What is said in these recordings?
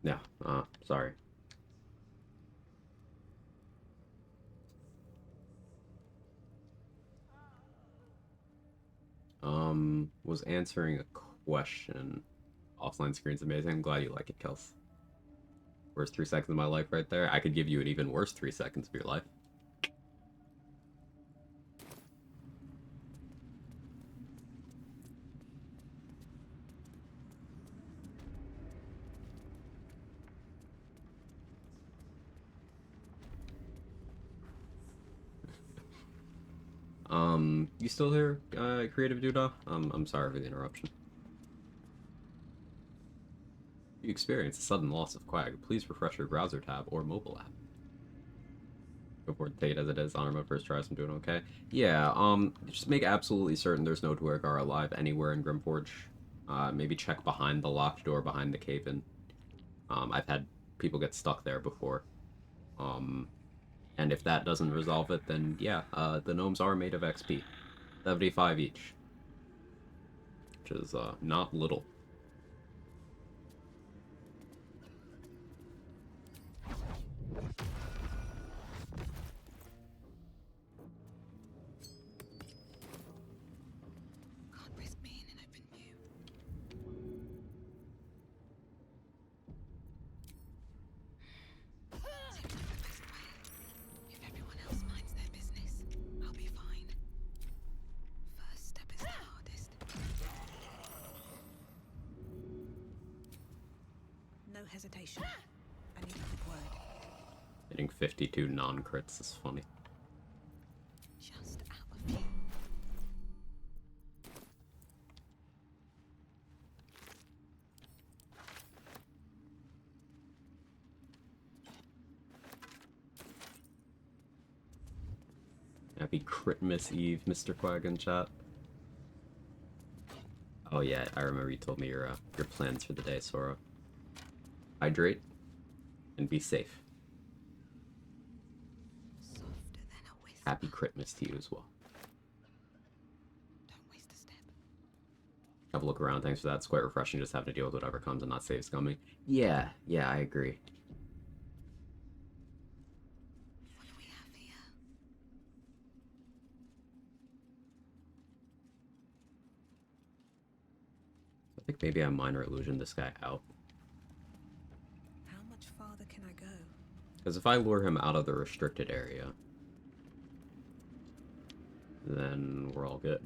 Yeah, sorry. Was answering a question. Offline screen's amazing. I'm glad you like it, Kels. Worst 3 seconds of my life right there. I could give you an even worse 3 seconds of your life. You still here, Creative Duda? I'm sorry for the interruption. You experience a sudden loss of Quag. Please refresh your browser tab or mobile app. Go for the as it is on my first try, so I'm doing okay. Yeah, just make absolutely certain there's no Dwargar alive anywhere in Grimforge. Maybe check behind the locked door behind the cave-in. I've had people get stuck there before. And if that doesn't resolve it, then yeah, the gnomes are made of XP. 75 each. Which is, not little. No hesitation. I need a quick word. Hitting 52 non-crits is funny. Just out of view. Happy Critmas Eve, Mr. Quag in chat. Oh yeah, I remember you told me your plans for the day, Sora. Hydrate and be safe. Happy Critmas to you as well. Don't waste a step. Have a look around. Thanks for that. It's quite refreshing just having to deal with whatever comes and not save scumming. Yeah, I agree. What do we have here? I think maybe I minor illusion this guy out. How much farther can I go? Because if I lure him out of the restricted area, then we're all good.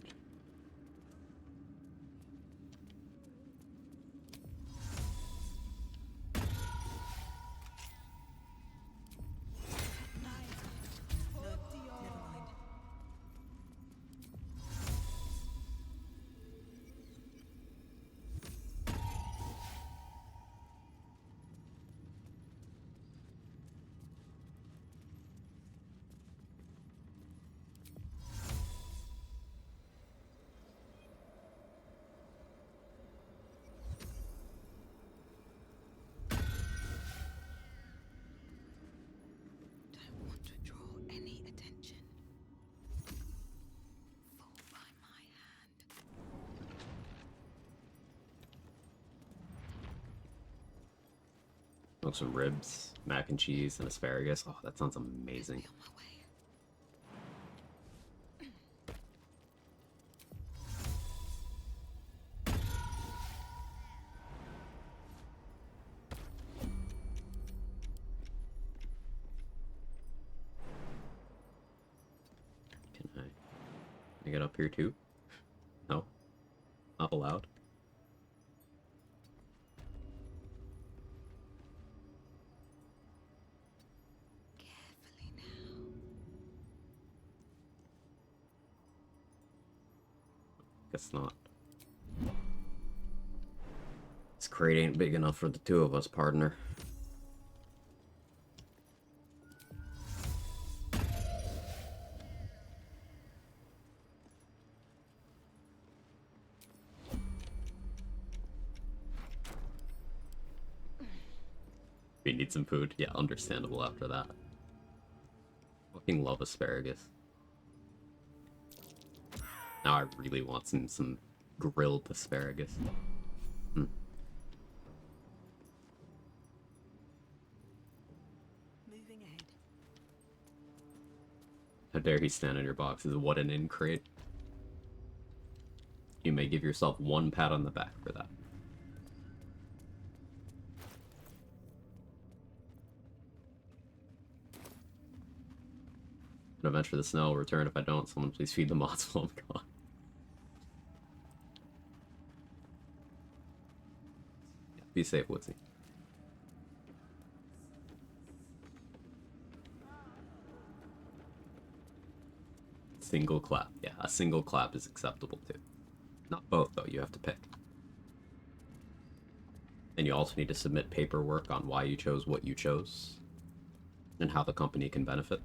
Want some ribs, mac and cheese, and asparagus. Oh, that sounds amazing. Can I get up here too? No? Not allowed? Guess not. This crate ain't big enough for the two of us, partner. We need some food. Yeah, understandable after that. Fucking love asparagus. Now I really want some grilled asparagus. Mm. Moving ahead. How dare he stand on your boxes? What an incrate. You may give yourself one pat on the back for that. An adventure the snow will return. If I don't, someone please feed the moths while I'm gone. Be safe, Woodsy. Single clap. Yeah, a single clap is acceptable too. Not both, though. You have to pick. And you also need to submit paperwork on why you chose what you chose and how the company can benefit.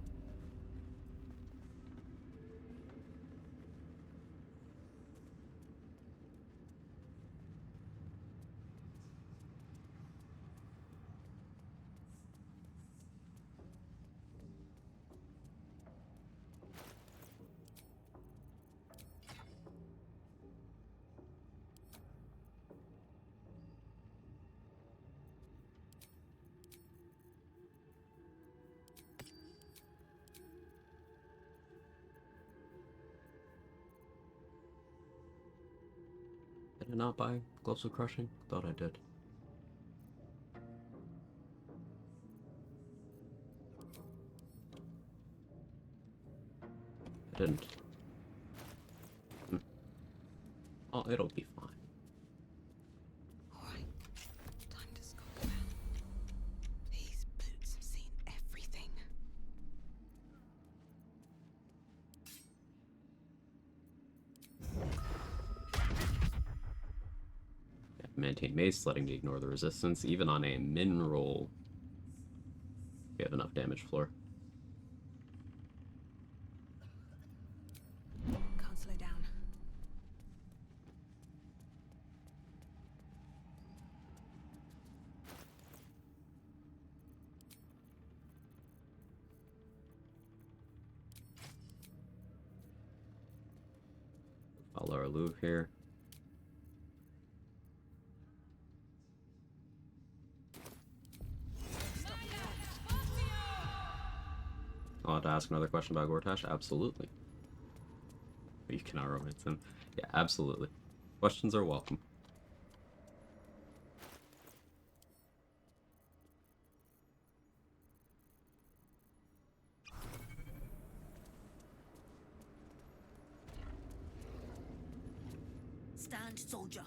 Did I not buy gloves of crushing? Thought I did. I didn't. Oh, it'll be fine. Alright. Time to scope them out. These boots have seen everything. Yeah, maintain mace, letting me ignore the resistance. Even on a min roll, we have enough damage floor. Can't slow down. Follow our Louvre here. I'll have to ask another question about Gortash? Absolutely. You cannot romance him. Yeah, absolutely. Questions are welcome. Stand, soldier.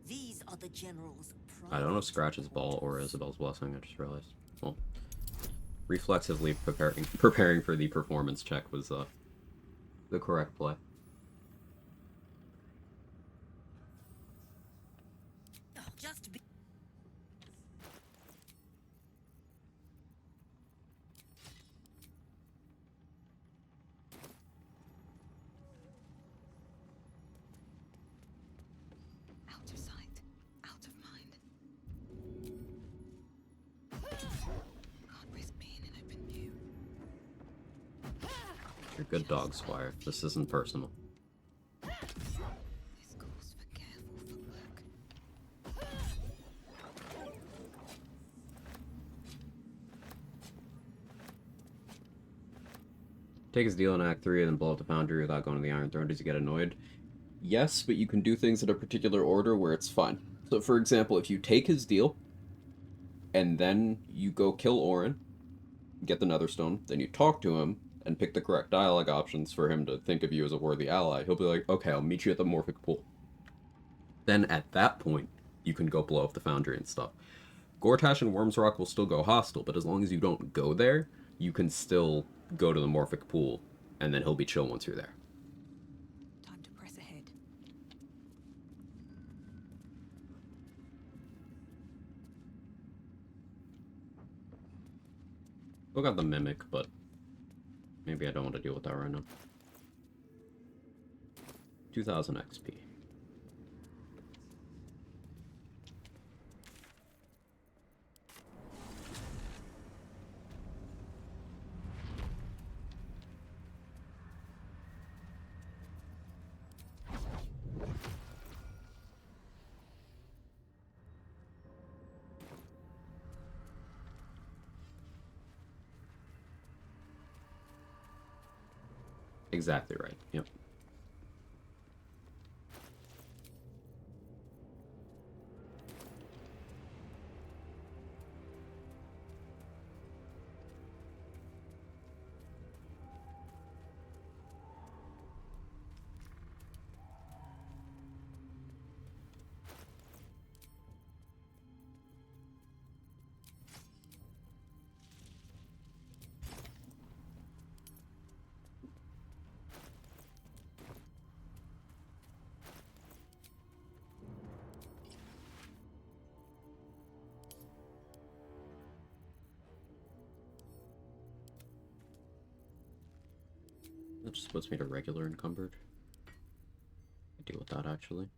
These are the general's I don't know Scratch's ball or Isabel's blessing, I just realized. Well, reflexively preparing for the performance check was the correct play. Just be Out of sight. Out of mind. Can't risk being an open view. You're a good dog, Squire. This isn't personal. This calls for careful footwork. Take his deal in Act 3 and then blow up the foundry without going to the Iron Throne. Does he get annoyed? Yes, but you can do things in a particular order where it's fun. So, for example, if you take his deal, and then you go kill Orin, get the Netherstone, then you talk to him, and pick the correct dialogue options for him to think of you as a worthy ally, he'll be like, okay, I'll meet you at the Morphic Pool. Then, at that point, you can go blow up the foundry and stuff. Gortash and Worm's Rock will still go hostile, but as long as you don't go there, you can still go to the Morphic Pool, and then he'll be chill once you're there. Time to press ahead. Still got the Mimic, but maybe I don't want to deal with that right now. 2000 XP. Exactly right. Yep. That just puts me to regular encumbered. I deal with that actually.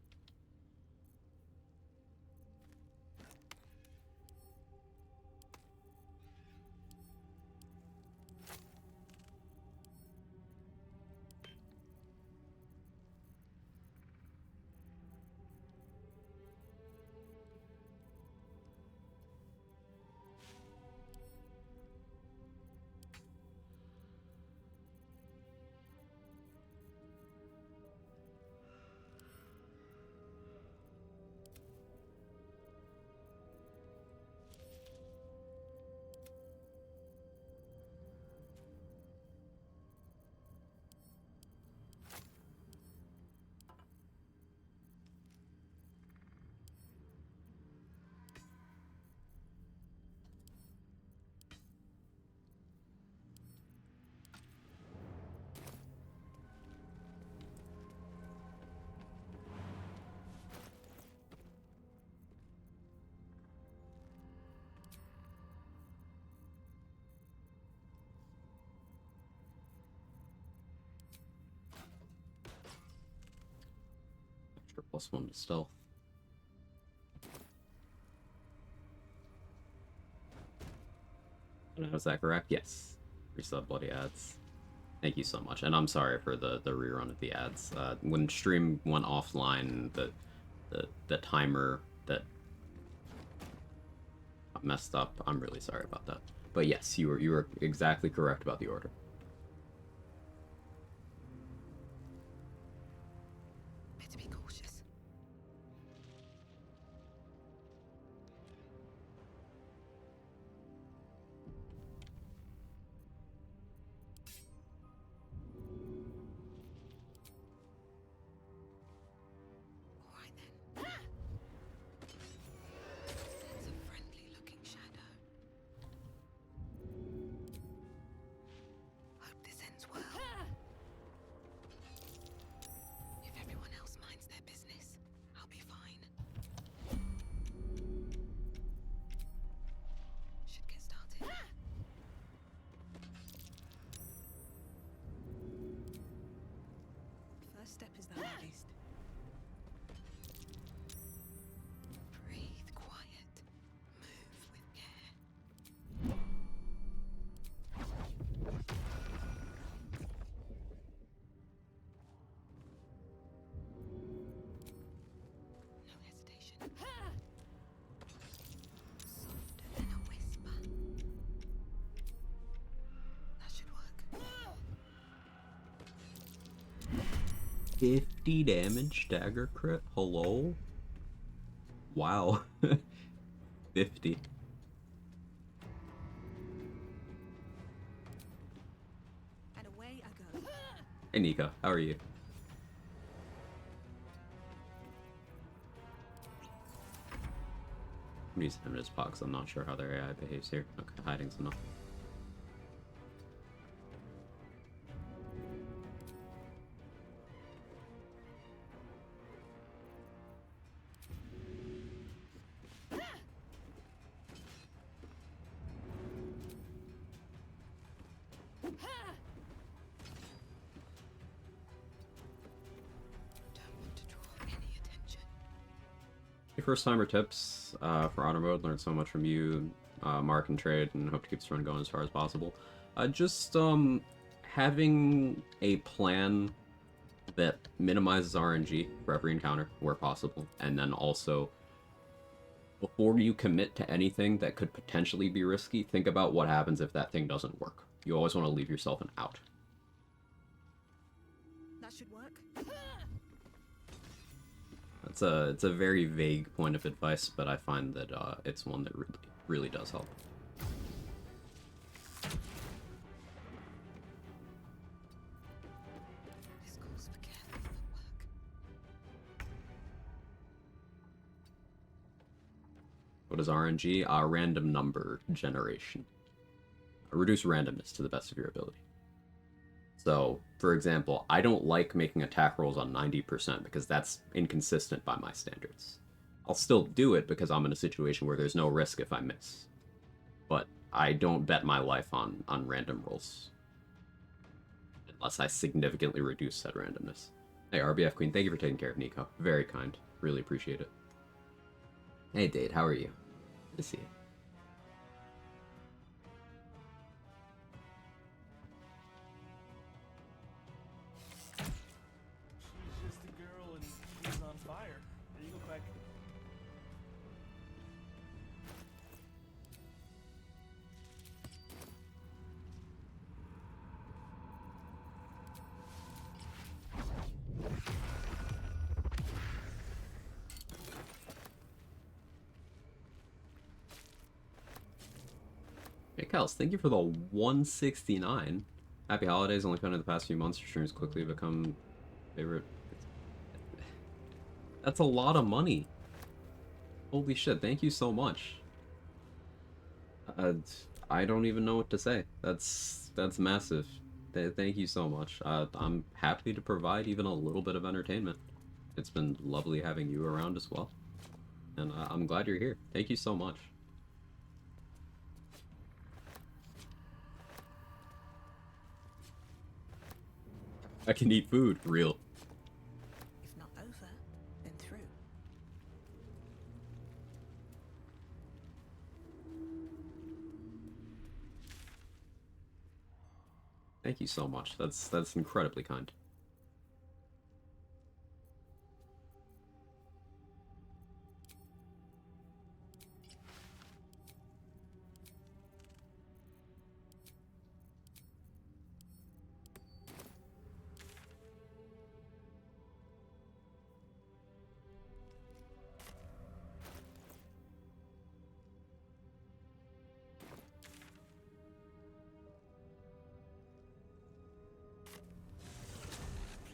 Extra +1 to stealth. And is that correct? Yes. Resub bloody ads. Thank you so much. And I'm sorry for the rerun of the ads. When stream went offline, the timer that messed up. I'm really sorry about that. But yes, you were exactly correct about the order. Better be cautious. All right then. It's a friendly-looking shadow. Hope this ends well. If everyone else minds their business, I'll be fine. Should get started. First step is the hardest. Breathe quiet. Move with care. No hesitation. Softer than a whisper. That should work. 50 damage dagger crit? Hello? Wow. 50. And away I go. Hey Nico, how are you? I'm using him as Pox. I'm not sure how their AI behaves here. Okay, hiding's enough. Don't want to draw any attention. Your first timer tips for honor mode. Learned so much from you, Mark and Trade, and hope to keep this run going as far as possible. Just having a plan that minimizes RNG for every encounter where possible, and then also before you commit to anything that could potentially be risky, think about what happens if that thing doesn't work. You always want to leave yourself an out. it's a very vague point of advice, but I find that it's one that really does help. This calls for careful footwork. What is RNG? Random number generation. Reduce randomness to the best of your ability. So, for example, I don't like making attack rolls on 90% because that's inconsistent by my standards. I'll still do it because I'm in a situation where there's no risk if I miss. But I don't bet my life on random rolls. Unless I significantly reduce said randomness. Hey, RBF Queen, thank you for taking care of Nico. Very kind. Really appreciate it. Hey, Dade, how are you? Good to see you. She's just a girl and she's on fire. There you go, Quag. Hey, Kels, thank you for the 169. Happy holidays. Only found in the past few months. Your streams quickly become favorite. That's a lot of money. Holy shit, thank you so much. I don't even know what to say. That's massive. Thank you so much. I'm happy to provide even a little bit of entertainment. It's been lovely having you around as well. And I'm glad you're here. Thank you so much. I can eat food. Real. If not over, then through. Thank you so much. That's incredibly kind.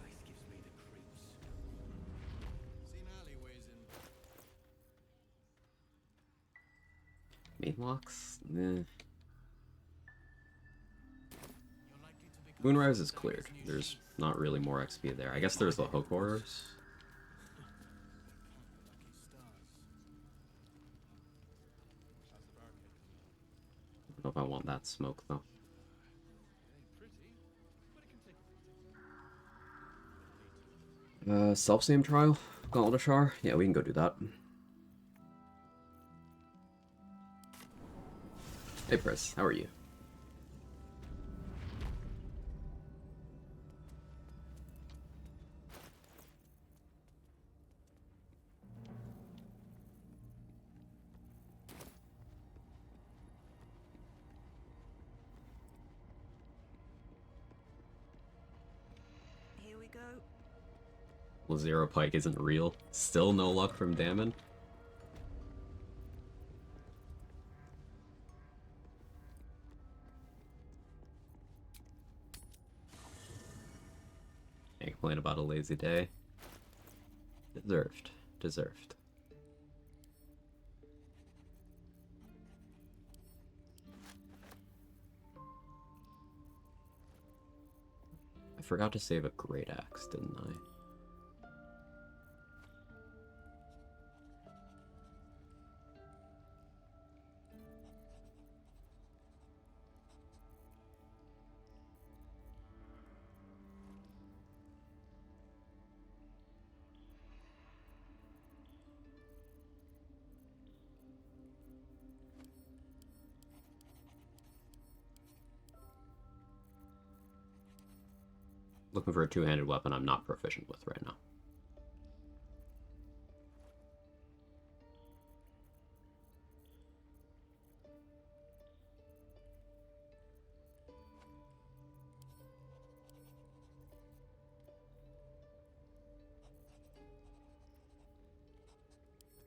Place gives me the creeps. Seen alleyways in. Main locks? Nah. You're likely to become Moonrise is friends cleared. against new There's sheep. not really more XP there. I guess there's the hook horrors. Count the lucky stars. How's the barricade coming I don't know if I want that smoke though. along? It ain't pretty, but it can take a beat. Self-same trial? Gauntlet of Shar? Yeah, we can go do that. Hey Pris, how are you? Here we go. Well, Zero Pike isn't real. Still no luck from Damon. Can't complain about a lazy day. Deserved. Deserved. I forgot to save a great axe, didn't I? Looking for a two-handed weapon I'm not proficient with right now.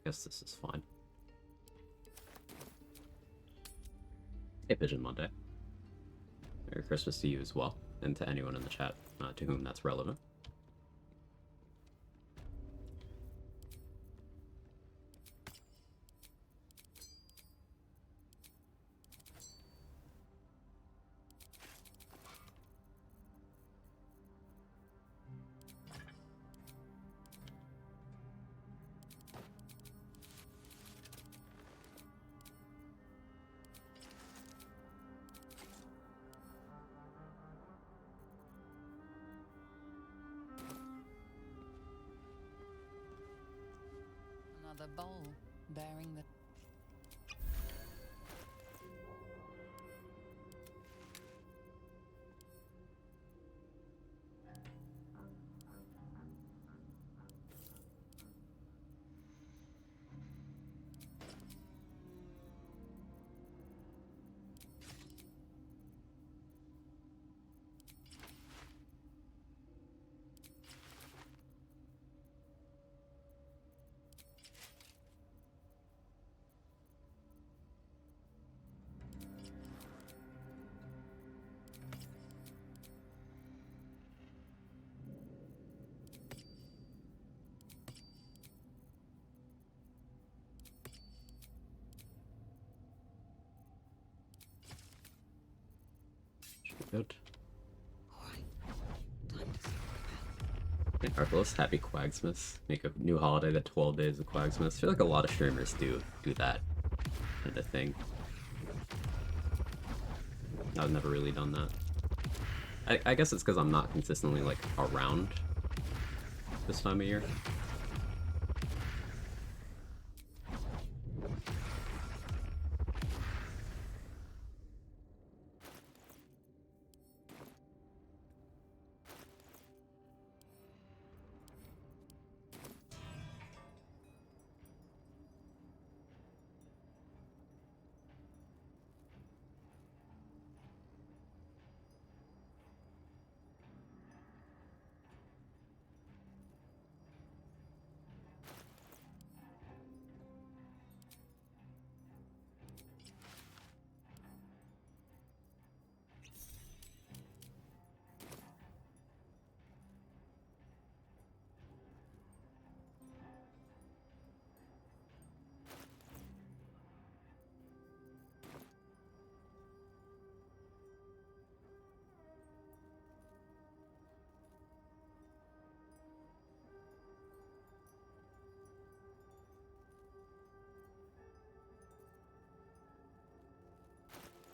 Guess this is fine. Hey, Pigeon Monday. Merry Christmas to you as well, and to anyone in the chat to whom that's relevant. Another bowl bearing the Good. Alright. Time to sort Hey, Harkless, happy Quagsmas. Make a new holiday that 12 days of Quagsmas. I feel like a lot of streamers do that kind of thing. I've never really done that. I guess it's because I'm not consistently, like, around this time of year.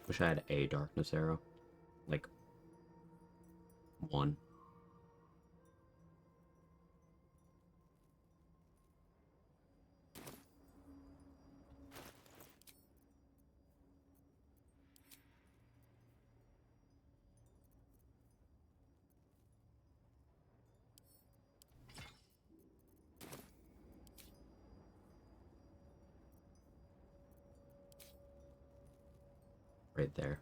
Wish I had a darkness arrow. Like, one. Right there.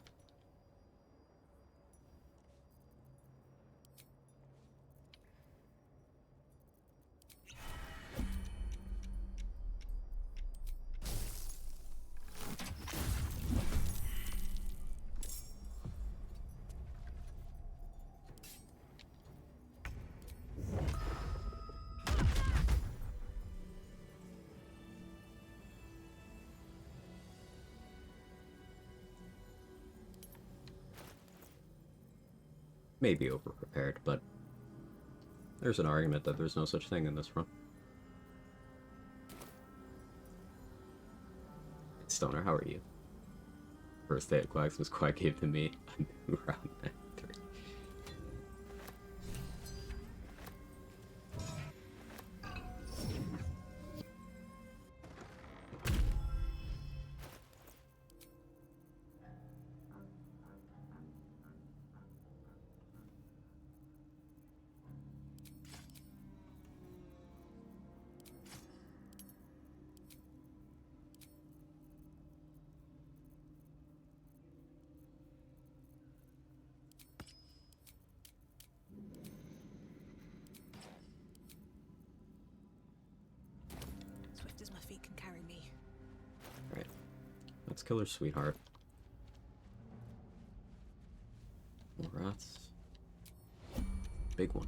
Maybe overprepared, but there's an argument that there's no such thing in this run. Stoner, how are you? First day at Quags was Quag gave to me a new round victory. Let's kill her sweetheart. More rats. Big one.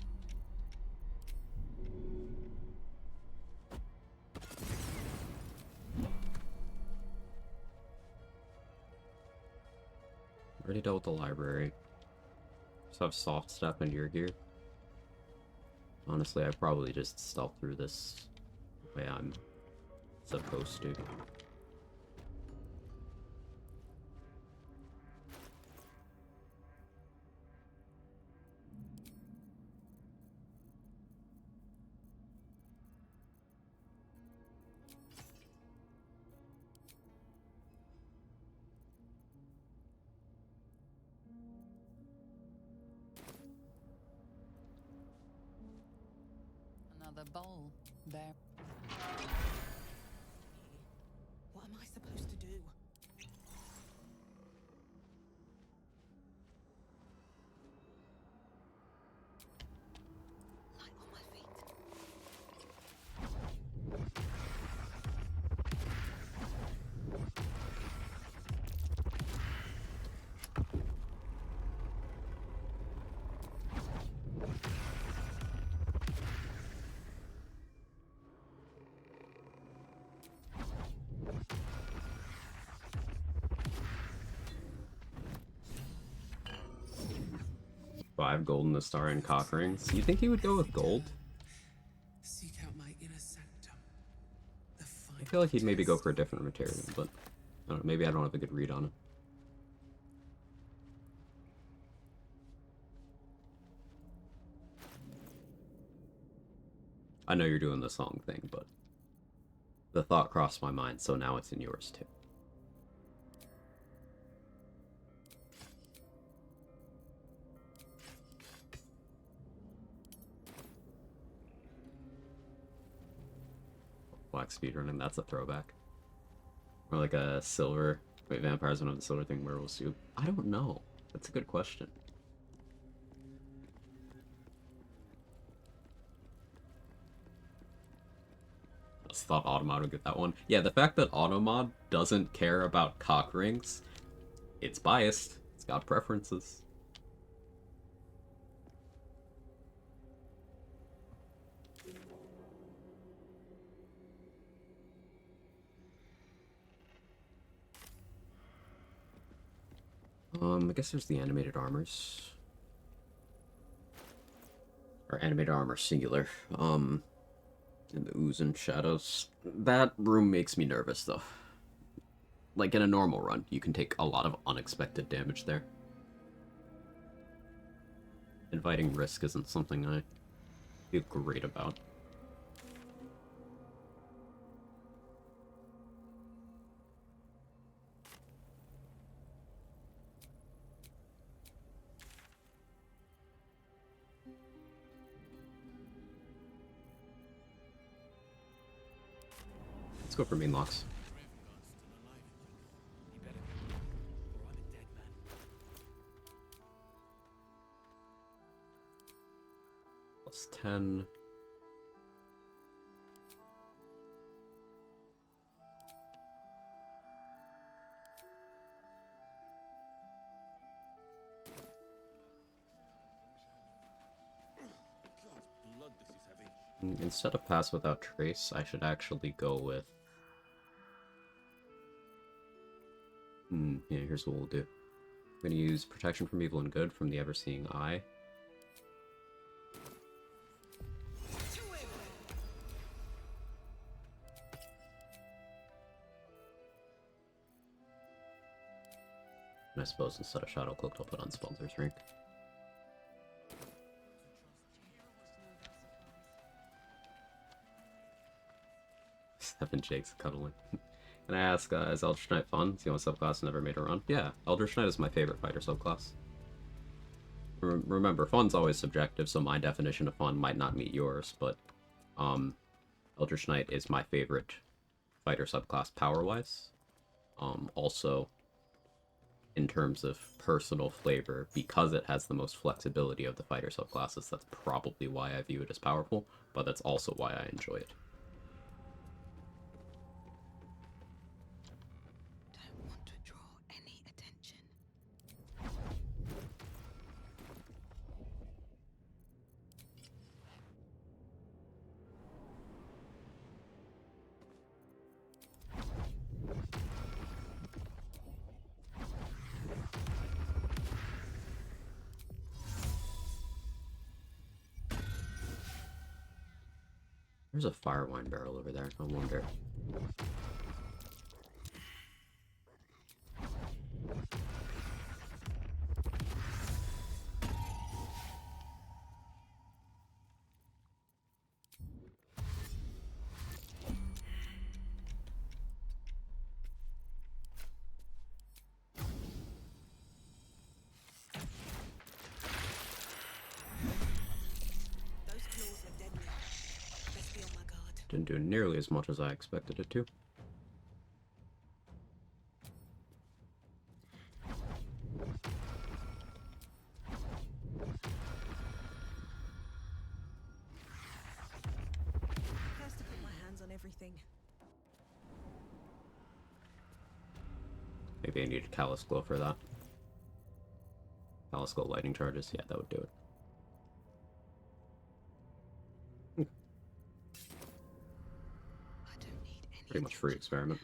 Already dealt with the library. Just have soft step into your gear. Honestly, I probably just stealth through this the way I'm supposed to. Another bowl. There. What am I supposed to do? Light on my feet. Five gold in the star and cock rings. You think he would go with gold? Seek out my inner sanctum. The I feel like he'd maybe go for a different material, but I don't know, maybe I don't have a good read on it. I know you're doing the song thing, but the thought crossed my mind, so now it's in yours too. Black speedrunning, that's a throwback. Or like a silver... Wait, vampires don't have the silver thing, werewolves do. I don't know. That's a good question. I just thought Automod would get that one. Yeah, the fact that Automod doesn't care about cock rings, it's biased. It's got preferences. I guess there's the animated armors. Or animated armor, singular. And the ooze and shadows. That room makes me nervous, though. Like, in a normal run, you can take a lot of unexpected damage there. Inviting risk isn't something I feel great about. Let's go for main locks. Plus 10. Instead of pass without trace, I should actually go with... yeah, here's what we'll do. We're gonna use protection from evil and good from the ever-seeing eye. And I suppose instead of Shadow Cloak, I'll put on Sponsors Rank. Seven Jakes cuddling. Can I ask, is Eldritch Knight fun? It's the only subclass never made a run. Yeah, Eldritch Knight is my favorite fighter subclass. Remember, fun's always subjective, so my definition of fun might not meet yours, but Eldritch Knight is my favorite fighter subclass power-wise. Also, in terms of personal flavor, because it has the most flexibility of the fighter subclasses, that's probably why I view it as powerful, but that's also why I enjoy it. Don't want to There's a fire wine barrel over there. I wonder. Those claws are deadly. Best be on my guard. Didn't do nearly as much as I expected it to. Has to put my hands on everything. Maybe I need a callus glow for that. Callus glow lightning charges. Yeah, that would do it. I don't need any Pretty much free attention experiment.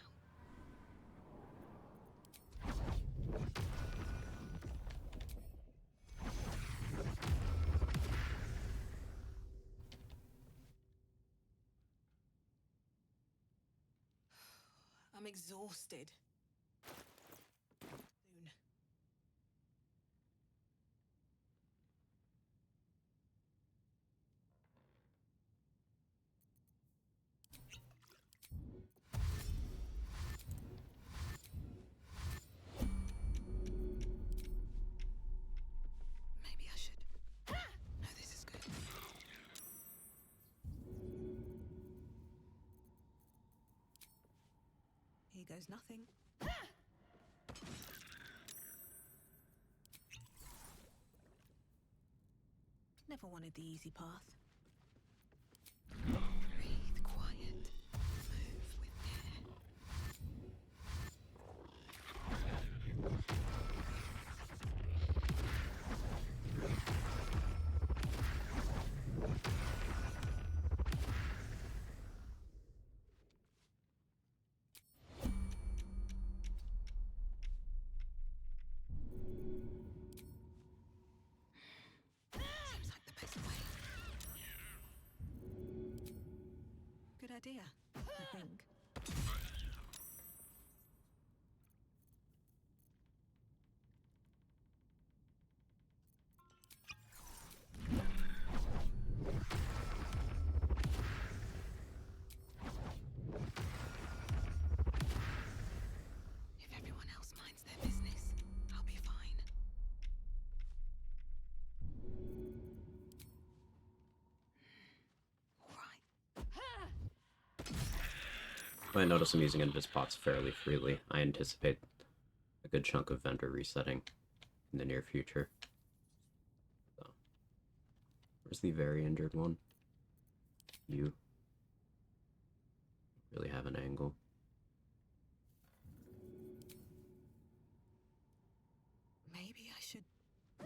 I'm exhausted. Soon. Maybe I should. No, this is good. Here goes nothing. Never wanted the easy path. Breathe quiet. Move with care. Seems like the best way. Good idea, I think. If everyone else minds their business, I'll be fine. All right. I notice I'm using invis pots fairly freely. I anticipate a good chunk of vendor resetting in the near future. So, where's the very injured one? You really have an angle. Maybe I should. No.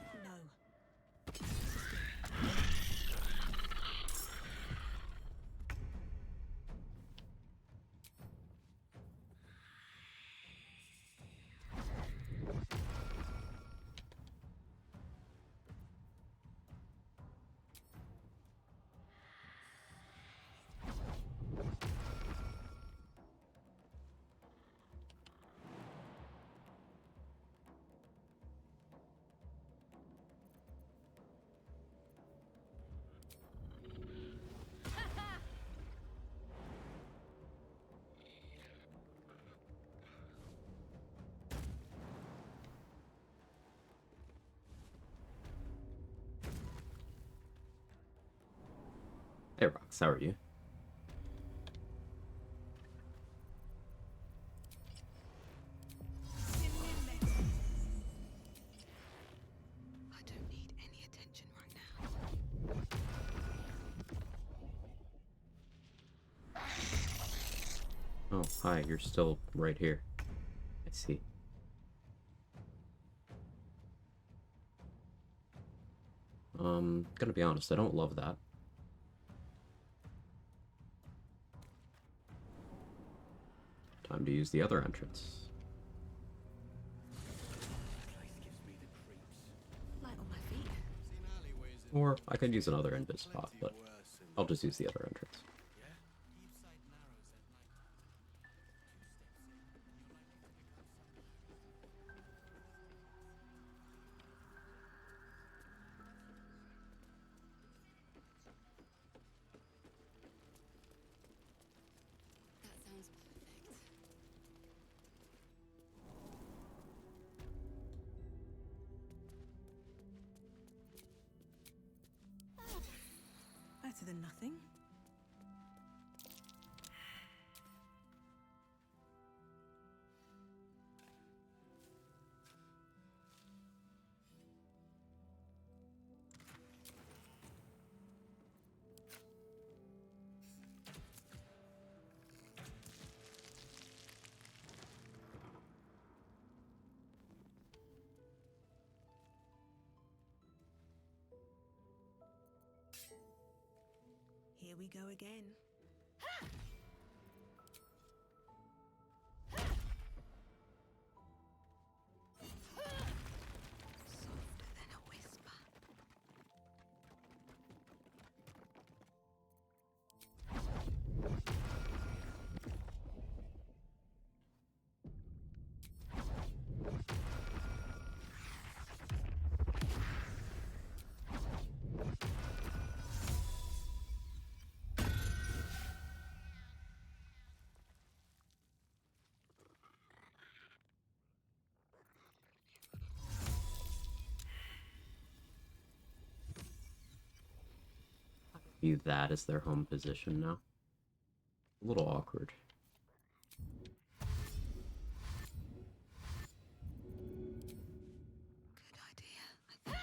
Hey Rox, how are you? I don't need any attention right now. Oh, hi, you're still right here. I see. Gonna be honest, I don't love that. Time to use the other entrance. Place gives me the creeps. Light on my feet. Seen alleyways in Or I could use another invis spot, plenty but worse in I'll just use the other entrance. yeah? Better than nothing. Here we go again. Softer than a whisper. View that as their home position now. A little awkward. Good idea, I think.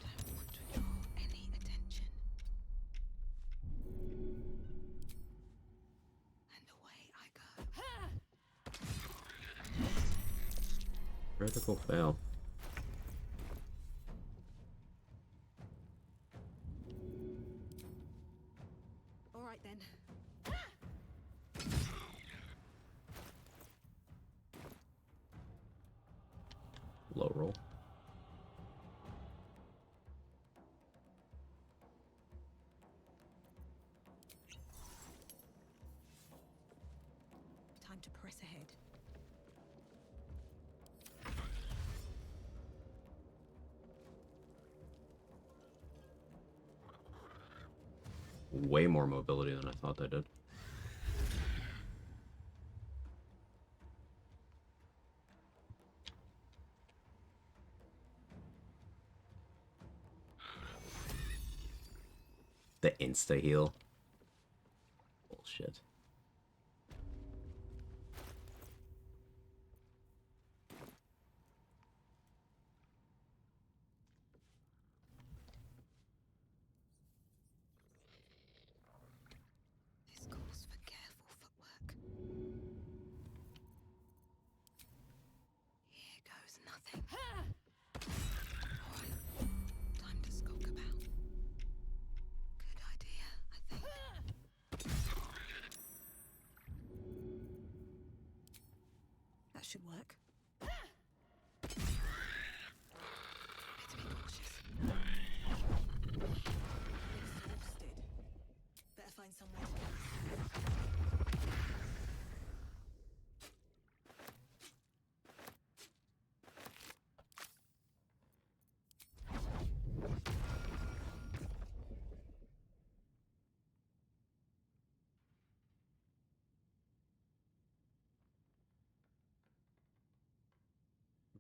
Don't want to draw any attention. And away I go. Critical fail. All right then. Low roll. Time to press ahead. Way more mobility than I thought they did. The insta heal. Bullshit. This calls for careful footwork. Here goes nothing. Alright, time to skulk about. Good idea, I think. That should work. Better be cautious. Exhausted. Better find somewhere to go.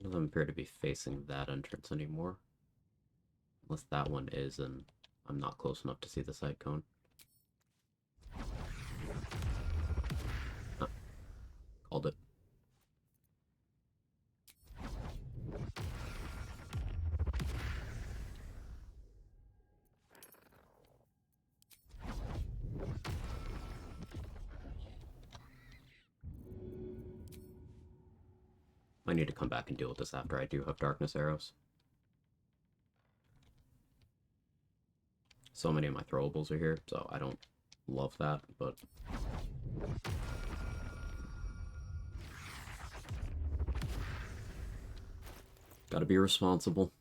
None of them appear to be facing that entrance anymore. Unless that one is, and I'm not close enough to see the side cone. Huh. Called it. I need to come back and deal with this after I do have darkness arrows. So many of my throwables are here, so I don't love that, but... Gotta be responsible.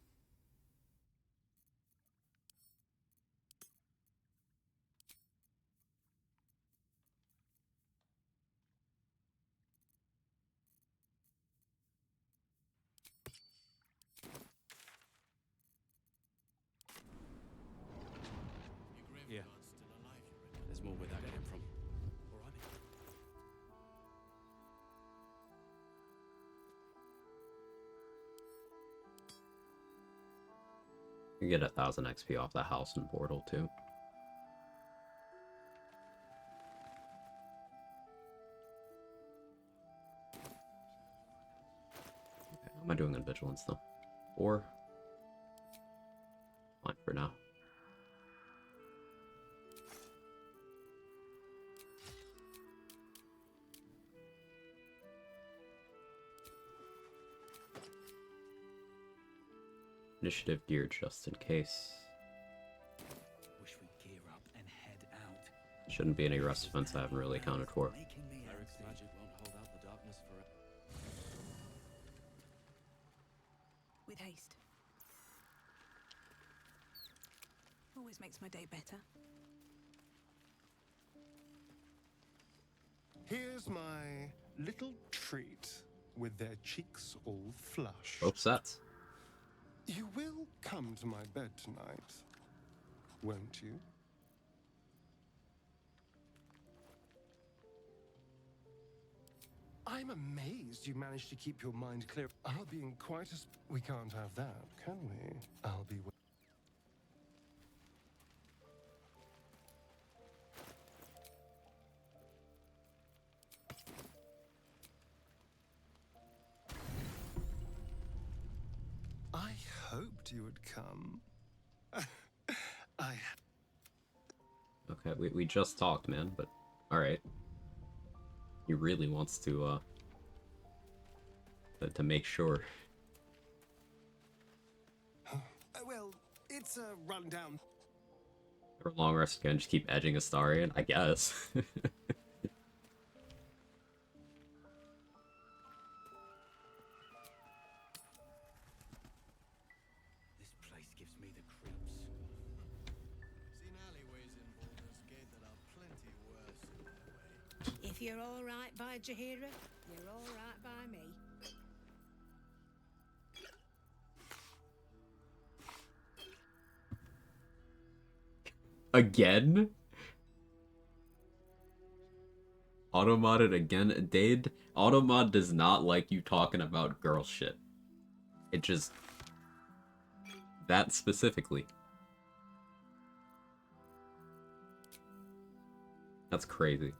Yeah. There's more where that came from. All right. You get 1,000 XP off the house and portal too. Okay, how am I doing on vigilance though? 4. Fine for now. Initiative gear just in case. Wish we'd gear up and head out. Shouldn't be any rest events I haven't really accounted for. Making me Eric's magic won't hold out the darkness forever. With haste. Always makes my day better. Here's my little treat with their cheeks all flushed. Both sets. You will come to my bed tonight, won't you? I'm amazed you managed to keep your mind clear. I'll be in quite a... We can't have that, can we? I'll be... I hoped you would come. Okay, we just talked, man, but alright. He really wants to make sure. Well, it's a rundown. For a long rest again, just keep edging Astarion, I guess. This place gives me the creeps. Seen alleyways in Baldur's Gate that are plenty worse in their way. If you're all right by Jaheira, you're all right by me. Again? Automod again? Dade, Automod does not like you talking about girl shit. It just... That specifically. That's crazy.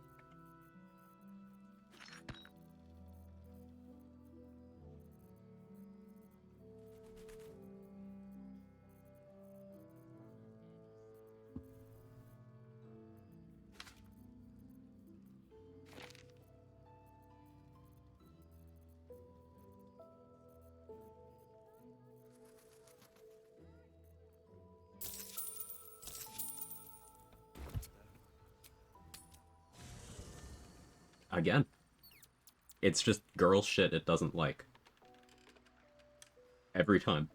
Again. It's just girl shit it doesn't like. Every time.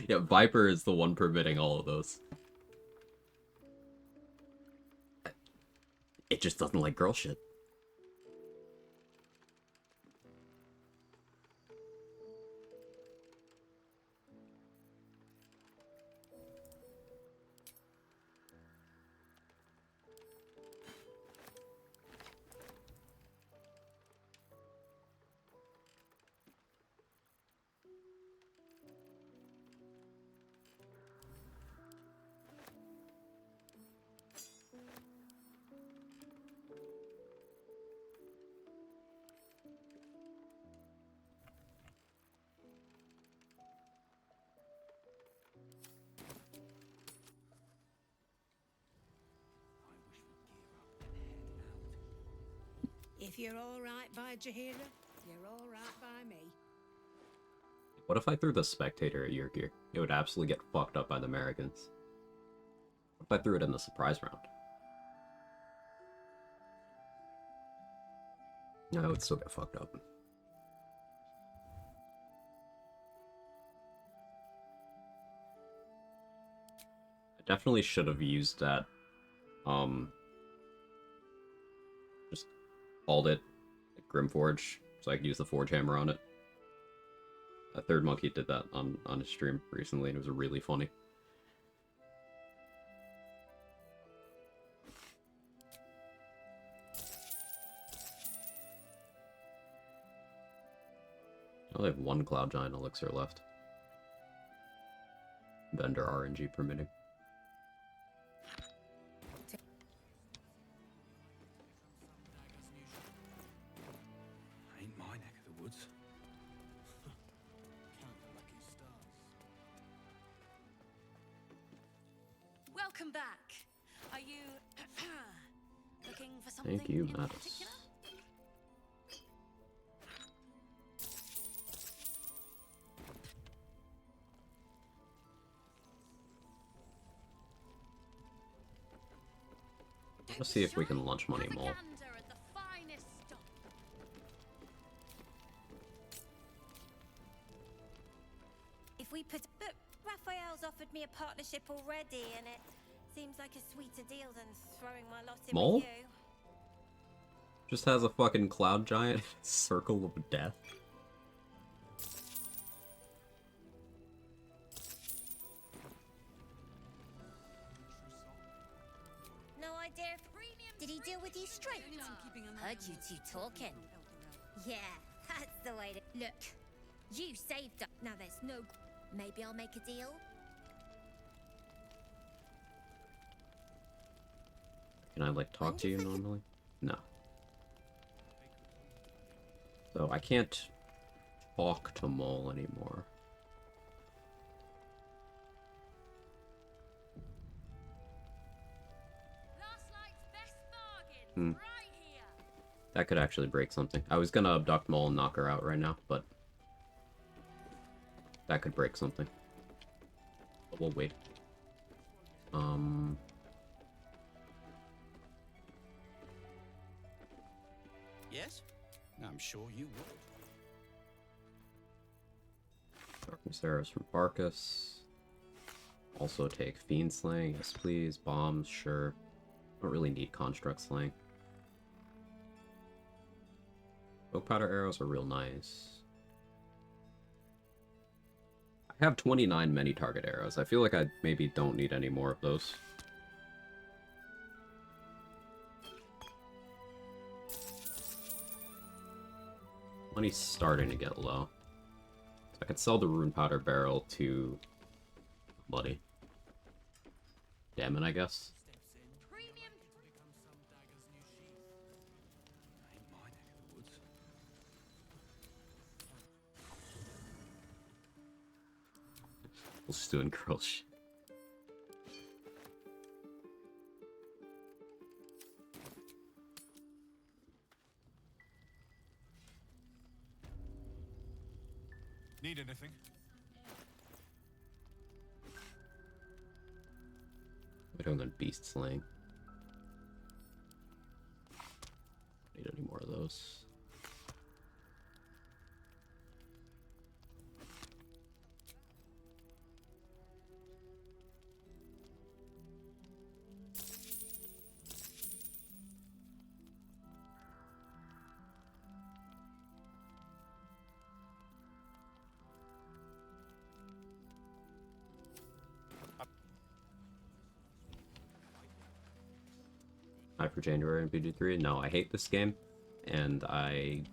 Yeah, Viper is the one permitting all of those. It just doesn't like girl shit. If you're all right by Jaheira, you're all right by me. What if I threw the Spectator at your gear? It would absolutely get fucked up by the Americans. What if I threw it in the surprise round? No, it would still get fucked up. I definitely should have used that, just called it Grimforge, so I could use the Forge Hammer on it. A Third Monkey did that on a stream recently, and it was really funny. I only have one Cloud Giant elixir left. Vendor RNG permitting. Ain't my neck of the woods. Count the lucky stars. Welcome back. Are you looking for something Thank you, in Mattis. particular? Let's see if we can lunch money mall. If we put... But Raphael's offered me a partnership already, and it seems like a sweeter deal than throwing my lot in Mole? with you. Just has a fucking Cloud Giant circle of death. No idea if... Did he deal with you straight? Heard you two talking. Yeah, that's the way to... Look, you saved us. Now there's no... Maybe I'll make a deal? Can I, like, talk to you normally? No. So, I can't talk to Mole anymore. That could actually break something. I was gonna abduct Mole and knock her out right now, but... that could break something. But we'll wait. Yes? I'm sure you would. Darkness arrows from Barkus. Also take Fiend Slaying, yes please. Bombs, sure. Don't really need Construct Slaying. Oak Powder arrows are real nice. I have 29 many target arrows. I feel like I maybe don't need any more of those. Money's starting to get low. So I could sell the Rune Powder Barrel to Buddy. Damn it, I guess. Ain't my neck of the woods. We're just doing girl shit. Need anything? We don't need Beast Slaying. Need any more of those. Hi for January and BG3. No, I hate this game, and I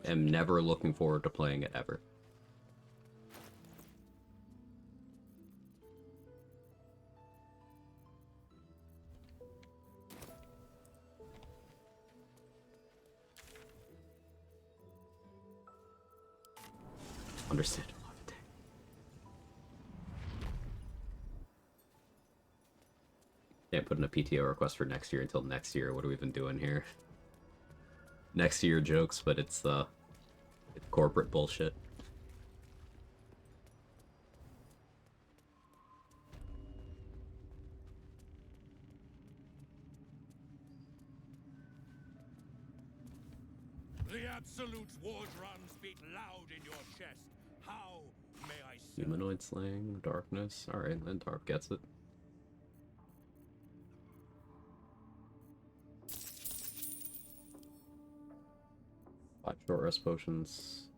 am never looking forward to playing it ever. Understandable. Can't put in a PTO request for next year until next year. What are we even doing here? Next year jokes, but it's corporate bullshit. The absolute war drums beat loud in your chest. How may I serve? Humanoid slaying, darkness. Alright, then Tarp gets it. Five short rest potions.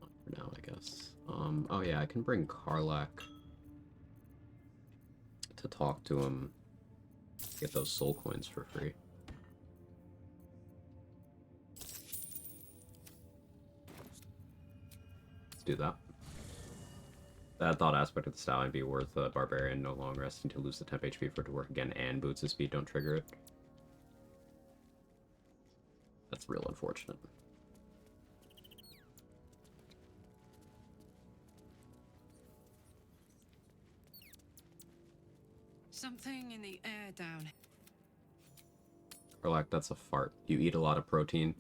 Not for now, I guess. Oh yeah, I can bring Karlak to talk to him. Get those soul coins for free. do that. That thought aspect of the stallion be worth a barbarian no longer resting to lose the temp HP for it to work again, and boots of speed don't trigger it. That's real unfortunate. Something in the air down. Or like, that's a fart. You eat a lot of protein,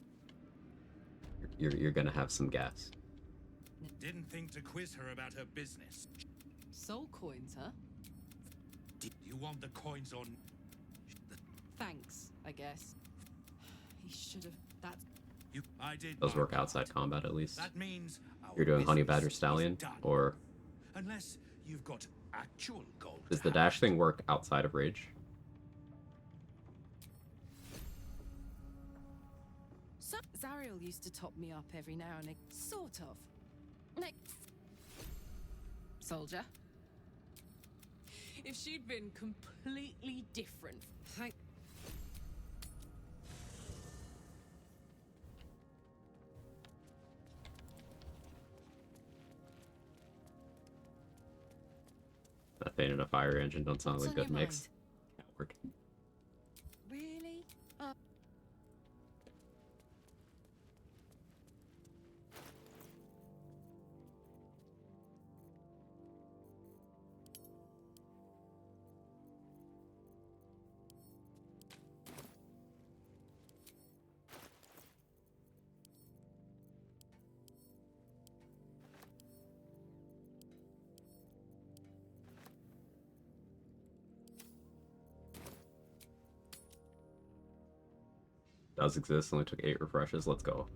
you're gonna have some gas. Didn't think to quiz her about her business. Soul coins, huh? Did you want the coins on? Thanks, I guess. He should have. That's. I did. Does my work part. outside combat at least. That means our You're doing Honey business Badger is Stallion, done. or Unless you've got actual gold. does to the hand. dash thing work outside of Rage? So Zariel used to top me up every now and again. Sort of. Like. Soldier. If she'd been completely different. Thank. Methane and a fire engine don't sound What's like a on good your mix. Can't work. Really? Does exist, only took 8 refreshes, let's go.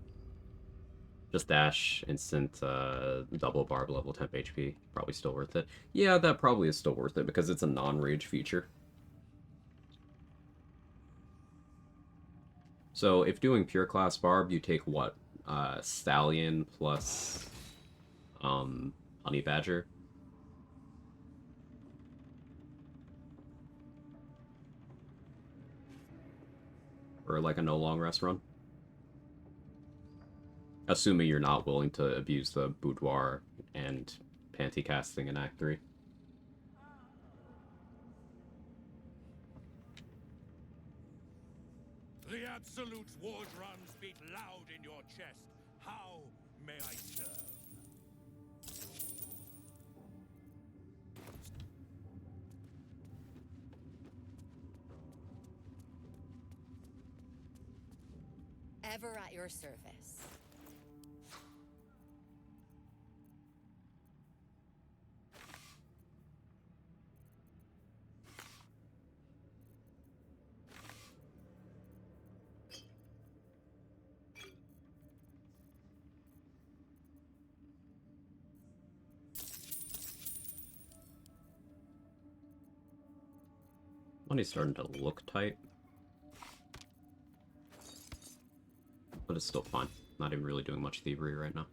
Just dash, instant, double barb level temp HP, probably still worth it. Yeah, that probably is still worth it, because it's a non-rage feature. So, if doing pure class barb, you take what? Stallion plus, Honey Badger. Or like a no long rest run. Assuming you're not willing to abuse the boudoir and panty casting in Act 3. The absolute war drums beat loud in your chest. How may I serve? Ever at your service. Money's starting to look tight. But it's still fine. Not even really doing much thievery right now.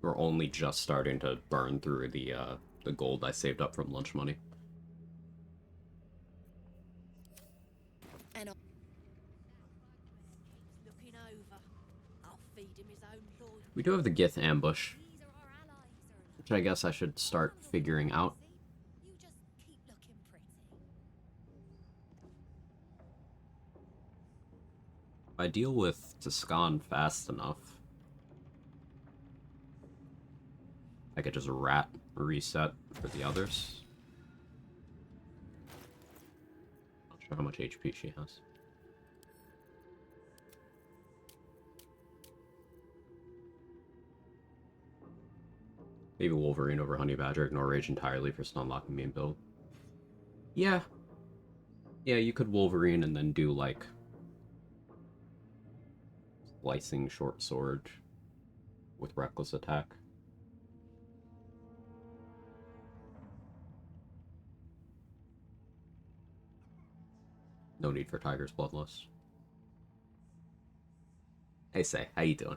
We're only just starting to burn through the gold I saved up from lunch money. And Looking over. I'll feed him his own loyal. We do have the Gith ambush, these are our allies, sir. which I guess I should start figuring out. You just keep looking pretty. If I deal with Tuscan fast enough, I could just rat reset for the others. Not sure how much HP she has. Maybe Wolverine over Honey Badger, ignore Rage entirely for stun locking main build. Yeah. Yeah, you could Wolverine and then do like slicing short sword with reckless attack. No need for Tiger's Bloodlust. Hey, Say, how you doing?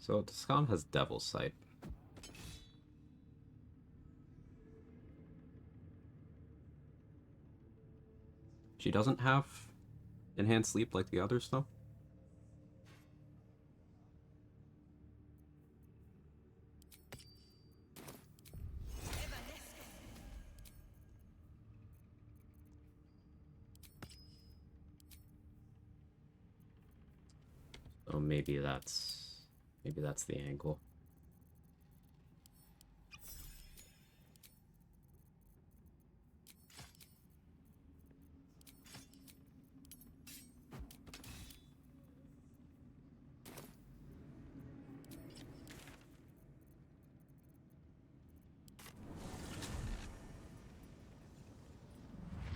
So Tiscan has Devil's Sight. She doesn't have Enhanced Sleep like the others, though. So maybe that's the angle.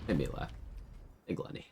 Maybe laugh. Hey, Glenny.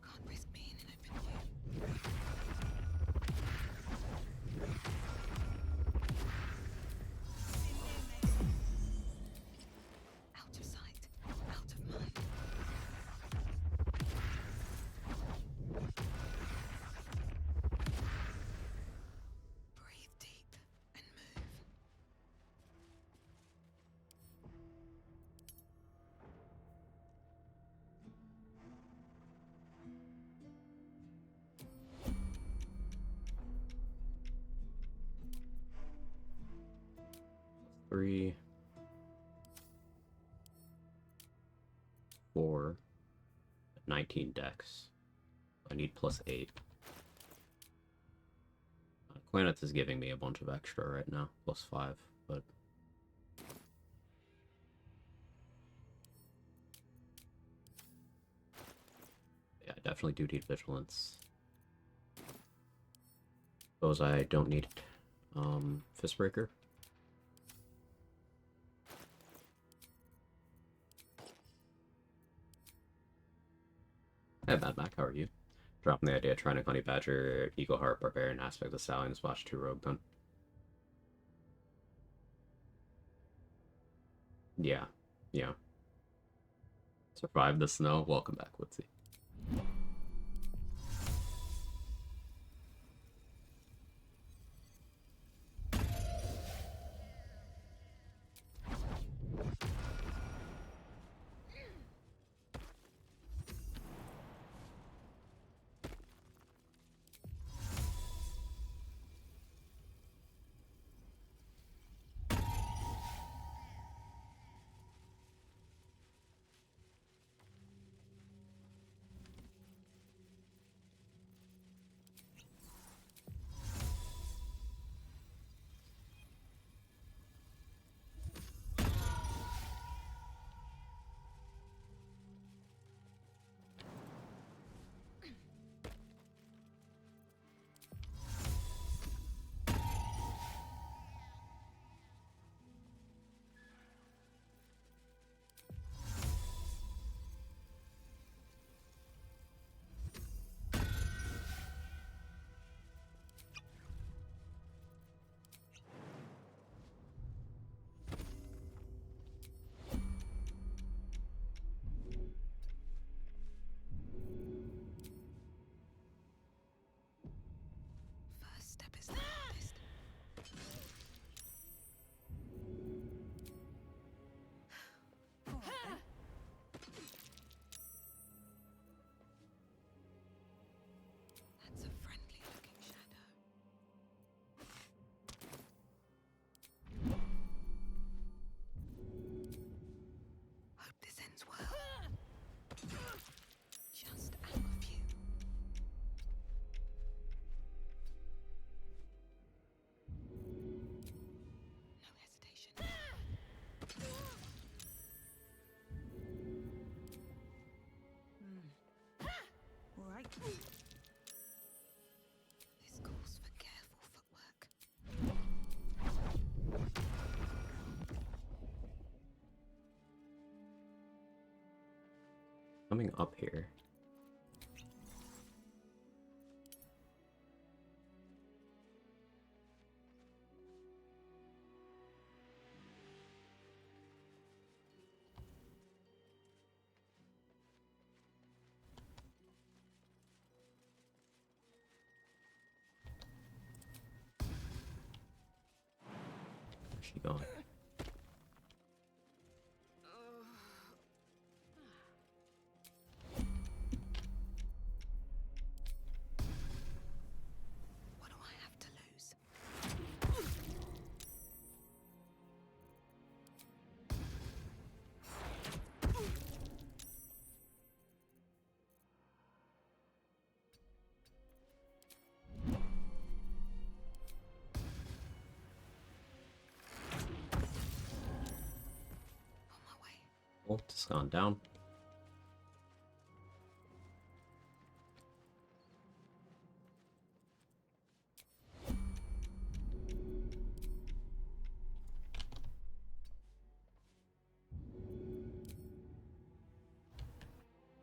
Can't risk being in open view. Out of sight, out of mind. Breathe deep and move. Three, 4, 19 dex. I need +8. Quaneth is giving me a bunch of extra right now, +5, but yeah, I definitely do need vigilance. Suppose I don't need Fistbreaker. Hey, Mad Mac, how are you? Dropping the idea of trying to Honey Badger, Eagle Heart, Barbarian aspect of Stallion, Splash 2 Rogue Gun. Yeah, yeah. Survive the snow. Welcome back, Woodsy. This calls for careful footwork. Coming up here. Where's she going? What do I have to lose? On my way. Oh, just gone down.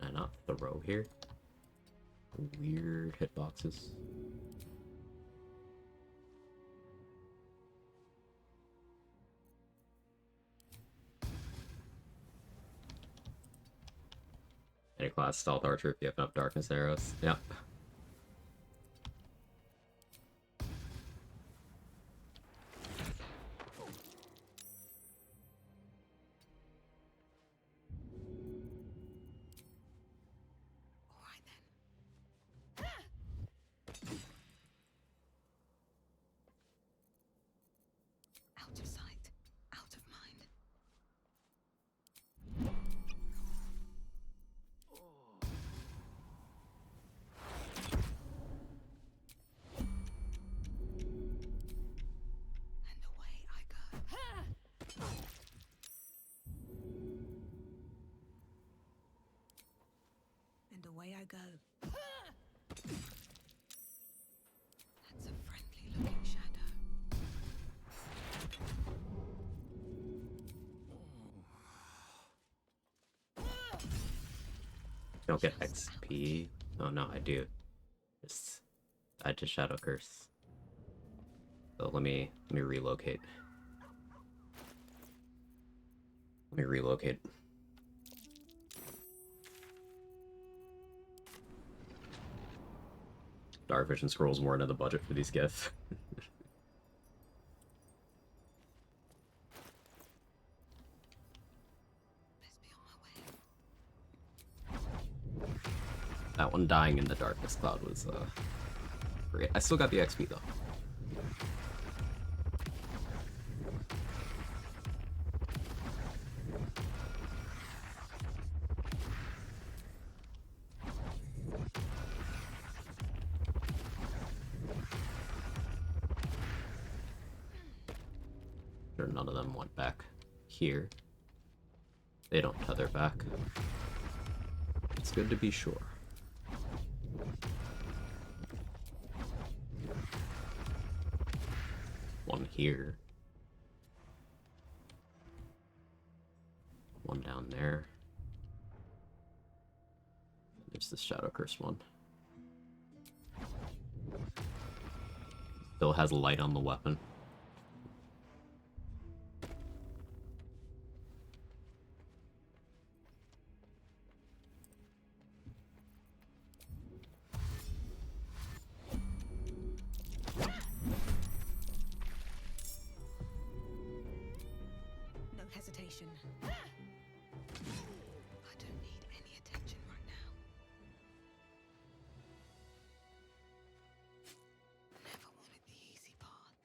And not throw here. Weird hitboxes. Any class stealth archer if you have enough darkness arrows. Yep. All right then. Out of sight, out of mind. And away I go. And away I go. That's a friendly looking shadow. Don't get XP. Oh no, I do. I just shadow curse. So let me relocate. Let me relocate. Dark Vision Scrolls more into the budget for these gifts. Best be on my way. That one dying in the darkness cloud was great. I still got the XP though. Sure, none of them went back here. They don't tether back. It's good to be sure. One here. One down there. There's the Shadow Curse one. Still has light on the weapon. No hesitation. I don't need any attention right now. Never wanted the easy path.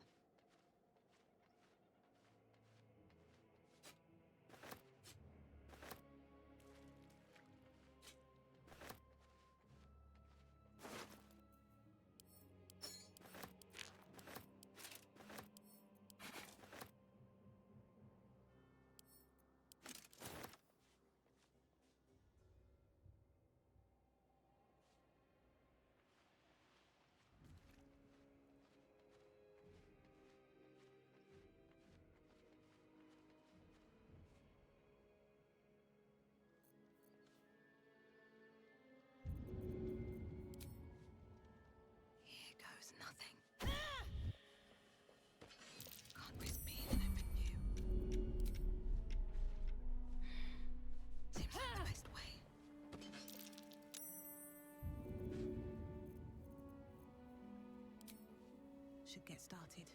Should get started.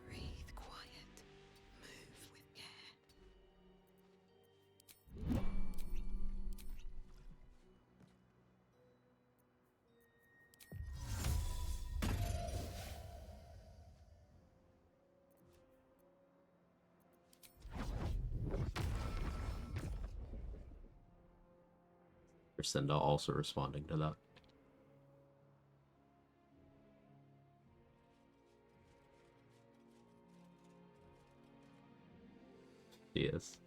Breathe quiet. Move with care. Cinda also responding to that. She is.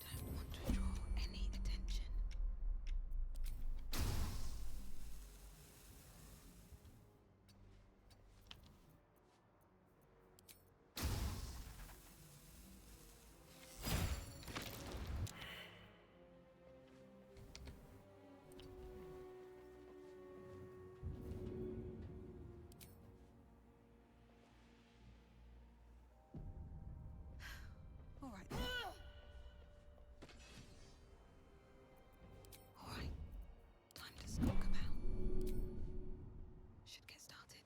Don't want to draw any attention. All right. Then. All right. Time to skulk about. Should get started.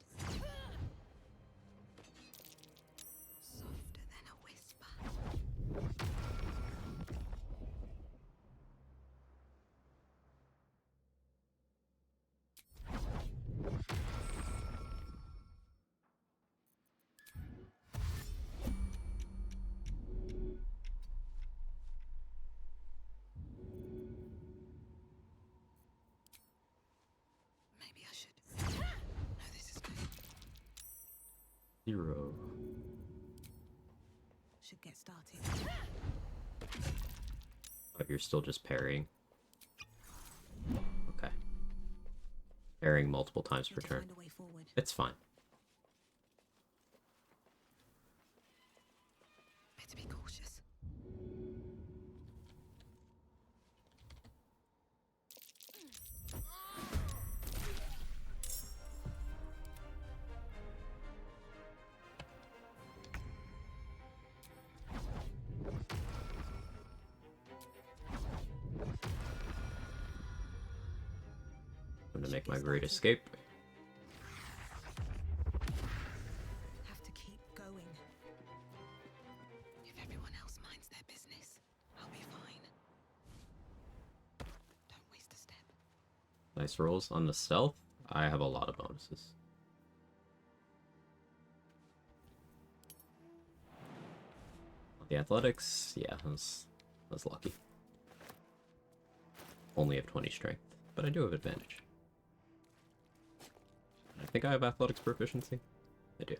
Softer than a whisper. Maybe I should. No, this is good. 0. Should get started. Oh, you're still just parrying. Okay. Parrying multiple times per Need to turn. find a way forward. It's fine. Better be cautious. I'm gonna make my great escape. Have to keep going. If everyone else minds their business, I'll be fine. Don't waste a step. Nice rolls. On the stealth, I have a lot of bonuses. On the athletics, yeah, I was lucky. Only have 20 strength, but I do have advantage. I think I have athletics proficiency. I do.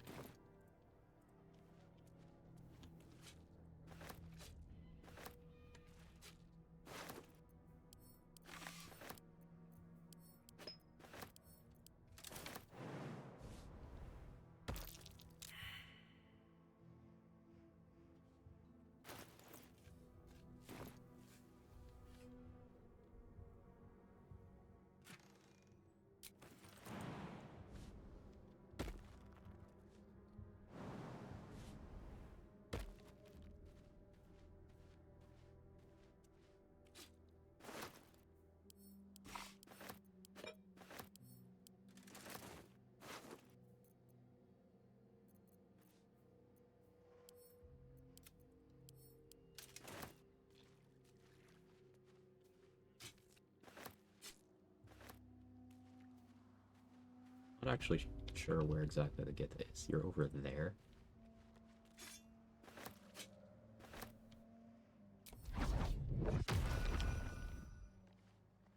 Not actually sure where exactly the get is. You're over there.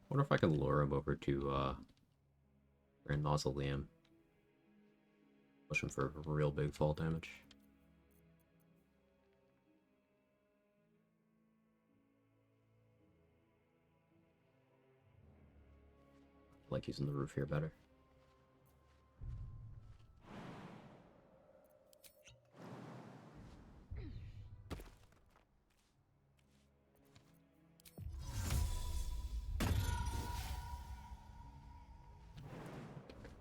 Wonder if I can lure him over to Grand Mausoleum. Push him for real big fall damage. I like using the roof here better.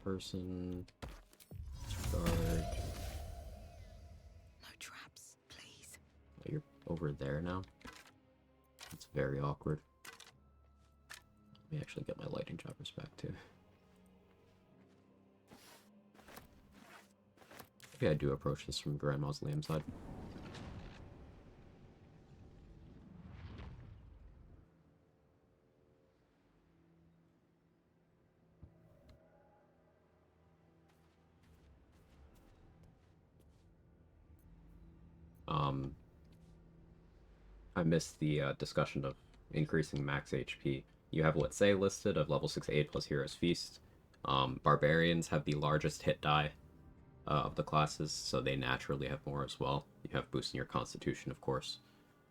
person. Disregard. No traps, please. Oh, you're over there now? That's very awkward. Let me actually get my lighting choppers back too. Maybe I do approach this from Grand Mausoleum side. I missed the discussion of increasing max HP. You have Let's Say listed of level 6 aid plus Hero's Feast. Barbarians have the largest hit die of the classes, so they naturally have more as well. You have boosting your Constitution, of course.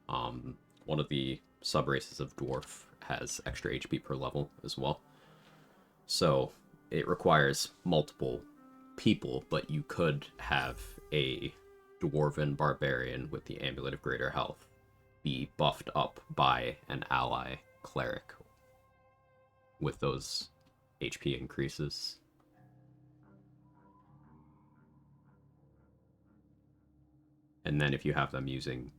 One of the sub-races of Dwarf has extra HP per level as well. So it requires multiple people, but you could have a Dwarven Barbarian with the Amulet of Greater Health be buffed up by an ally Cleric with those HP increases. And then if you have them using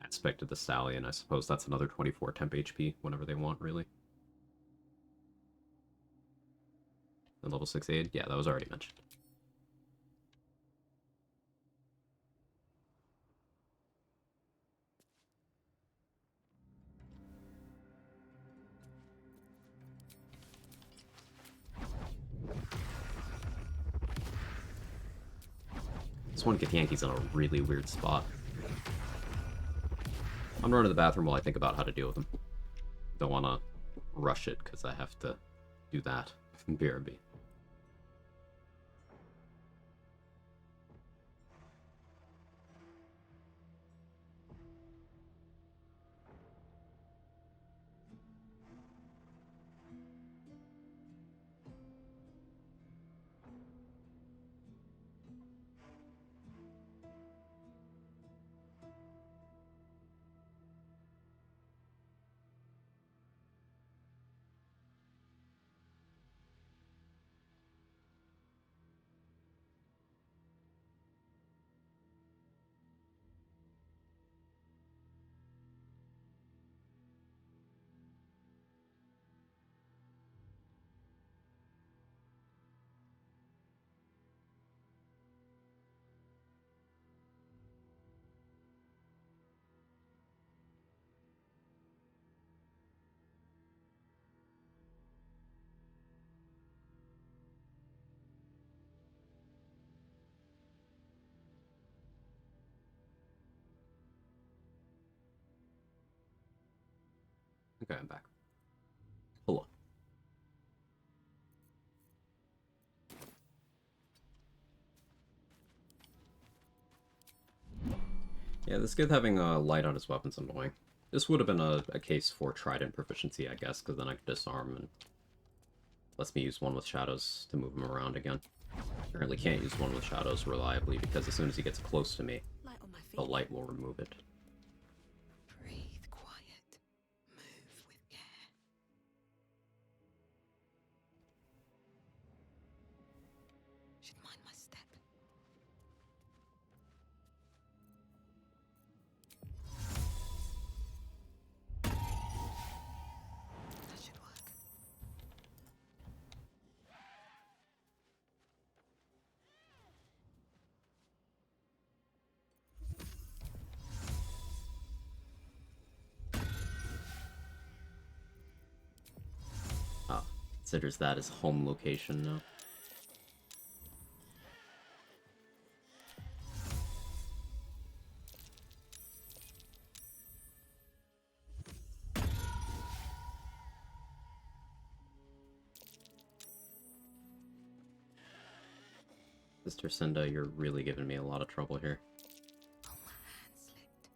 Aspect of the Stallion, I suppose that's another 24 temp HP whenever they want, really. And level 6 aid? Yeah, that was already mentioned. This one Githyanki's in a really weird spot. I'm running to the bathroom while I think about how to deal with him. Don't want to rush it, because I have to do that in BRB. Okay, I'm back. Hello. Yeah, this Gith having a light on his weapon's annoying. This would have been a case for Trident proficiency, I guess, because then I could disarm and lets me use one with shadows to move him around again. Currently can't use one with shadows reliably because as soon as he gets close to me, Light on my feet. the light will remove it. Breathe quiet. Move with care. Should mind my step. That should work. Ah, considers that his home location now. Sister Cinda, you're really giving me a lot of trouble here. Oh, my hand slipped.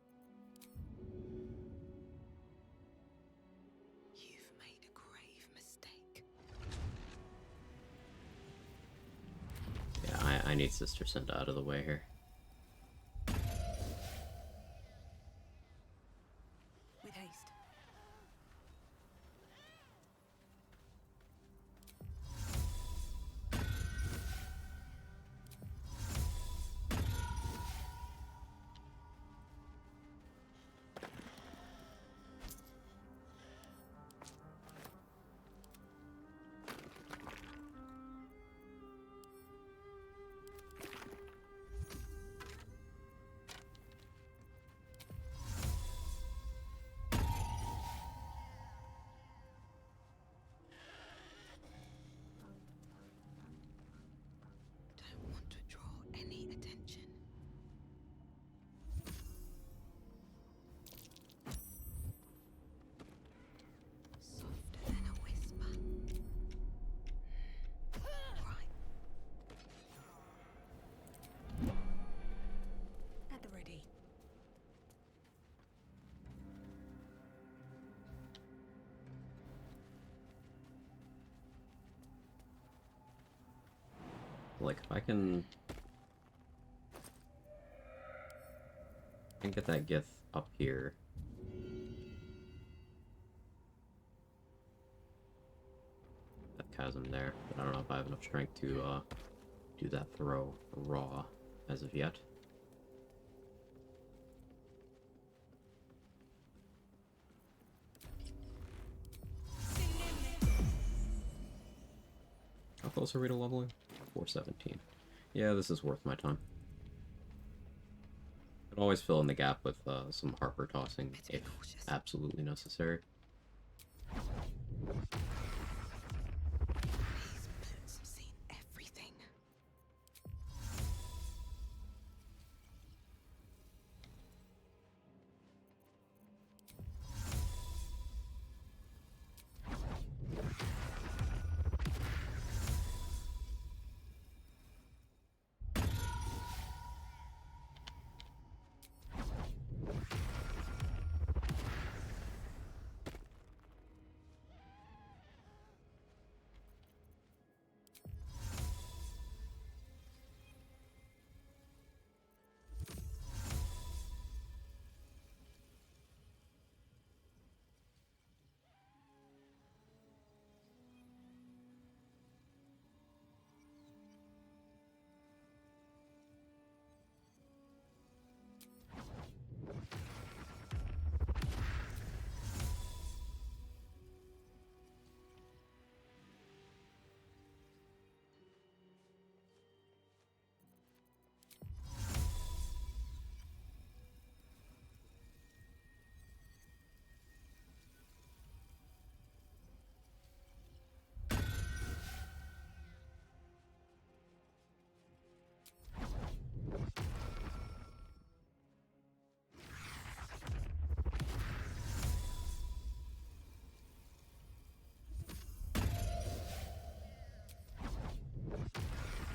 You've made a grave mistake. Yeah, I need Sister Cinda out of the way here. With haste. Like, if I can get that gith up here. That chasm there, but I don't know if I have enough strength to do that throw raw as of yet. How close are we to leveling? 417. Yeah, this is worth my time. Could always fill in the gap with some Harper tossing if absolutely necessary. These boots have seen everything.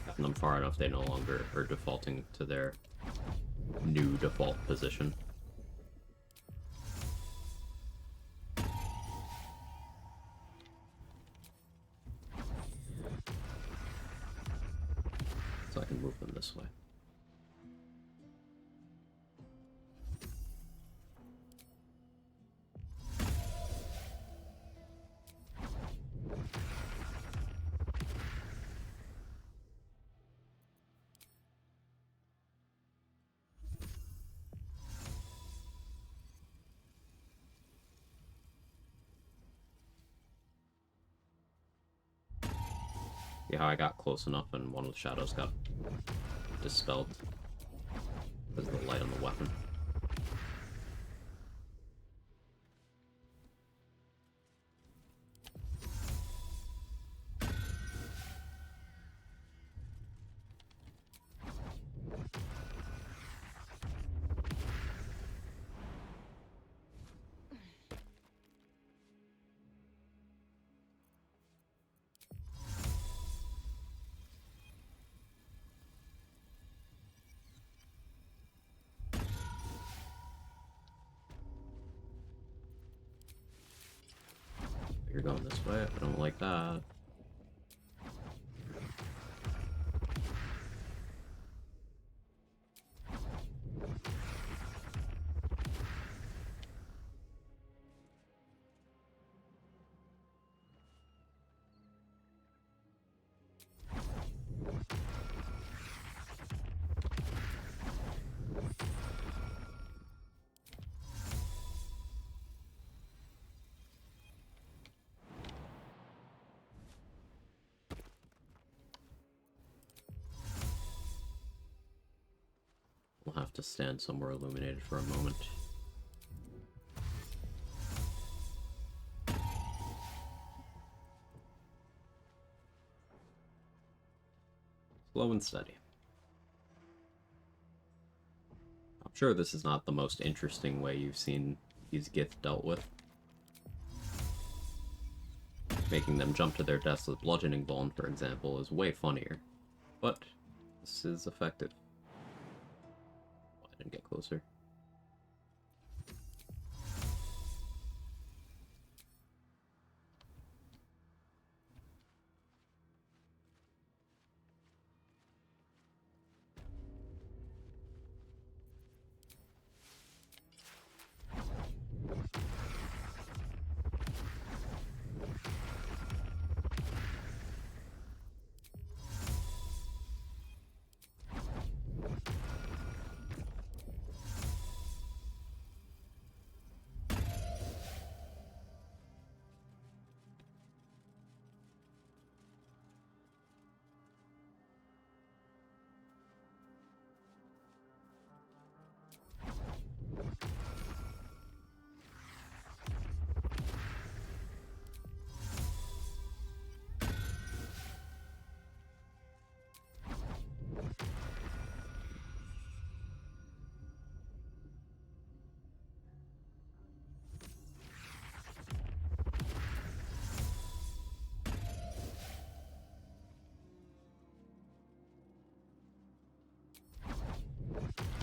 Gotten them far enough, they no longer are defaulting to their new default position. So I can move them this way. Yeah, I got close enough and one of the shadows got dispelled because of the light on the weapon. You're going this way. I don't like that. We'll have to stand somewhere illuminated for a moment. Slow and steady. I'm sure this is not the most interesting way you've seen these gith dealt with. Making them jump to their deaths with bludgeoning bone, for example, is way funnier. But this is effective. I didn't get closer.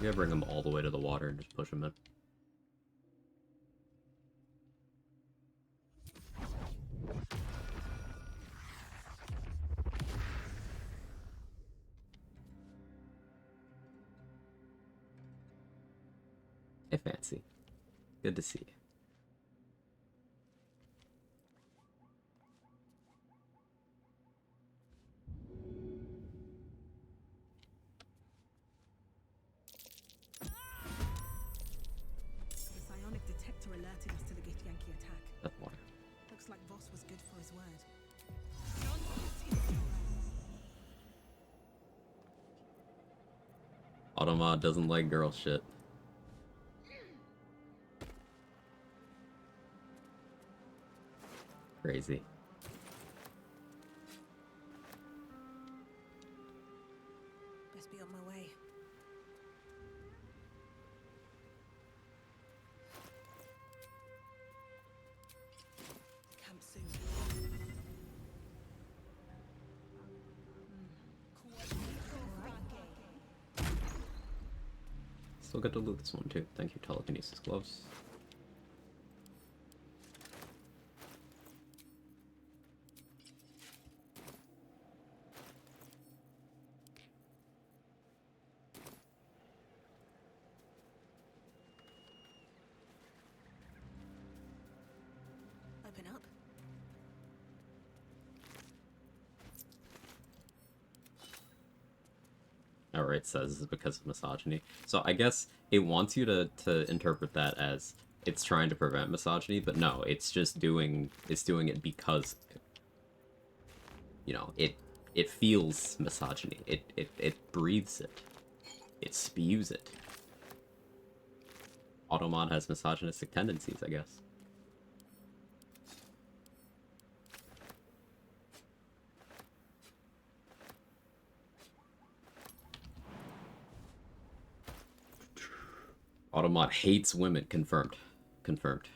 Yeah, bring them all the way to the water and just push them in. Hey, Fancy. Good to see you. The psionic detector alerted us to the Githyanki attack. That's water. Looks like Voss was good for his word. Automod doesn't like girl shit. Crazy. Best be on my way. Camp soon. Still get to loot this one too. Thank you, telekinesis gloves. Open up. Alright, says this is because of misogyny. So I guess it wants you to interpret that as it's trying to prevent misogyny, but no, it's just doing it because, you know, it feels misogyny. It breathes it. It spews it. Automod has misogynistic tendencies, I guess. Automod hates women. Confirmed. Confirmed.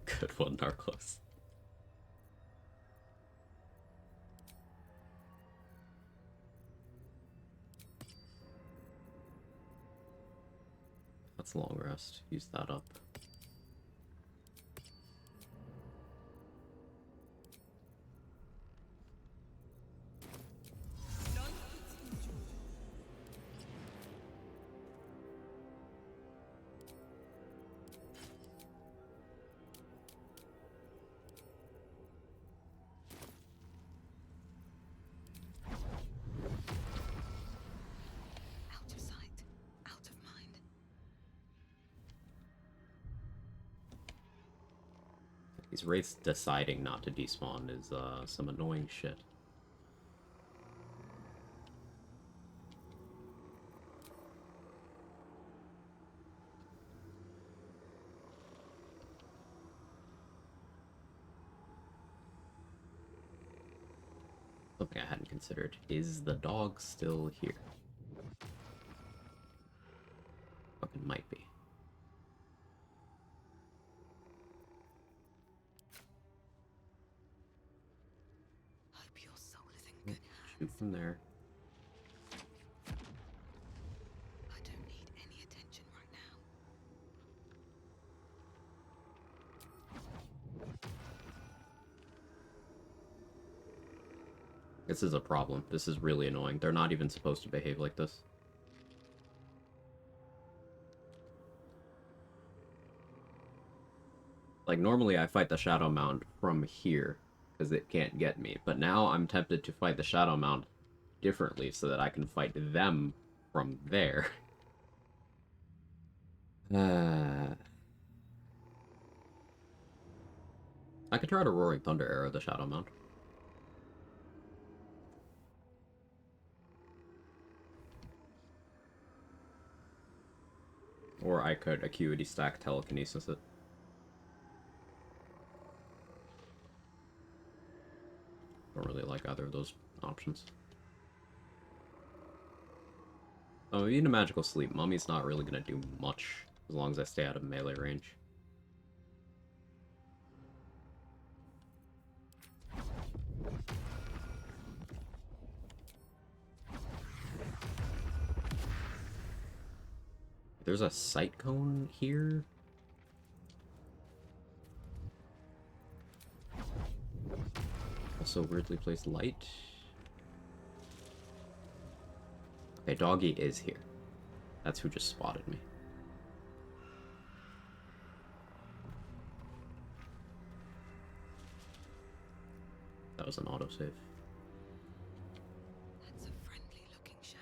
Good one, Narclos. That's a long rest. Use that up. Out of sight, out of mind. These wraiths deciding not to despawn is some annoying shit. Something I hadn't considered. Is the dog still here? Fucking might be. Hope your soul is in good hands. Shoot from there. I don't need any attention right now. This is a problem. This is really annoying. They're not even supposed to behave like this. Like, normally I fight the Shadow Mount from here, because it can't get me. But now I'm tempted to fight the Shadow Mount differently, so that I can fight them from there. I could try to Roaring Thunder arrow the Shadow Mount. Or I could Acuity Stack Telekinesis it. Don't really like either of those options. Oh, in a magical sleep, Mummy's not really gonna do much as long as I stay out of melee range. There's a sight cone here. Also weirdly placed light. Okay, doggy is here. That's who just spotted me. That was an autosave. That's a friendly looking shadow.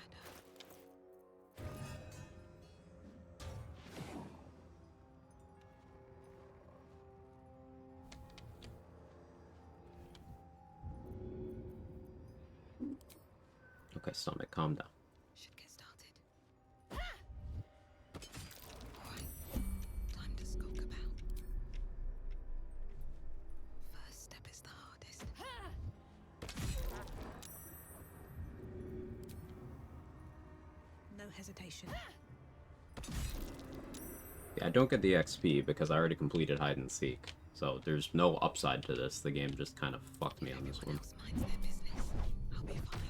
Okay, stomach, calm down. Should get started. Alright, time to skulk about. First step is the hardest. No hesitation. Yeah, I don't get the XP because I already completed hide and seek. So there's no upside to this. The game just kind of fucked me on this one. Everyone else minds their business. I'll be fine.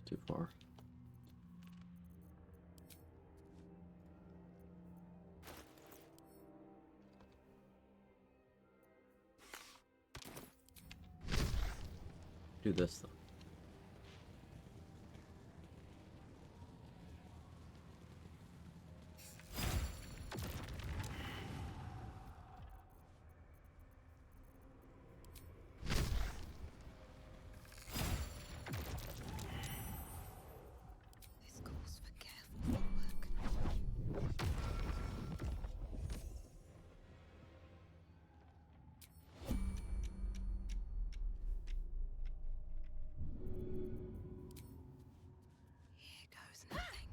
Too far. Do this though. This calls for careful footwork. Here goes nothing.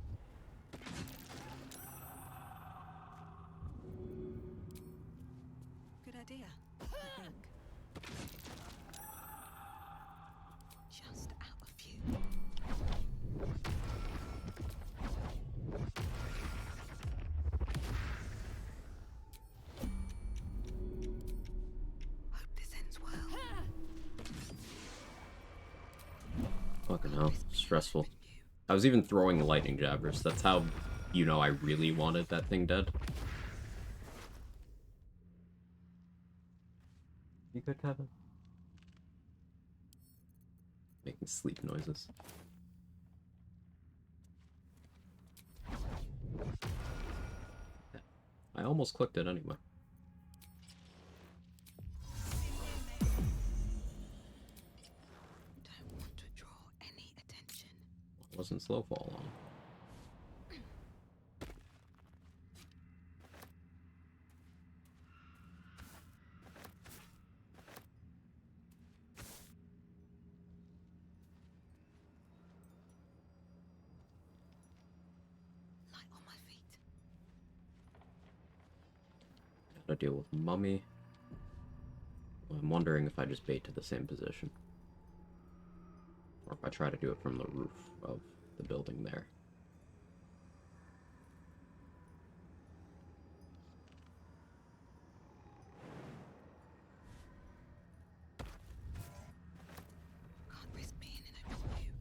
Good idea, I think. Just out a few. Hope this ends well. Fucking hell. Stressful. I was even throwing lightning jabbers. That's how you know I really wanted that thing dead. You good, Kevin? Making sleep noises. Yeah. I almost clicked it anyway. Don't want to draw any attention. Wasn't slow fall long. Light on my feet. Gotta deal with Mummy. I'm wondering if I just bait to the same position. Or if I try to do it from the roof of the building there. Can't risk being in open view.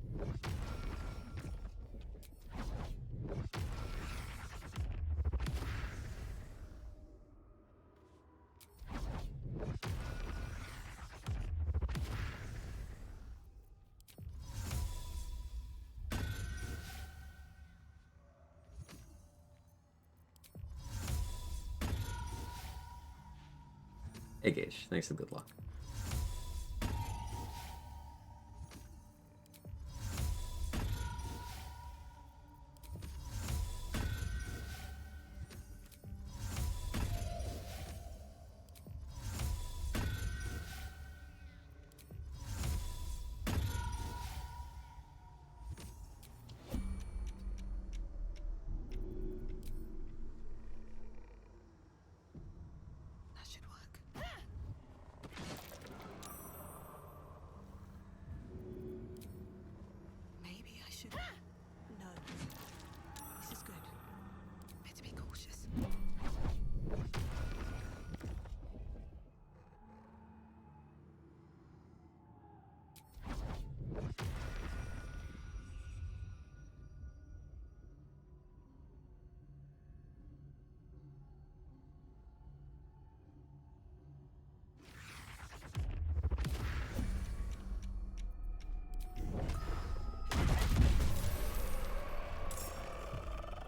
Hey Gage, thanks and good luck. That should work. Maybe I should. No. This is good. Better be cautious.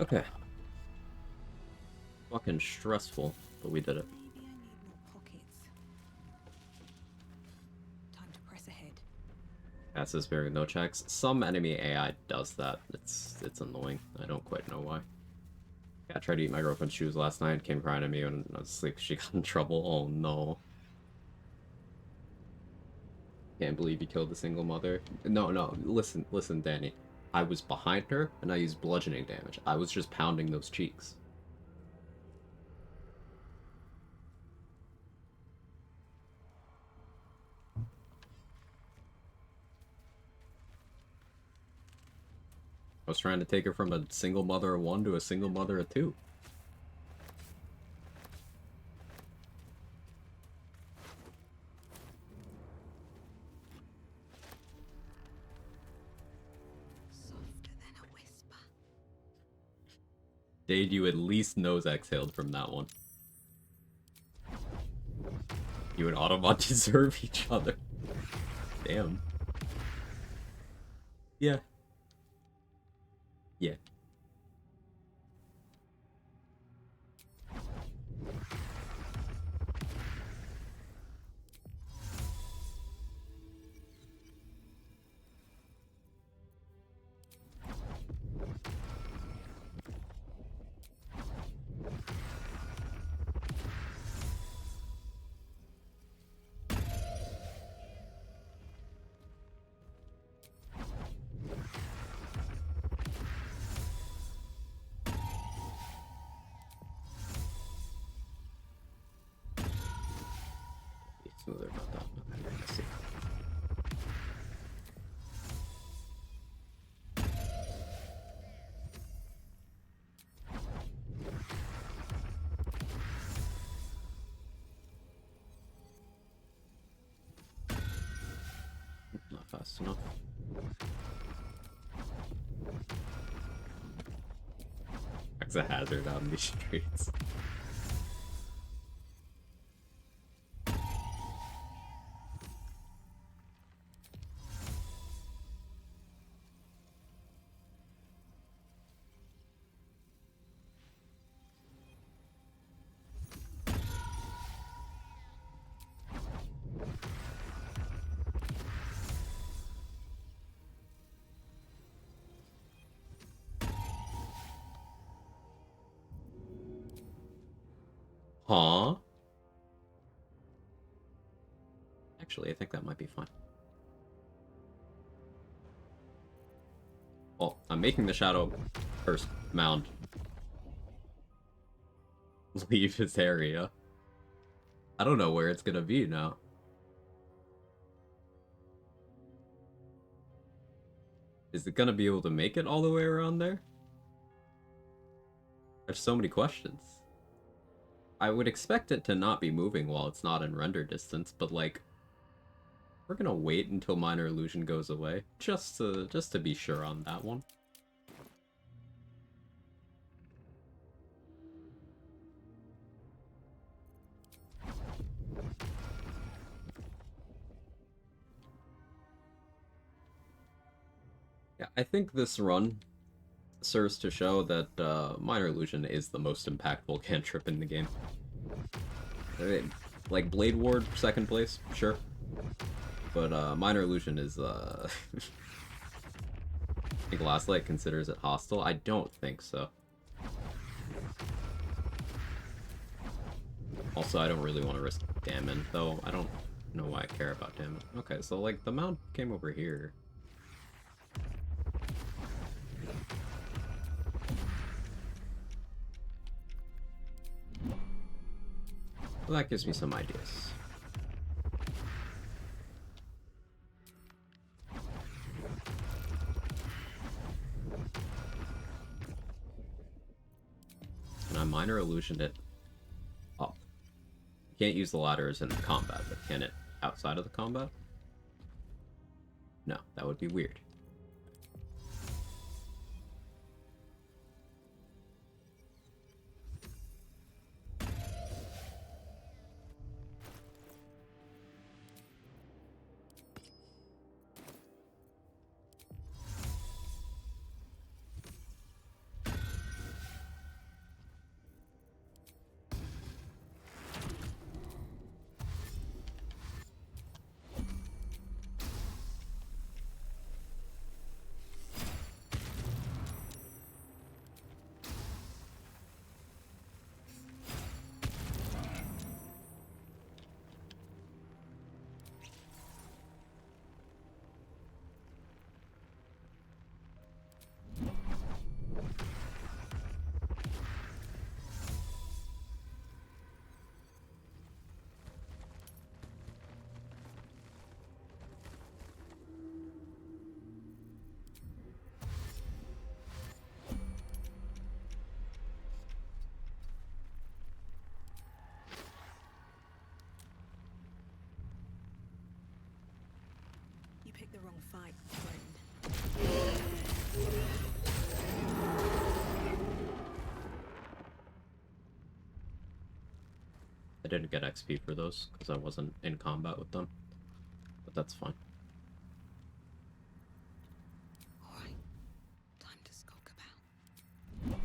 Okay. Fucking stressful, but we did it. Maybe I need more pockets. Time to press ahead. Passes bearing no checks. Some enemy AI does that. It's annoying. I don't quite know why. Yeah, I tried to eat my girlfriend's shoes last night. Came crying at me when I was asleep. She got in trouble. Oh no. Can't believe you killed a single mother. No, listen, Danny. I was behind her, and I used bludgeoning damage. I was just pounding those cheeks. I was trying to take her from a single mother of 1 to a single mother of 2. Softer than a whisper. Dade, you at least nose exhaled from that one. You and Automon deserve each other. Damn. Yeah. Yeah. Be smoother about that. Okay, let's see. Not fast enough. It's a hazard out in these streets. Huh? Actually, I think that might be fine. Well, I'm making the shadow first mound leave his area. I don't know where it's gonna be now. Is it gonna be able to make it all the way around there? There's so many questions. I would expect it to not be moving while it's not in render distance, but like, we're gonna wait until minor illusion goes away, just to be sure on that one. Yeah, I think this run serves to show that minor illusion is the most impactful cantrip in the game. Like Blade Ward, second place, sure. But minor illusion is I think Last Light considers it hostile. I don't think so. Also, I don't really want to risk Damon, though I don't know why I care about Damon. Okay, so like the mount came over here. Well, that gives me some ideas. Can I minor illusion it up? You can't use the ladders in combat, but can it outside of the combat? No, that would be weird. You picked the wrong fight, friend. I didn't get XP for those because I wasn't in combat with them, but that's fine. Alright, time to skulk about.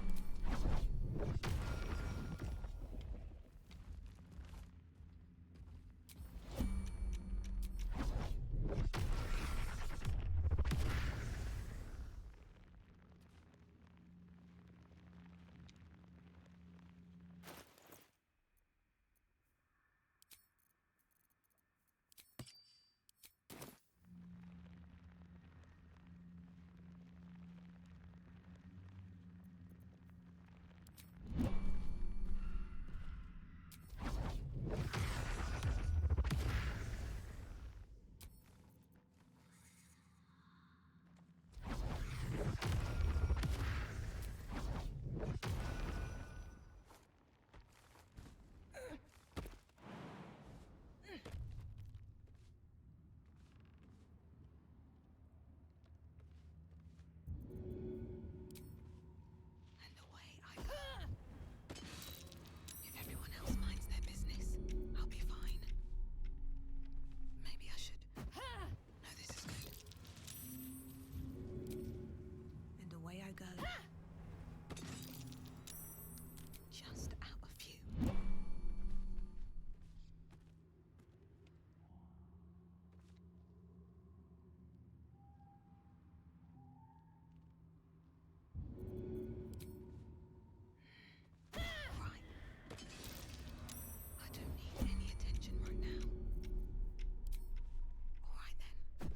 And away I go. If everyone else minds their business, I'll be fine. Maybe I should. No, this is good. And away I go. Just out a few. Right. I don't need any attention right now. Alright then.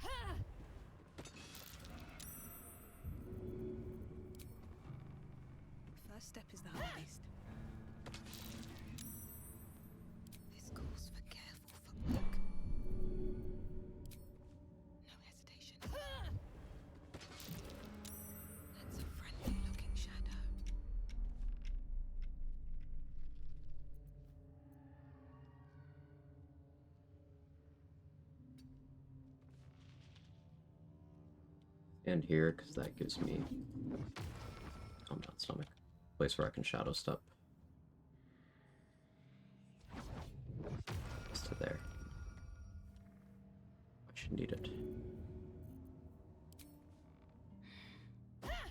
First step is the hardest. This calls for careful footwork. No hesitation. And here, because that gives me... calm down, stomach. Place where I can shadow step. Just to there. Much needed.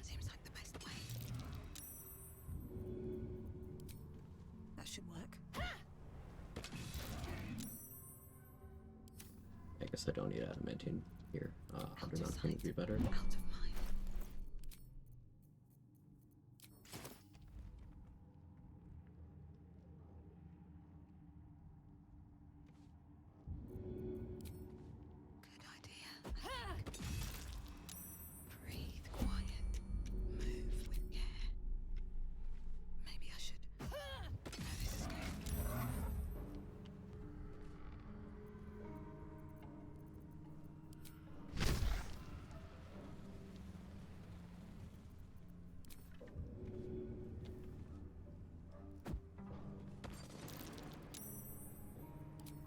Seems like the best way. That should work. I guess I don't need adamantine here. 100 would be better. Out of mind. Good idea. Breathe quiet. Move with care. Maybe I should. No, this is good.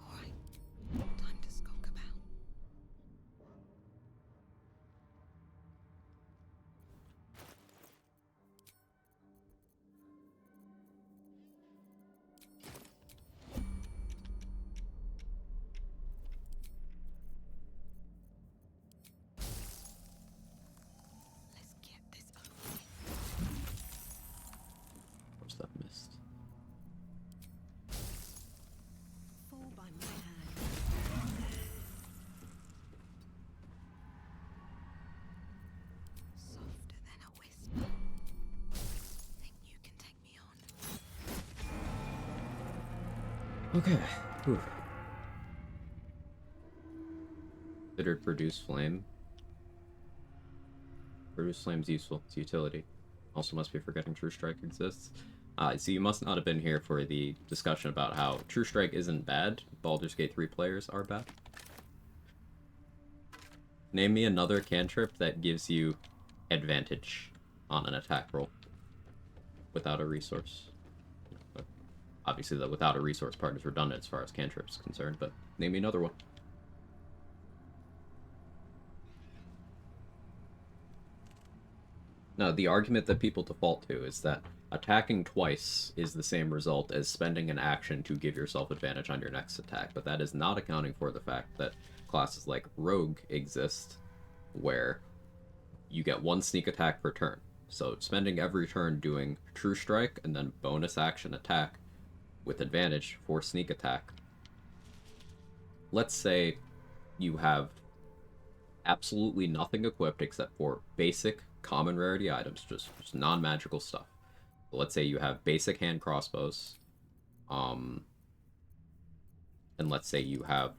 All right. Time to skulk about. Let's get this over with. What's that mist? Fall by my hand. Softer than a whisper. Think you can take me on? Okay. Whew. Considered produce flame. Produce flame's useful. Its utility. Also must be forgetting True Strike exists. So you must not have been here for the discussion about how True Strike isn't bad. Baldur's Gate 3 players are bad. Name me another cantrip that gives you advantage on an attack roll without a resource. But obviously the without a resource part is redundant as far as cantrips is concerned, but name me another one. Now, the argument that people default to is that attacking twice is the same result as spending an action to give yourself advantage on your next attack, but that is not accounting for the fact that classes like Rogue exist, where you get one sneak attack per turn. So spending every turn doing True Strike and then bonus action attack with advantage for sneak attack. Let's say you have absolutely nothing equipped except for basic common rarity items, just non-magical stuff. Let's say you have basic hand crossbows, and let's say you have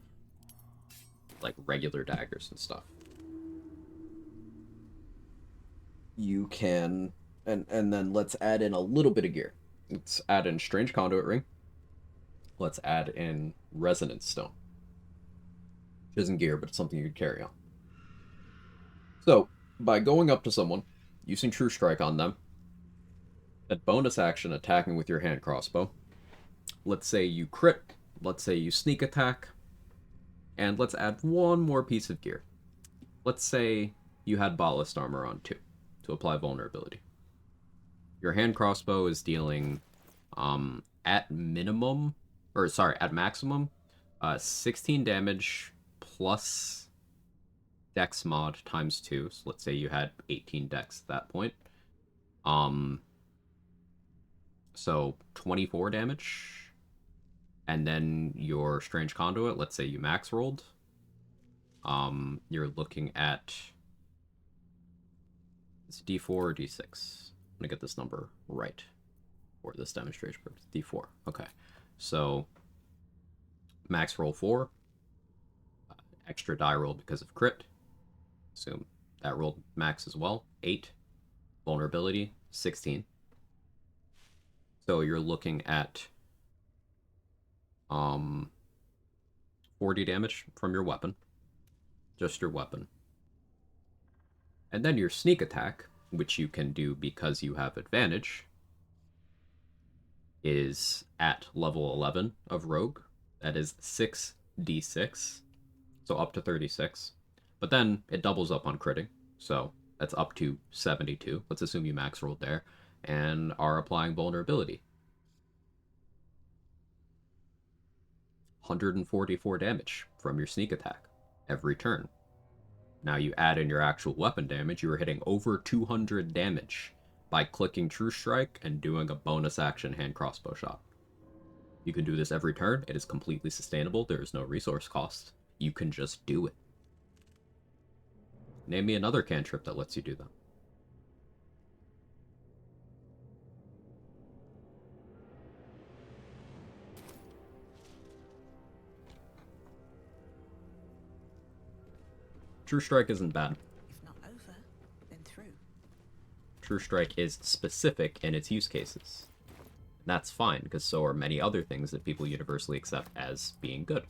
like regular daggers and stuff. You can, and then let's add in a little bit of gear. Let's add in Strange Conduit Ring. Let's add in Resonance Stone. Which isn't gear, but it's something you'd carry on. So, by going up to someone, using True Strike on them, at bonus action attacking with your hand crossbow, let's say you crit, let's say you sneak attack, and let's add one more piece of gear. Let's say you had ballast armor on too, to apply vulnerability. Your hand crossbow is dealing, at maximum, 16 damage plus Dex mod times 2. So let's say you had 18 Dex at that point. So 24 damage. And then your Strange Conduit, let's say you max rolled. You're looking at... It's D4 or D6? I'm gonna get this number right for this demonstration purpose. D4. Okay. So max roll 4. Extra die roll because of crit. Assume that rolled max as well. 8. Vulnerability, 16. So you're looking at 40 damage from your weapon. Just your weapon. And then your sneak attack, which you can do because you have advantage, is at level 11 of Rogue. That is 6d6. So up to 36. But then it doubles up on critting. So that's up to 72. Let's assume you max rolled there and are applying vulnerability. 144 damage from your sneak attack every turn. Now you add in your actual weapon damage, you are hitting over 200 damage by clicking True Strike and doing a bonus action hand crossbow shot. You can do this every turn. It is completely sustainable. There is no resource cost. You can just do it. Name me another cantrip that lets you do that. True Strike isn't bad. If not over, then through. True Strike is specific in its use cases. That's fine, because so are many other things that people universally accept as being good.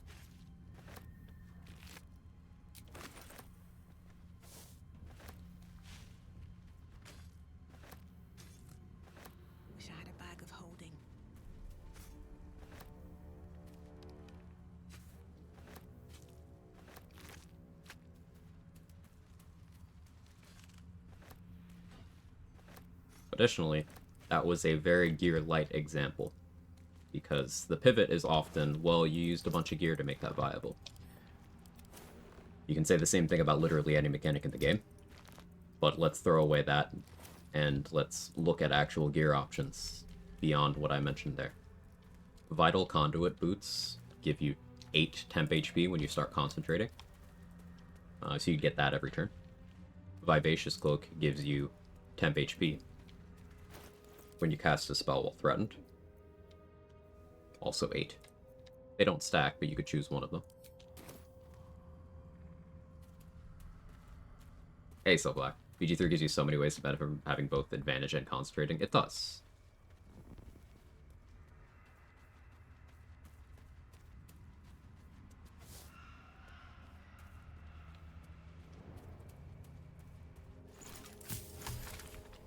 Wish I had a bag of holding. Additionally, that was a very gear light example, because the pivot is often, well, you used a bunch of gear to make that viable. You can say the same thing about literally any mechanic in the game, but let's throw away that and let's look at actual gear options beyond what I mentioned there. Vital Conduit boots give you 8 temp HP when you start concentrating, so you get that every turn. Vivacious Cloak gives you temp HP when you cast a spell while threatened. Also 8. They don't stack, but you could choose one of them. Hey, So Black. BG3 gives you so many ways to benefit from having both advantage and concentrating. It does.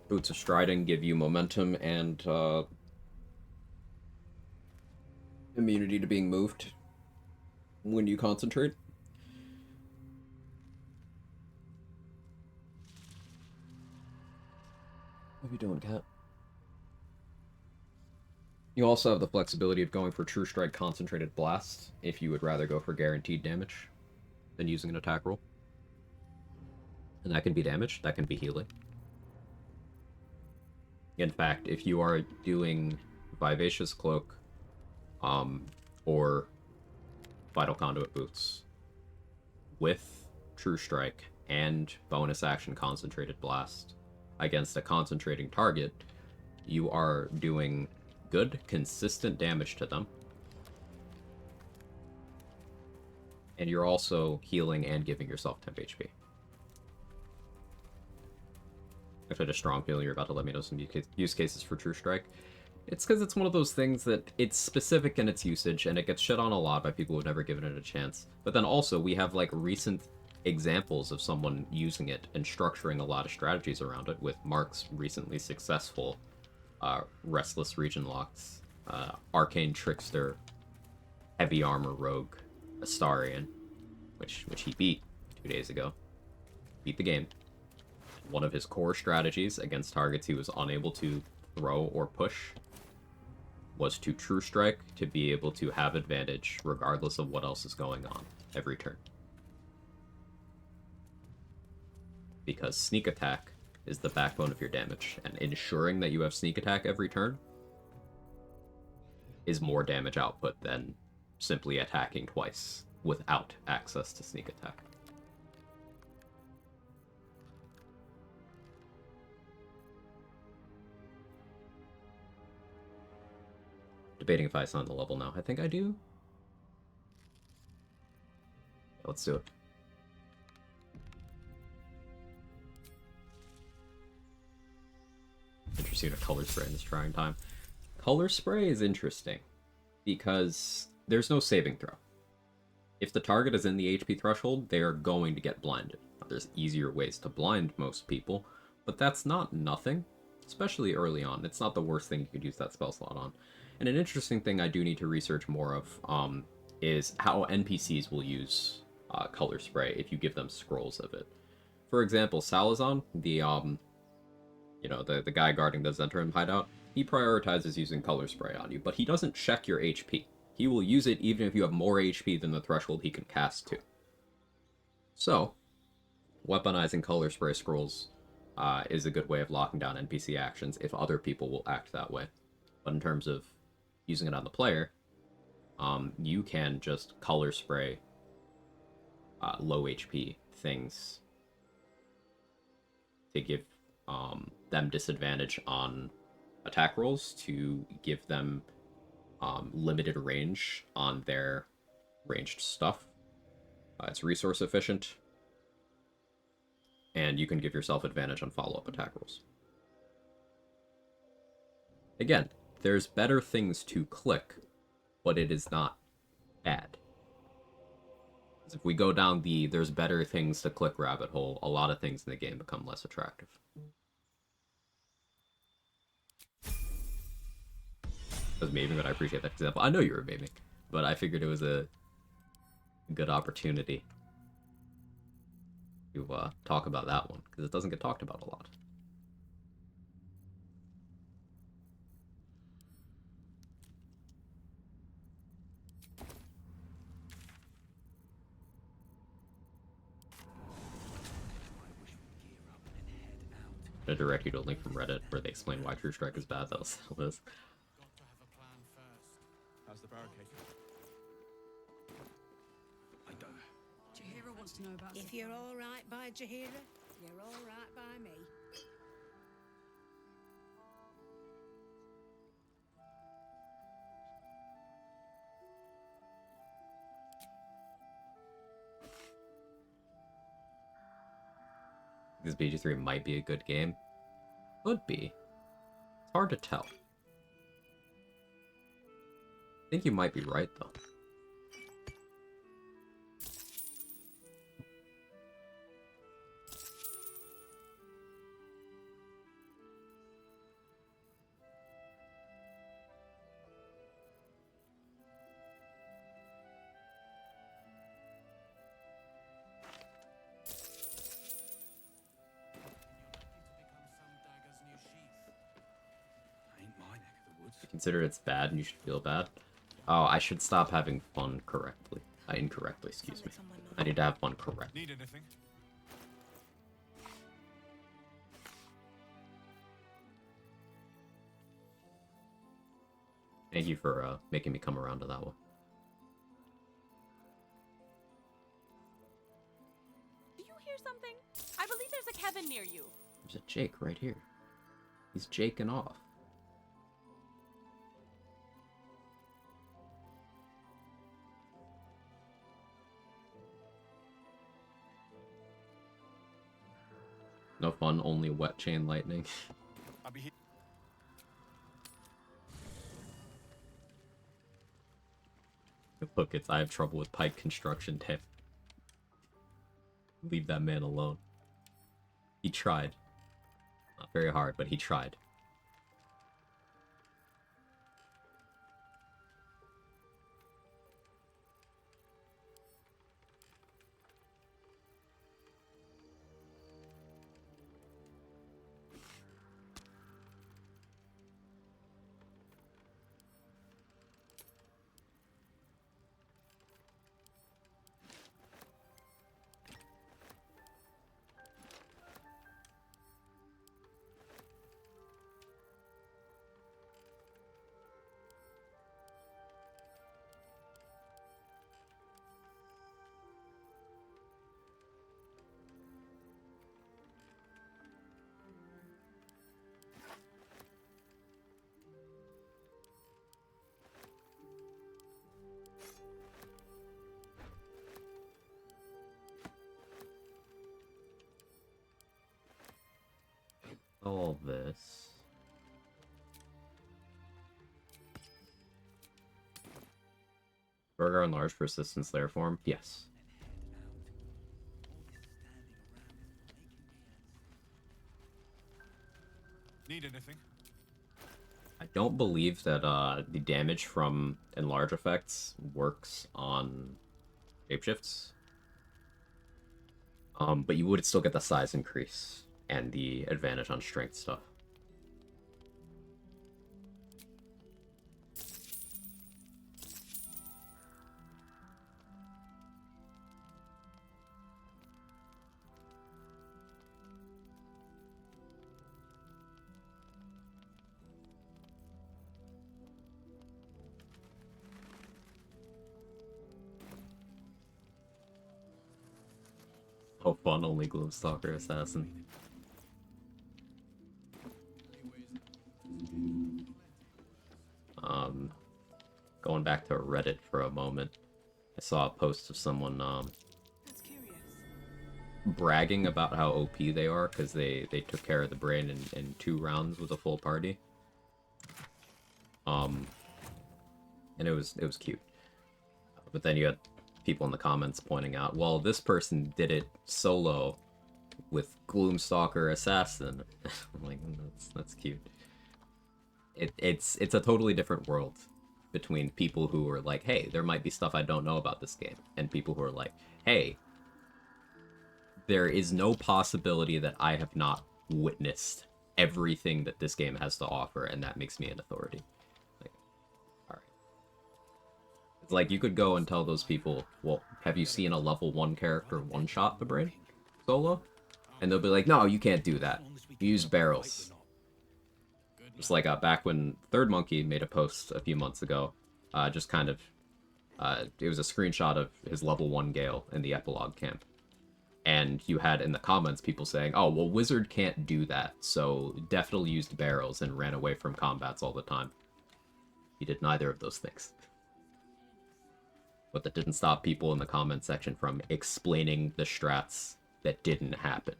Boots of Striding give you momentum and immunity to being moved when you concentrate. What are you doing, cat? You also have the flexibility of going for True Strike Concentrated Blast if you would rather go for guaranteed damage than using an attack roll. And that can be damage, that can be healing. In fact, if you are doing Vivacious Cloak, or Vital Conduit Boots with True Strike and bonus action Concentrated Blast against a concentrating target, you are doing good, consistent damage to them. And you're also healing and giving yourself temp HP. Actually, I had a strong feeling you're about to let me know some use cases for True Strike. It's because it's one of those things that it's specific in its usage, and it gets shit on a lot by people who've never given it a chance. But then also, we have, like, recent examples of someone using it and structuring a lot of strategies around it, with Mark's recently successful Restless Region locks, Arcane Trickster, Heavy Armor Rogue, Astarian, which he beat 2 days ago. Beat the game. One of his core strategies against targets he was unable to throw or push was to True Strike to be able to have advantage regardless of what else is going on every turn. Because sneak attack is the backbone of your damage, and ensuring that you have sneak attack every turn is more damage output than simply attacking twice without access to sneak attack. Debating if I assign the level now. I think I do. Let's do it. Interesting, a color spray in this trying time. Color spray is interesting because there's no saving throw. If the target is in the HP threshold, they are going to get blinded. Now, there's easier ways to blind most people, but that's not nothing, especially early on. It's not the worst thing you could use that spell slot on. And an interesting thing I do need to research more of is how NPCs will use color spray if you give them scrolls of it. for example, Salazan, the the guy guarding the Zentrum hideout, he prioritizes using color spray on you, but he doesn't check your HP. He will use it even if you have more HP than the threshold he can cast to. So, weaponizing color spray scrolls is a good way of locking down NPC actions if other people will act that way. But in terms of using it on the player, you can just color spray low HP things to give them disadvantage on attack rolls, to give them limited range on their ranged stuff. It's resource efficient, and you can give yourself advantage on follow-up attack rolls. Again, there's better things to click, but it is not bad. If we go down the there's better things to click rabbit hole, a lot of things in the game become less attractive. That was maybe, but I appreciate that example. I know you were miming, but I figured it was a good opportunity to talk about that one, because it doesn't get talked about a lot. To direct you to a link from Reddit where they explain why True Strike is bad. That was Liz. Got to have a plan first. How's the barricade? I don't. Jahira wants to know about. If you're all right by Jahira, you're all right by me. This BG3 might be a good game. Could be. It's hard to tell. I think you might be right, though. Ain't my neck of the woods. Consider it's bad and you should feel bad. Oh, I should stop having fun correctly. Incorrectly, excuse me. I need to have fun correct. Need anything? Thank you for making me come around to that one. Do you hear something? I believe there's a Kevin near you. There's a Jake right here. He's jaking off. No fun, only wet chain lightning. I'll be here. Look, I have trouble with pipe construction, Tim. Leave that man alone. He tried. Not very hard, but he tried. All this. Burger and large persistence layer form? Yes. Need anything? I don't believe that the damage from enlarge effects works on shapeshifts. But you would still get the size increase and the advantage on strength stuff. Oh, fun, only Gloomstalker Assassin. Going back to Reddit for a moment, I saw a post of someone, That's curious. bragging about how OP they are, because they took care of the brain in 2 rounds with a full party. And it was cute. But then you had people in the comments pointing out, well, this person did it solo with Gloomstalker Assassin. I'm like, that's cute. It's a totally different world between people who are like, hey, there might be stuff I don't know about this game, and people who are like, hey, there is no possibility that I have not witnessed everything that this game has to offer, and that makes me an authority. Like, alright. It's like, you could go and tell those people, well, have you seen a level 1 character one-shot the brain solo? And they'll be like, no, you can't do that. You use barrels. Just like back when Third Monkey made a post a few months ago, just kind of, it was a screenshot of his level 1 Gale in the epilogue camp. And you had in the comments people saying, oh, well, Wizard can't do that, so definitely used barrels and ran away from combats all the time. He did neither of those things. But that didn't stop people in the comment section from explaining the strats that didn't happen.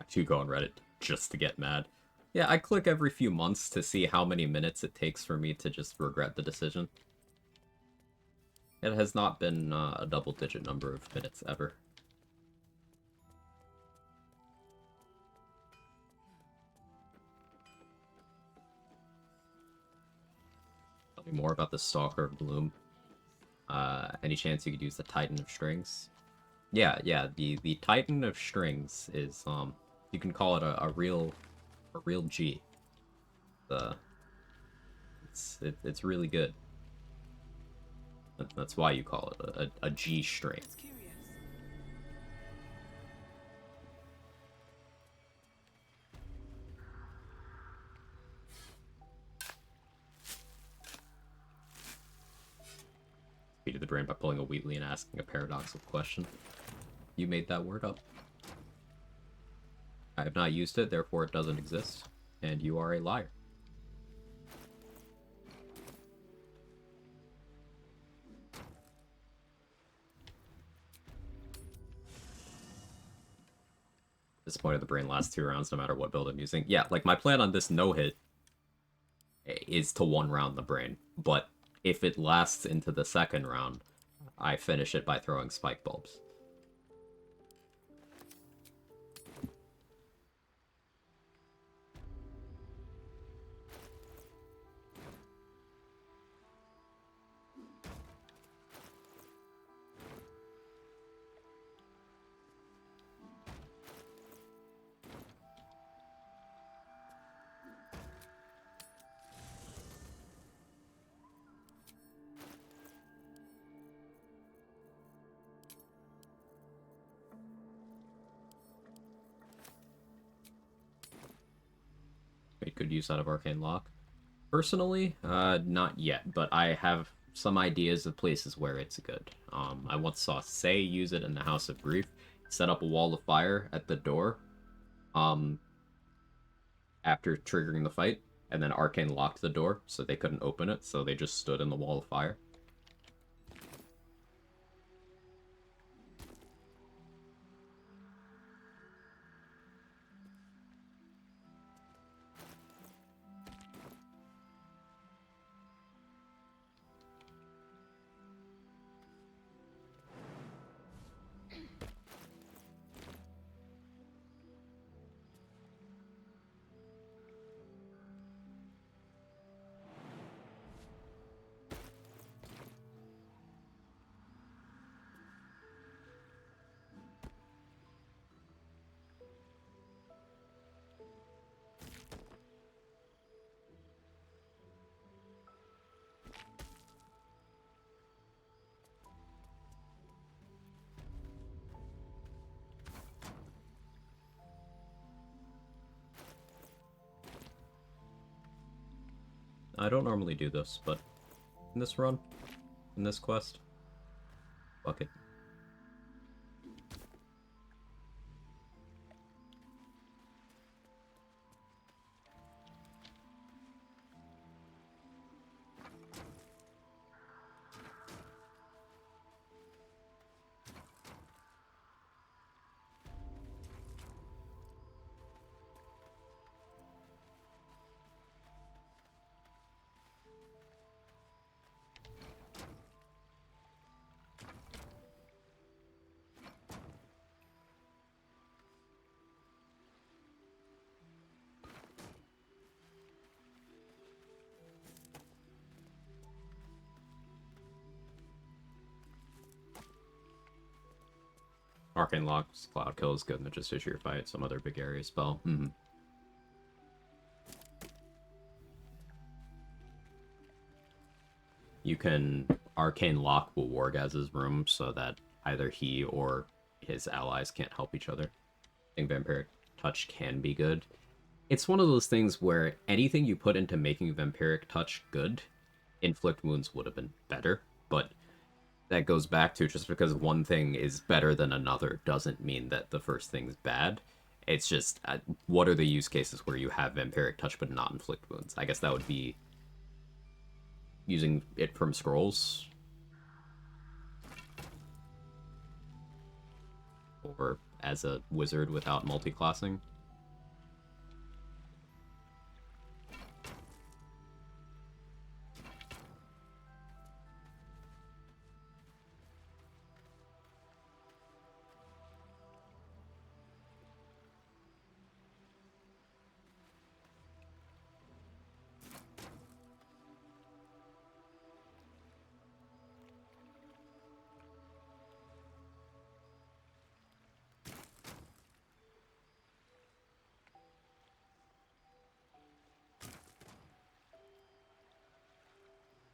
I do go on Reddit just to get mad. Yeah, I click every few months to see how many minutes it takes for me to just regret the decision. It has not been a double-digit number of minutes ever. Tell me more about the Stalker of Gloom. Any chance you could use the Titan of Strings? Yeah, the Titan of Strings is, you can call it a real G. It's really good. That's why you call it a G string. That's curious. Defeated the brain by pulling a Wheatley and asking a paradoxical question. You made that word up. I have not used it, therefore it doesn't exist, and you are a liar. Disappointed the brain lasts 2 rounds no matter what build I'm using. Yeah, like my plan on this no-hit is to 1 round the brain, but if it lasts into the 2nd round, I finish it by throwing spike bulbs. Made good use out of Arcane Lock. Personally, not yet, but I have some ideas of places where it's good. I once saw Say use it in the House of Grief, set up a wall of fire at the door, after triggering the fight, and then Arcane locked the door, so they couldn't open it, so they just stood in the wall of fire. I don't normally do this, but in this run, in this quest, fuck it. Arcane Locks, Cloud Kill is good, and it just issue your fight, some other big area spell. You can Arcane Lock will Wargaz's room so that either he or his allies can't help each other. I think Vampiric Touch can be good. It's one of those things where anything you put into making Vampiric Touch good, Inflict Wounds would have been better, but that goes back to just because one thing is better than another doesn't mean that the first thing's bad. It's just, what are the use cases where you have Vampiric Touch but not Inflict Wounds? I guess that would be using it from scrolls. Or as a wizard without multiclassing.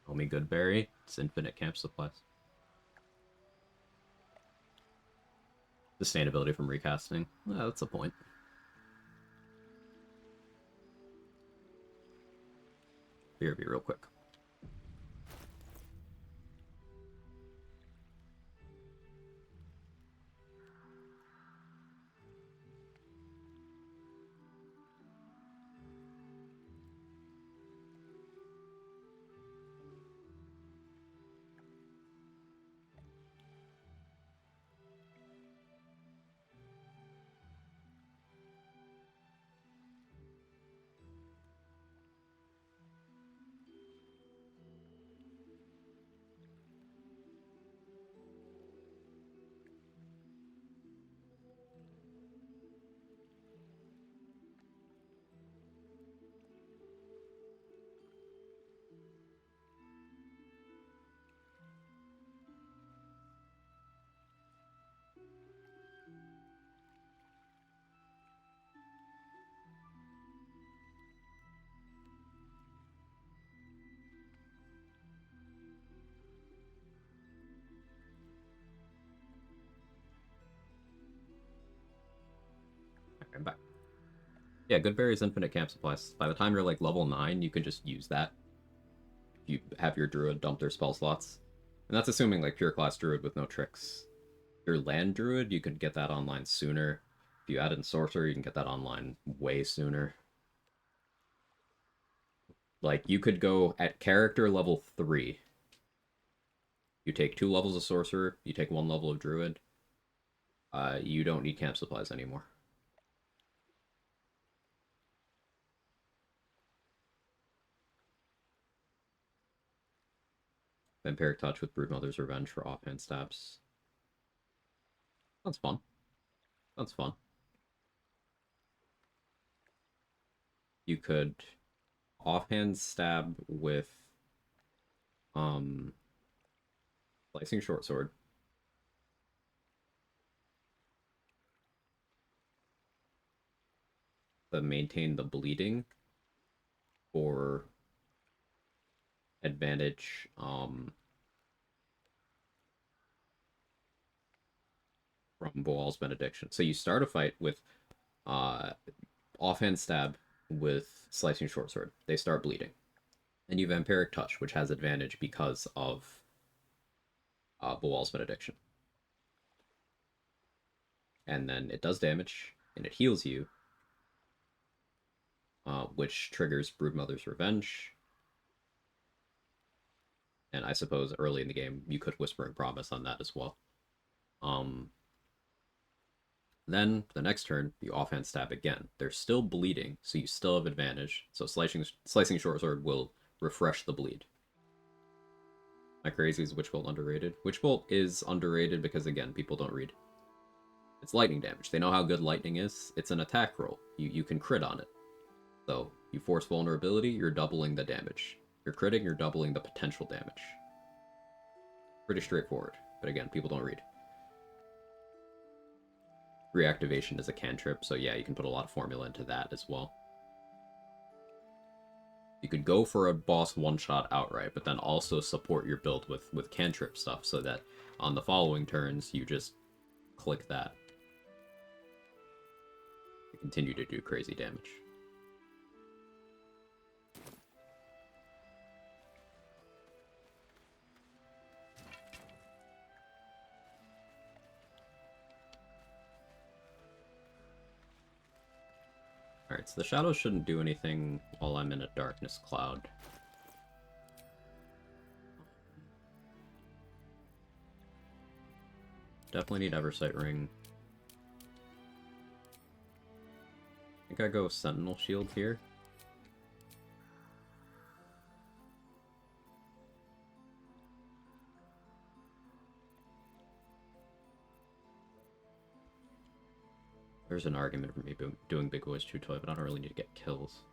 Homie Goodberry, it's infinite camp supplies. Sustainability from recasting. Well, that's a point. BRB real quick. I'm back. Yeah, Goodberry's infinite camp supplies. By the time you're like level 9, you can just use that. If you have your druid dump their spell slots. And that's assuming like pure class druid with no tricks. If you're land druid, you could get that online sooner. If you add in sorcerer, you can get that online way sooner. Like, you could go at character level 3. You take 2 levels of sorcerer, you take 1 level of druid. You don't need camp supplies anymore. Vampiric Touch with Broodmother's Revenge for offhand stabs. Sounds fun. Sounds fun. You could offhand stab with slicing short sword. To maintain the bleeding for advantage from Boal's Benediction. So you start a fight with offhand stab with slicing short sword. They start bleeding. And you have Vampiric Touch, which has advantage because of Bawal's Benediction. And then it does damage, and it heals you, which triggers Broodmother's Revenge. And I suppose early in the game, you could Whispering Promise on that as well. Then, the next turn, you offhand stab again. They're still bleeding, so you still have advantage. So slicing short sword will refresh the bleed. My crazy is Witch Bolt underrated. Witch Bolt is underrated because, again, people don't read. It's lightning damage. They know how good lightning is. It's an attack roll. You can crit on it. So, you force vulnerability, you're doubling the damage. You're critting, you're doubling the potential damage. Pretty straightforward. But again, people don't read. Reactivation is a cantrip, so yeah, you can put a lot of formula into that as well. You could go for a boss one-shot outright, but then also support your build with cantrip stuff, so that on the following turns, you just click that. You continue to do crazy damage. Alright, so the shadows shouldn't do anything while I'm in a darkness cloud. Definitely need Eversight Ring. I think I go Sentinel Shield here. There's an argument for me doing Big Boys True Toy, but I don't really need to get kills.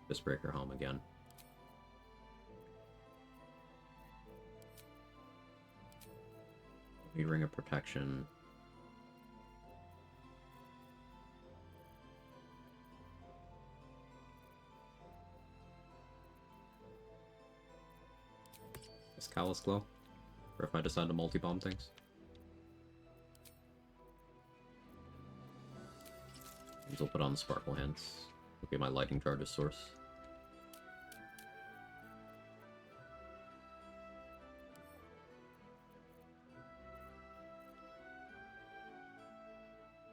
Just break her home again. We Ring of Protection. Is Callous Glow? Or if I decide to multi-bomb things. I'll put on the Sparkle Hands. Will be my lightning charges source.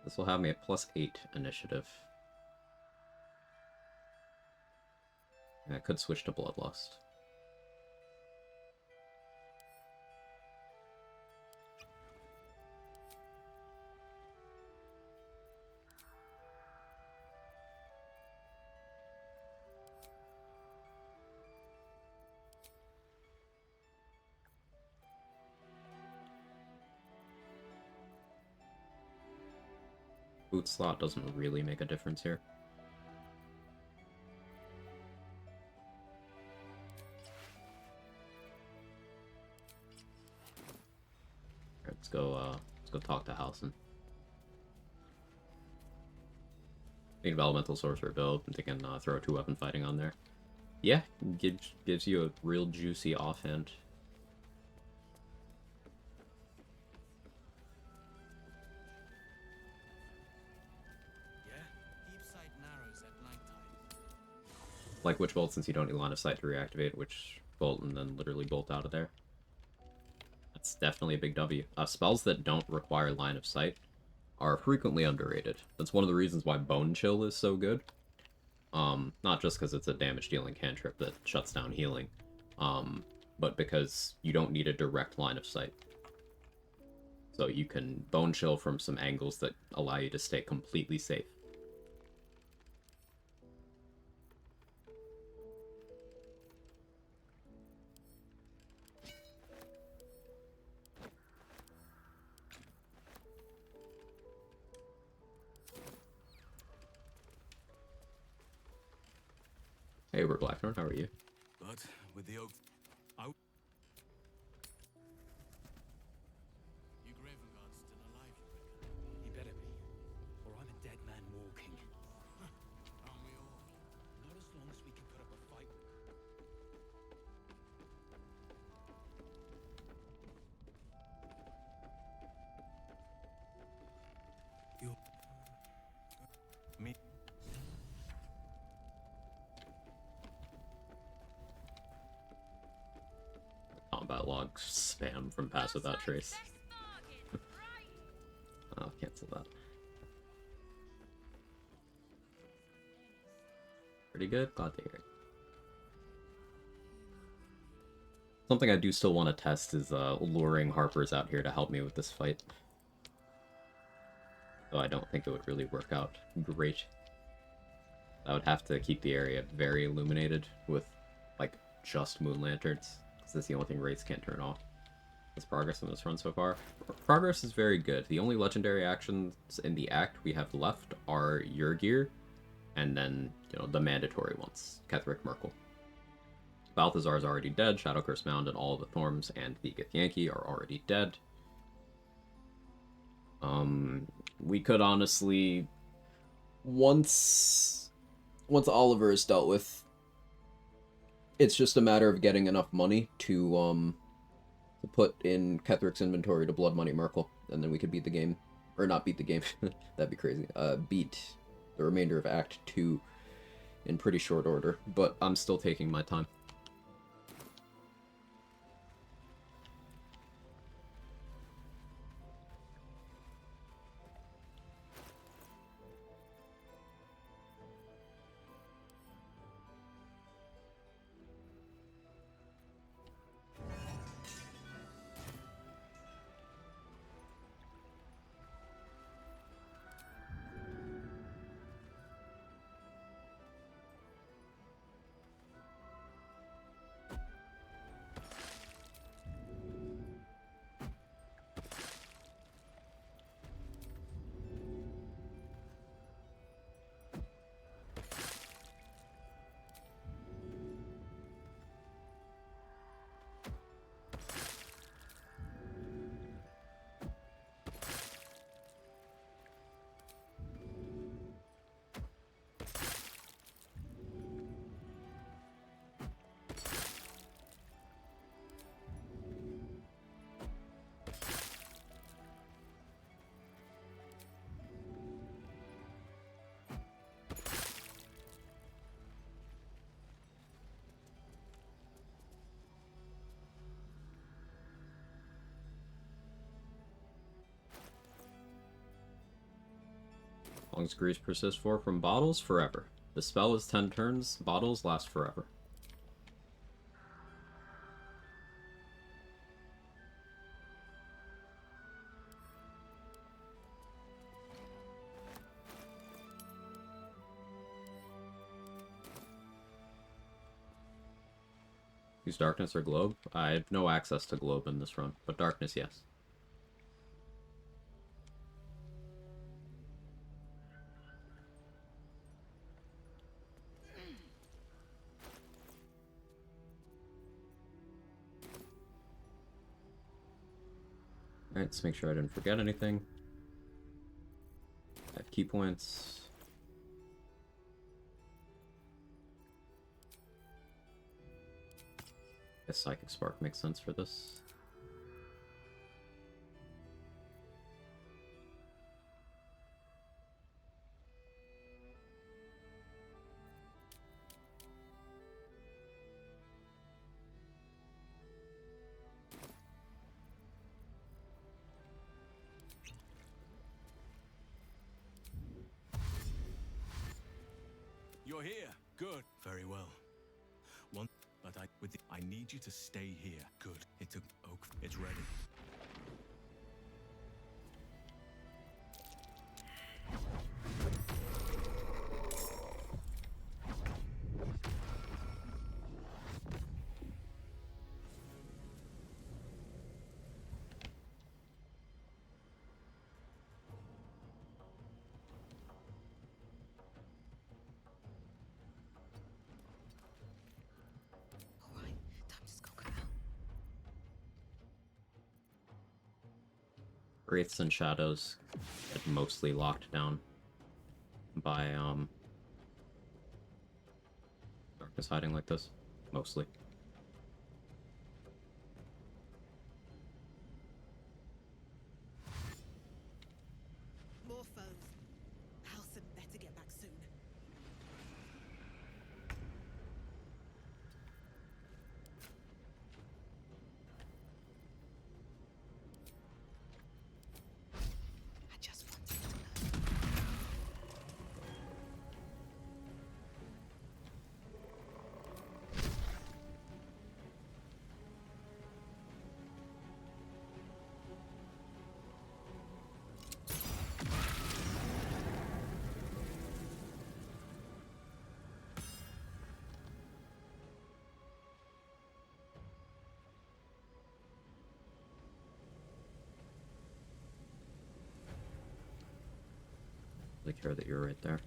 This will have me at +8 initiative. And I could switch to Bloodlust. Boot slot doesn't really make a difference here. Alright, let's go talk to Halson. Thinking of elemental sorcerer build. I'm thinking throw 2-weapon fighting on there. Yeah, gives you a real juicy offhand. Like Witch Bolt, since you don't need line of sight to reactivate Witch Bolt and then literally bolt out of there. That's definitely a big W. Spells that don't require line of sight are frequently underrated. That's one of the reasons why Bone Chill is so good. Not just because it's a damage-dealing cantrip that shuts down healing, but because you don't need a direct line of sight. So you can Bone Chill from some angles that allow you to stay completely safe. Hey, we're Blackthorn, how are you? But with the oak out. You Gravenguard's still alive, you reckon? He better be, or I'm a dead man walking. Aren't we all? Not as long as we can put up a fight. combat log spam from pass without trace. I'll cancel that. Pretty good? Glad to hear it. Something I do still want to test is luring Harpers out here to help me with this fight. Though I don't think it would really work out great. I would have to keep the area very illuminated with, like, just moon lanterns, because that's the only thing Wraiths can't turn off. That's progress in this run so far. Progress is very good. The only legendary actions in the act we have left are Your Gear, and then, you know, the mandatory ones. Ketheric Merkle. Balthazar is already dead, Shadow Curse Mound and all of the Thorms and the Githyanki are already dead. We could honestly, once Oliver is dealt with, it's just a matter of getting enough money to put in Ketheric's inventory to Blood Money Merkle, and then we could beat the game. Or not beat the game, that'd be crazy. Beat the remainder of Act 2 in pretty short order, but I'm still taking my time. How long does Grease persist for? From bottles? Forever. The spell is 10 turns, bottles last forever. Use darkness or globe? I have no access to globe in this run, but darkness, yes. Alright, let's make sure I didn't forget anything. 5 key points. Guess Psychic Spark makes sense for this. You're here. Good. Very well. But I need you to stay here. Good. It took Oak. It's ready. Wraiths and Shadows get mostly locked down by darkness hiding like this. Mostly. More foes. Halson better get back soon. really care that you're right there.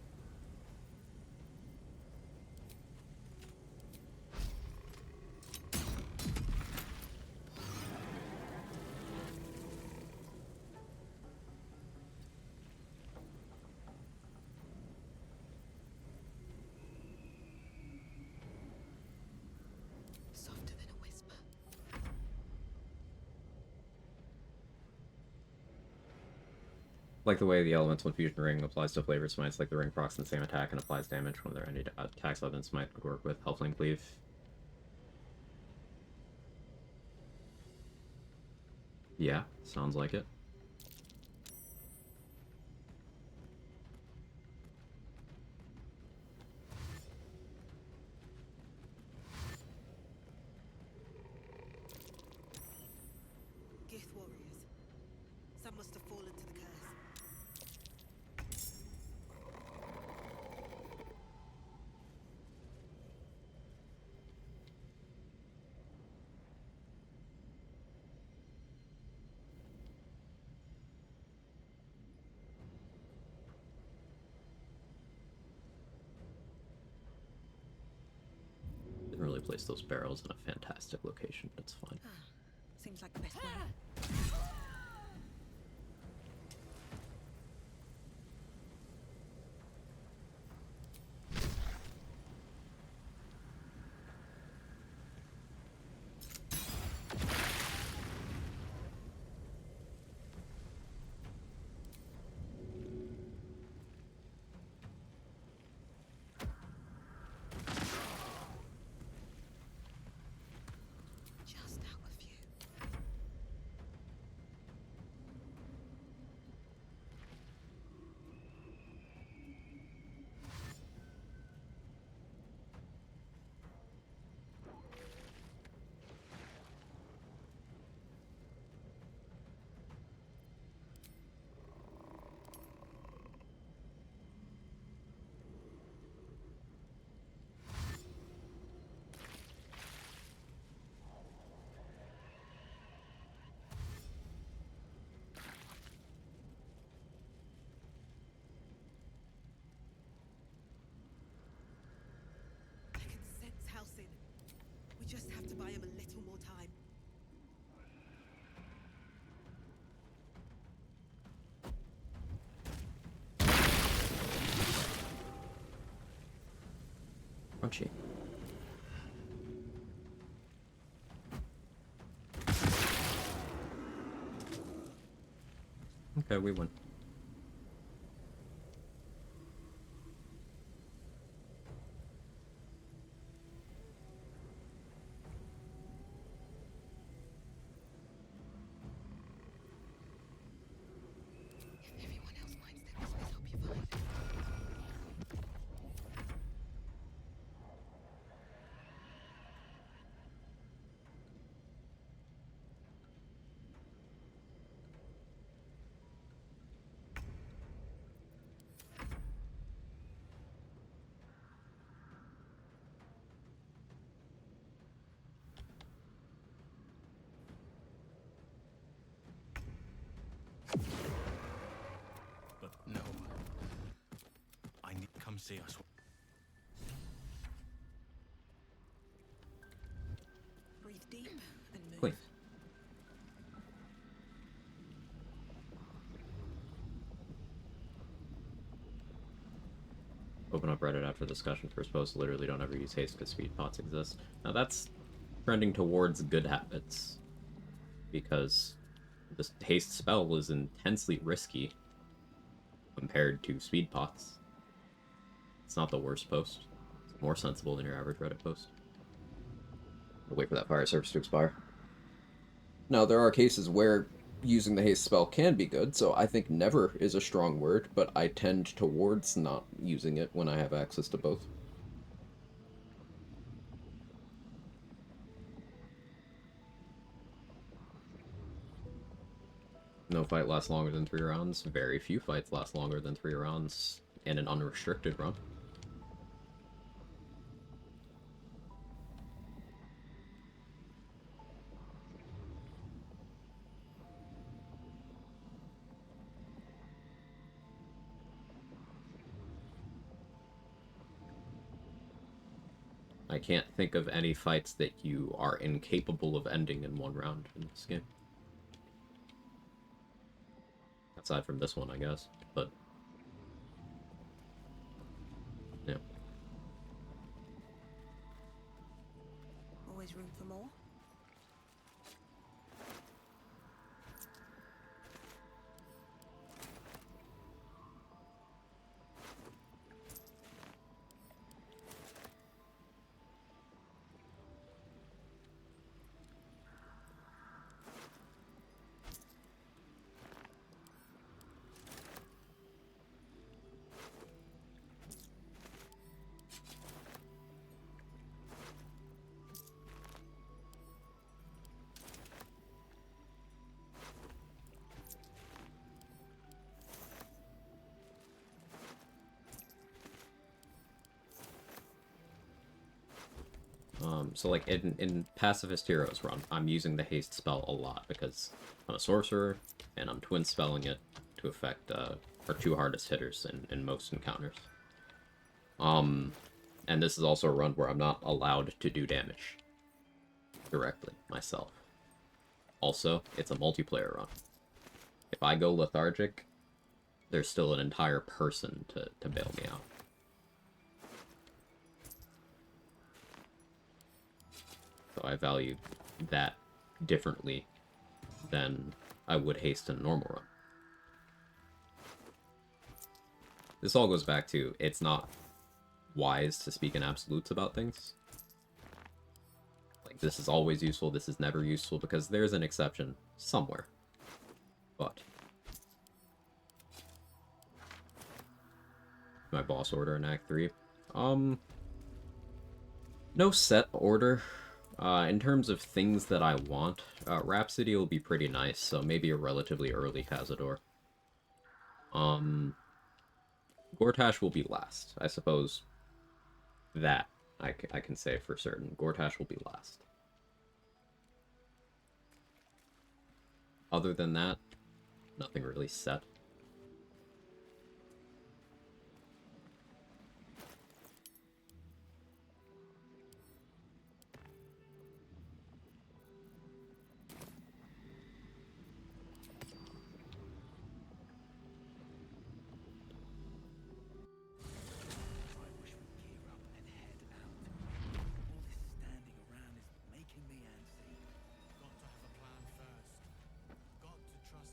Softer than a whisper. Like the way the elemental infusion ring applies to flavored smites, like the ring procs the same attack and applies damage when there are any attacks other than smite would work with Helpling Cleave. Yeah, sounds like it. Gith warriors. Some must have fallen to the curse. Didn't really place those barrels in a fantastic location, but it's fine. Seems like the best way. Just out a few. I can sense Halcyon. We just have to buy him a little more time. Crunchy. Okay, we win. If everyone else minds their business, I'll be fine. But no. I need come see us. Breathe deep and move. Clean. Open up Reddit after discussion. First post, literally don't ever use haste because speed pots exist. Now that's trending towards good habits. Because this haste spell is intensely risky compared to speed pots. It's not the worst post. It's more sensible than your average Reddit post. I'll wait for that fire surface to expire. Now, there are cases where using the haste spell can be good, so I think never is a strong word, but I tend towards not using it when I have access to both. No fight lasts longer than 3 rounds. Very few fights last longer than 3 rounds in an unrestricted run. I can't think of any fights that you are incapable of ending in one round in this game. Aside from this one, I guess. But yeah. Always room for more. So like in Pacifist Heroes run, I'm using the haste spell a lot because I'm a sorcerer and I'm twin spelling it to affect our two hardest hitters in most encounters. And this is also a run where I'm not allowed to do damage directly myself. Also, it's a multiplayer run. If I go lethargic, there's still an entire person to bail me out. So I value that differently than I would haste in a normal run. This all goes back to, it's not wise to speak in absolutes about things. Like, this is always useful, this is never useful, because there's an exception somewhere. But my boss order in Act 3. No set order. In terms of things that I want, Rhapsody will be pretty nice, so maybe a relatively early Cazador. Gortash will be last. I suppose that I can say for certain. Gortash will be last. Other than that, nothing really set.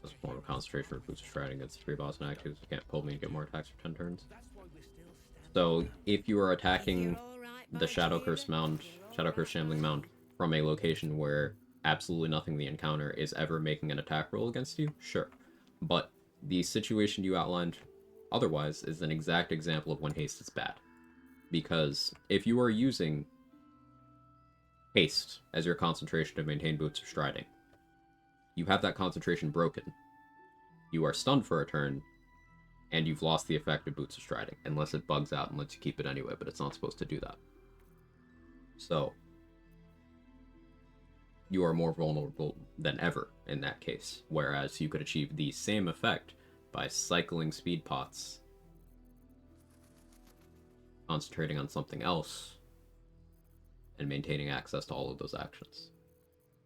This form of concentration for boost striding against 3 boss and actives. You can't pull me and get more attacks for 10 turns. So, if you are attacking the Shadow Curse Mound, Shadow Curse Shambling Mound, from a location where absolutely nothing in the encounter is ever making an attack roll against you, sure. But the situation you outlined otherwise is an exact example of when haste is bad. Because if you are using haste as your concentration to maintain boots or striding, you have that concentration broken. You are stunned for a turn, and you've lost the effect of boots or striding, unless it bugs out and lets you keep it anyway, but it's not supposed to do that. So, you are more vulnerable than ever in that case, whereas you could achieve the same effect by cycling speed pots, concentrating on something else, and maintaining access to all of those actions.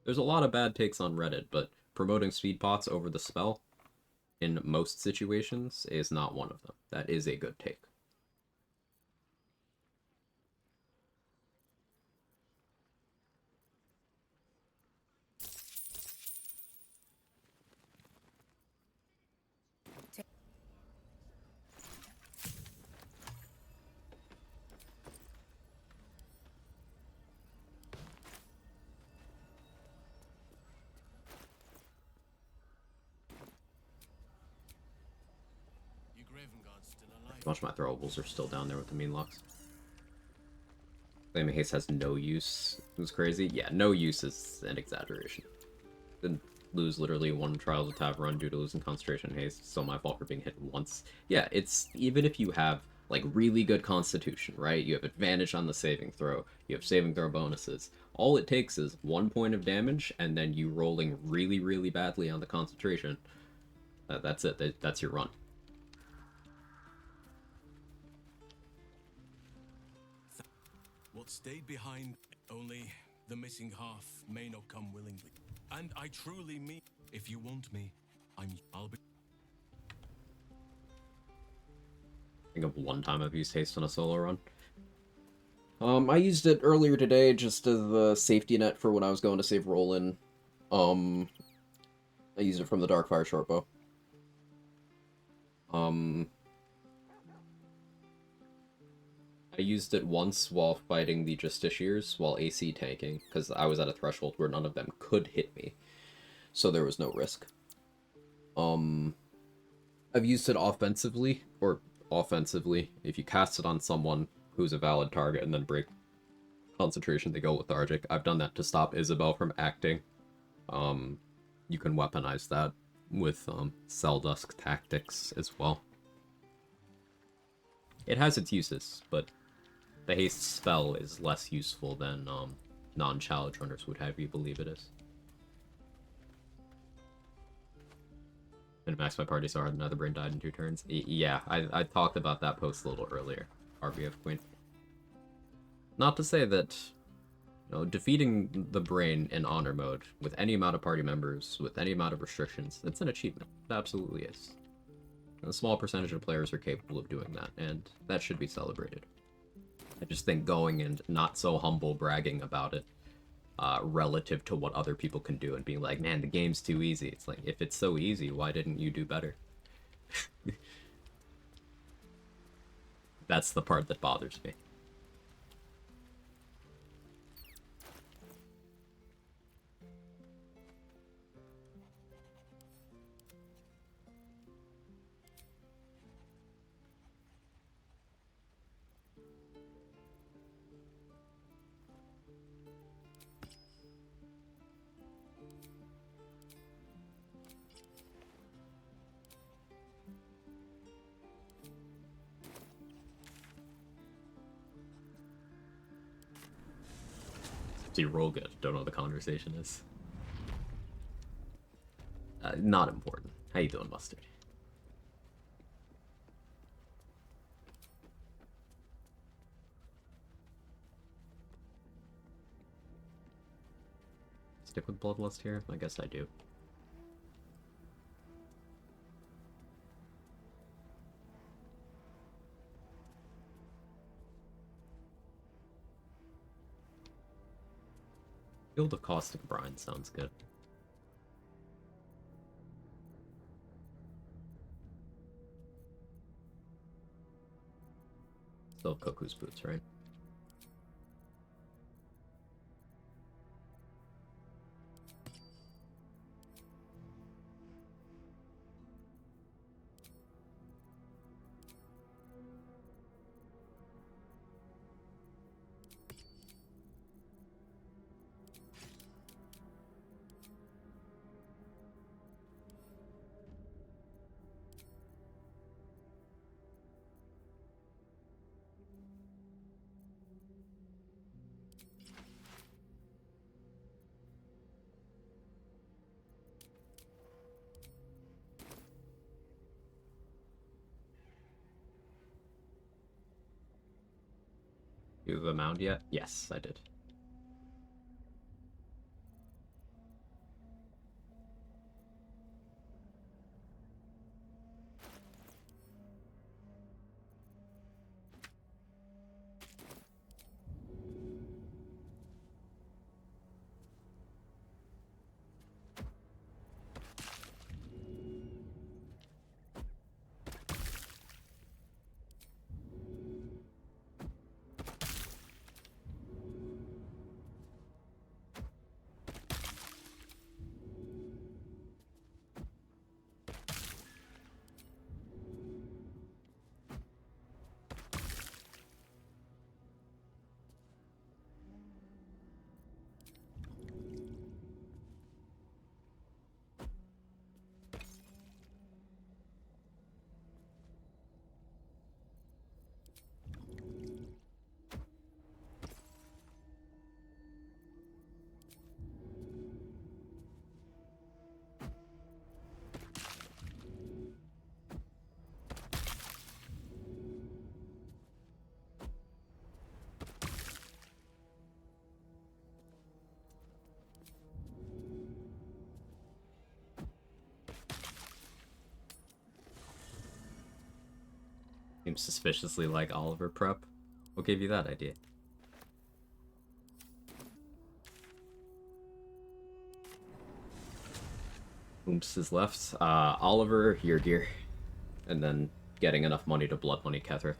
There's a lot of bad takes on Reddit, but promoting speed pots over the spell in most situations is not one of them. That is a good take. Much of my throwables are still down there with the mean locks. Flaming Haste has no use. It was crazy. Yeah, no use is an exaggeration. Didn't lose literally one Trials of Tav run due to losing concentration and haste. Still my fault for being hit once. Yeah, it's even if you have like really good constitution, right? You have advantage on the saving throw. You have saving throw bonuses. All it takes is 1 point of damage and then you rolling really, really badly on the concentration. That's it. That's your run. what stayed behind, only the missing half may not come willingly. And I truly mean, if you want me, I'll be. I think of one time I've used haste on a solo run. I used it earlier today just as a safety net for when I was going to save Roland. I used it from the Darkfire shortbow. I used it once while fighting the Justiciars while AC tanking, because I was at a threshold where none of them could hit me, so there was no risk. I've used it offensively, if you cast it on someone who's a valid target and then break concentration, they go lethargic. I've done that to stop Isabel from acting. You can weaponize that with Cell Dusk tactics as well. It has its uses, but the haste spell is less useful than non-challenge runners would have you believe it is. And max my party so hard, another brain died in 2 turns. Yeah, I talked about that post a little earlier. RBF Queen. Not to say that, you know, defeating the brain in honor mode with any amount of party members, with any amount of restrictions, it's an achievement. It absolutely is. A small percentage of players are capable of doing that, and that should be celebrated. I just think going and not so humble bragging about it, relative to what other people can do and being like, man, the game's too easy. It's like, if it's so easy, why didn't you do better? That's the part that bothers me. See, roll good. Don't know what the conversation is. Not important. How you doing, Mustard? Stick with Bloodlust here? I guess I do. Field of Caustic Brine sounds good. Still Cuckoo's Boots, right? You have a mound yet? Yes, I did. Seems suspiciously like Oliver prep. What gave you that idea? Oops is left. Oliver, your gear. And then getting enough money to blood money Ketherick.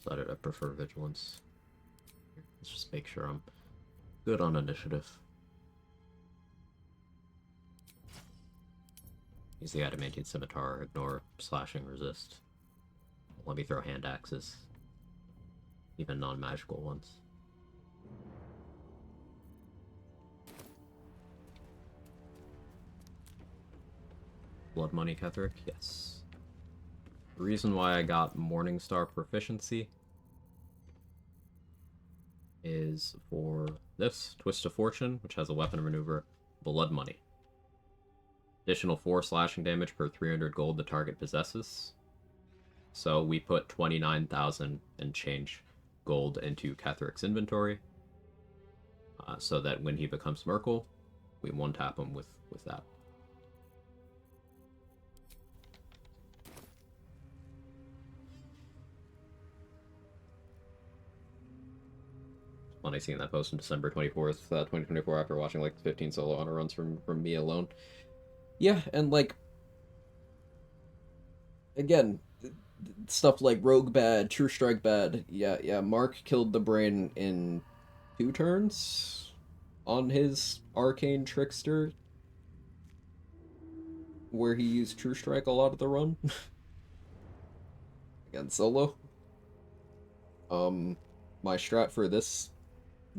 Decided I prefer vigilance. Let's just make sure I'm good on initiative. Use the adamantine scimitar, ignore slashing, resist. Let me throw hand axes. Even non-magical ones. Blood money Ketherick? Yes. The reason why I got Morningstar proficiency is for this, Twist of Fortune, which has a weapon maneuver, blood money. Additional 4 slashing damage per 300 gold the target possesses. So we put 29,000 and change gold into Ketherick's inventory, so that when he becomes Merkle, we one-tap him with that. Funny seeing that post on December 24th, 2024, after watching like 15 solo honor runs from me alone. Yeah, and like, again, stuff like Rogue bad, True Strike bad. Yeah, Mark killed the brain in 2 turns on his Arcane Trickster, where he used True Strike a lot of the run. Again, solo. My strat for this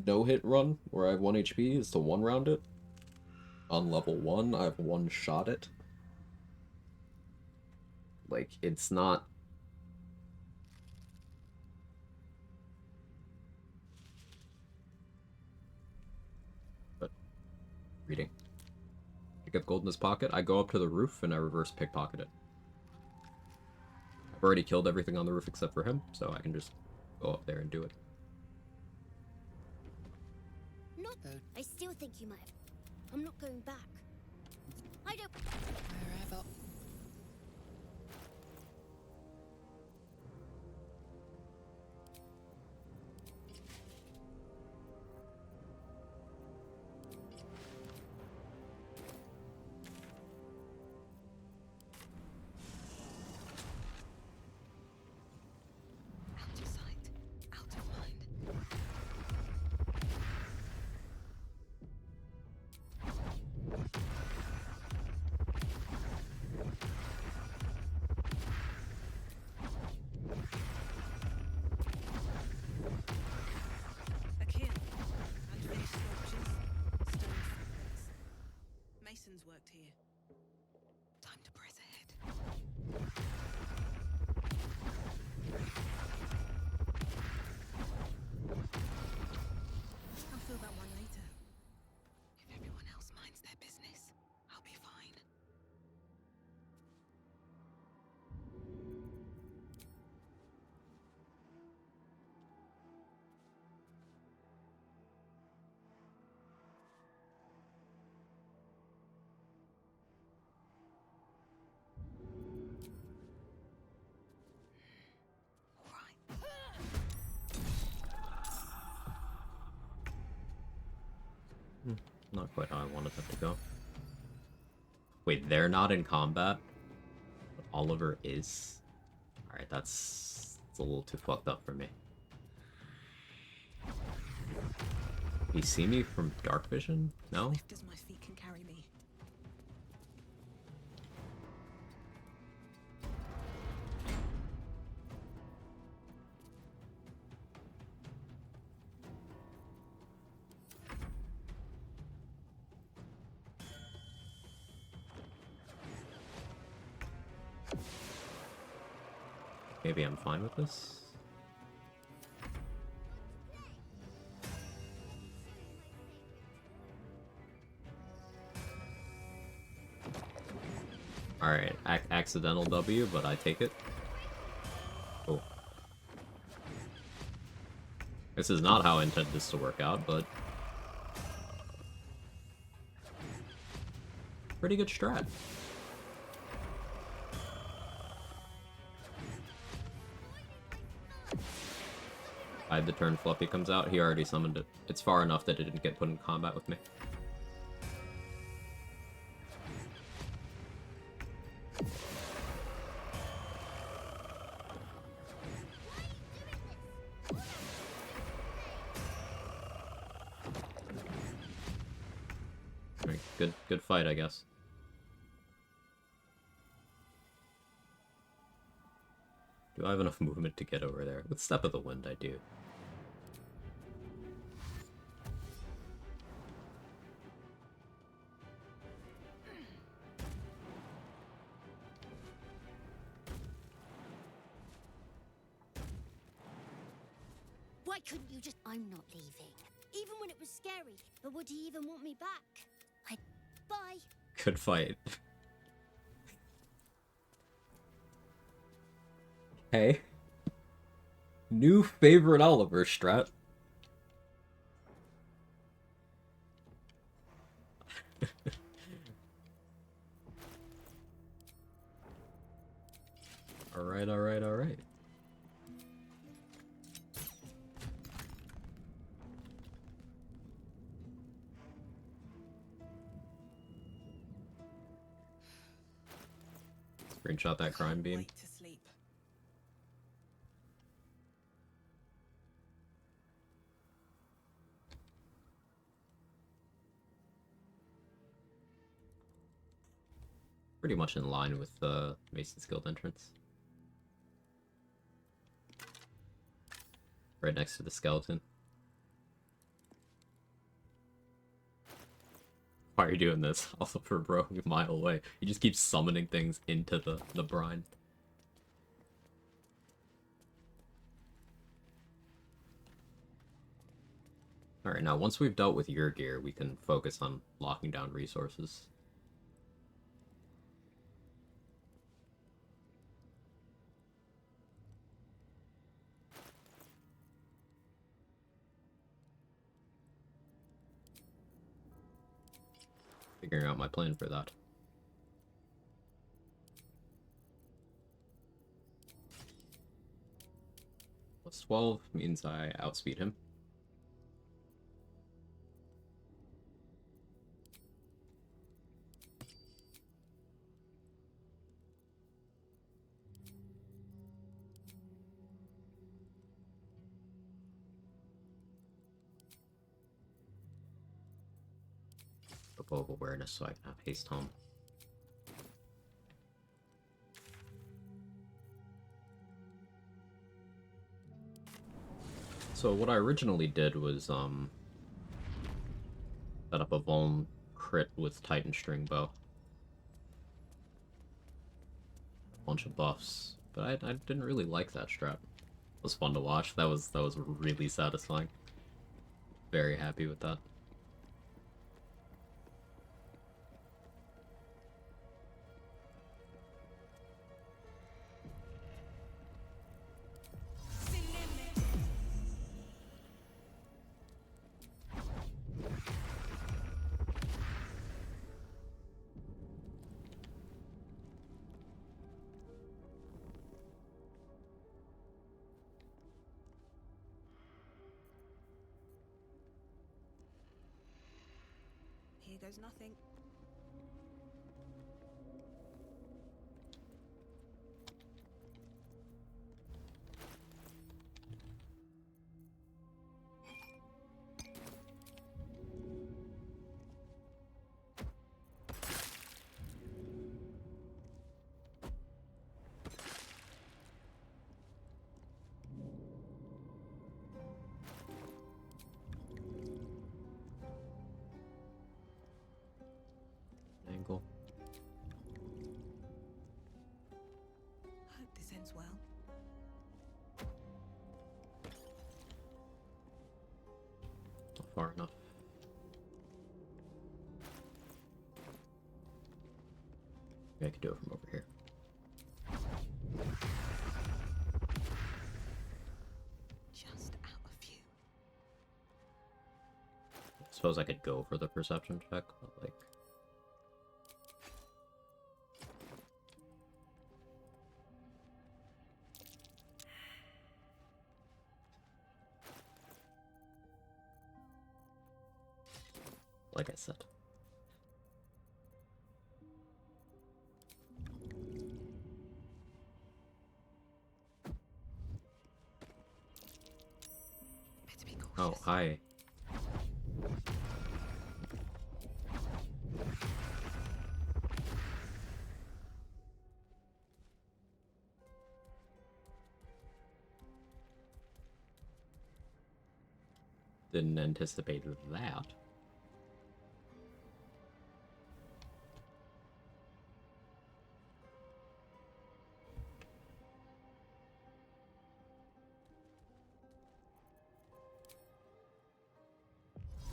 no-hit run, where I have 1 HP, is to 1-round it. On level 1, I've 1-shot it. Like, it's not... But, reading. Pick up gold in his pocket, I go up to the roof and I reverse pickpocket it. I've already killed everything on the roof except for him, so I can just go up there and do it. I still think you might have. I'm not going back. I don't. Wherever. Out of sight, out of mind. A kill. Unfinished sculptures. Stone footprints. Masons worked here. Time to press ahead. I'll feel that one later. If everyone else minds their business, I'll be fine. Not quite how I wanted them to go. Wait, they're not in combat? But Oliver is? Alright, that's a little too fucked up for me. You see me from dark vision? No? Swift as my feet can carry me. Maybe I'm fine with this. Alright, accidental W, but I take it. Oh. This is not how I intended this to work out, but... pretty good strat. Hide the turn Fluffy comes out. He already summoned it. It's far enough that it didn't get put in combat with me. Alright, good fight, I guess. Do I have enough movement to get over there? With Step of the Wind, I do. Why couldn't you just... I'm not leaving. Even when it was scary. But would he even want me back? Bye. Good fight. Hey. New favorite Oliver strat. Alright, alright, alright. Screenshot that crime beam. Wait to sleep. Pretty much in line with the Mason's Guild entrance. Right next to the skeleton. Why are you doing this? Also for bro, you're a mile away. You just keep summoning things into the brine. Alright, now once we've dealt with your gear, we can focus on locking down resources. Figuring out my plan for that. Plus 12 means I outspeed him. Above awareness so I can have haste home. So what I originally did was set up a Vuln crit with Titan String Bow. A bunch of buffs. But I didn't really like that strat. It was fun to watch. That was really satisfying. Very happy with that. Here goes nothing. Angle. Hope this ends well. far enough. Maybe I could do it from over here. Just out of view. I suppose I could go for the perception check, but like... Like I said. Better be cautious. Oh, hi. Didn't anticipate that.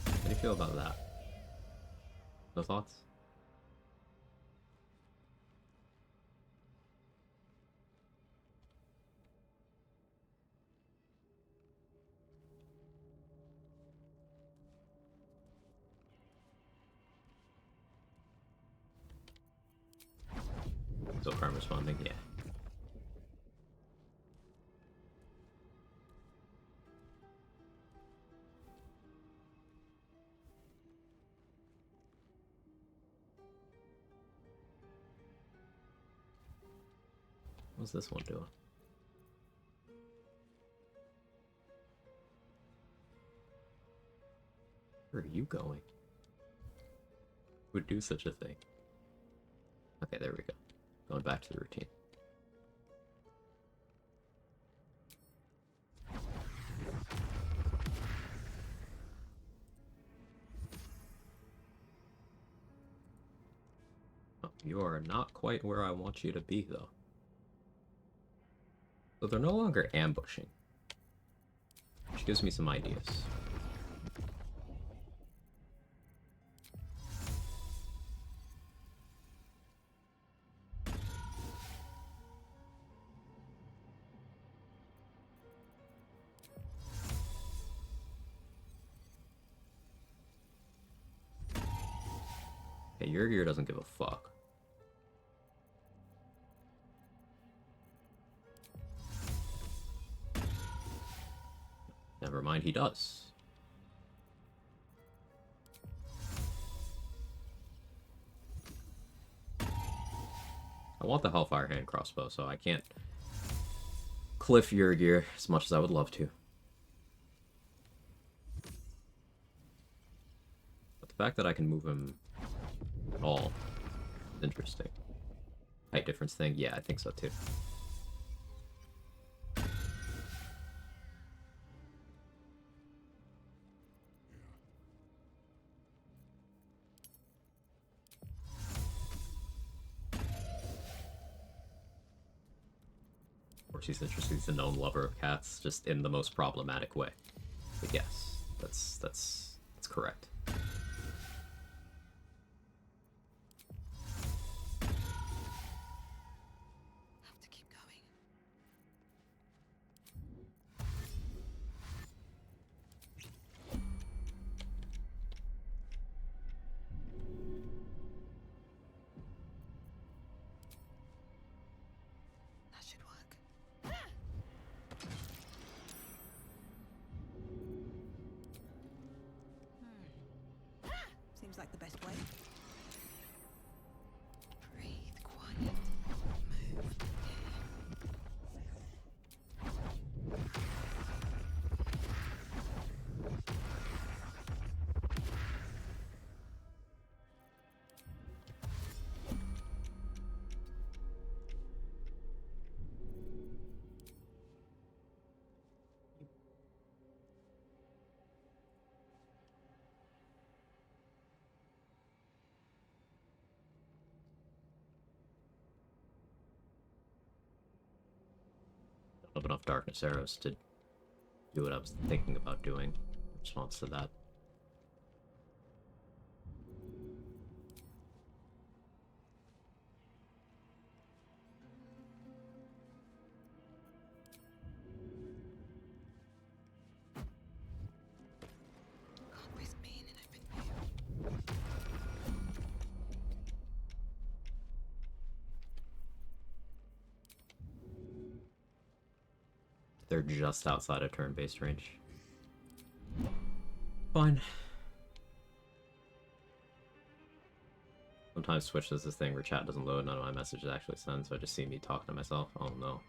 How do you feel about that? No thoughts? So crime responding, yeah. What's this one doing? Where are you going? Who would do such a thing? Okay, there we go. Going back to the routine. Oh, you are not quite where I want you to be, though. So they're no longer ambushing, which gives me some ideas. Okay, your gear doesn't give a fuck. Never mind, he does. I want the Hellfire hand crossbow, so I can't cliff your gear as much as I would love to. But the fact that I can move him at all is interesting. Height difference thing? Yeah, I think so too. Of course, he's interested. He's a known lover of cats, just in the most problematic way. But yes, that's correct. Have to keep going. That should work. Seems like the best way. Breathe quiet. Move. Don't have enough darkness arrows to do what I was thinking about doing in response to that. They're just outside of turn-based range. Fine. Sometimes Twitch does this thing where chat doesn't load, none of my messages actually send, so I just see me talking to myself. Oh no.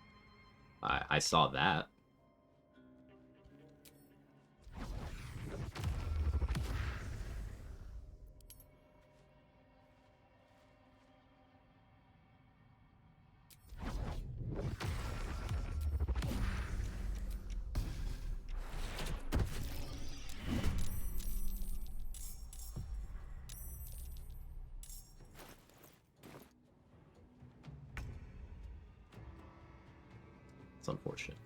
I saw that. It's unfortunate.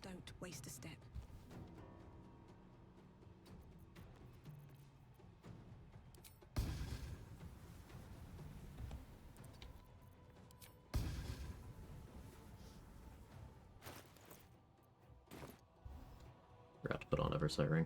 Don't waste a step. Forgot to put on Oversight Ring.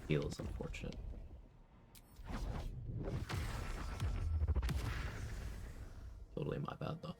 Heal is unfortunate. Totally my bad though.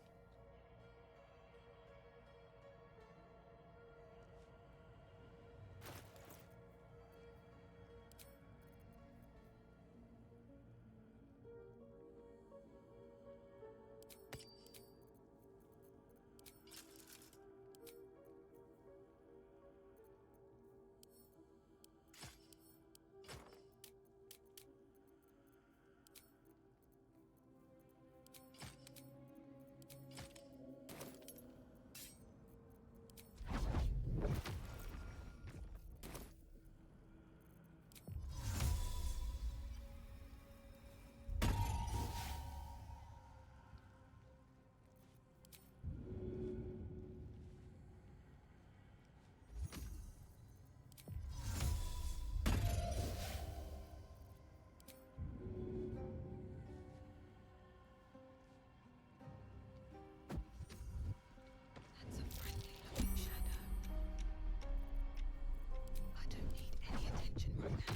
That's a friendly looking shadow. I don't need any attention right now.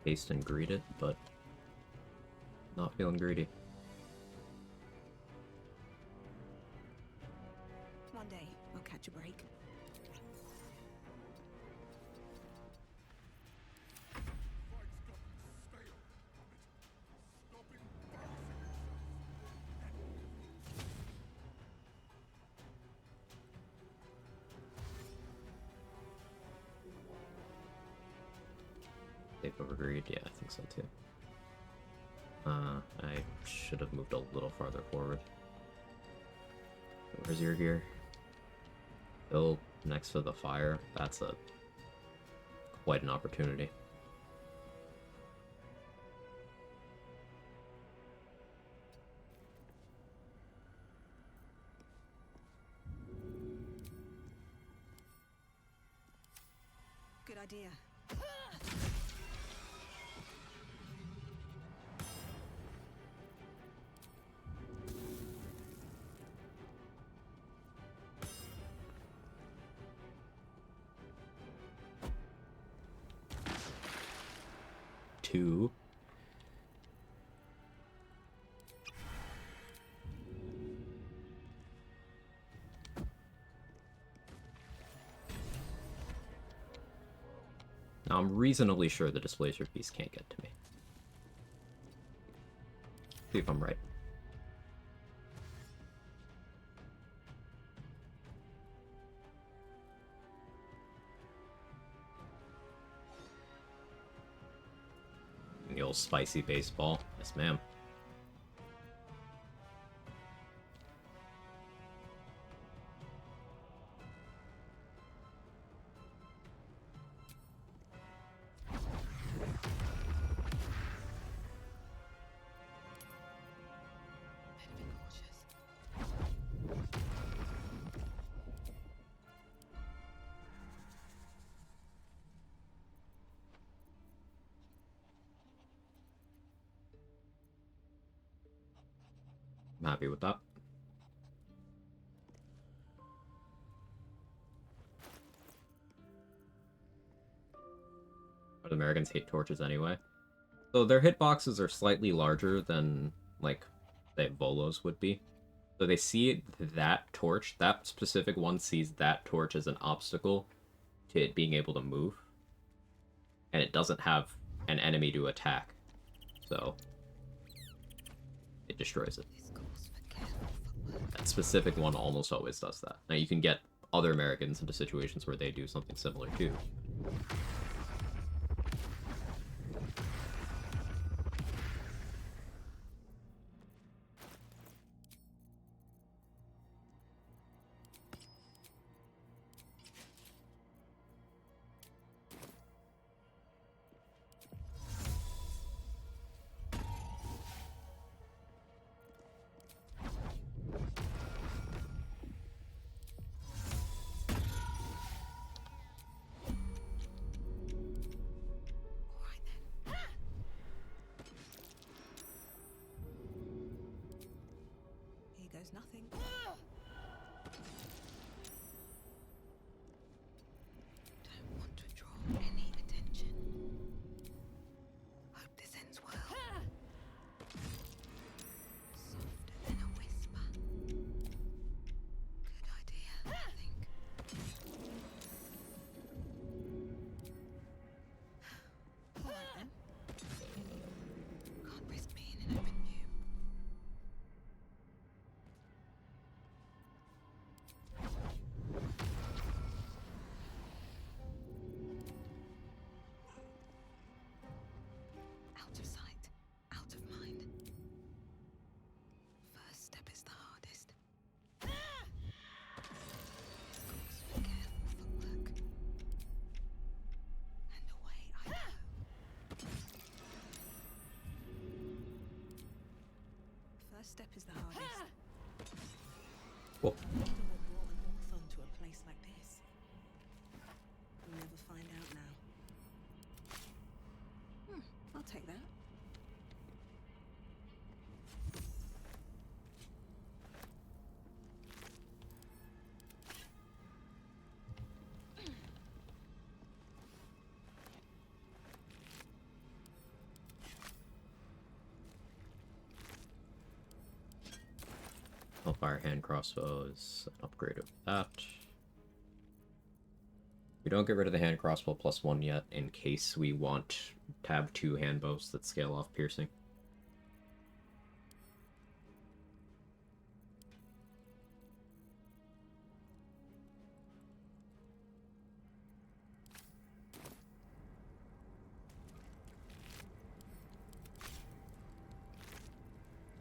Haste and greed it, but not feeling greedy. One day, I'll catch a break. Take over greed? Yeah, I think so too. I should have moved a little farther forward. Where's your gear? Bill next to the fire. That's quite an opportunity. Good idea. 2. Now, I'm reasonably sure the Displacer piece can't get to me. See if I'm right. The old spicy baseball. Yes, ma'am. I'm happy with that. But Americans hate torches anyway. So their hitboxes are slightly larger than, like, say, Volos would be. So they see that torch, that specific one sees that torch as an obstacle to it being able to move. And it doesn't have an enemy to attack. So it destroys it. That specific one almost always does that. Now you can get other Americans into situations where they do something similar too. Here goes nothing. Don't want to draw any attention. Hope this ends well. Softer than a whisper. Good idea, I think. All right then. Can't risk being an open view. Out of sight, out of mind. First step is the hardest. This calls for careful footwork. And away I go. First step is the hardest. Cool. I wonder what brought an Orthon to a place like this. We'll never find out now. I'll take that. Hellfire hand crossbow is an upgrade of that. We don't get rid of the hand crossbow +1 yet, in case we want tab 2 hand bows that scale off piercing.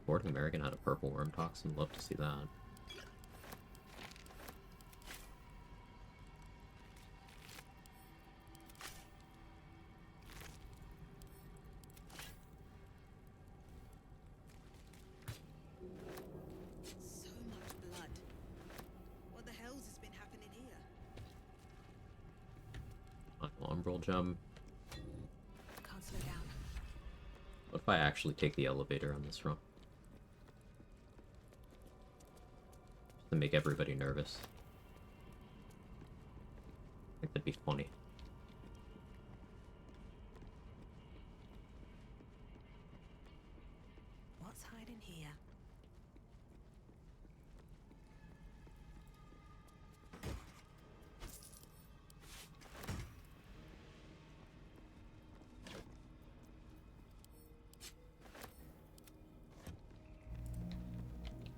Boarding American had a purple worm toxin. Love to see that. So much blood. What the hell's has been happening here? Umbral gem. Can't slow down. What if I actually take the elevator on this run? Just to make everybody nervous. I think that'd be funny.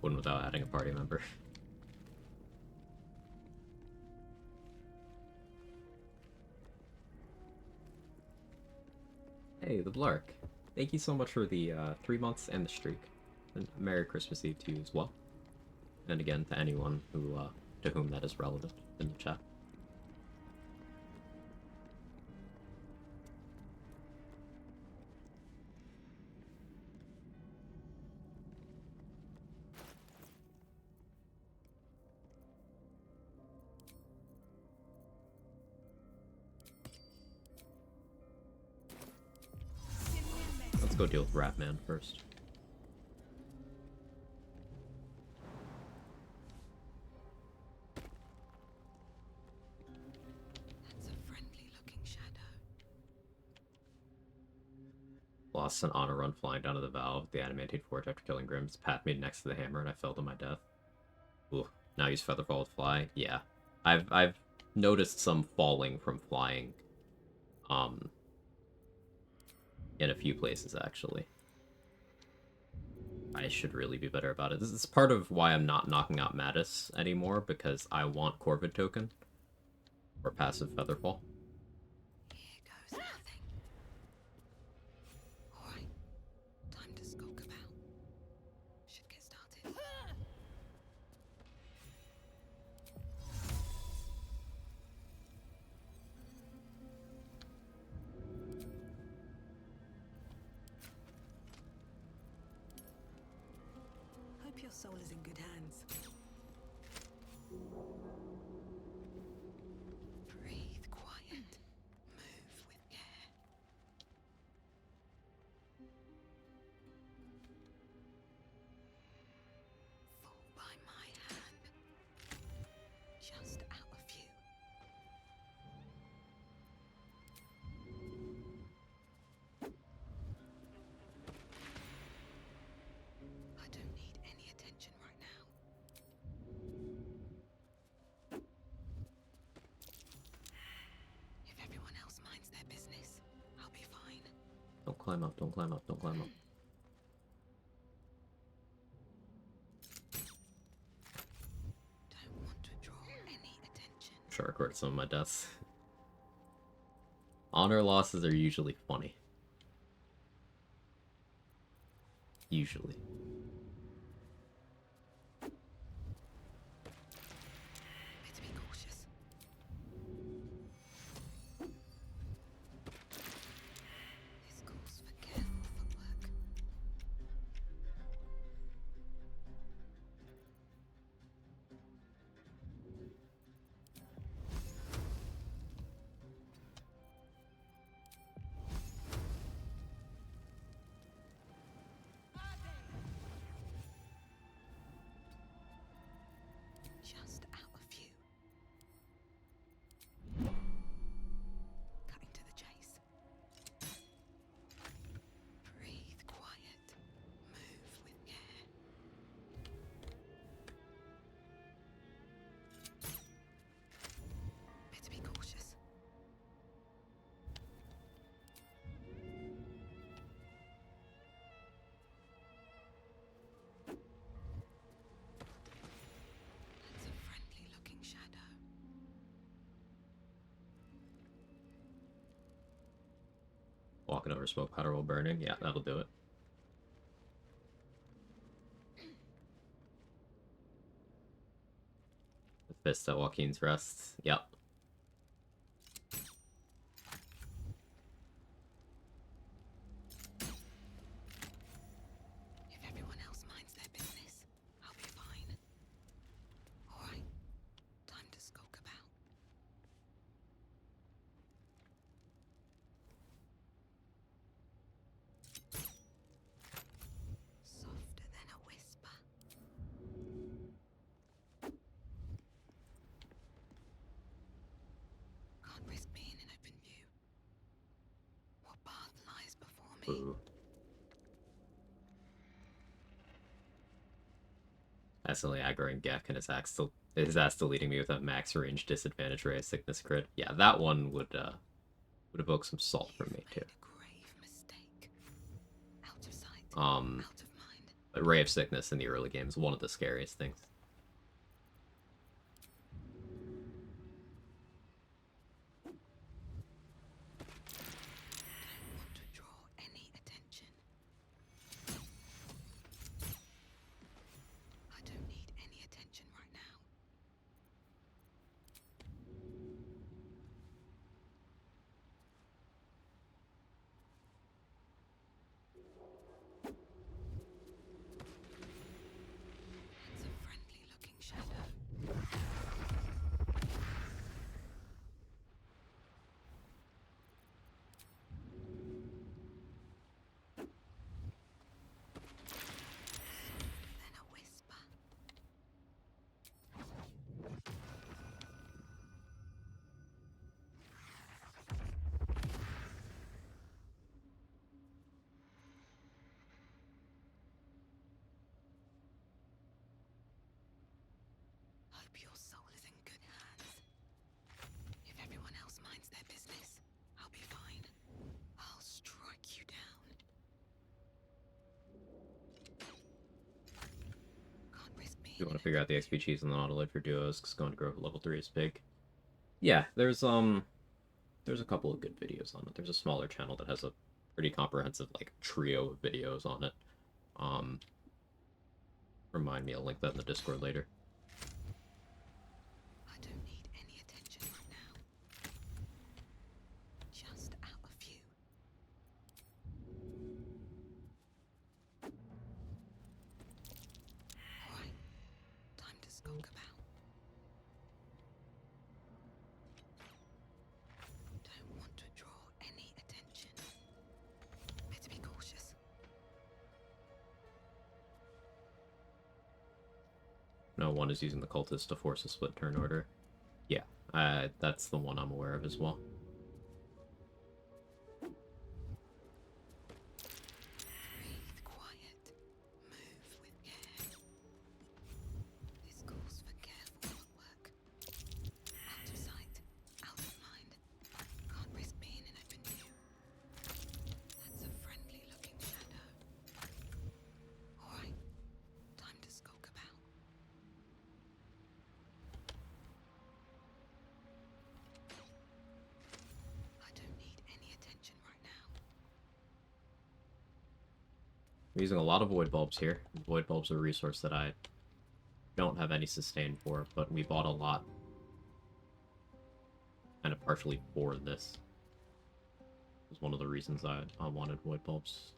one without adding a party member. Hey, the Blark. Thank you so much for the 3 months and the streak. And Merry Christmas Eve to you as well. And again, to anyone who to whom that is relevant in the chat. Let's go deal with Ratman first. That's a friendly looking shadow. Lost an honor run flying down to the valve. The animated forge after killing Grimm's. Pat made next to the hammer and I fell to my death. Ooh, now use Featherfall with fly. Yeah. I've noticed some falling from flying. In a few places actually. I should really be better about it. This is part of why I'm not knocking out Mattis anymore, because I want Corvid token or passive Featherfall. Here goes nothing. Alright, time to skulk about. Should get started. Hope your soul is in good hands. Breathe quiet. Move with care. Fall by my hand. Just out of view. I don't need any attention right now. If everyone else minds their business, I'll be fine. Don't climb up, don't climb up, don't climb up. Don't want to draw any attention. Sure, record some of my deaths. Honor losses are usually funny. Usually. Better be cautious. This calls for careful footwork. Just out of view. Cutting to the chase. Breathe quiet. Move with care. Better be cautious. That's a friendly looking shadow. Walking over smoke powder while burning. Yeah, that'll do it. The fist at Joaquin's rest. Yep. If everyone else minds their business, I'll be fine. Alright, time to skulk about. Softer than a whisper. Can't risk being in open view. What path lies before me? Ooh. Accidentally aggroing Gek and his axe still leading me with a max range disadvantage ray of sickness crit. Yeah, that one would evoke some salt from me too. Made a grave mistake. Out of sight, Um, out of mind. But Ray of Sickness in the early game is one of the scariest things. Want to draw any attention. I don't need any attention right now. It's a friendly looking shadow. Then a whisper. Hope your soul is in good hands. If everyone else minds their business, I'll be fine. I'll strike you down. Can't risk being You want to figure out the XP cheese and the auto life for duos, because going to grow to level 3 is big. Yeah, there's a couple of good videos on it. There's a smaller channel that has a pretty comprehensive, like, trio of videos on it. Remind me, I'll link that in the Discord later. I don't need any attention right now. Just out a few. Alright, time to skulk about. Don't want to draw any attention. Better be cautious. No one is using the cultist to force a split turn order. Yeah, that's the one I'm aware of as well. Breathe quiet. Move with care. This calls for careful footwork. Out of sight, out of mind. Can't risk being in open view. That's a friendly looking shadow. Alright, time to skulk about. I don't need any attention right now. I'm using a lot of void bulbs here. Void bulbs are a resource that I don't have any sustain for, but we bought a lot kind of partially for this. It was one of the reasons I wanted void bulbs.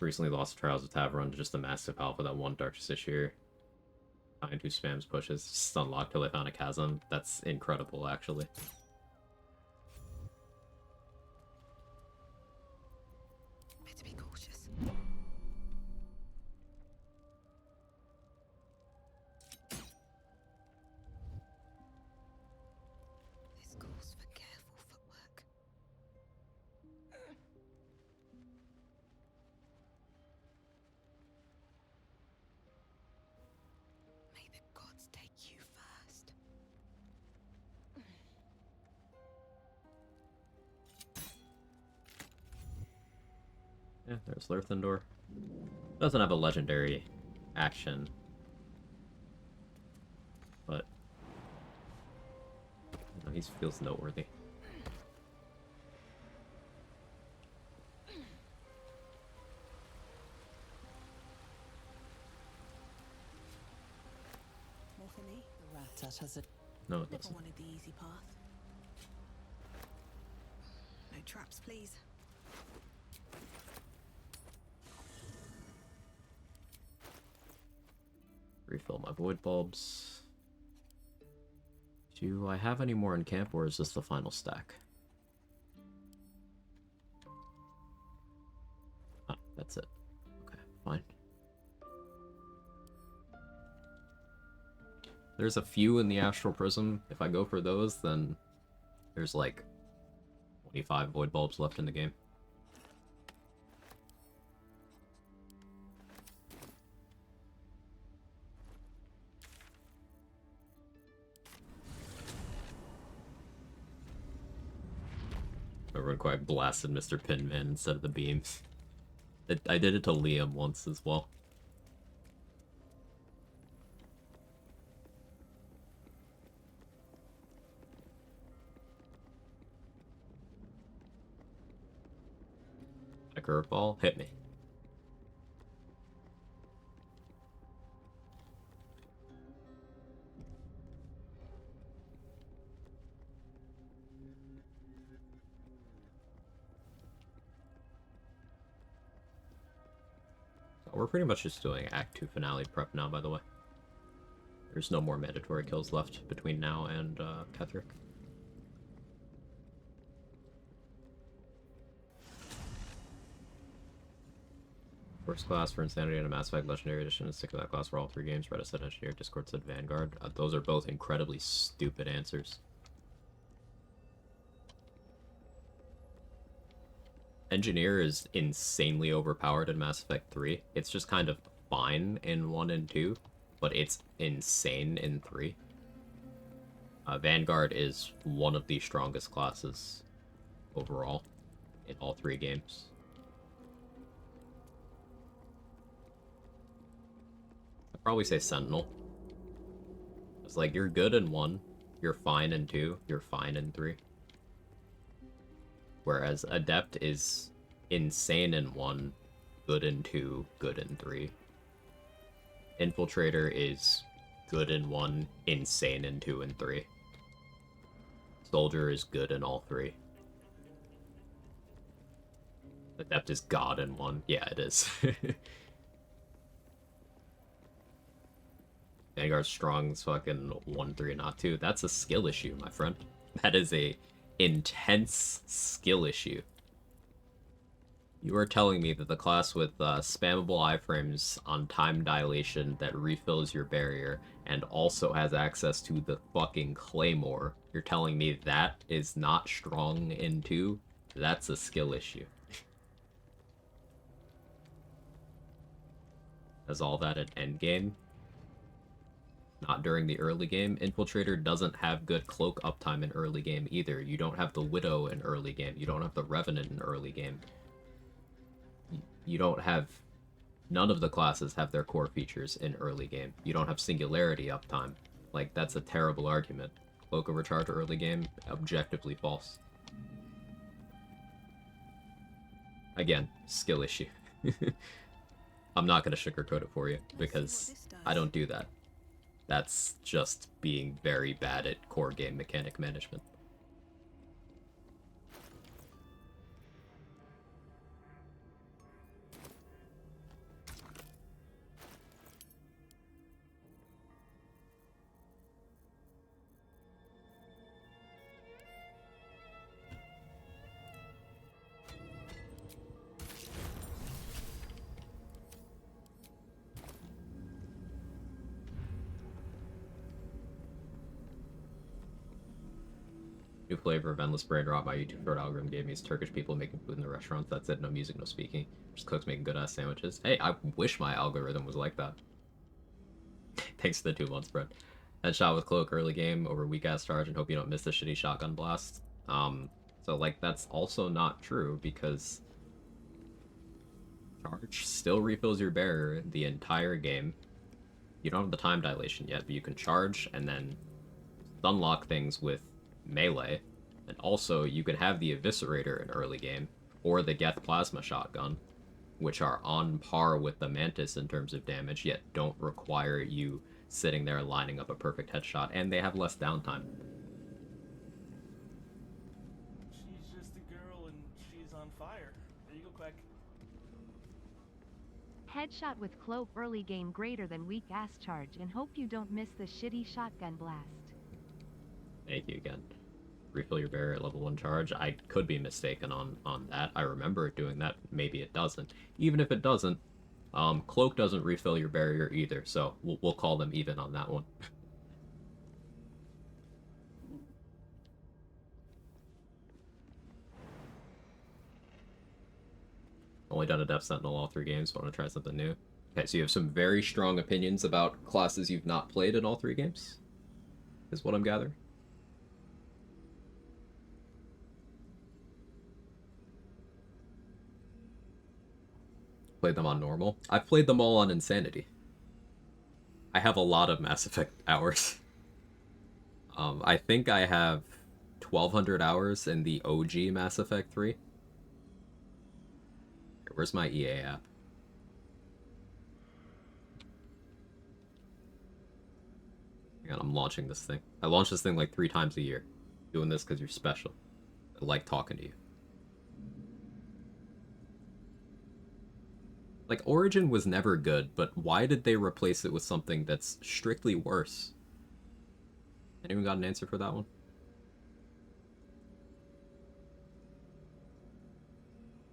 Recently lost Trials of Tavern to just a massive alpha that won Darkest this year. Find who spams pushes, just unlocked till they found a chasm. That's incredible, actually. Better be cautious. This calls for careful footwork. May the gods take you first. Yeah, there's Lurthendor. Doesn't have a legendary action, but you know, he feels noteworthy. More for me? The rat has a No, it never doesn't. wanted the easy path. No traps, please. Refill my void bulbs. Do I have any more in camp, or is this the final stack? Ah, that's it. Okay, fine. There's a few in the Astral Prism. If I go for those, then there's like 25 void bulbs left in the game. Everyone quite blasted Mr. Pinman instead of the beams. I did it to Liam once as well. A curveball hit me. We're pretty much just doing Act 2 finale prep now, by the way. There's no more mandatory kills left between now and Ketherick. First class for Insanity and a Mass Effect Legendary Edition, and stick to that class for all 3 games. Reddit said Engineer, Discord said Vanguard. Those are both incredibly stupid answers. Engineer is insanely overpowered in Mass Effect 3. It's just kind of fine in 1 and 2, but it's insane in 3. Vanguard is one of the strongest classes overall in all 3 games. I'd probably say Sentinel. It's like, you're good in 1, you're fine in 2, you're fine in 3. Whereas Adept is insane in 1, good in 2, good in 3. Infiltrator is good in 1, insane in 2 and 3. Soldier is good in all 3. Adept is god in 1. Yeah, it is. Vanguard's strong as fucking 1, 3, not 2. That's a skill issue, my friend. That is a intense skill issue. You are telling me that the class with spammable iframes on time dilation that refills your barrier and also has access to the fucking claymore, you're telling me that is not strong in 2? That's a skill issue. Has all that at endgame? Not during the early game. Infiltrator doesn't have good cloak uptime in early game either. You don't have the Widow in early game. You don't have the Revenant in early game. You don't have... None of the classes have their core features in early game. You don't have Singularity uptime. Like, that's a terrible argument. Cloak overcharge early game, objectively false. Again, skill issue. I'm not going to sugarcoat it for you, because I don't do that. That's just being very bad at core game mechanic management. New flavor of endless brain rot my YouTube short algorithm gave me is Turkish people making food in the restaurants. That's it. No music, no speaking. Just cooks making good ass sandwiches. Hey, I wish my algorithm was like that. Thanks to the 2 months, Brett. Headshot with cloak early game over weak ass charge and hope you don't miss the shitty shotgun blast. So like that's also not true because charge still refills your barrier the entire game. You don't have the time dilation yet, but you can charge and then unlock things with melee, and also you can have the Eviscerator in early game, or the Geth Plasma Shotgun, which are on par with the Mantis in terms of damage, yet don't require you sitting there lining up a perfect headshot, and they have less downtime. She's just a girl and she's on fire. There you go, Quag. Headshot with cloak early game greater than weak ass charge and hope you don't miss the shitty shotgun blast. Thank you again. Refill your barrier at level 1 charge. I could be mistaken on that. I remember it doing that. Maybe it doesn't. Even if it doesn't, Cloak doesn't refill your barrier either, so we'll call them even on that one. Only done a Depth Sentinel all 3 games, want to try something new. Okay, so you have some very strong opinions about classes you've not played in all 3 games? Is what I'm gathering? Played them on normal. I've played them all on Insanity. I have a lot of Mass Effect hours. I think I have 1,200 hours in the OG Mass Effect 3. Where's my EA app? Hang on, I'm launching this thing. I launch this thing like 3 times a year. Doing this because you're special. I like talking to you. Like, Origin was never good, but why did they replace it with something that's strictly worse? Anyone got an answer for that one?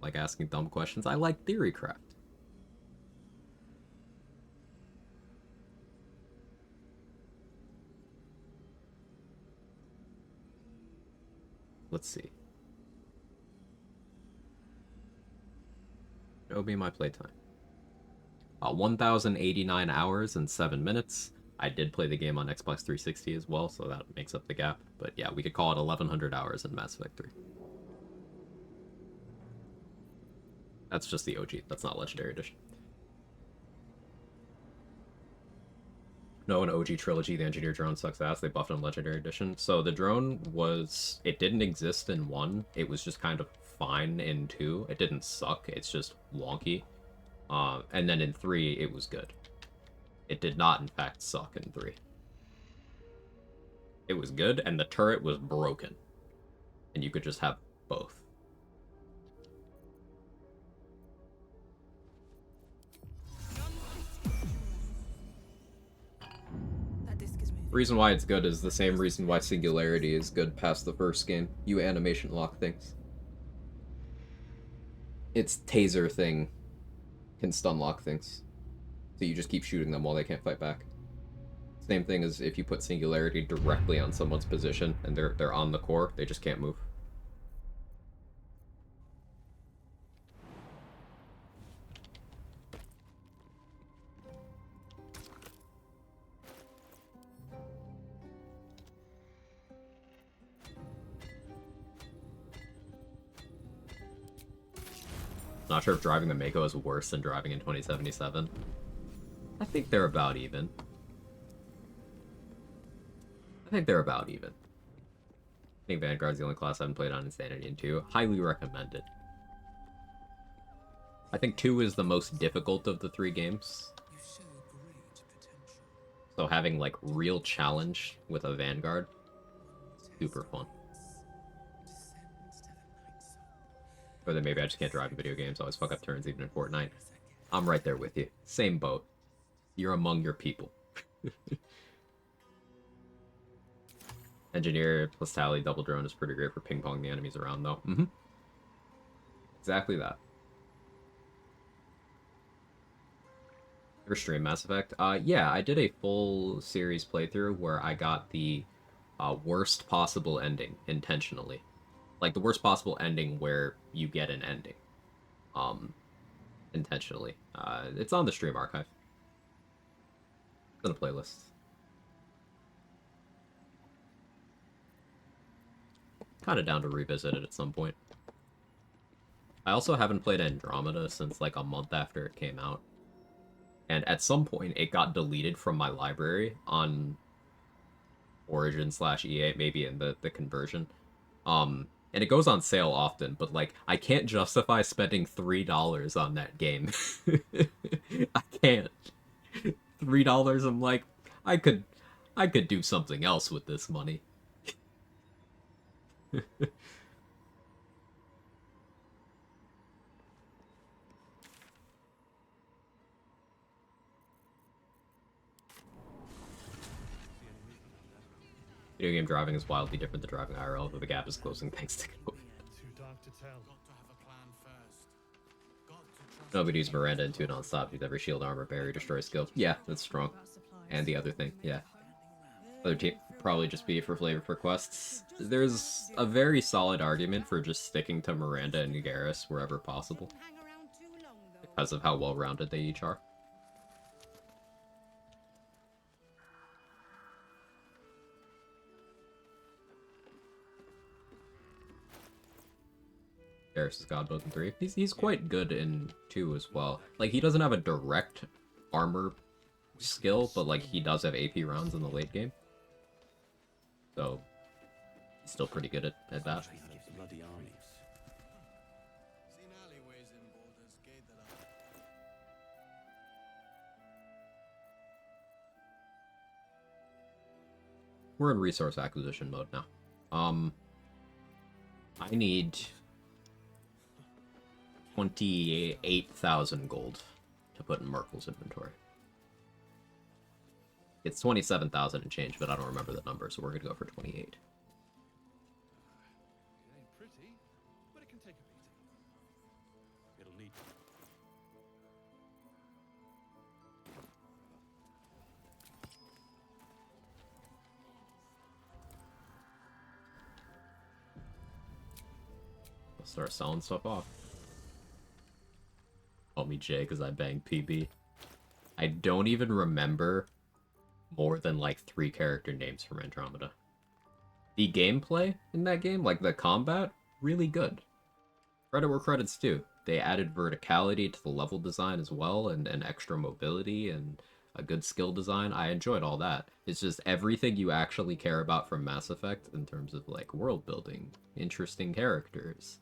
Like asking dumb questions? I like Theorycraft. Let's see. Show me my playtime. 1,089 hours and 7 minutes. I did play the game on Xbox 360 as well, so that makes up the gap. But yeah, we could call it 1,100 hours in Mass Effect 3. That's just the OG. That's not Legendary Edition. No, an OG trilogy, the engineer drone sucks ass. They buffed it in Legendary Edition. So the drone was... It didn't exist in 1. It was just kind of fine in 2. It didn't suck. It's just wonky. And then in 3, it was good. It did not, in fact, suck in 3. It was good, and the turret was broken. And you could just have both. Reason why it's good is the same reason why Singularity is good past the first game. You animation lock things. Its taser thing can stun lock things. So you just keep shooting them while they can't fight back. Same thing as if you put Singularity directly on someone's position and they're on the core, they just can't move. Not sure if driving the Mako is worse than driving in 2077. I think they're about even. I think Vanguard's the only class I haven't played on Insanity in 2. Highly recommended. I think 2 is the most difficult of the 3 games. So having, like, real challenge with a Vanguard, super fun. Or then maybe I just can't drive in video games. I always fuck up turns even in Fortnite. I'm right there with you. Same boat. You're among your people. Engineer plus tally double drone is pretty great for ping-pong the enemies around, though. Exactly that. Ever stream Mass Effect? Yeah, I did a full series playthrough where I got the worst possible ending intentionally. Like, the worst possible ending where you get an ending. Intentionally. It's on the stream archive. It's in a playlist. Kind of down to revisit it at some point. I also haven't played Andromeda since, like, a month after it came out. And at some point, it got deleted from my library on Origin/EA, maybe in the conversion. And it goes on sale often, but, like, I can't justify spending $3 on that game. I can't. $3, I'm like, I could do something else with this money. Video game driving is wildly different than driving IRL, but the gap is closing thanks to COVID. Nobody uses Miranda in 2 non-stop. Use every shield, armor, barrier, destroy skill. Yeah, that's strong. And the other thing, yeah. Other team probably just be for flavor for quests. There's a very solid argument for just sticking to Miranda and Garrus wherever possible. Because of how well-rounded they each are. Darius' God Both in 3. He's quite good in 2 as well. Like, he doesn't have a direct armor skill, but like he does have AP rounds in the late game. So he's still pretty good at that. Bloody armies. Seen alleyways in Baldur's Gate that are We're in resource acquisition mode now. I need 28,000 gold to put in Merkel's inventory. It's 27,000 and change, but I don't remember the number, so we're gonna go for 28. It ain't pretty, but it can take a beating. It'll need. I'll start selling stuff off. Call me Jay because I banged PB. I don't even remember more than like 3 character names from Andromeda. The gameplay in that game, like the combat, really good. Credit where credit's due. They added verticality to the level design as well, and extra mobility and a good skill design. I enjoyed all that. It's just everything you actually care about from Mass Effect in terms of like world building, interesting characters,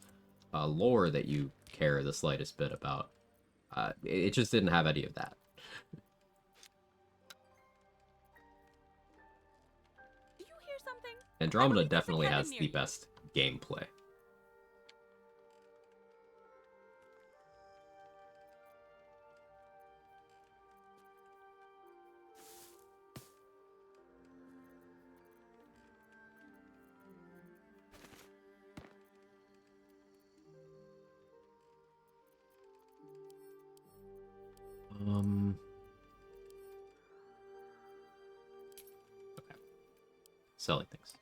lore that you care the slightest bit about. It just didn't have any of that. Do you hear something? Andromeda definitely has the best gameplay. Okay. Selling things.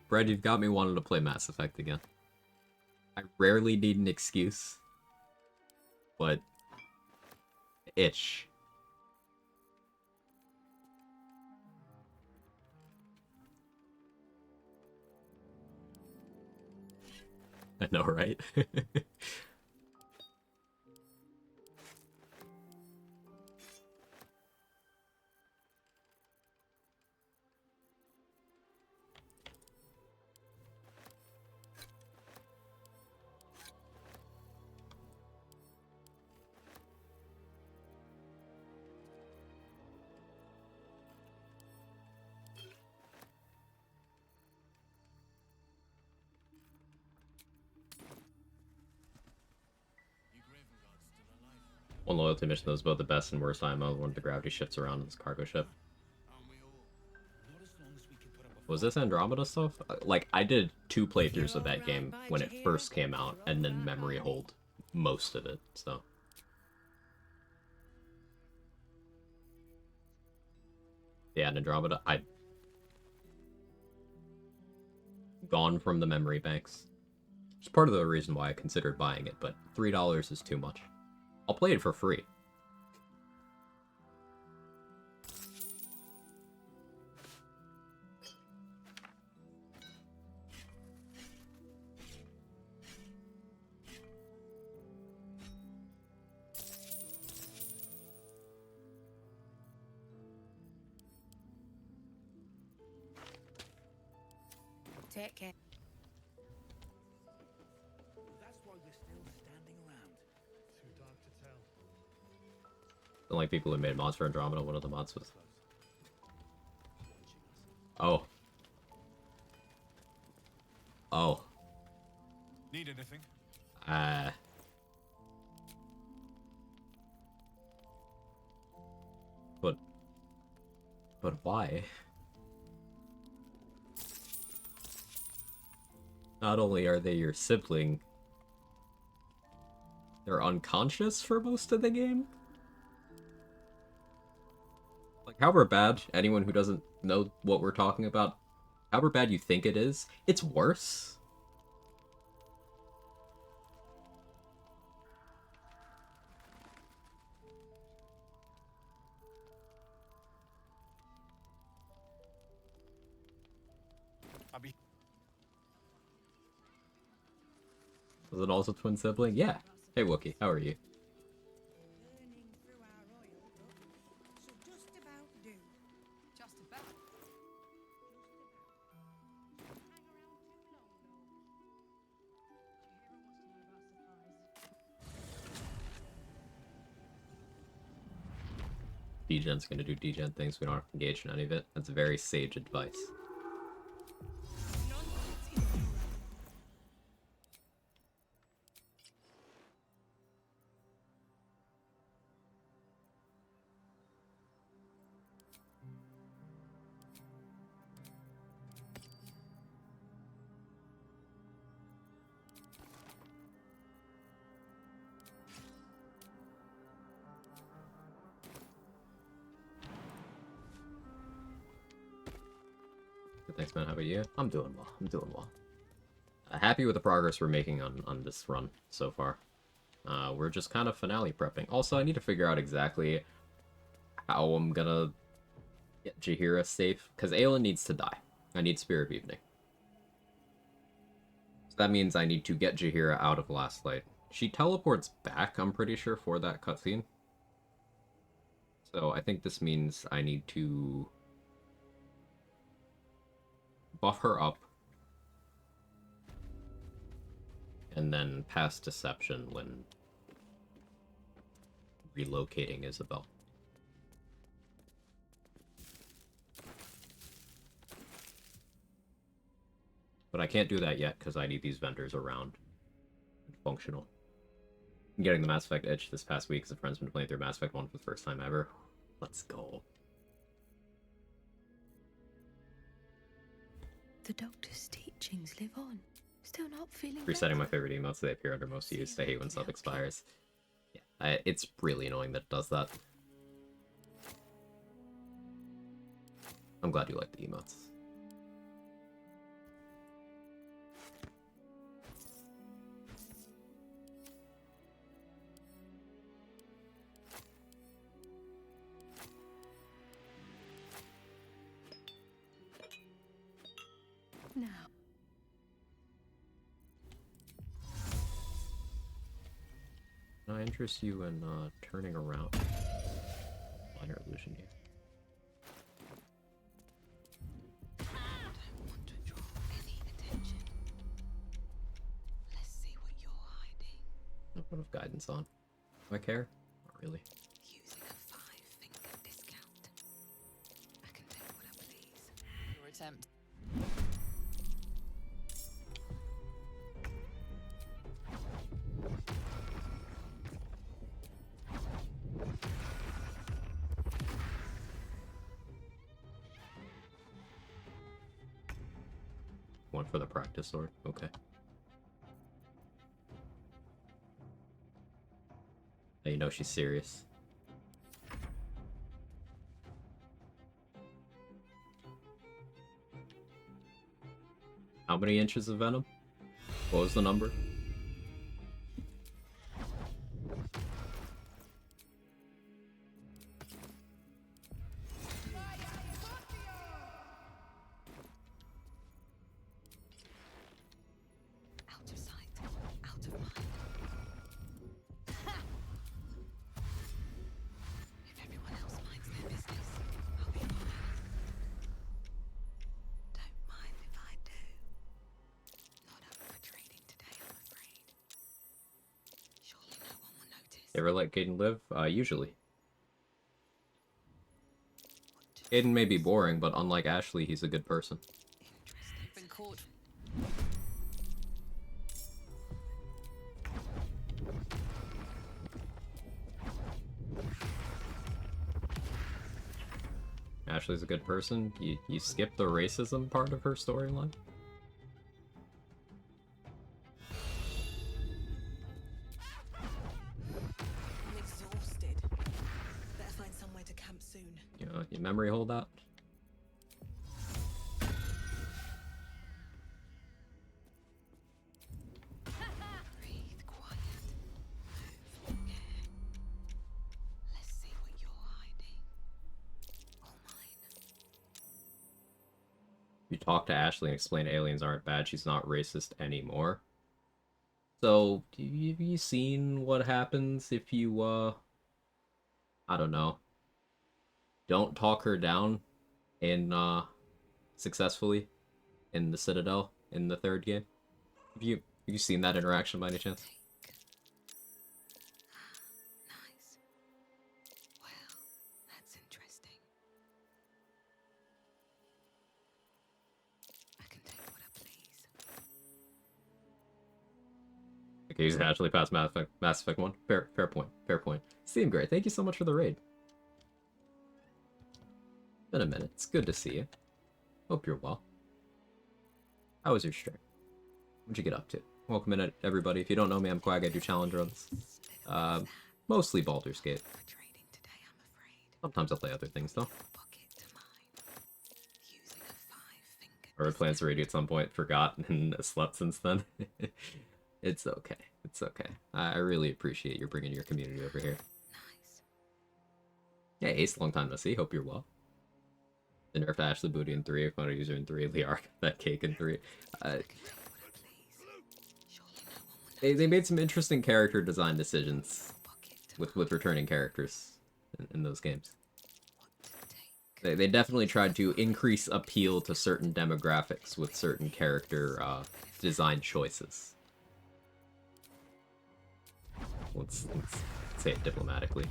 Brad, you've got me wanting to play Mass Effect again. I rarely need an excuse, but itch. I know, right? One loyalty mission that was both the best and worst IMO, one of the gravity shifts around in this cargo ship. Was this Andromeda stuff? Like, I did 2 playthroughs of that game when it first came out, and then memory hold most of it, so. Yeah, and Andromeda, I gone from the memory banks. It's part of the reason why I considered buying it, but $3 is too much. I'll play it for free. Take care. That's why we're still standing around. Too dark to tell. Don't like people who made mods for Andromeda. One of the mods was. Oh. Oh. Need anything? But why? Not only are they your sibling, they're unconscious for most of the game? Like, however bad, anyone who doesn't know what we're talking about, however bad you think it is, it's worse. Was it also twin sibling? Yeah. Hey Wookie, how are you? Just about do. Just about. Degen's gonna do degen things, we don't have to engage in any of it. That's very sage advice. Thanks, man. How about you? I'm doing well. I'm doing well. Happy with the progress we're making on this run so far. We're just kind of finale prepping. Also, I need to figure out exactly how I'm gonna get Jaheira safe, because Aelin needs to die. I need Spirit of Evening. So that means I need to get Jaheira out of Last Light. She teleports back, I'm pretty sure, for that cutscene. So I think this means I need to buff her up, and then pass Deception when relocating Isabel. But I can't do that yet because I need these vendors around and functional. I'm getting the Mass Effect itch this past week because a friend's been playing through Mass Effect 1 for the first time ever. Let's go. The Doctor's teachings live on. Still not feeling Resetting my favorite emotes so they appear under most used. I hate when stuff expires. Yeah, it's really annoying that it does that. I'm glad you like the emotes. now. Can I interest you in turning around? Minor illusion here. I don't want to draw any attention. Let's see what you're hiding. Not enough guidance on. Do I care? Not really. Using a 5-finger discount. I can take what I please. Your attempt. One for the practice sword. Okay. Now you know she's serious. How many inches of venom? What was the number? Out of sight, out of mind. If everyone else minds their business, I'll be fine. Don't mind if I do. Not up for trading today, I'm afraid. Surely no one will notice. Ever let Gaiden live? Usually. Gaiden may be boring, but unlike Ashley, he's a good person. Interesting. Been caught. Ashley's a good person. You skip the racism part of her storyline? I'm exhausted. Better find somewhere to camp soon. Your memory holdout? Breathe quiet. Move with care. Let's see what you're hiding. All mine. You talk to Ashley and explain aliens aren't bad, she's not racist anymore. So, have you seen what happens if you, I don't know, don't talk her down in, successfully in the Citadel in the third game? Have you seen that interaction by any chance? Nice. Well, that's interesting. I can take what I please. Okay, he's actually past Mass Effect 1. Fair point. Fair point. Steam Gray, thank you so much for the raid. Been a minute. It's good to see you. Hope you're well. How was your stream? What'd you get up to? Welcome in, everybody. If you don't know me, I'm Quag. I do challenge runs. Mostly Baldur's Gate. Sometimes I'll play other things, though. Or plans to raid you at some point, forgot, and slept since then. It's okay. It's okay. I really appreciate you bringing your community over here. Yeah, Ace, long time no see. Hope you're well. The nerf Ashley Booty in 3, Photo User in 3, Liark, that cake in 3. They made some interesting character design decisions with returning characters in those games. They definitely tried to increase appeal to certain demographics with certain character design choices. Let's say it diplomatically.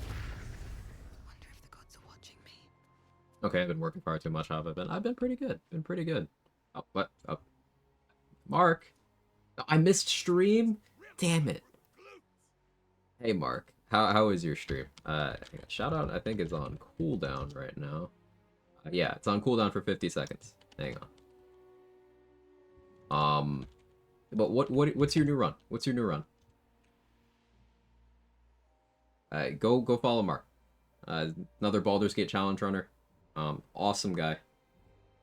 Okay, I've been working far too much. How have I been? I've been pretty good. Been pretty good. Oh, what? Oh. Mark! I missed stream? Damn it. Hey, Mark. How is your stream? Shout out, I think, is on cooldown right now. Yeah, it's on cooldown for 50 seconds. Hang on. But what's your new run? What's your new run? Go follow Mark. Another Baldur's Gate challenge runner. Awesome guy.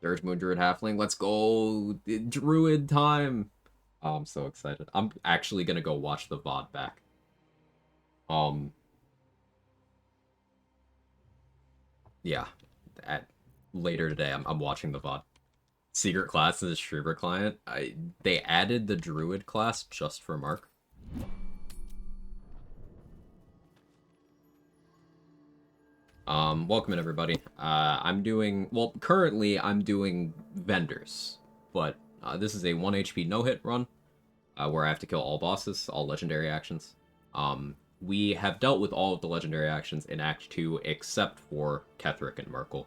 Dirge Moon Druid Halfling. Let's go! Druid time! Oh, I'm so excited. I'm actually gonna go watch the VOD back. Yeah. Later today, I'm watching the VOD. Secret class is a Shriver client. They added the Druid class just for Mark. Welcome in, everybody. Currently I'm doing vendors, but this is a 1 HP no-hit run, where I have to kill all bosses, all legendary actions. We have dealt with all of the legendary actions in Act 2, except for Ketheric and Merkel.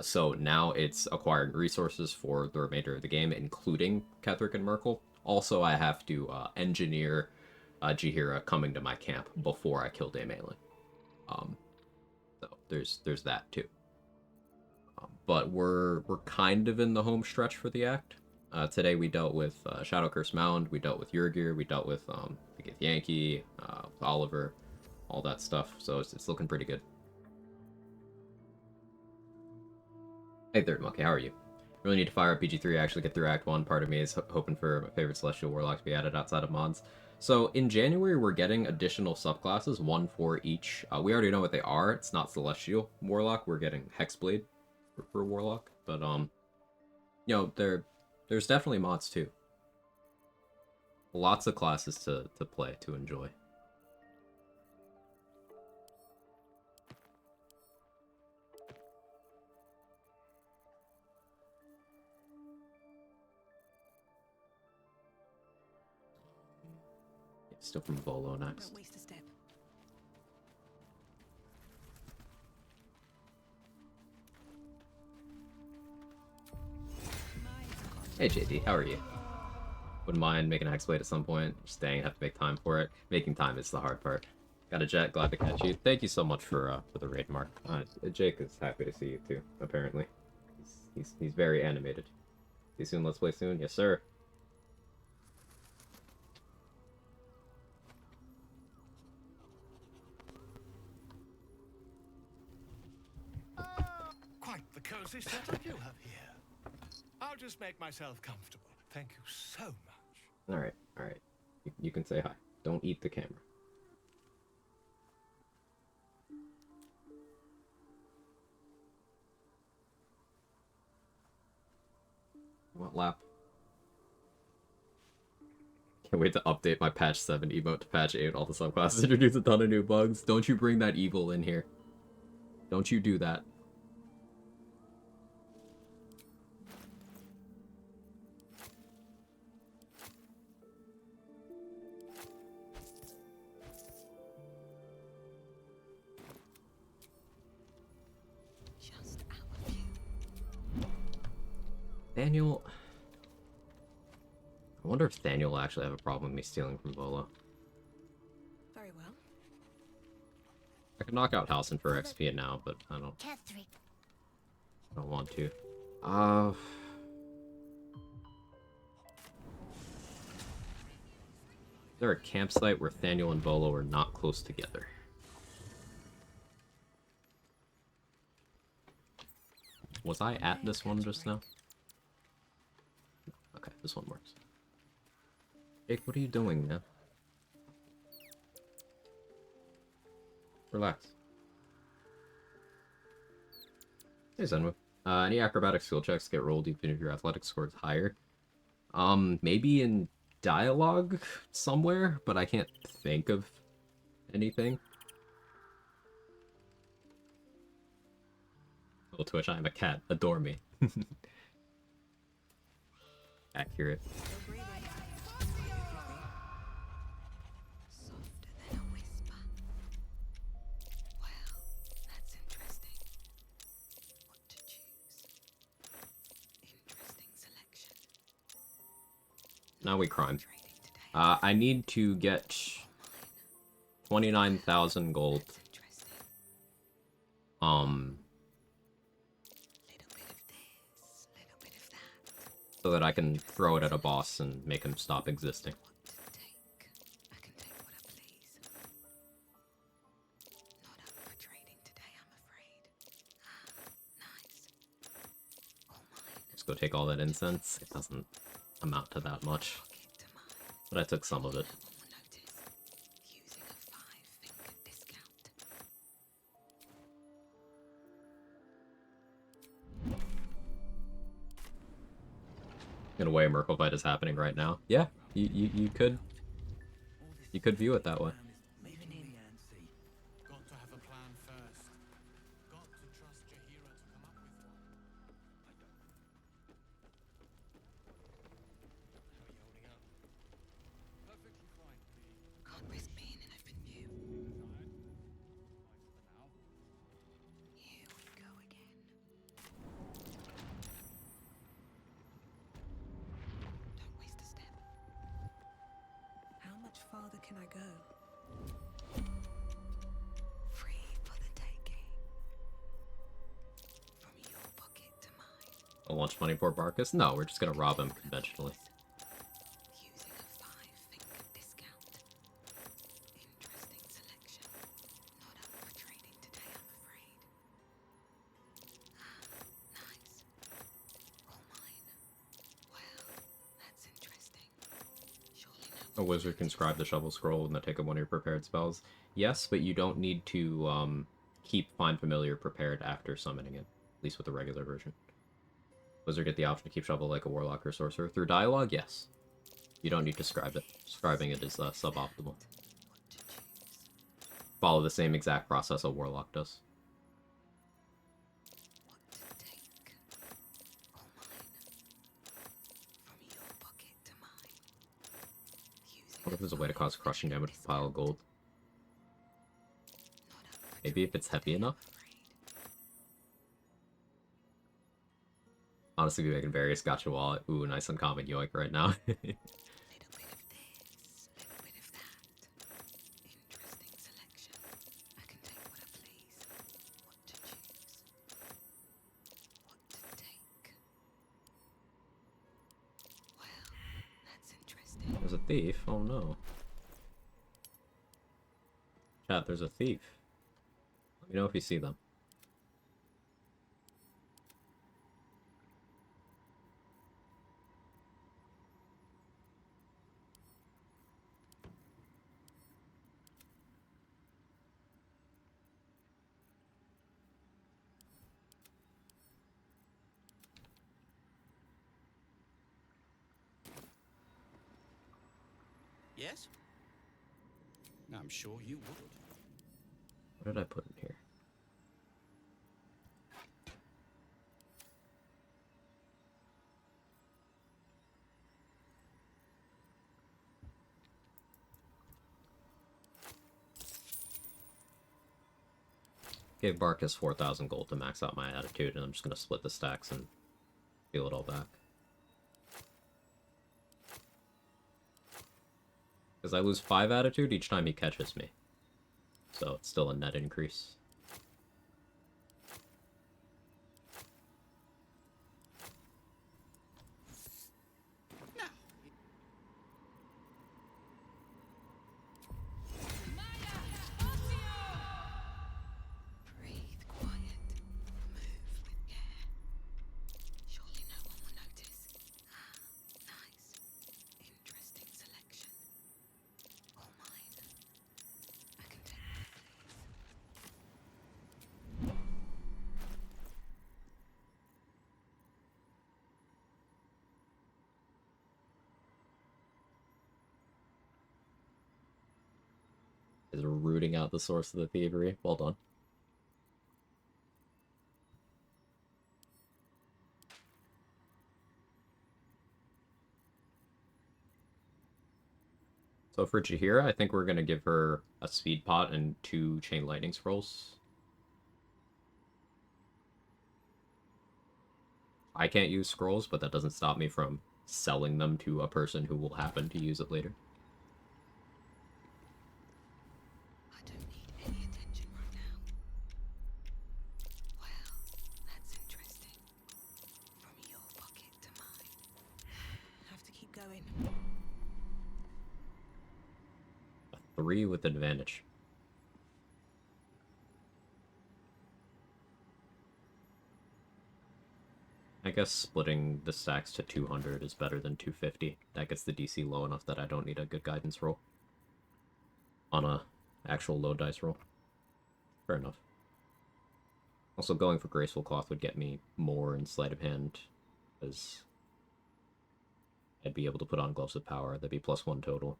So now it's acquiring resources for the remainder of the game, including Ketheric and Merkel. Also, I have to engineer Jaheira coming to my camp before I kill Daemalin. So there's that too. But we're kind of in the home stretch for the act. Today we dealt with Shadow Curse Mound, we dealt with Yurgir, we dealt with the Gith Yankee, Oliver, all that stuff. So it's looking pretty good. Hey Third Monkey, how are you? Really need to fire up PG3 actually get through Act 1. Part of me is hoping for my favorite Celestial Warlock to be added outside of mods. So in January, we're getting additional subclasses, 1 for each. We already know what they are. It's not Celestial Warlock. We're getting Hexblade for Warlock. But, you know, there's definitely mods too. Lots of classes to play, to enjoy. Still from Volo next. Don't waste a step. Hey JD, how are you? Wouldn't mind making a Hexblade at some point. Just staying, have to make time for it. Making time is the hard part. Got a jet, glad to catch you. Thank you so much for the raid, Mark. Jake is happy to see you too, apparently. He's very animated. See you soon, let's play soon? Yes, sir. Quite the cozy setup you have here. I'll just make myself comfortable. Thank you so much. Alright, alright. You can say hi. Don't eat the camera. What lap? Can't wait to update my patch 7 emote to patch 8. All the subclasses introduce a ton of new bugs. Don't you bring that evil in here. Don't you do that. Just our view. Daniel... I wonder if Daniel will actually have a problem with me stealing from Volo. Very well. I could knock out Halcyon for XP now, but I don't want to. Is there a campsite where Thaniel and Volo are not close together? Was I at this one just now? Okay, this one works. Jake, what are you doing, man? Relax. Hey, Zenwu. Any acrobatic skill checks get rolled even if your athletic score is higher? Maybe in dialogue somewhere, but I can't think of anything. Oh, Twitch, I am a cat. Adore me. Accurate. Softer than a whisper. Well, that's interesting. What to choose? Interesting selection. Now we crime. I need to get 29,000 gold. So that I can throw it at a boss and make him stop existing. I can take what I please. Not up for trading today, I'm afraid. Nice. All mine. Let's go take all that incense. It doesn't amount to that much. But I took some of it. Using a 5-finger discount. In a way, a Merkle fight is happening right now. Yeah, you could view it that way. Got to have a plan first. Got to trust Jahira to come up with one. How are you holding up? Perfectly fine. Can't risk being in open view. Here we go again. Don't waste a step. How much farther can I go? Free for the taking. From your pocket to mine. I'll launch money for Barkus? No, we're just gonna rob him conventionally. Using a 5-finger discount. Interesting selection. Not up for trading today, I'm afraid. Nice. All mine. Well, that's interesting. Surely no. A wizard can scribe the shovel scroll and then take up one of your prepared spells. Yes, but you don't need to keep Find Familiar prepared after summoning it. At least with the regular version. Wizard get the option to keep shovel like a warlock or sorcerer. Through dialogue, yes. You don't need to scribe it. Scribing it is suboptimal. Follow the same exact process a warlock does. What to take? All mine. From your pocket to mine. What if there's a way to cause crushing damage with a pile of gold? Maybe if it's heavy enough? Honestly, be making various gotcha wallet. Ooh, nice uncommon yoink right now. Little bit of this, little bit of that. Interesting selection. I can take what I please. What to choose? What to take? Well, that's interesting. There's a thief? Oh no. Chat, there's a thief. Let me know if you see them. Yes? I'm sure you would. What did I put in here? Gave Barkus 4,000 gold to max out my attitude, and I'm just gonna split the stacks and steal it all back. Because I lose 5 attitude each time he catches me. So it's still a net increase. Breathe quiet. Move with care. Surely no one will notice. Nice. Interesting selection. All mine. I can take that, please. Is rooting out the source of the thievery. Well done. So for Jahira, I think we're going to give her a speed pot and 2 chain lightning scrolls. I can't use scrolls, but that doesn't stop me from selling them to a person who will happen to use it later. I don't need any attention right now. Well, that's interesting. From your pocket to mine. Have to keep going. A 3 with advantage. I guess splitting the stacks to 200 is better than 250. That gets the DC low enough that I don't need a good guidance roll. On a actual low dice roll. Fair enough. Also, going for Graceful Cloth would get me more in Sleight of Hand, because I'd be able to put on Gloves of Power. That'd be +1 total.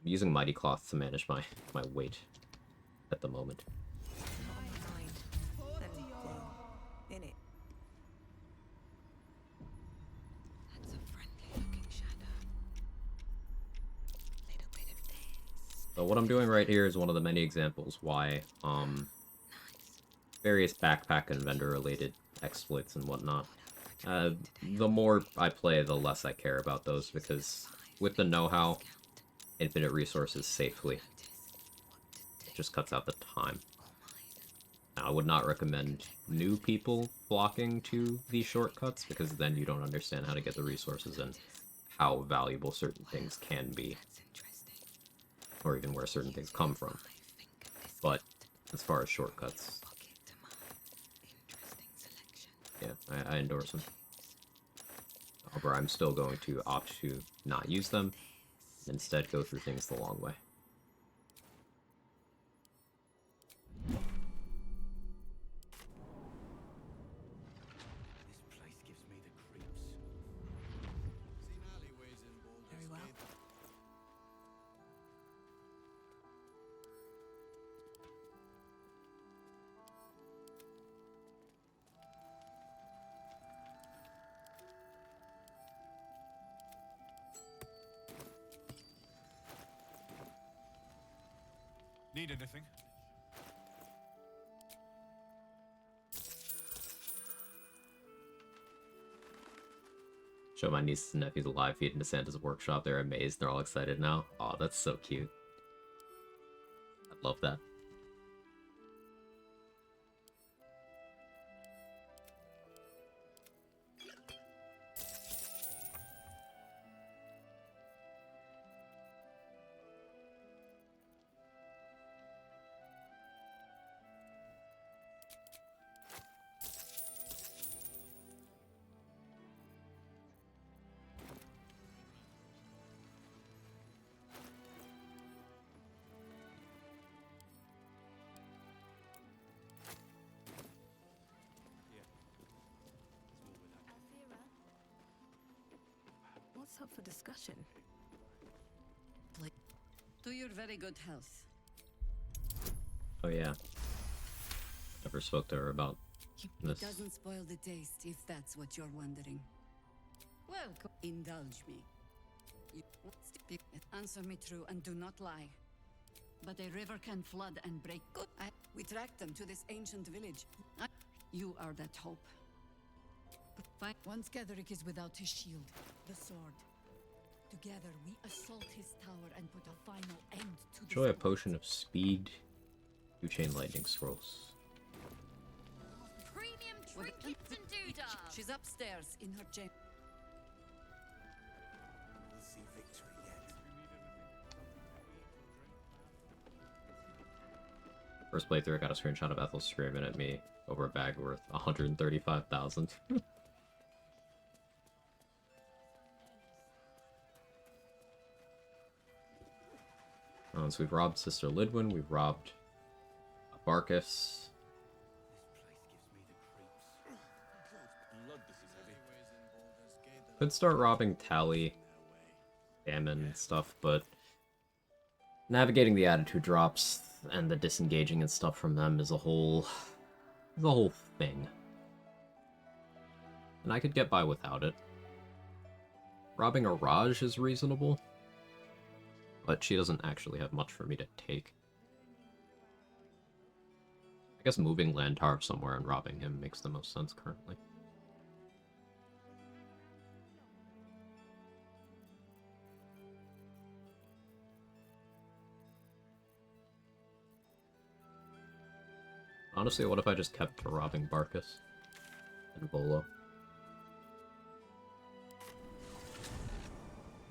I'm using Mighty Cloth to manage my weight at the moment. In it. That's a friendly looking shadow. Little bit of this. So what I'm doing right here is one of the many examples why various backpack and vendor related exploits and whatnot. The more I play, the less I care about those, because with the know-how, infinite resources safely, it just cuts out the time. Now, I would not recommend new people flocking to these shortcuts, because then you don't understand how to get the resources and how valuable certain things can be, or even where certain things come from. But as far as shortcuts, yeah, I endorse them. However, I'm still going to opt to not use them, and instead go through things the long way. This place gives me the creeps. Seen alleyways in Baldur's Very well. Gate. Need anything? Show my nieces and nephews a live feed into Santa's workshop. They're amazed. They're all excited now. Aw, that's so cute. I love that. What's up for discussion? To your very good health. Oh yeah. Never spoke to her about this. It doesn't spoil the taste, if that's what you're wondering. Well, indulge me. Answer me true and do not lie. But a river can flood and break. Good. We tracked them to this ancient village. You are that hope. Once Ketherick is without his shield, the sword. Together we assault his tower and put a final end to this. Enjoy a potion of speed. 2 chain lightning scrolls. Premium trinkets and doodah. She's upstairs in her chamber. We'll see victory yet. First playthrough, I got a screenshot of Ethel screaming at me over a bag worth 135,000. So we've robbed Sister Lidwin, we've robbed Barkus. Could start robbing Tally, Gammon, and stuff, but navigating the attitude drops and the disengaging and stuff from them is a whole thing. And I could get by without it. Robbing a Raj is reasonable, but she doesn't actually have much for me to take. I guess moving Lantarv somewhere and robbing him makes the most sense currently. Honestly, what if I just kept robbing Barkus and Volo?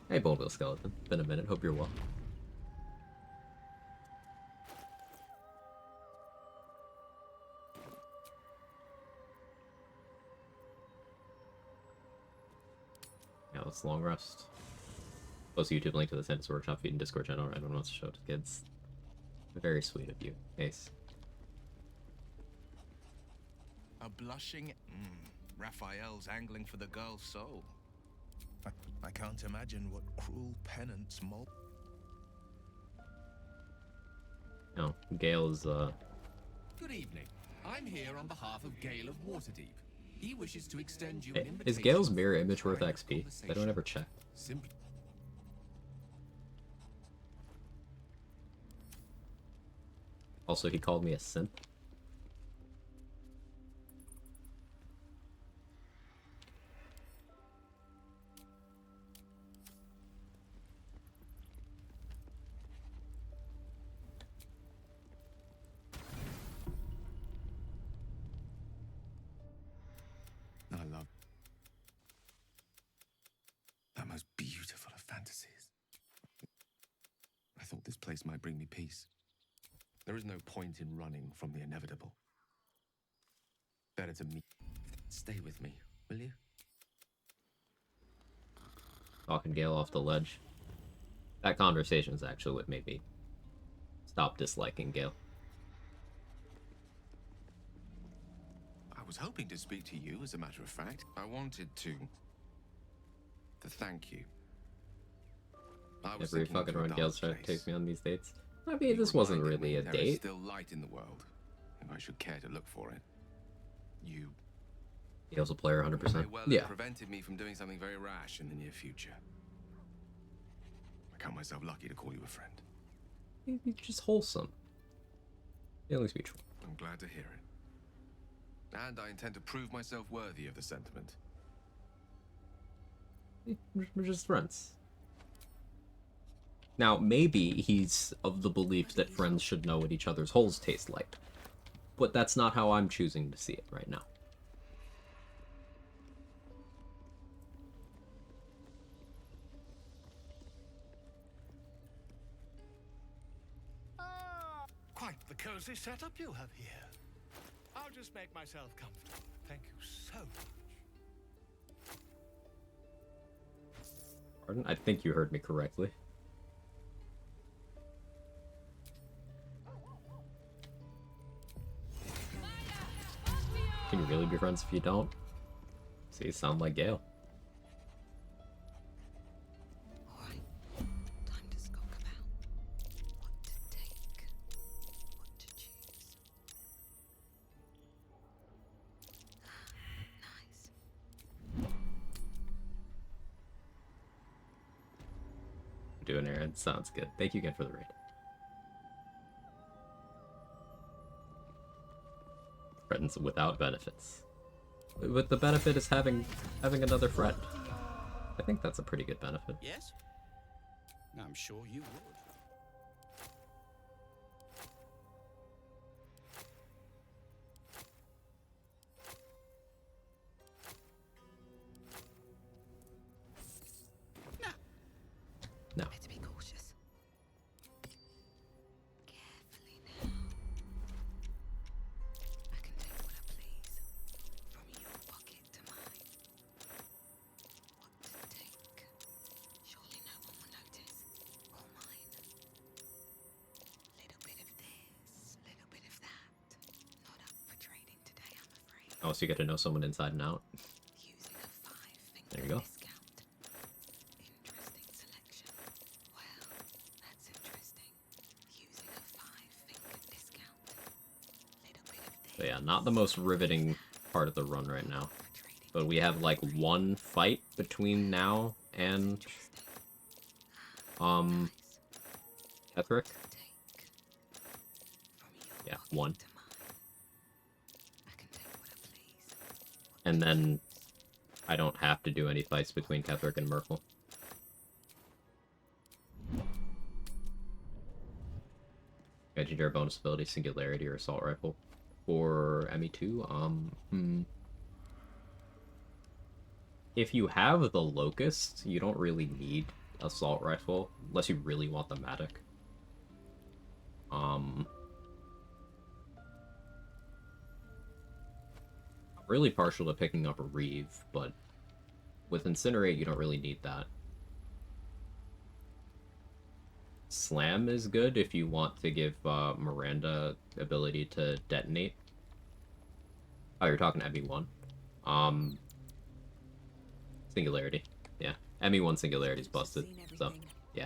Hey, Bullbill Skeleton. Been a minute. Hope you're well. Yeah, let's long rest. Post a YouTube link to the Santa's Workshop feed and Discord channel. I don't know what to show to kids. Very sweet of you. Ace. A blushing... Raphael's angling for the girl's soul. I can't imagine what cruel penance No, Gale is, Good evening. I'm here on behalf of Gale of Waterdeep. He wishes to extend you an Is invitation. Gale's mirror image worth XP? I don't ever check. Simply. Also, he called me a simp. I love that most beautiful of fantasies. I thought this place might bring me peace. There is no point in running from the inevitable. Better to meet. Stay with me, will you? Talking Gale off the ledge. That conversation is actually what made me stop disliking Gale. I was hoping to speak to you, as a matter of fact. I wanted to thank you. Every fucking run Gale's trying to take me on these dates. I mean, this wasn't really a There is date. still light in the world, if I should care to look for it. You... Gale's a player 100%. may well Yeah. have prevented me from doing something very rash in the near future. I count myself lucky to call you a friend. You're just wholesome. Feelings mutual. I'm glad to hear it. And I intend to prove myself worthy of the sentiment. We're just friends. Now, maybe he's of the belief that friends should know what each other's holes taste like. But that's not how I'm choosing to see it right now. Quite the cozy setup you have here. I'll just make myself comfortable. Thank you so much. Pardon? I think you heard me correctly. Can you really be friends if you don't? See, you sound like Gale. Alright, time to skulk about. doing errands. Sounds good. Thank you again for the raid. Friends without benefits. But the benefit is having another friend. I think that's a pretty good benefit. Yes? I'm sure you would. No. Better be cautious. Carefully now. I can take what I please. From your pocket to mine. What to take? Surely no one will notice. All mine. Little bit of this, little bit of that. Not up for trading today, I'm afraid. Oh, so you get to know someone inside and out. Using a 5-finger There you go. discount. Interesting selection. Well, that's interesting. Using a 5-finger discount. Little bit of this. But yeah, not the most riveting part of the run right now. But we have like one fight between now and Ketherick. Yeah, one. And then I don't have to do any fights between Ketherick and Merkel. Legendary bonus ability, Singularity, or Assault Rifle. For ME2, if you have the Locust, you don't really need Assault Rifle, unless you really want the Matic. Really partial to picking up a Reeve, but with Incinerate, you don't really need that. Slam is good if you want to give Miranda ability to detonate. Oh, you're talking ME1. Singularity. Yeah. ME1 Singularity is busted. So, yeah.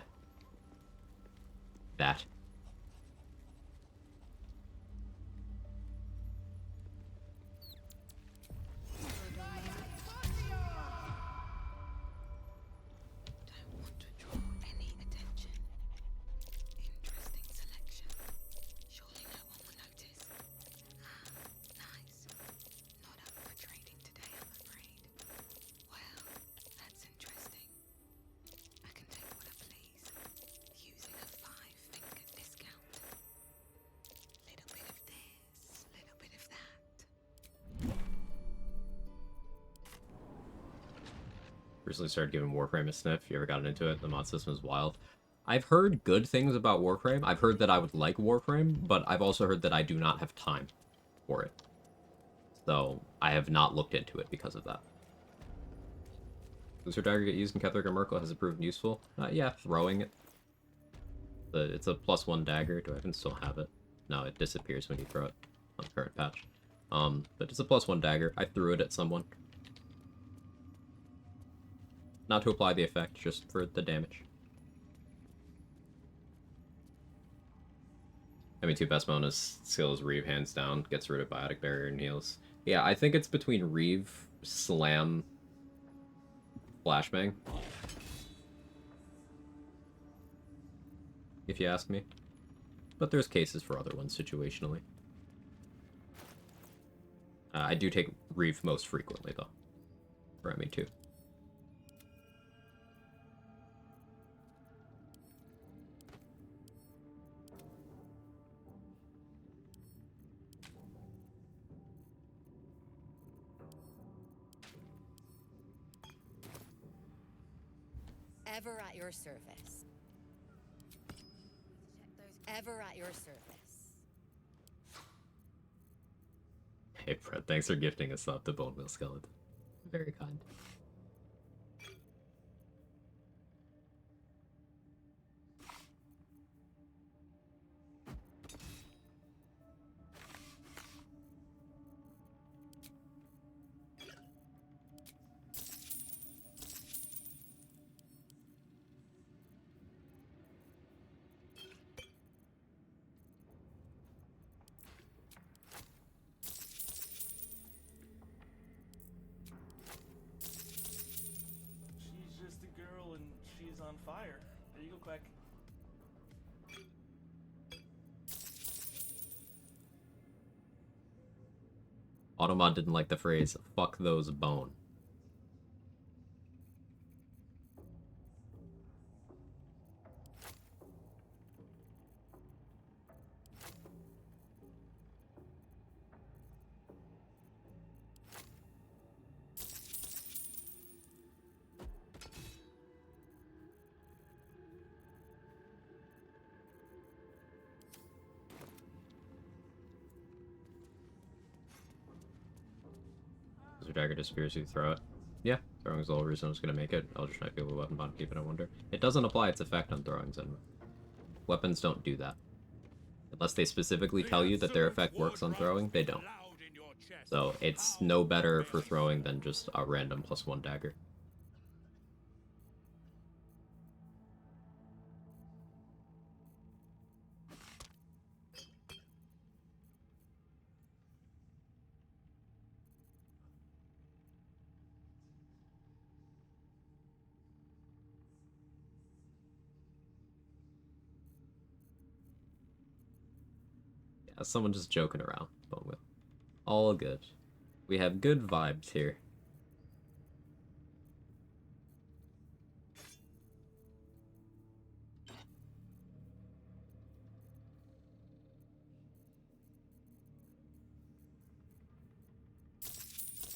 That. Don't want to draw any attention. Interesting selection. Surely no one will notice. Nice. Not up for trading today, I'm afraid. Well, that's interesting. I can take what I please. Using a 5-finger discount. Little bit of this, little bit of that. Recently started giving Warframe a sniff. You ever gotten into it? The mod system is wild. I've heard good things about Warframe. I've heard that I would like Warframe, but I've also heard that I do not have time for it. So, I have not looked into it because of that. Does her dagger get used in Ketherick or Merkel? Has it proven useful? Yeah, throwing it. It's a +1 dagger. Do I even still have it? No, it disappears when you throw it on the current patch. But it's a +1 dagger. I threw it at someone. Not to apply the effect, just for the damage. ME2 best bonus skill is Reeve, hands down. Gets rid of Biotic Barrier and heals. Yeah, I think it's between Reeve, Slam, Flashbang. If you ask me. But there's cases for other ones situationally. I do take Reeve most frequently, though. For ME2. Ever at your service. Ever at your service. Hey, Fred, thanks for gifting us up to Bone Wheel Skeleton. Very kind. She's just a girl and she's on fire. There you go. real quick. Automod didn't like the phrase, fuck those bone. Your dagger disappears, you throw it. Yeah, throwing is the whole reason I was going to make it. I'll just might be able to weapon bond keep it, I wonder. It doesn't apply its effect on throwings, and weapons don't do that. Unless they specifically tell you that their effect works on throwing, they don't. So it's no better for throwing than just a random +1 dagger. Yeah, someone just joking around, but with all good. We have good vibes here.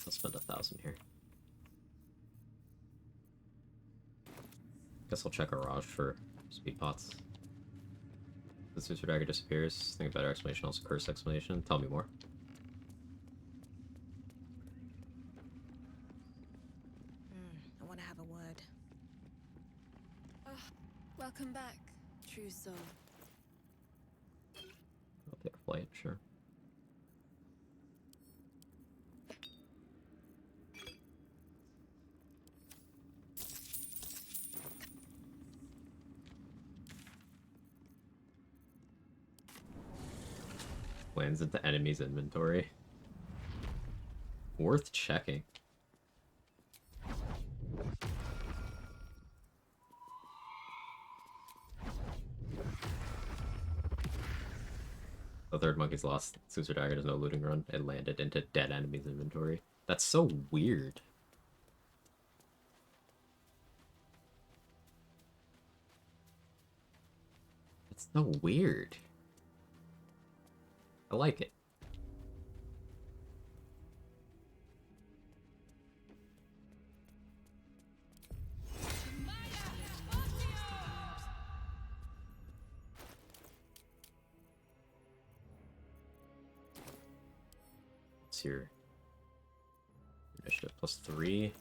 I'll spend 1,000 here. Guess I'll check a Raj for speed pots. The Suitor Dagger disappears. Think a better explanation, also curse explanation. Tell me more. I want to have a word. Welcome back, true soul. I'll take a flight, sure. Lands into enemy's inventory. Worth checking. The third monkey's lost. Suitor Dagger does no looting run. It landed into dead enemy's inventory. That's so weird. It's so weird. I like it. What's your initiative? +3.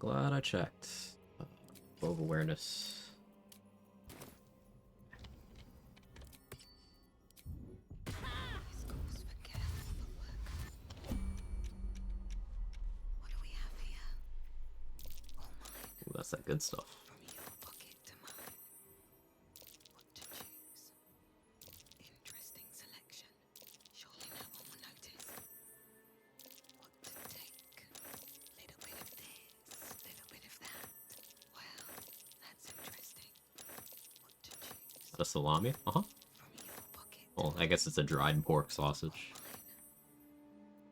Glad I checked. Flow of awareness. Ooh, that's that good stuff. Interesting selection. Surely no one will notice. What to take? Little bit of this, little bit of that. Well, that's interesting. What to choose? Is that a salami? Uh-huh. Well, I guess it's a dried pork sausage.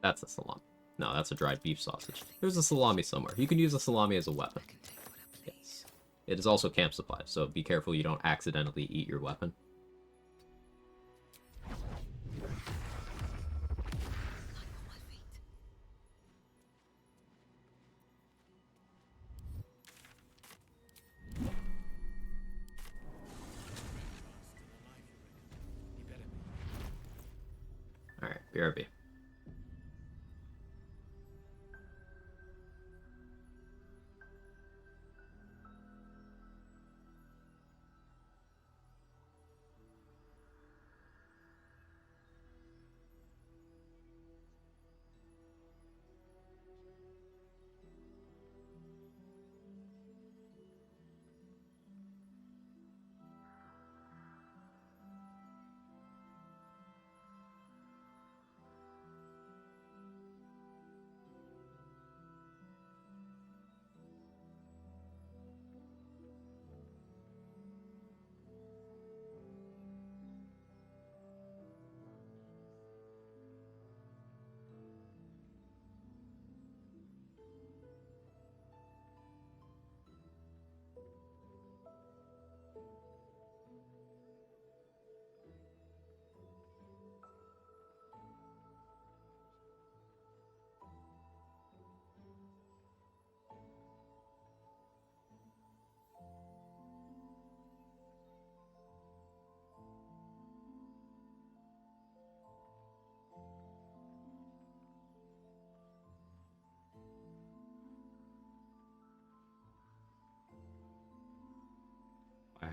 That's a salami. No, that's a dried beef sausage. There's a salami somewhere. You can use a salami as a weapon. Yes. It is also camp supply, so be careful you don't accidentally eat your weapon. Alright, BRB.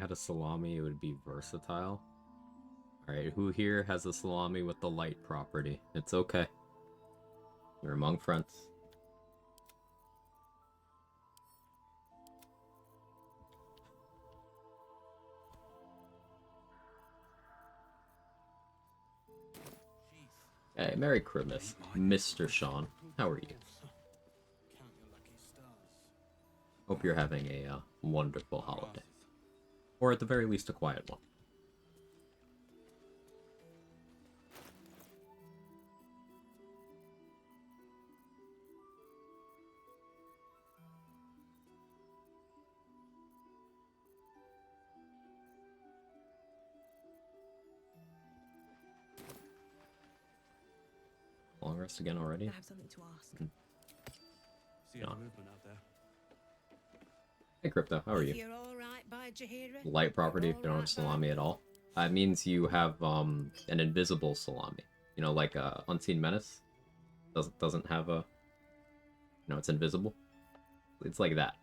had a salami, it would be versatile. Alright, who here has a salami with the light property? It's okay. You're among friends. Hey, Merry Christmas, Mr. Sean. How are you? Hope you're having a wonderful holiday. Or at the very least, a quiet one. Long rest again already? I have something to ask. See any movement out there? Hey Crypto, how are If you? you're all right by Jahira, Light property if you don't have salami at all. It means you have an invisible salami. You know, like Unseen Menace. Doesn't have a, you know, it's invisible. It's like that.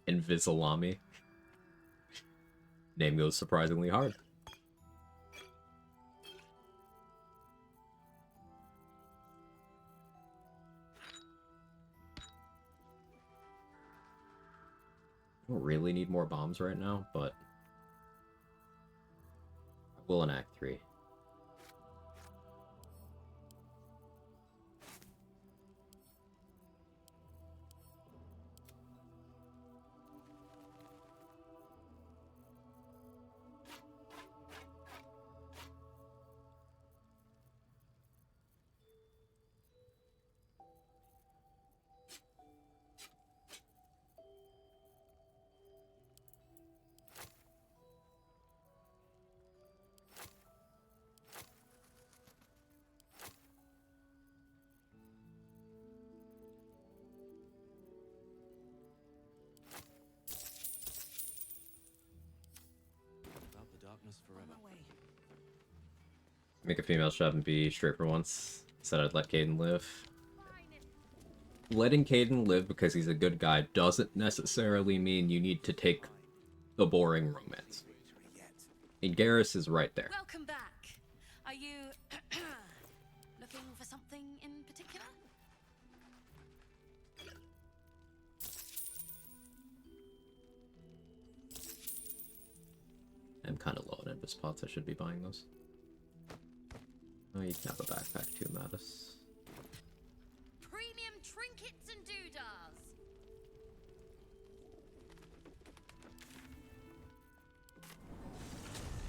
Invisalami. Name goes surprisingly hard. I don't really need more bombs right now, but I will in Act 3. About the darkness forever. Make a female chef and be straight for once. Said I'd let Caden live. Letting Caden live because he's a good guy doesn't necessarily mean you need to take the boring romance. And Garrus is right there. Welcome back. Are you looking for something in particular? I'm kind of low on invis pots. I should be buying those. Oh, you can have a backpack too, Mattis. Premium trinkets and doodahs.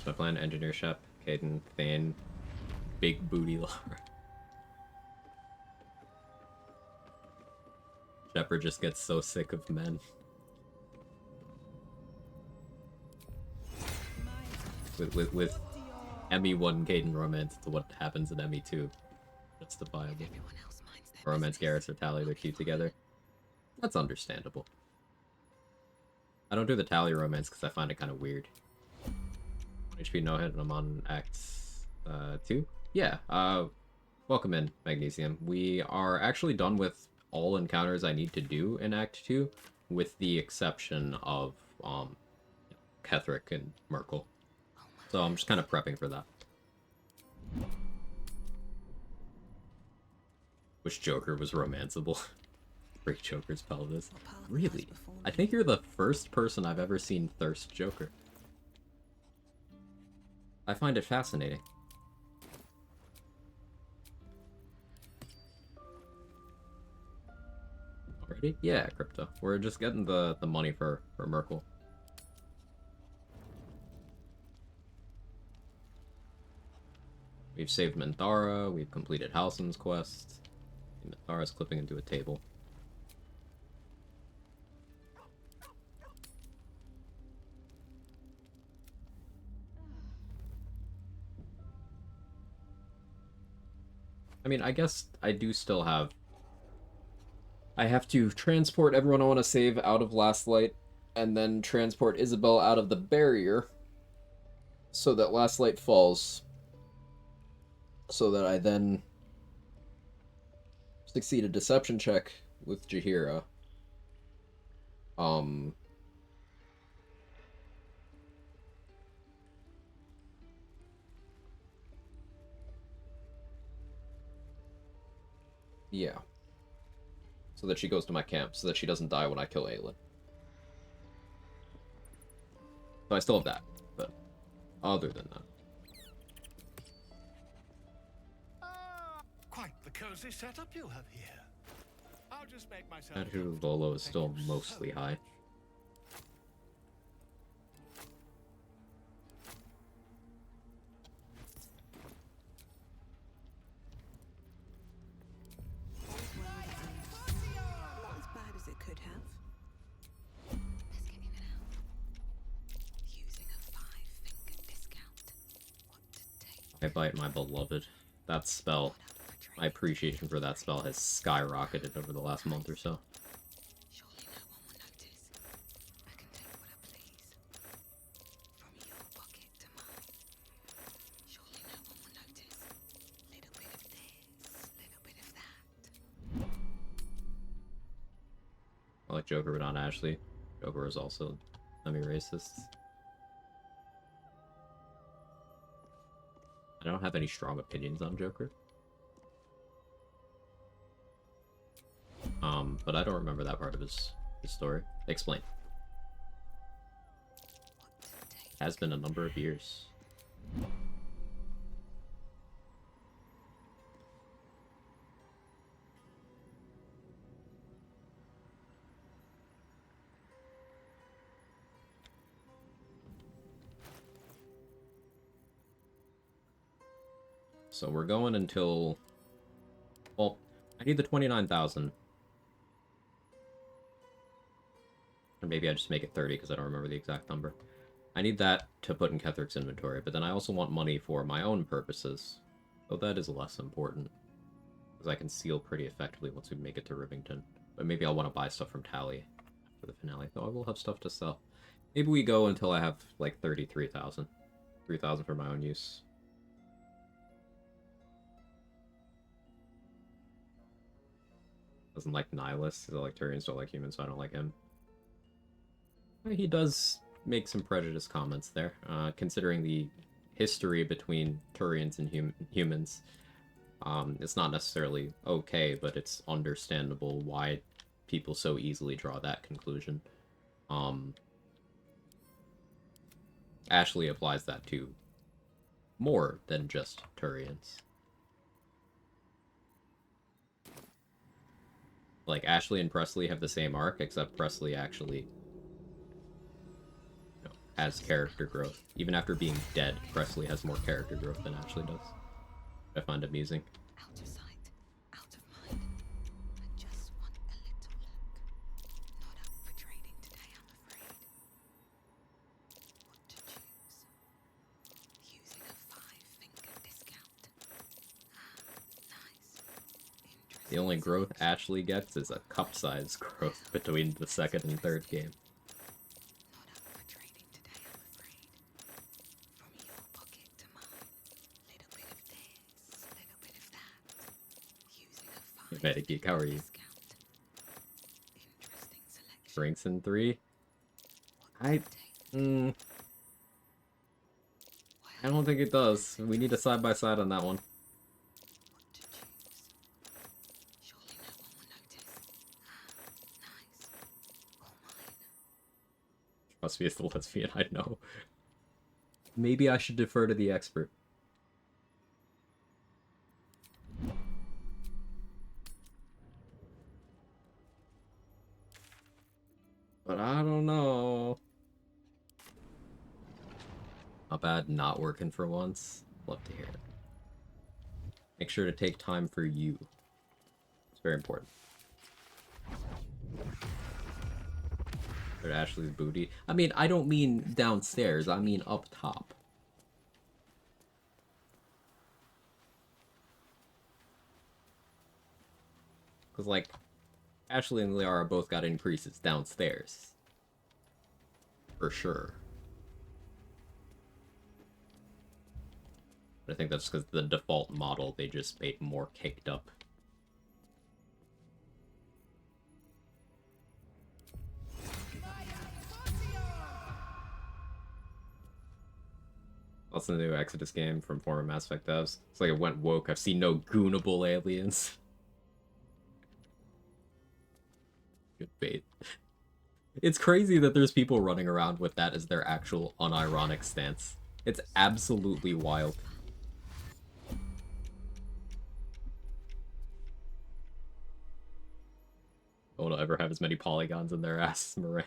So I plan Engineer Shep, Caden, Thane, Big Booty Laura. Shepard just gets so sick of men. With ME1 Caden romance to what happens in ME2. Justifiable. Romance Garrus or Tally, they're cute together. That's understandable. I don't do the Tally romance because I find it kind of weird. HP no hit and I'm on Act 2? Yeah, welcome in, Magnesium. We are actually done with all encounters I need to do in Act 2, with the exception of, Ketherick and Merkel. So I'm just kind of prepping for that. Wish Joker was romanceable. Break Joker's pelvis. Really? I think you're the first person I've ever seen thirst Joker. I find it fascinating. Already? Yeah, Crypto. We're just getting the money for Merkel. We've saved Minthara, we've completed Halsin's quest. Minthara's clipping into a table. I mean, I guess I do still have... I have to transport everyone I want to save out of Last Light, and then transport Isabel out of the barrier, so that Last Light falls. So that I then Succeed a deception check with Jaheira. Yeah. So that she goes to my camp, so that she doesn't die when I kill Aelin. So I still have that, but other than that. Quite the cozy setup you have here. I'll just make myself. Attitude of Volo is still mostly high. Not as bad as it could have. Let's get in and out. Using a 5-finger discount. What to take? I bite my beloved. That spell, my appreciation for that spell has skyrocketed over the last month or so. Surely no one will notice. I can take what I please. From your pocket to mine. Surely no one will notice. Little bit of this, little bit of that. I like Joker, but not Ashley. Joker is also semi-racist. I don't have any strong opinions on Joker. But I don't remember that part of his story. Explain. Has been a number of years. So we're going until... Well, I need the 29,000. Or maybe I just make it 30 because I don't remember the exact number. I need that to put in Kethric's inventory, but then I also want money for my own purposes. Though that is less important. Because I can seal pretty effectively once we make it to Rivington. But maybe I'll want to buy stuff from Tally for the finale. Though I will have stuff to sell. Maybe we go until I have like 33,000. 3,000 for my own use. Doesn't like Nihilus. The Electurians don't like humans, so I don't like him. He does make some prejudiced comments there, considering the history between Turians and humans. It's not necessarily okay, but it's understandable why people so easily draw that conclusion. Ashley applies that to more than just Turians. Like, Ashley and Presley have the same arc, except Presley actually has character growth. Even after being dead, Presley has more character growth than Ashley does. I find amusing. Out of sight, out of mind. I just want a little look. Not up for trading today, I'm afraid. What to choose? Using a 5-finger discount. Nice. The only growth Ashley gets is a cup size growth between the second and third game. Metageek, how are you? Drinks in 3? I don't think it does. We need a side-by-side on that one. Must be a the lesbian, I know. Maybe I should defer to the expert. But I don't know. Not bad, not working for once. Love to hear it. Make sure to take time for you. It's very important. Go to Ashley's booty. I mean, I don't mean downstairs, I mean up top. Because, like, Ashley and Liara both got increases downstairs. For sure. But I think that's because the default model, they just made more caked up. That's the new Exodus game from former Mass Effect devs. It's like it went woke. I've seen no goonable aliens. Good bait. It's crazy that there's people running around with that as their actual unironic stance. It's absolutely wild. No one will ever have as many polygons in their ass as Miranda.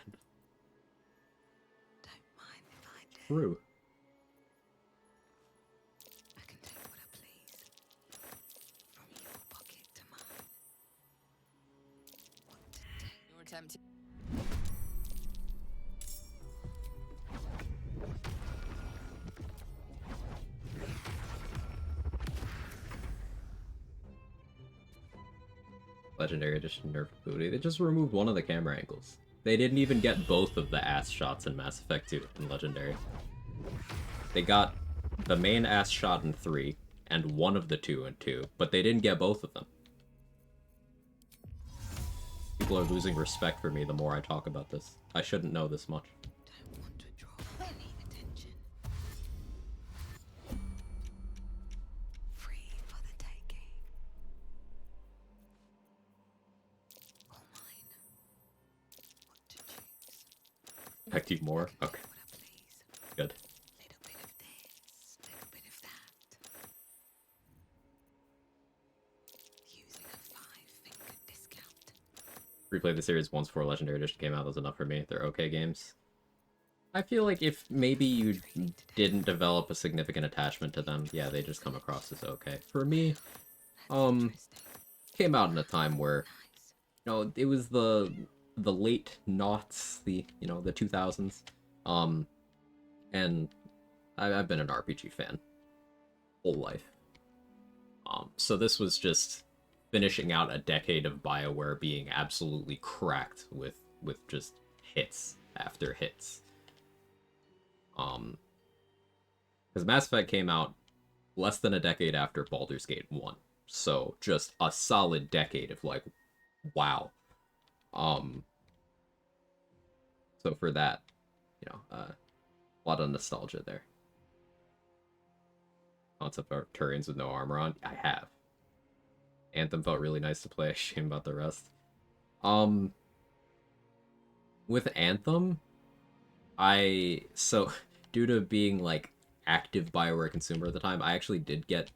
True. You were tempted. Legendary Edition nerf booty. They just removed one of the camera angles. They didn't even get both of the ass shots in Mass Effect 2 in Legendary. They got the main ass shot in 3, and one of the two in 2, but they didn't get both of them. People are losing respect for me the more I talk about this. I shouldn't know this much. Expect you more? Okay. Good. Replayed the series once before Legendary Edition came out. That was enough for me. They're okay games. I feel like if maybe you didn't develop a significant attachment to them, yeah, they just come across as okay. For me, came out in a time where, you know, it was the late noughts, the 2000s, and I've been an RPG fan whole life. So this was just finishing out a decade of BioWare being absolutely cracked with just hits after hits. Because Mass Effect came out less than a decade after Baldur's Gate 1. So just a solid decade of like, wow. So for that, a lot of nostalgia there. Concept of Arcturians with no armor on? I have. Anthem felt really nice to play. Shame about the rest. With Anthem, due to being like active BioWare consumer at the time, I actually did get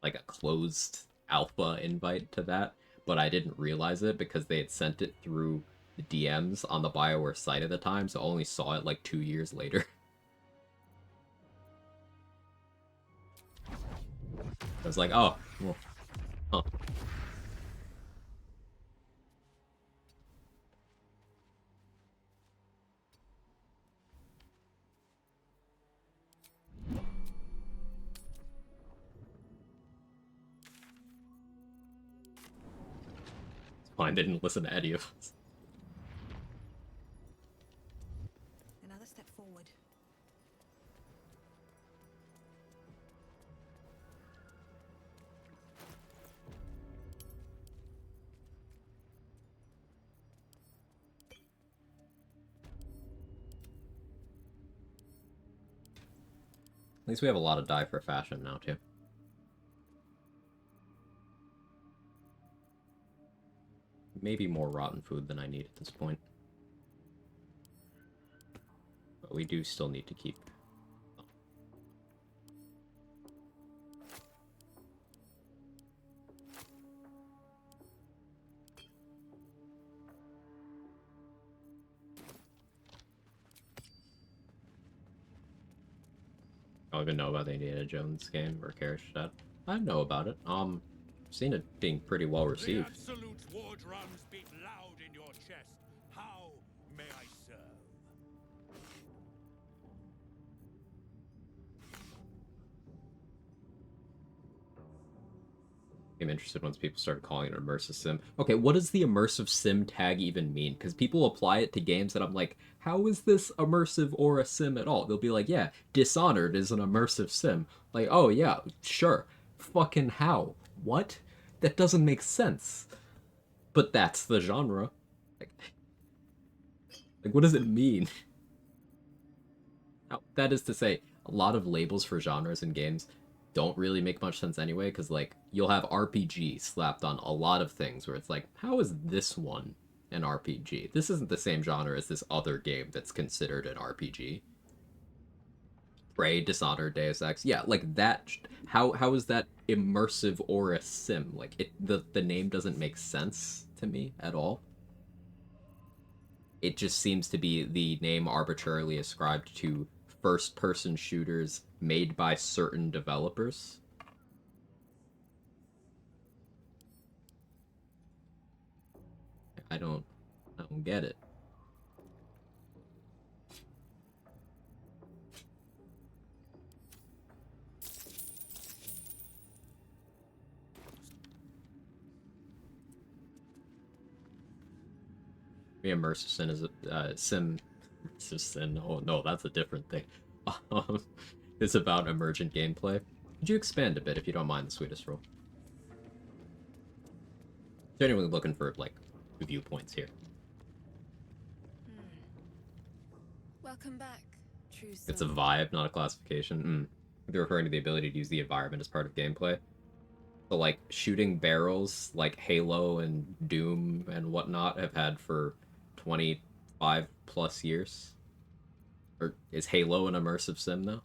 like a closed alpha invite to that, but I didn't realize it because they had sent it through the DMs on the BioWare site at the time, so I only saw it like 2 years later. I was like, oh, well, huh. It's fine, they didn't listen to any of us. Another step forward. At least we have a lot of dye for fashion now, too. Maybe more rotten food than I need at this point. But we do still need to keep... I don't even know about the Indiana Jones game or Karashad. I know about it. Seen it being pretty well received. The absolute war drums beat loud in your chest. How may I serve? I'm interested once people started calling it an immersive sim. Okay, what does the immersive sim tag even mean? Because people apply it to games that I'm like, how is this immersive or a sim at all? They'll be like, yeah, Dishonored is an immersive sim. Like, oh yeah, sure. Fucking how? What? That doesn't make sense. But that's the genre. Like what does it mean? Now, that is to say, a lot of labels for genres in games don't really make much sense anyway, because, like, you'll have RPG slapped on a lot of things where it's like, how is this one an RPG? This isn't the same genre as this other game that's considered an RPG. Prey, Dishonored, Deus Ex. Yeah, like that. How is that immersive or a sim? Like, the name doesn't make sense to me at all. It just seems to be the name arbitrarily ascribed to first-person shooters made by certain developers. I don't get it. Immersive sin is a sim. Immersive sin. Oh no, that's a different thing. It's about emergent gameplay. Could you expand a bit if you don't mind the sweetest roll? Genuinely looking for like viewpoints here. Welcome back, true soul. It's a vibe, not a classification. They're referring to the ability to use the environment as part of gameplay. So like shooting barrels, like Halo and Doom and whatnot have had for 25 plus years. Or is Halo an immersive sim though?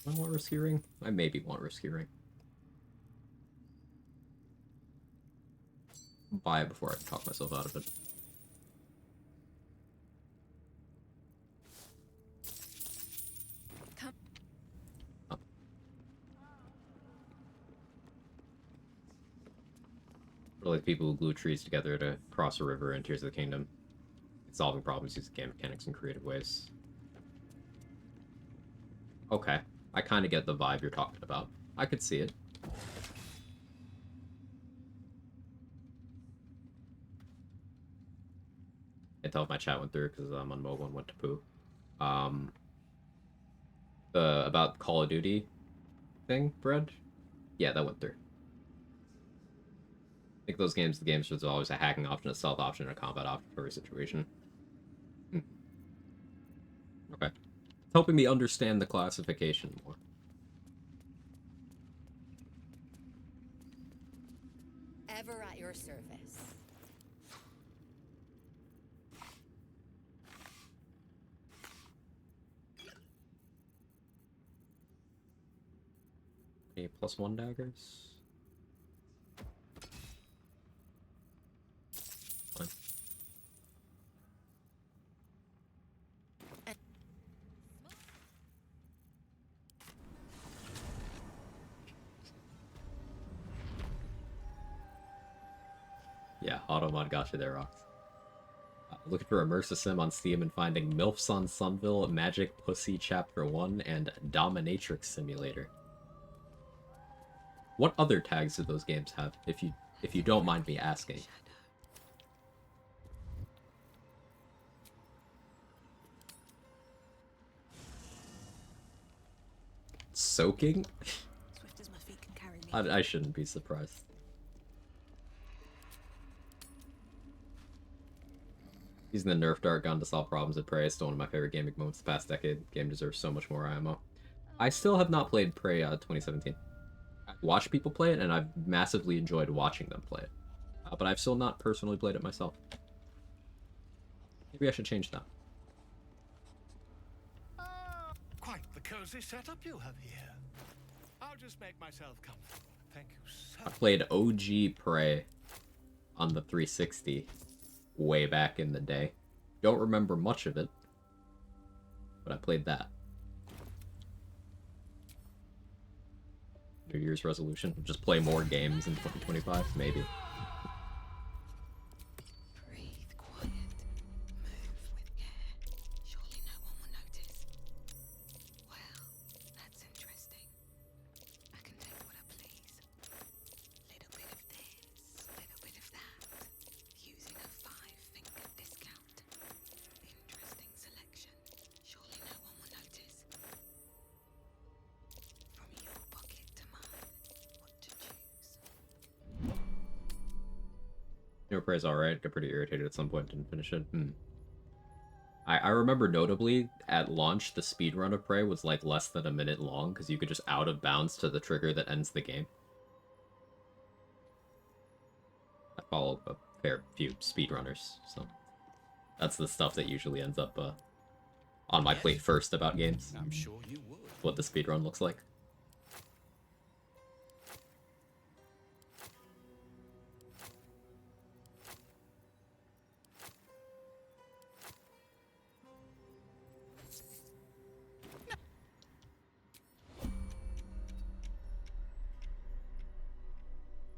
I want risky ring? I maybe want risky ring. Buy it before I can talk myself out of it. Come. Oh. For like people who glue trees together to cross a river in Tears of the Kingdom. Solving problems using game mechanics in creative ways. Okay. I kind of get the vibe you're talking about. I could see it. I tell if my chat went through because I'm on mobile and went to poo. About Call of Duty thing, Bread? Yeah, that went through. I think those games, the games, there's always a hacking option, a stealth option, and a combat option for every situation. Okay. It's helping me understand the classification more. Ever at your service. Any +1 daggers? Fine. Yeah, Automod got you there, Rox. Looking for Immersive Sim on Steam and finding MILFs on Sunville, Magic Pussy Chapter 1, and Dominatrix Simulator. What other tags do those games have, if you don't mind me asking? Soaking? Swift as my feet can carry me. I shouldn't be surprised. Using the Nerf dart gun to solve problems at Prey is still one of my favorite gaming moments the past decade. The game deserves so much more IMO. I still have not played Prey 2017. I've watched people play it, and I've massively enjoyed watching them play it. But I've still not personally played it myself. Maybe I should change that. Quite the cozy setup you have here. I'll just make myself comfortable. Thank you so I played OG Prey on the 360 way back in the day. Don't remember much of it, but I played that. New Year's resolution, just play more games in 2025, maybe. Breathe quiet. Move with care. Surely no one will notice. Well, that's interesting. I can take what I please. Little bit of this, little bit of that. Using a 5-finger discount. Interesting selection. Surely no one will notice. From your pocket to mine, what to choose. No Praise alright. Got pretty irritated at some point, didn't finish it. I remember notably, at launch, the speedrun of Prey was like less than a minute long, because you could just out of bounds to the trigger that ends the game. I follow a fair few speedrunners, so that's the stuff that usually ends up on my plate first about games. I'm sure you would. What the speedrun looks like.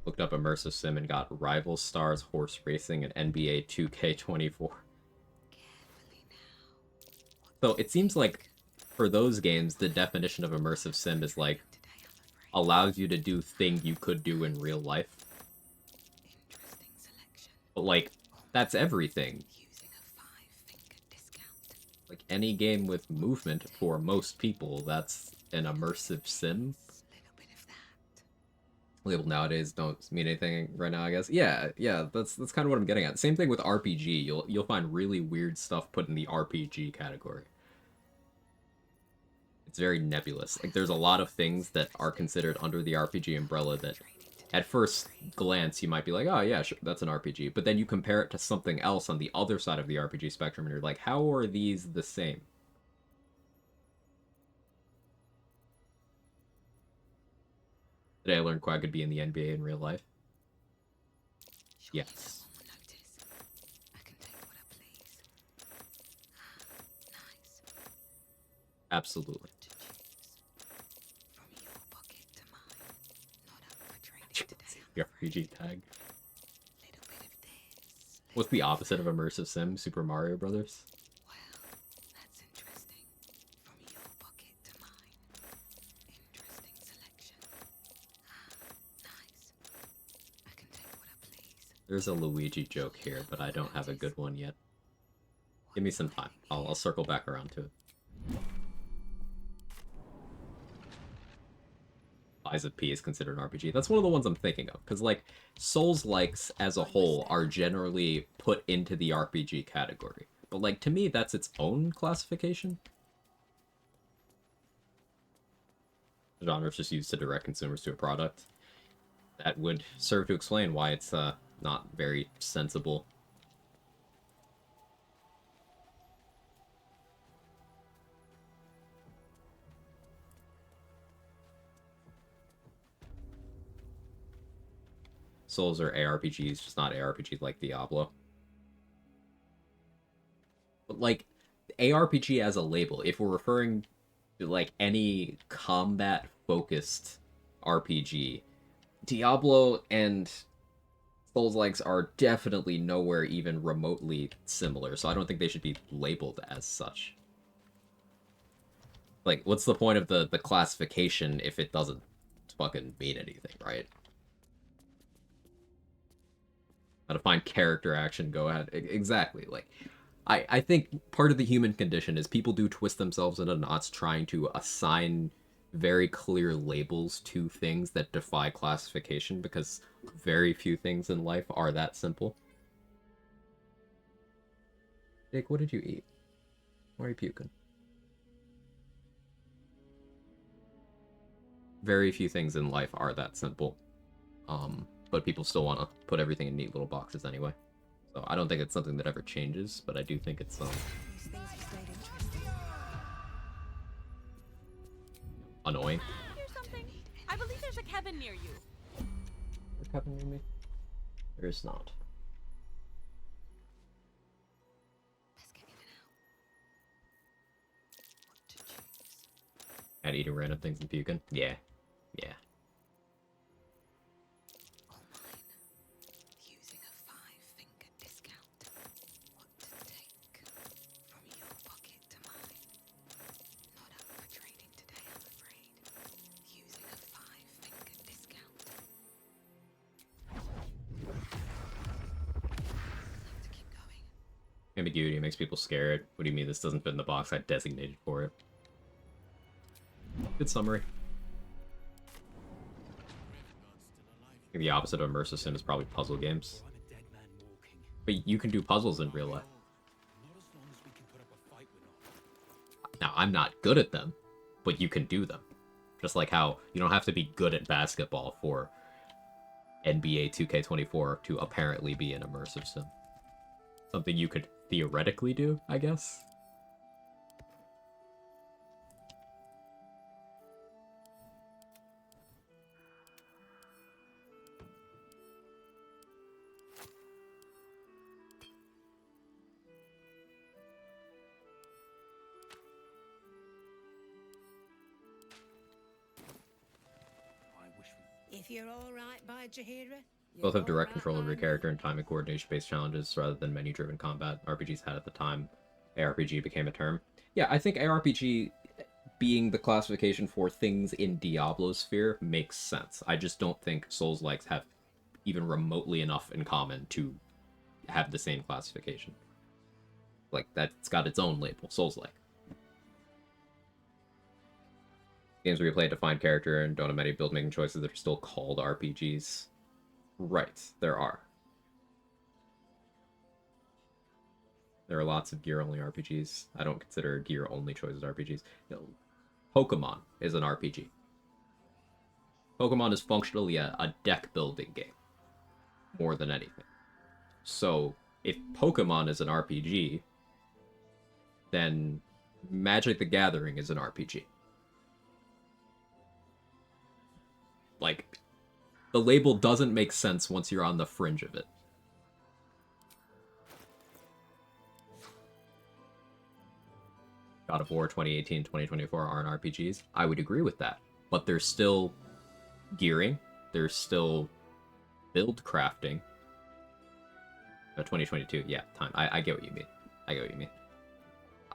Looked up immersive sim and got Rival Stars Horse Racing and NBA 2K24. So it seems like for those games, the definition of immersive sim is like allows you to do thing you could do in real life. But like that's everything. Like any game with movement for most people, that's an immersive sim. Label nowadays don't mean anything right now, I guess. Yeah, that's kind of what I'm getting at. Same thing with RPG. You'll find really weird stuff put in the RPG category. It's very nebulous. Like there's a lot of things that are considered under the RPG umbrella that at first glance you might be like, oh yeah, sure, that's an RPG. But then you compare it to something else on the other side of the RPG spectrum and you're like, how are these the same? Today I learned Quag could be in the NBA in real life. Yes. Absolutely. The RPG tag. What's the opposite of immersive sim? Super Mario Brothers? There's a Luigi joke here, but I don't have a good one yet. Give me some time. I'll circle back around to it. Lies of P is considered an RPG. That's one of the ones I'm thinking of, because like Souls-likes as a whole are generally put into the RPG category, but like to me that's its own classification. The genre is just used to direct consumers to a product. That would serve to explain why it's not very sensible. Souls are ARPGs, just not ARPGs like Diablo. But like, ARPG as a label, if we're referring to like any combat-focused RPG, Diablo and Souls-likes are definitely nowhere even remotely similar, so I don't think they should be labeled as such. Like, what's the point of the classification if it doesn't fucking mean anything, right? How to find character action, go ahead. Exactly, like, I think part of the human condition is people do twist themselves into knots trying to assign very clear labels to things that defy classification, because very few things in life are that simple. Dick, what did you eat? Why are you puking? Very few things in life are that simple. But people still want to put everything in neat little boxes anyway. So I don't think it's something that ever changes, but I do think it's annoying. Here's something. I believe there's a cabin near you. What's happening to me? There is not. And eating random things and puking? Yeah. Yeah. Ambiguity makes people scared. What do you mean this doesn't fit in the box I designated for it? Good summary. The opposite of immersive sim is probably puzzle games. But you can do puzzles in real life. Now, I'm not good at them, but you can do them. Just like how you don't have to be good at basketball for NBA 2K24 to apparently be an immersive sim. Something you could theoretically do, I guess. If you're all right by Jaheira, Both have direct control over your character and time and coordination-based challenges rather than menu-driven combat RPGs had at the time ARPG became a term. Yeah, I think ARPG being the classification for things in Diablo sphere makes sense. I just don't think Souls-likes have even remotely enough in common to have the same classification. Like, that's got its own label, Souls-like. Games where you play a defined character and don't have many build-making choices that are still called RPGs. Right, there are. There are lots of gear-only RPGs. I don't consider gear-only choices RPGs. No. Pokemon is an RPG. Pokemon is functionally a deck-building game, more than anything. So, if Pokemon is an RPG, then Magic the Gathering is an RPG. Like, the label doesn't make sense once you're on the fringe of it. God of War 2018, 2024 aren't RPGs. I would agree with that. But there's still gearing. There's still build crafting. 2022, yeah, time. I get what you mean. I get what you mean.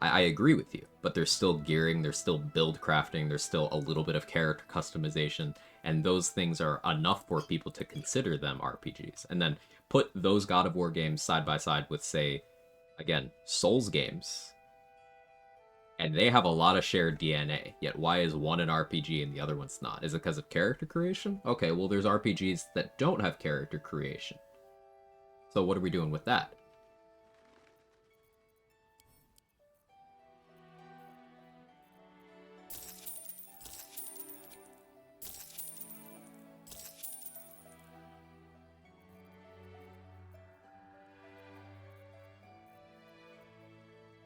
I agree with you, but there's still gearing, there's still build crafting, there's still a little bit of character customization, and those things are enough for people to consider them RPGs. And then put those God of War games side by side with, say, again, Souls games, and they have a lot of shared DNA, yet why is one an RPG and the other one's not? Is it because of character creation? Okay, well, there's RPGs that don't have character creation. So what are we doing with that?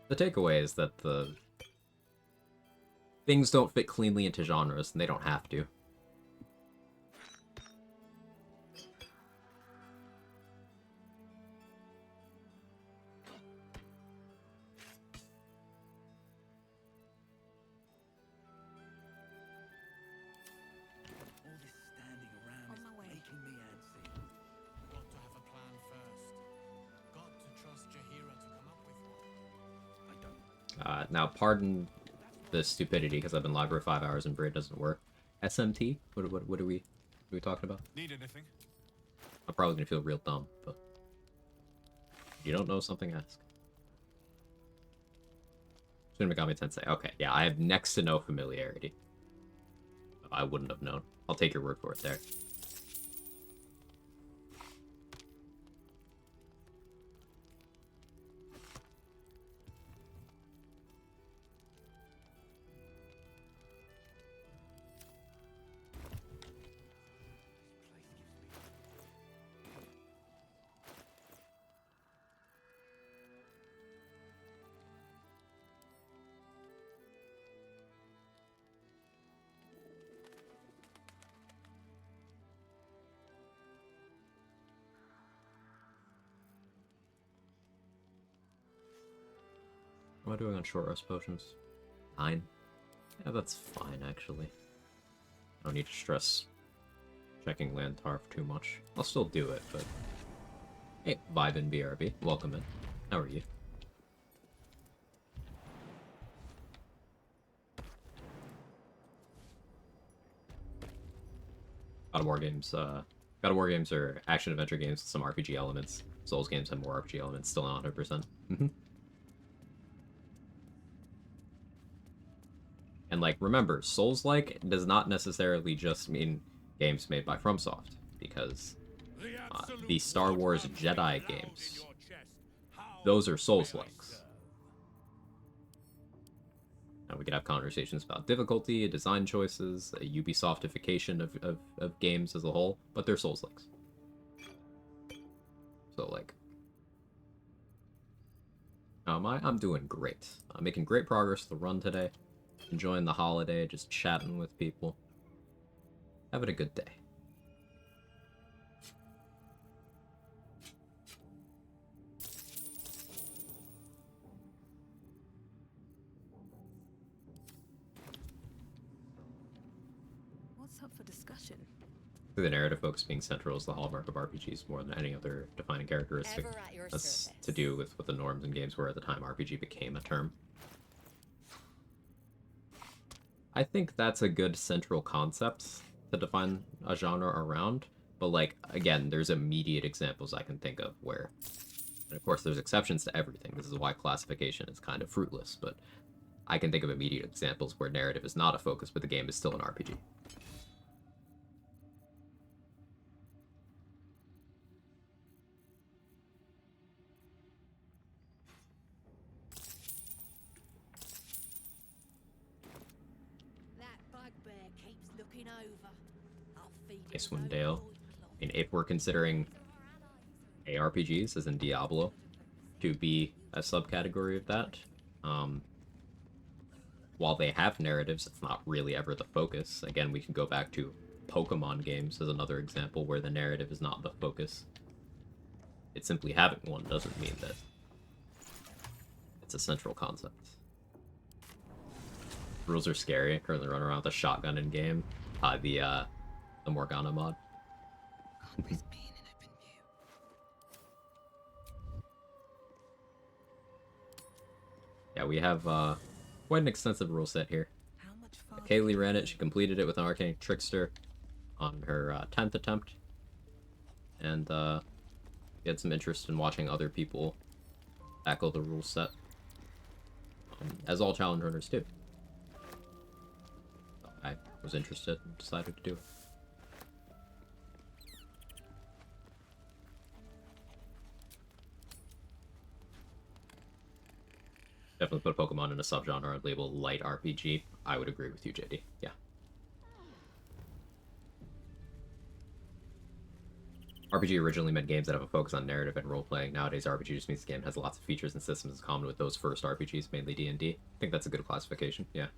The takeaway is that the things don't fit cleanly into genres, and they don't have to. Now, pardon the stupidity, because I've been live for 5 hours and Braid doesn't work. SMT? What are we talking about? Need anything? I'm probably gonna feel real dumb, but if you don't know something, ask. Shin Megami Tensei. Okay, yeah, I have next to no familiarity. I wouldn't have known. I'll take your word for it there. What am I doing on short rest potions? 9? Yeah, that's fine, actually. I don't need to stress checking Minthara too much. I'll still do it, but... Hey, Vibin BRB. Welcome in. How are you? God of War games, God of War games are action-adventure games with some RPG elements. Souls games have more RPG elements, still not 100%. And, like, remember, Souls-like does not necessarily just mean games made by FromSoft, because the Star Wars Jedi games Those are Souls-likes. And we could have conversations about difficulty, design choices, a Ubisoftification of games as a whole, but they're Souls-likes. So, like... I'm doing great. I'm making great progress with the run today. Enjoying the holiday, just chatting with people. Having a good day. What's up for discussion? The narrative focus being central is the hallmark of RPGs more than any other defining characteristic. That's to do with what the norms in games were at the time RPG became a term. I think that's a good central concept to define a genre around, but like, again, there's immediate examples I can think of where, and of course there's exceptions to everything, this is why classification is kind of fruitless, but I can think of immediate examples where narrative is not a focus, but the game is still an RPG. Nice one, Dale. I mean, if we're considering ARPGs, as in Diablo, to be a subcategory of that, while they have narratives, it's not really ever the focus. Again, we can go back to Pokemon games as another example where the narrative is not the focus. It's simply having one doesn't mean that it's a central concept. Rules are scary. I currently run around with a shotgun in game. The Morgana mod. Yeah, we have quite an extensive rule set here. Kaylee ran it. She completed it with an Arcane Trickster on her 10th attempt. And had some interest in watching other people tackle the rule set. As all challenge runners do. So I was interested and decided to do it. Definitely put Pokemon in a subgenre and label light RPG. I would agree with you, JD. Yeah. RPG originally meant games that have a focus on narrative and role-playing. Nowadays, RPG just means the game has lots of features and systems in common with those first RPGs, mainly D&D. I think that's a good classification, yeah.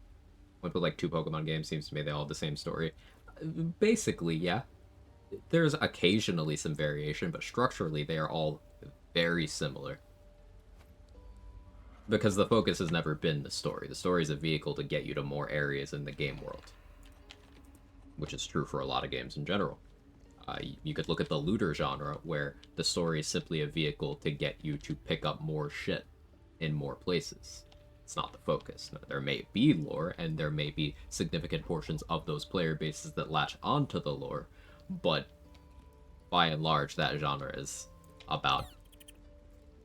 When put like 2 Pokemon games, seems to me they all have the same story. Basically, yeah. There's occasionally some variation, but structurally they are all very similar. Because the focus has never been the story. The story is a vehicle to get you to more areas in the game world. Which is true for a lot of games in general. You could look at the looter genre, where the story is simply a vehicle to get you to pick up more shit in more places. It's not the focus. Now, there may be lore, and there may be significant portions of those player bases that latch onto the lore, but by and large, that genre is about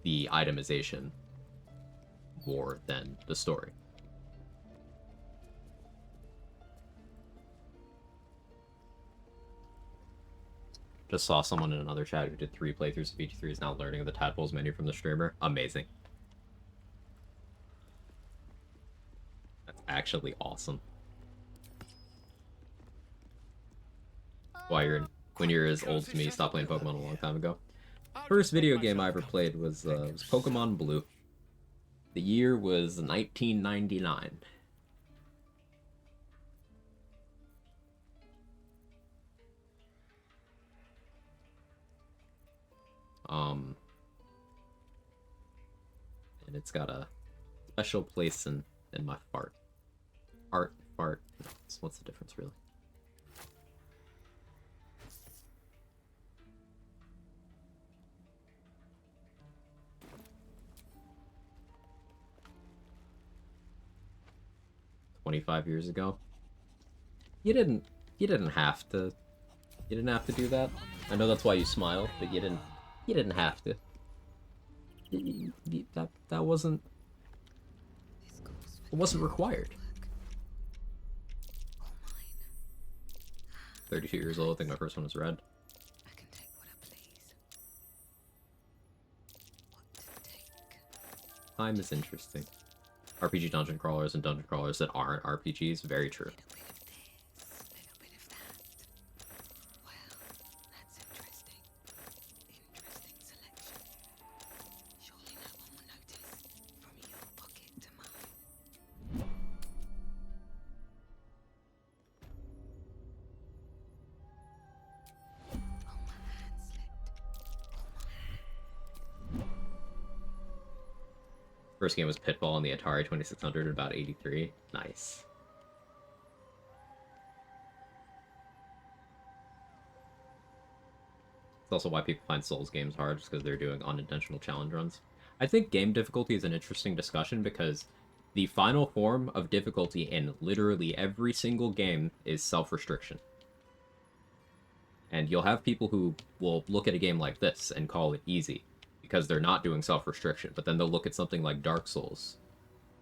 the itemization more than the story. Just saw someone in another chat who did 3 playthroughs of VG3 is now learning of the tadpoles menu from the streamer. Amazing. That's actually awesome. When you're as old as me, stopped playing Pokemon a long time ago. First video game I ever played was Pokemon Blue. The year was 1999. And it's got a special place in my fart. Fart. What's the difference, really? $25 ago. You didn't have to. You didn't have to do that. I know that's why you smile, but you didn't have to. That wasn't. It wasn't required. 32 years old. I think my first one was red. I can take what I please. What to take? time is interesting. RPG dungeon crawlers and dungeon crawlers that aren't RPGs, very true. First game was Pitfall on the Atari 2600 at about 83. Nice. It's also why people find Souls games hard, just because they're doing unintentional challenge runs. I think game difficulty is an interesting discussion because the final form of difficulty in literally every single game is self-restriction. And you'll have people who will look at a game like this and call it easy, because they're not doing self-restriction, but then they'll look at something like Dark Souls,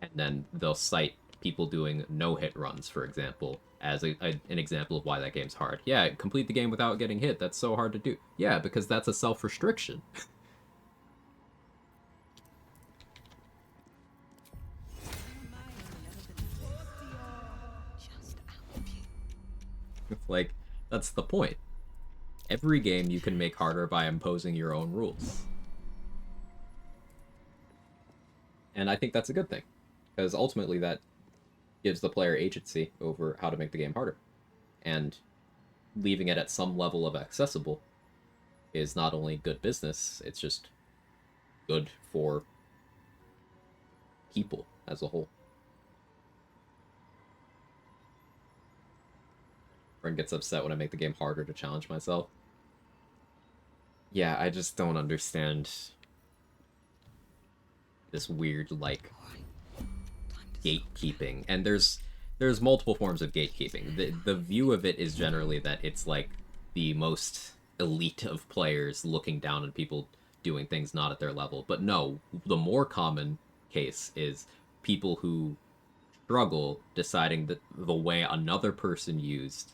and then they'll cite people doing no-hit runs, for example, as an example of why that game's hard. Yeah, complete the game without getting hit, that's so hard to do. Yeah, because that's a self-restriction. Like, that's the point. Every game you can make harder by imposing your own rules. And I think that's a good thing, because ultimately that gives the player agency over how to make the game harder. And leaving it at some level of accessible is not only good business, it's just good for people as a whole. Friend gets upset when I make the game harder to challenge myself. Yeah, I just don't understand this weird, like, gatekeeping. And there's multiple forms of gatekeeping. The view of it is generally that it's like the most elite of players looking down on people doing things not at their level. But no, the more common case is people who struggle deciding that the way another person used,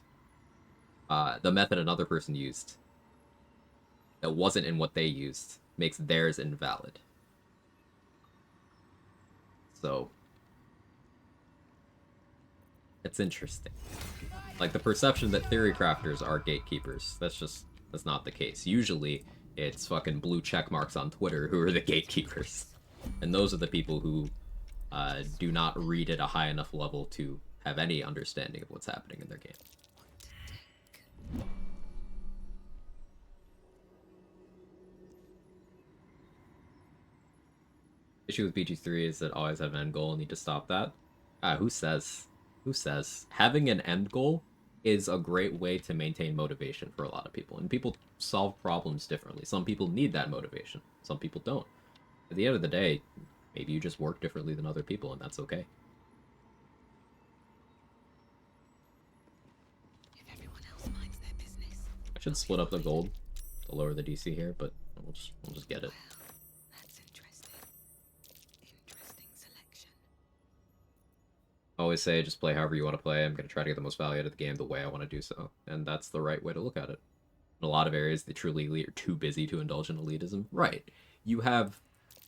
the method another person used that wasn't in what they used makes theirs invalid. So it's interesting. Like, the perception that theory crafters are gatekeepers, that's not the case. Usually it's fucking blue check marks on Twitter who are the gatekeepers. And those are the people who do not read at a high enough level to have any understanding of what's happening in their game. Issue with BG3 is that always have an end goal and need to stop that. Who says? Who says? Having an end goal is a great way to maintain motivation for a lot of people. And people solve problems differently. Some people need that motivation. Some people don't. At the end of the day, maybe you just work differently than other people, and that's okay. If everyone else minds their business. I should split up the gold to lower the DC here, but we'll just get it. I always say, just play however you want to play. I'm going to try to get the most value out of the game the way I want to do so. And that's the right way to look at it. In a lot of areas, the truly elite are too busy to indulge in elitism. Right. You have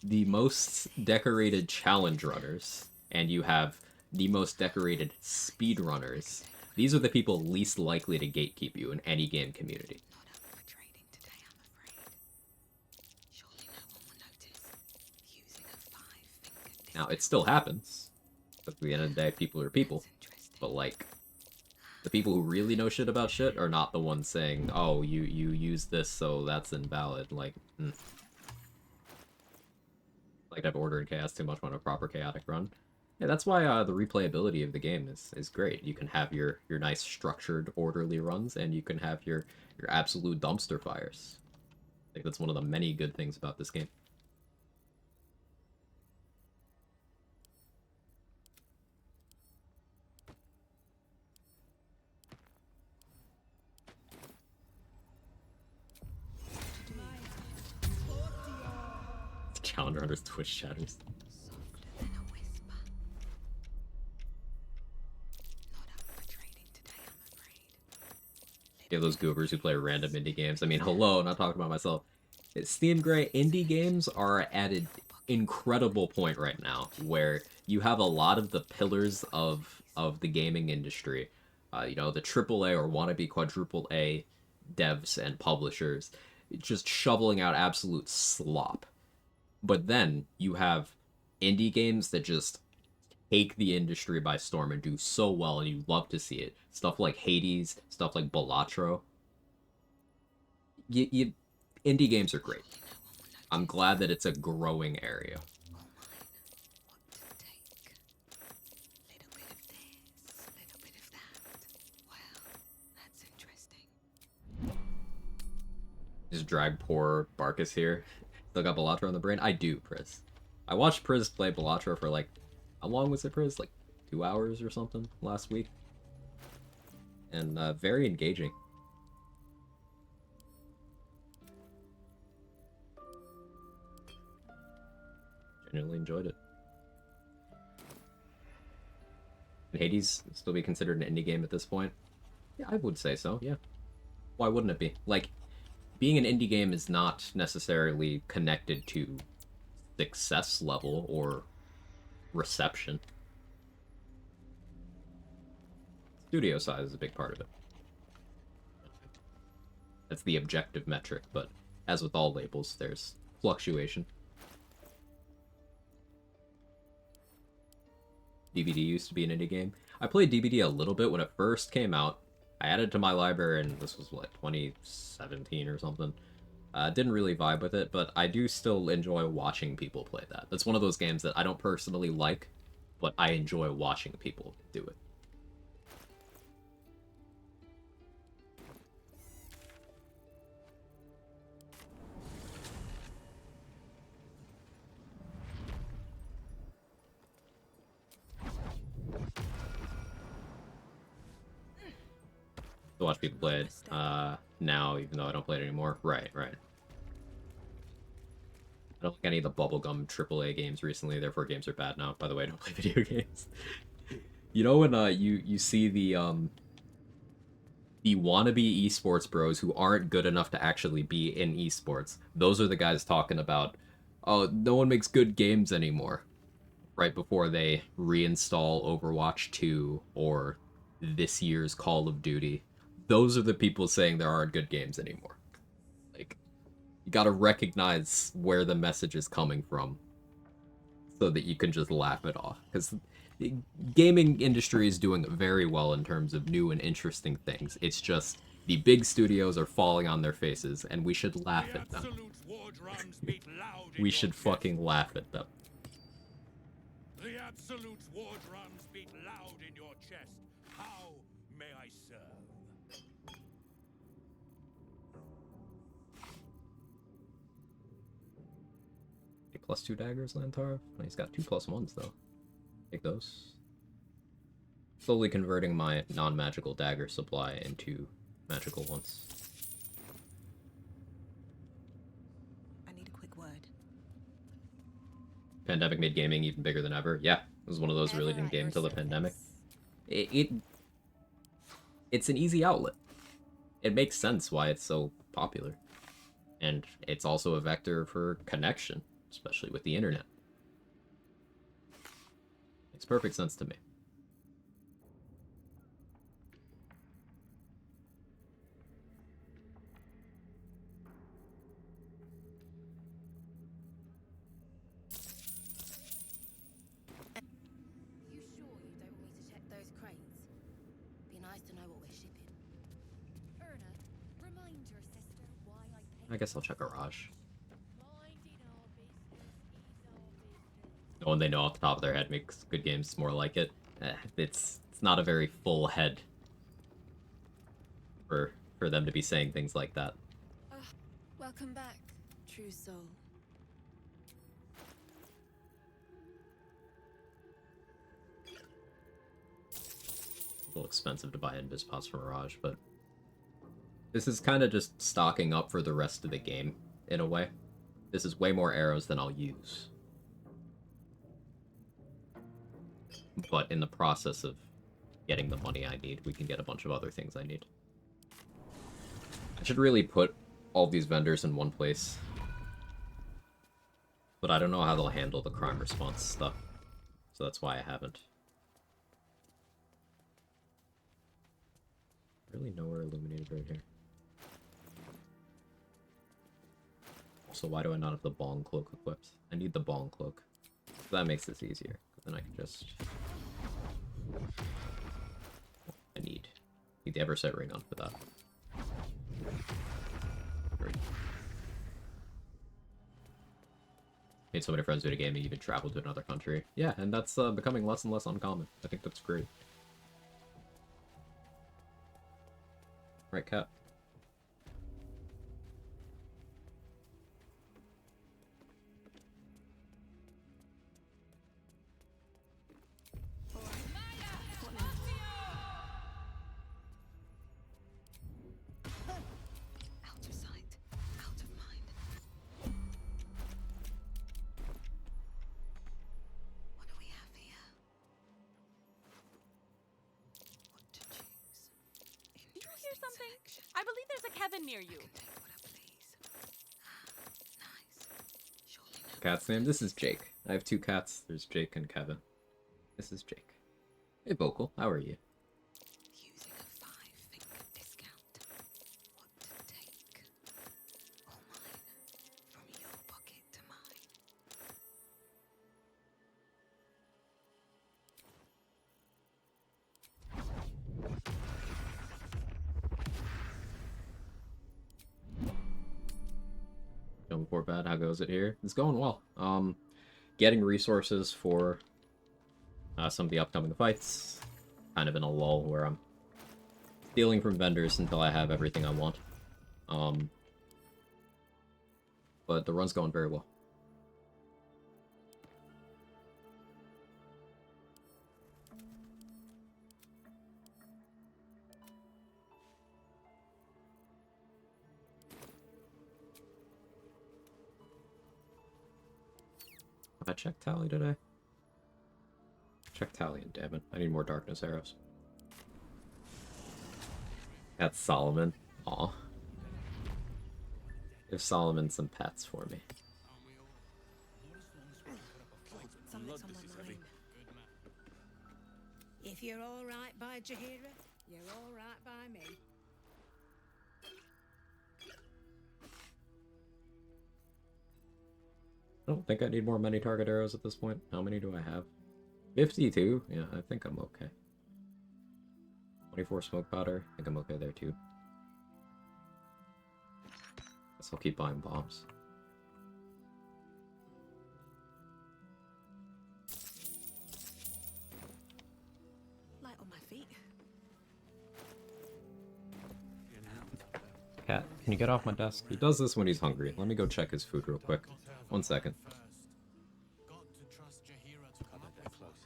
the most decorated challenge runners, and you have the most decorated speed runners. These are the people least likely to gatekeep you in any game community. Now, it still happens. At the end of the day, people are people. But, like, the people who really know shit about shit are not the ones saying, oh, you use this, so that's invalid. Like, like, I've ordered chaos too much on a proper chaotic run. Yeah, that's why the replayability of the game is great. You can have your nice structured, orderly runs, and you can have your absolute dumpster fires. I think that's one of the many good things about this game. Calendar under Twitch chatters. Yeah, those goobers who play random indie games. I mean, hello, not talking about myself. Steam Grey, indie games are added incredible point right now where you have a lot of the pillars of the gaming industry, you know, the AAA or wannabe quadruple A devs and publishers just shoveling out absolute slop. But then you have indie games that just take the industry by storm and do so well, and you love to see it. Stuff like Hades, stuff like Balatro. Indie games are great. I'm glad that it's a growing area. Just drag poor Barkus here. Still got Balatro on the brain? I do, Priz. I watched Priz play Balatro for like, how long was it, Priz? Like 2 hours or something last week. And very engaging. Genuinely enjoyed it. Can Hades still be considered an indie game at this point? Yeah, I would say so, yeah. Why wouldn't it be? Like, being an indie game is not necessarily connected to success level or reception. Studio size is a big part of it. That's the objective metric, but as with all labels, there's fluctuation. DVD used to be an indie game. I played DVD a little bit when it first came out. I added it to my library, and this was, like, 2017 or something. Didn't really vibe with it, but I do still enjoy watching people play that. That's one of those games that I don't personally like, but I enjoy watching people do it. To watch people play it now, even though I don't play it anymore. Right. I don't like any of the bubblegum AAA games recently, therefore games are bad now. By the way, I don't play video games. You know when you see the wannabe esports bros who aren't good enough to actually be in esports, those are the guys talking about, oh, no one makes good games anymore, right before they reinstall Overwatch 2 or this year's Call of Duty. Those are the people saying there aren't good games anymore. Like, you gotta recognize where the message is coming from so that you can just laugh it off. Because the gaming industry is doing very well in terms of new and interesting things. It's just the big studios are falling on their faces, and we should laugh at them. We should fucking laugh at them. The absolute war drums beat loud in your chest. How may I serve? +2 daggers, Minthara. Oh, he's got 2 +1s though. Take those. Slowly converting my non-magical dagger supply into magical ones. I need a quick word. Pandemic made gaming even bigger than ever. Yeah, it was one of those really didn't game until the pandemic. It's an easy outlet. It makes sense why it's so popular. And it's also a vector for connection, especially with the internet. Makes perfect sense to me. You sure you don't want me to check those crates? Be nice to know what we're shipping. Erna, remind your sister why I I guess I'll check Garage. No one they know off the top of their head makes good games. It's more like it. It's not a very full head for them to be saying things like that. Welcome back, true soul. A little expensive to buy invis pots from Mirage, but this is kind of just stocking up for the rest of the game, in a way. This is way more arrows than I'll use. But in the process of getting the money I need, we can get a bunch of other things I need. I should really put all these vendors in one place. But I don't know how they'll handle the crime response stuff. So that's why I haven't. Really nowhere illuminated right here. Also, why do I not have the bong cloak equipped? I need the bong cloak. So that makes this easier. Then I can just... I need the Everset ring on for that. Great. Made so many friends doing a game and even traveled to another country. Yeah, and that's becoming less and less uncommon. I think that's great. Right, Cat? Out of sight, out of mind. What do we have here? What to choose? Did you hear something? I believe there's a Kevin near you. Cat's name? This is Jake. I have 2 cats. There's Jake and Kevin. This is Jake. Hey, Vocal. How are you? Using a 5-finger discount. What to take? All mine. From your pocket to mine. Going before bed, how goes it here? It's going well. Getting resources for some of the upcoming fights. Kind of in a lull where I'm stealing from vendors until I have everything I want. But the run's going very well. Have I checked tally today? Check tally and damn it. I need more darkness arrows. That's Solomon. Aw. Give Solomon some pets for me. Something's on my mind. If you're all right by Jahira, you're all right by me. I don't think I need more many target arrows at this point. How many do I have? 52? Yeah, I think I'm okay. 24 smoke powder. I think I'm okay there too. Guess I'll keep buying bombs. Light on my feet. Cat, can you get off my desk? He does this when he's hungry. Let me go check his food real quick. 1 second.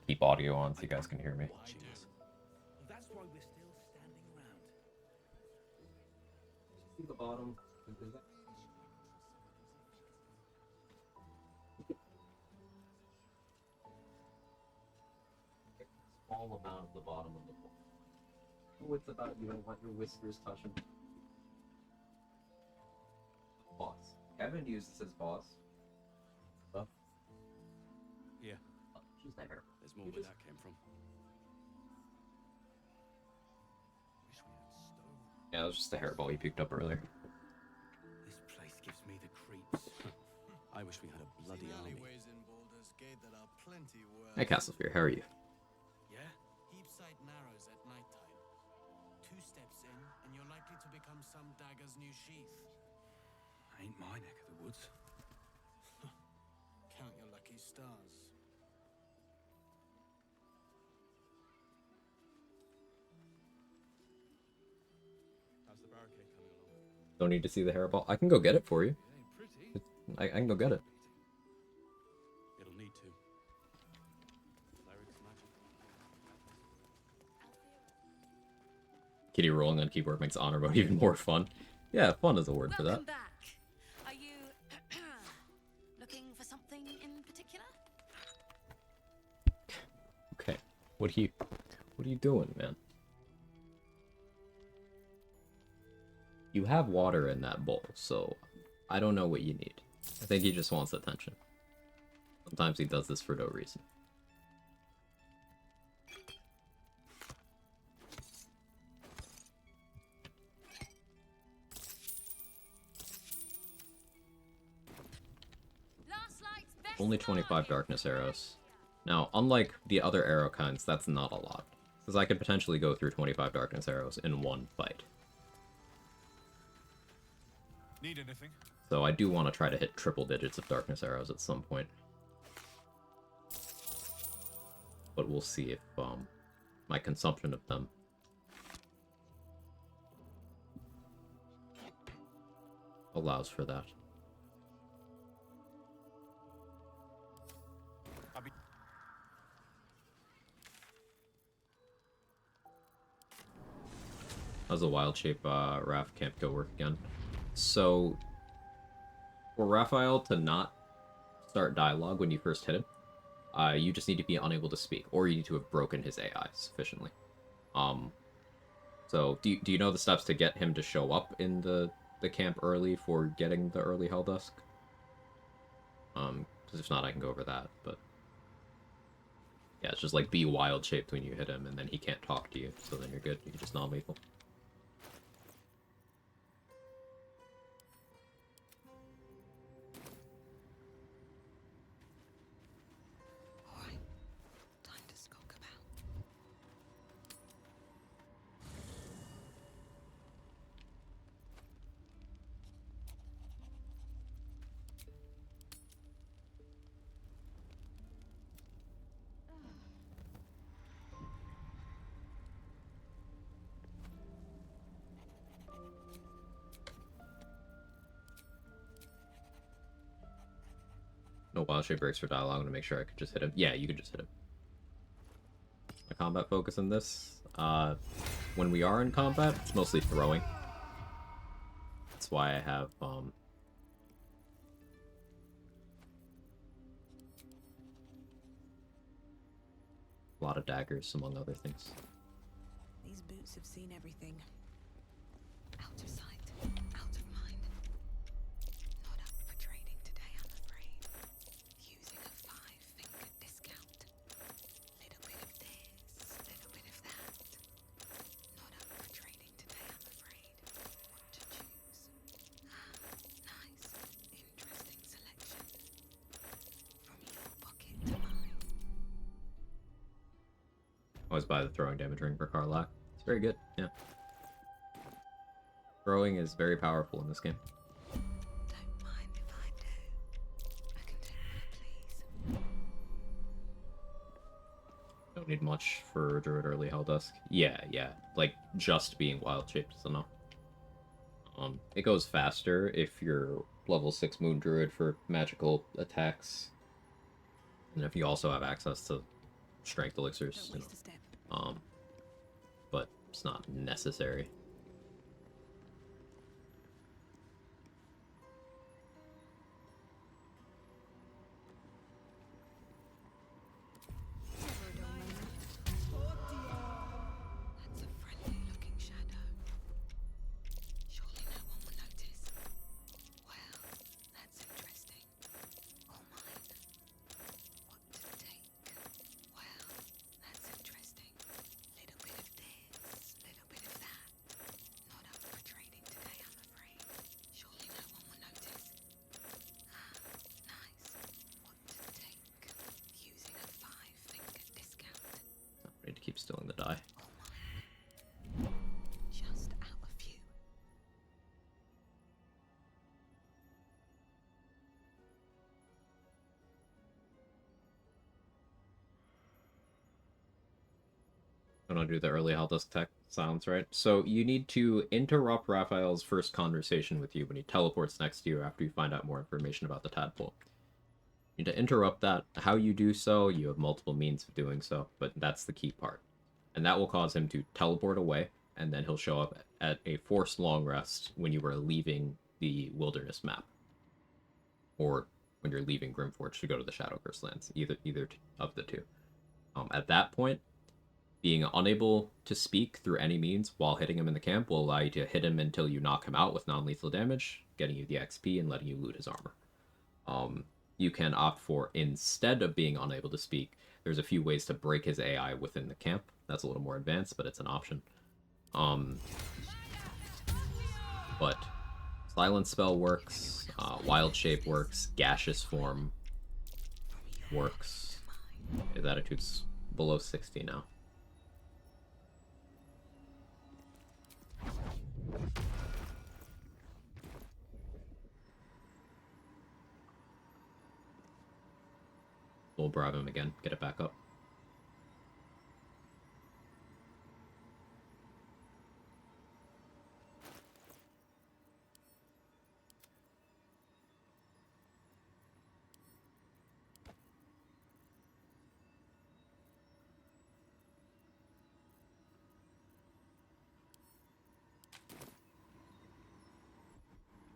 Keep audio on so you guys can hear me. That's why we're still standing around. See the bottom? Small amount of the bottom of the bowl. Oh, it's about you don't want your whiskers touching. Boss. Kevin uses his boss. Stuff. Yeah. She's there. There's more where that came from. Yeah, it was just the hairball he picked up earlier. This place gives me the creeps. I wish we had a bloody army. Hey, Castlefear, how are you? Yeah? Heapside narrows at nighttime. 2 steps in, and you're likely to become some dagger's new sheath. Ain't my neck of the woods. Count your lucky stars. How's the barricade coming along? Don't need to see the hairball. I can go get it for you. I can go get it. It'll need to. Cleric's magic. Kitty rolling on keyboard makes honor mode even more fun. Yeah, fun is a word for that. Welcome back. Are you looking for something in particular? Okay. What are you doing, man? You have water in that bowl, so I don't know what you need. I think he just wants attention. Sometimes he does this for no reason. Only 25 darkness arrows. Now, unlike the other arrow kinds, that's not a lot. Because I could potentially go through 25 darkness arrows in one fight. Need anything? So I do want to try to hit triple digits of darkness arrows at some point. But we'll see if my consumption of them allows for that. How's the wild shape Raph can't go work again? So for Raphael to not start dialogue when you first hit him, you just need to be unable to speak, or you need to have broken his AI sufficiently. So do you know the steps to get him to show up in the camp early for getting the early Helldusk? Because if not, I can go over that, but yeah, it's just like be wild shaped when you hit him, and then he can't talk to you, so then you're good. You can just non-lethal. No wild shape breaks for dialogue. I'm gonna make sure I could just hit him. Yeah, you could just hit him. My combat focus in this, when we are in combat, it's mostly throwing. That's why I have a lot of daggers, among other things. These boots have seen everything. Out of sight, out of mind. Not up for trading today, I'm afraid. Using a 5-finger discount. Little bit of this, little bit of that. Not up for trading today, I'm afraid. What to choose? Nice, interesting selection. From your pocket to mine. Always buy the throwing damage ring for Karlach. It's very good, yeah. Throwing is very powerful in this game. Don't mind if I do. I can take what I please. Don't need much for Druid early Helldusk. Yeah. Like, just being wild shaped is enough. It goes faster if you're level 6 Moon Druid for magical attacks. And if you also have access to strength elixirs. Don't waste a step. But it's not necessary. That's a friendly-looking shadow. Surely no one will notice. Well, that's interesting. All mine. What to take? Well, that's interesting. Little bit of this, little bit of that. Not up for trading today, I'm afraid. Surely no one will notice. Nice. What to take? Using a 5-finger discount. Not ready to keep stealing the die. Just out of view. I'm gonna do the early Helldusk tech sounds, right? So you need to interrupt Raphael's first conversation with you when he teleports next to you after you find out more information about the tadpole. You need to interrupt that. How you do so, you have multiple means of doing so, but that's the key part. And that will cause him to teleport away, and then he'll show up at a forced long rest when you are leaving the wilderness map. Or when you're leaving Grimforge to go to the Shadowverse lands, either of the two. At that point, being unable to speak through any means while hitting him in the camp will allow you to hit him until you knock him out with non-lethal damage, getting you the XP and letting you loot his armor. you can opt for, instead of being unable to speak, there's a few ways to break his AI within the camp. That's a little more advanced, but it's an option. But silent spell works, wild shape works, gaseous form works. His attitude's below 60 now. We'll bribe him again, get it back up.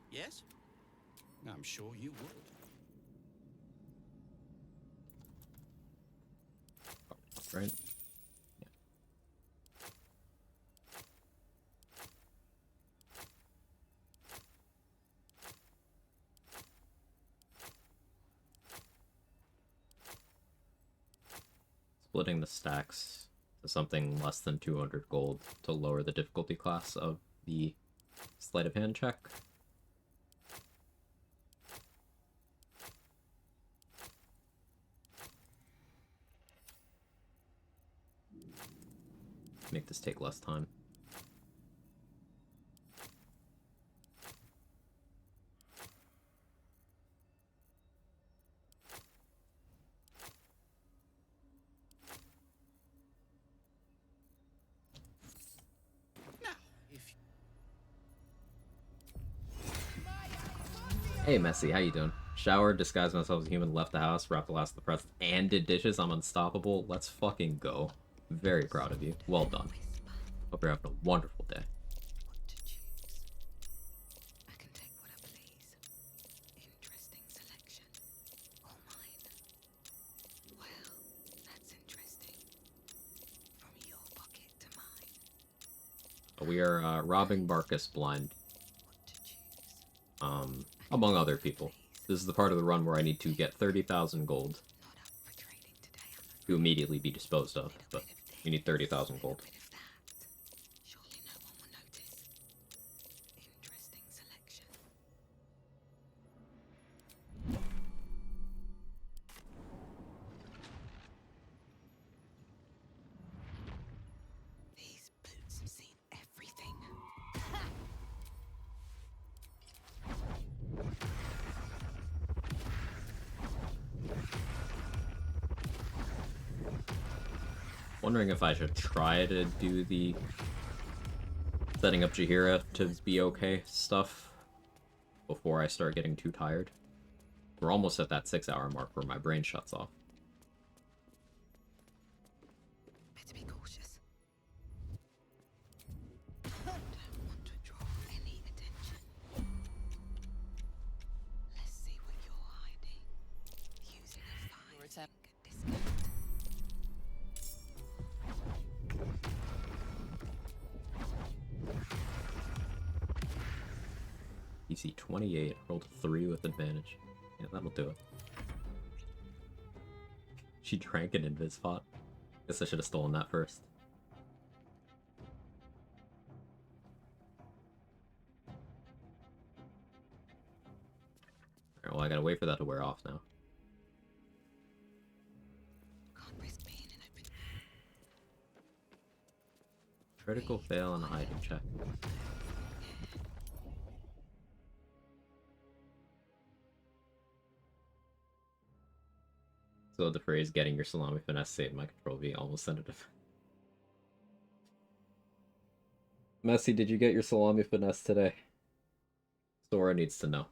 Yes? I'm sure you would. Right? Yeah. Splitting the stacks to something less than 200 gold to lower the difficulty class of the sleight of hand check. Make this take less time. Hey Messy, how you doing? Showered, disguised myself as a human, left the house, wrapped the last of the presents, and did dishes. I'm unstoppable. Let's fucking go. Very proud of you. Well done. Hope you're having a wonderful day. I can take what I please. Interesting selection. All mine. Well, that's interesting. From your pocket to mine. We are robbing Barkus blind. Among other people. This is the part of the run where I need to get 30,000 gold to immediately be disposed of, but you need 30,000 gold. Surely no one will notice. Interesting selection. These boots have seen everything. Wondering if I should try to do the setting up Jaheira to be okay stuff before I start getting too tired. We're almost at that 6-hour mark where my brain shuts off. Better be cautious. Don't want to draw any attention. Let's see what you're hiding. Using a 5 discount. PC 28, rolled a 3 with advantage. Yeah, that'll do it. She drank an invis pot. Guess I should have stolen that first. Alright, well I gotta wait for that to wear off now. Can't risk being an open. Critical fail and a hiding check. So the phrase "getting your salami finesse" saved my control V almost sent it. Messy, did you get your salami finesse today? Sora needs to know.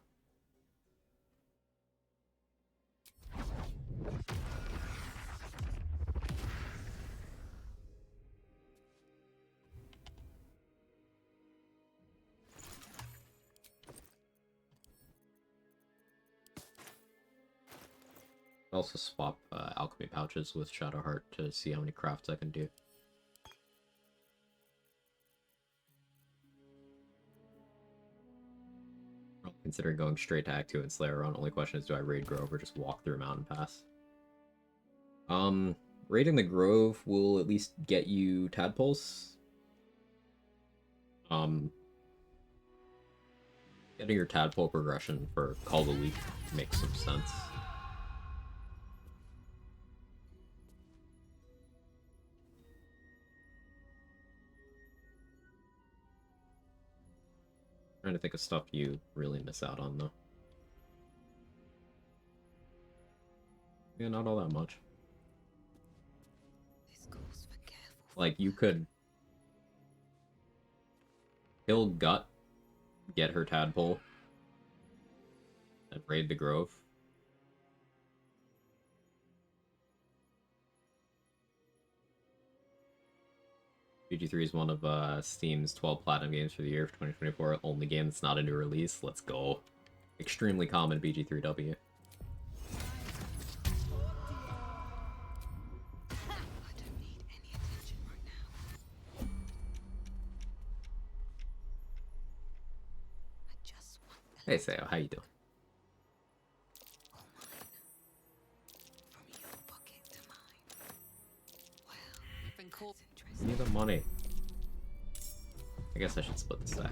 I also swap alchemy pouches with Shadowheart to see how many crafts I can do. considering going straight to Act 2 and Slayer Run. Only question is, do I raid Grove or just walk through Mountain Pass? Raiding the Grove will at least get you tadpoles. Getting your tadpole progression for Call of the Week makes some sense. Trying to think of stuff you really miss out on, though. Yeah, not all that much. Like, you could kill Gut, get her tadpole, and raid the Grove. BG3 is one of Steam's 12 Platinum games for the year for 2024. Only game that's not a new release. Let's go. Extremely common BG3W. Hey Sayo, how you doing? Give me the money. I guess I should split the stack.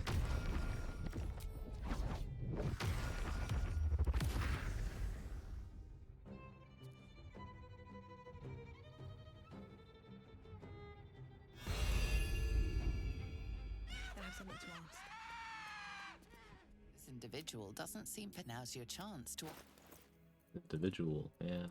I have something to ask. This individual doesn't seem to. Now's your chance to. Individual, yeah.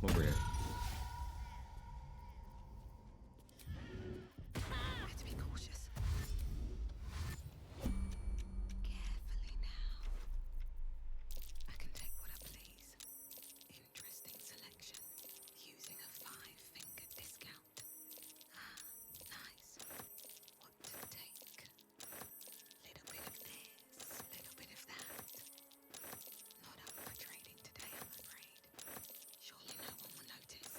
Over here. I have to be cautious. Carefully now. I can take what I please. Interesting selection. Using a 5-finger discount. Ah, nice. What to take? Little bit of this, little bit of that. Not up for trading today, I'm afraid. Surely no one will notice.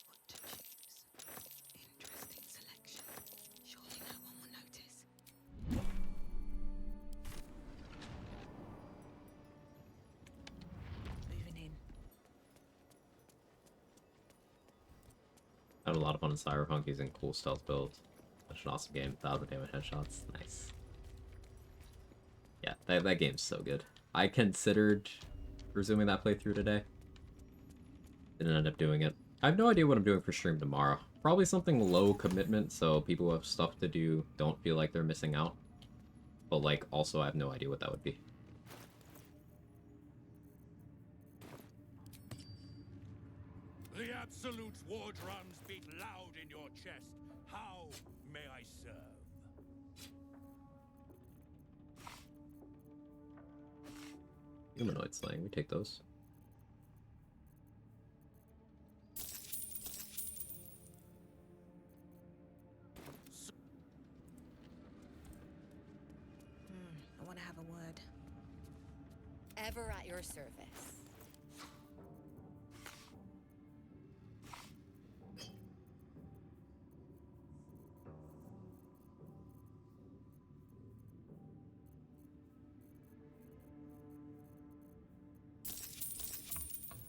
What to choose? Interesting selection. Surely no one will notice. Moving in. I had a lot of fun in Cyberpunk using cool stealth builds. Such an awesome game. 1000 damage headshots. Nice. Yeah, that game's so good. I considered resuming that playthrough today. Didn't end up doing it. I have no idea what I'm doing for stream tomorrow. Probably something low commitment, so people who have stuff to do don't feel like they're missing out. But, like, also I have no idea what that would be. The Absolute's war drums beat loud in your chest. How may I serve? Humanoid slaying, we take those. I want to have a word. Ever at your service.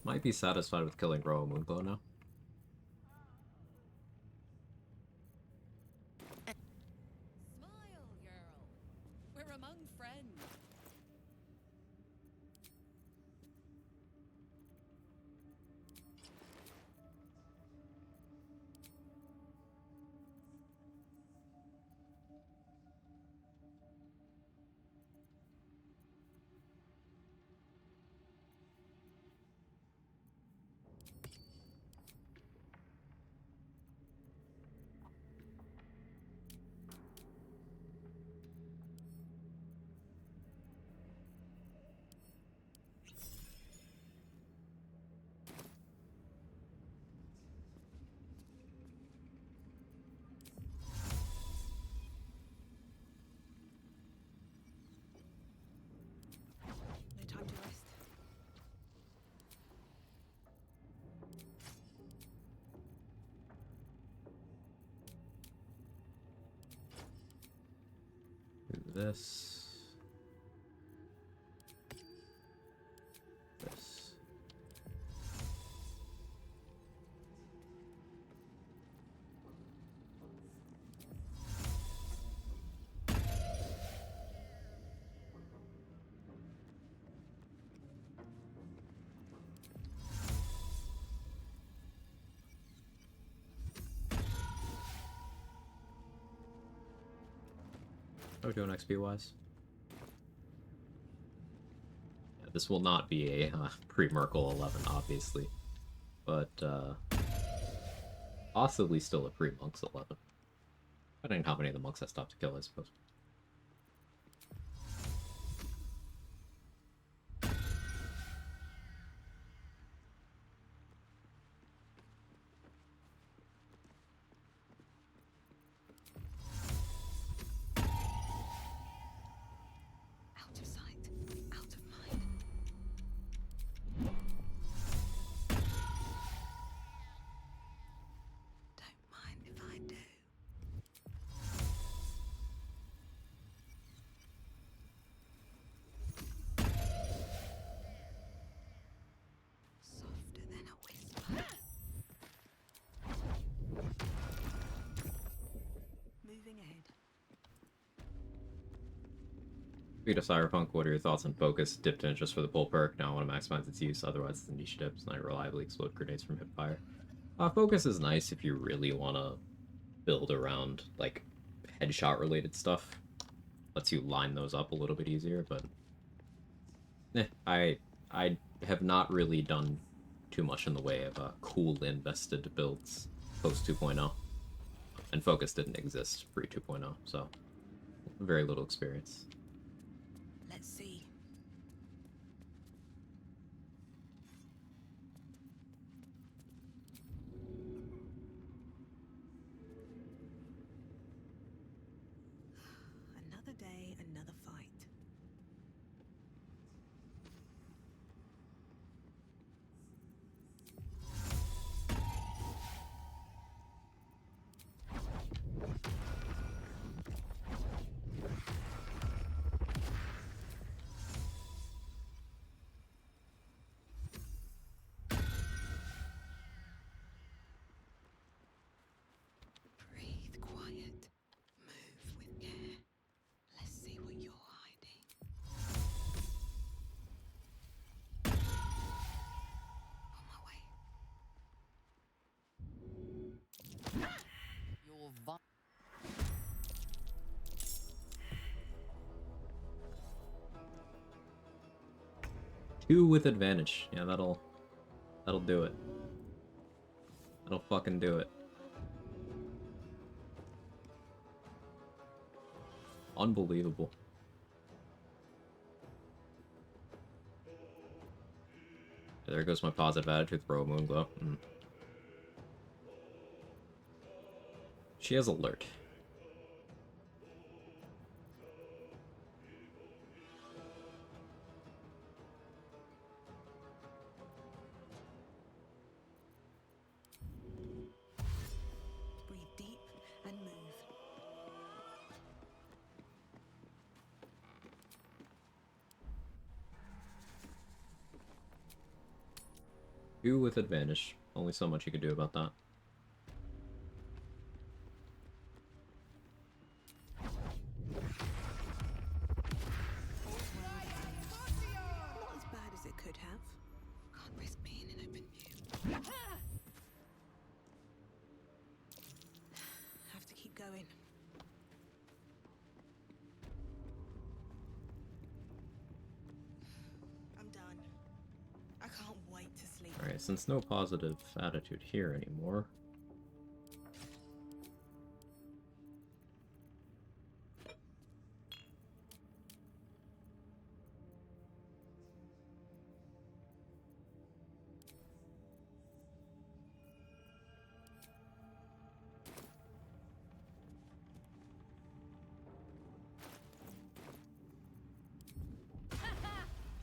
Might be satisfied with killing Roa Moonglow now. Smile, girl. We're among friends. this. This. How are we doing XP wise? Yeah, this will not be a pre-Merkle 11, obviously, but possibly still a pre-Monks 11. Depending on how many of the monks I stop to kill, I suppose. Out of sight, out of mind. Don't mind if I do. Softer than a whisper. Moving ahead. Speed of Cyberpunk, what are your thoughts on focus? Dipped in just for the pull perk. Now I want to maximize its use, otherwise it's a niche dips, and I reliably explode grenades from hip fire. Focus is nice if you really want to build around, like, headshot related stuff. Lets you line those up a little bit easier, but I have not really done too much in the way of cool invested builds post 2.0. And focus didn't exist pre 2.0, so very little experience. Let's see. Another day, another fight. Breathe quiet. Move with care. Let's see what you're hiding. On my way. Your Two with advantage. Yeah, that'll do it. That'll fucking do it. Unbelievable. There goes my positive attitude, throw a Moonglow. She has alert. Breathe deep and move. Two with advantage. Only so much you can do about that. Not as bad as it could have. Can't risk being in open view. Have to keep going. I'm done. I can't wait to sleep. Alright, since no positive attitude here anymore.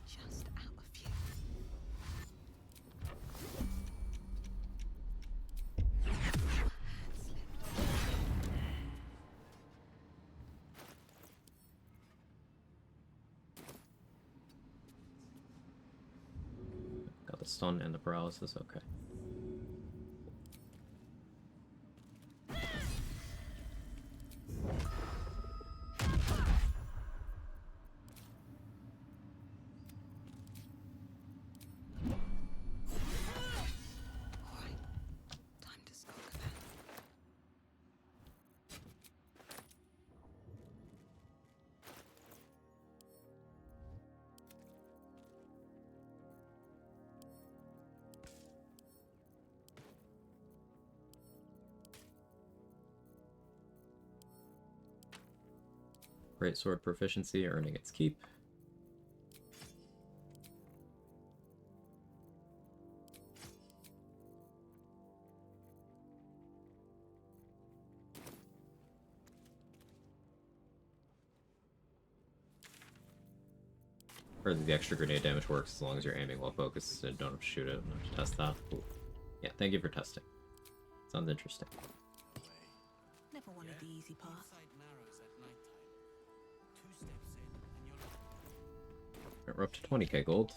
Just out of view. The stun and the paralysis, okay. Time to skulk about. Great sword proficiency, earning its keep. Or the extra grenade damage works as long as you're aiming while focused and don't have to shoot it. I'm going to test that. Ooh. Yeah, thank you for testing. Sounds interesting. Never wanted the easy part. Alright, we're up to 20k gold.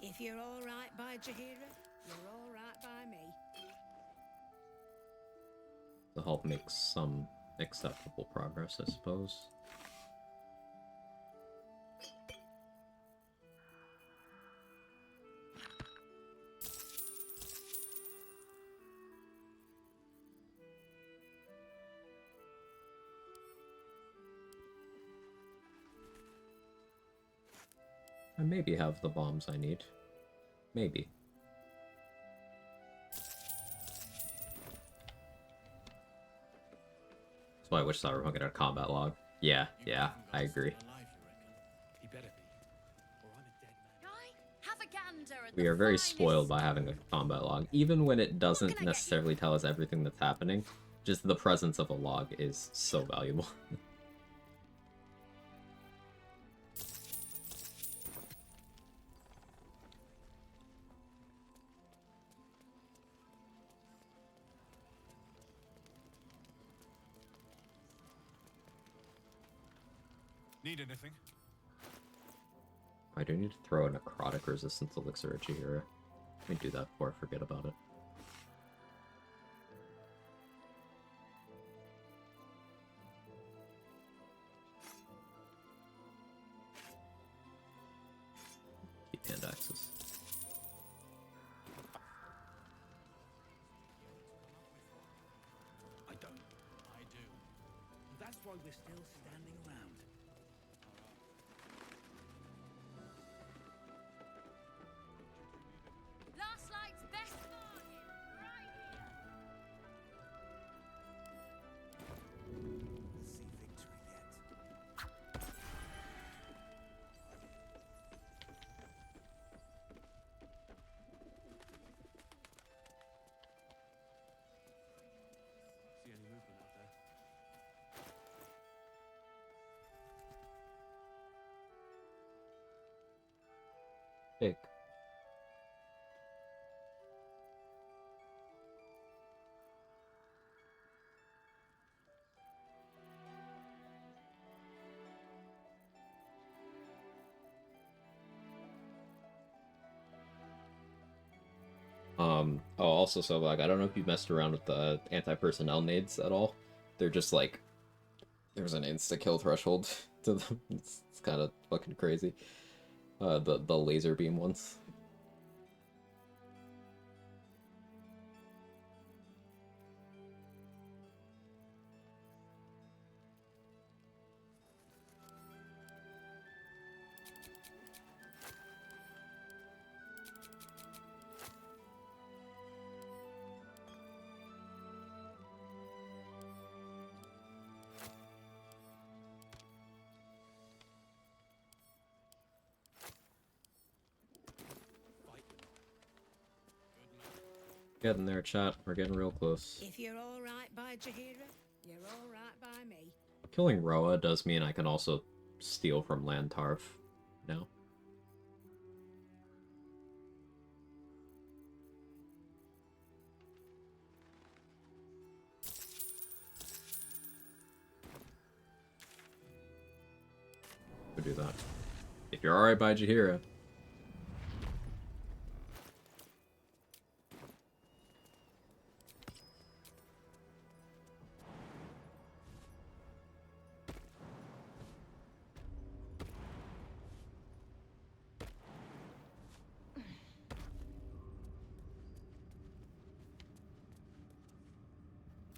If you're all right by Jahira, you're all right by me. The help makes some acceptable progress, I suppose. I maybe have the bombs I need. Maybe. That's why I wish Cyberpunk had a combat log. Yeah, I agree. Have a gander at We the are very finest spoiled by having a combat log, even when it doesn't necessarily tell us everything that's happening. Just the presence of a log is so valuable. Need anything? I do need to throw a necrotic resistance elixir at Jahira. Let me do that before I forget about it. Keep hand axes. I don't. I do. That's why we're still standing around. Last light's best bargain, right here. We'll see victory yet. See any movement out there? Big. Oh, also, so, like, I don't know if you messed around with the anti-personnel nades at all. They're just, like, there's an insta-kill threshold to them. It's kind of fucking crazy. The laser beam ones. Getting there, chat. We're getting real close. If you're all right by Jahira, you're all right by me. Killing Roa does mean I can also steal from Lantarf now. We'll do that. If you're alright by Jahira.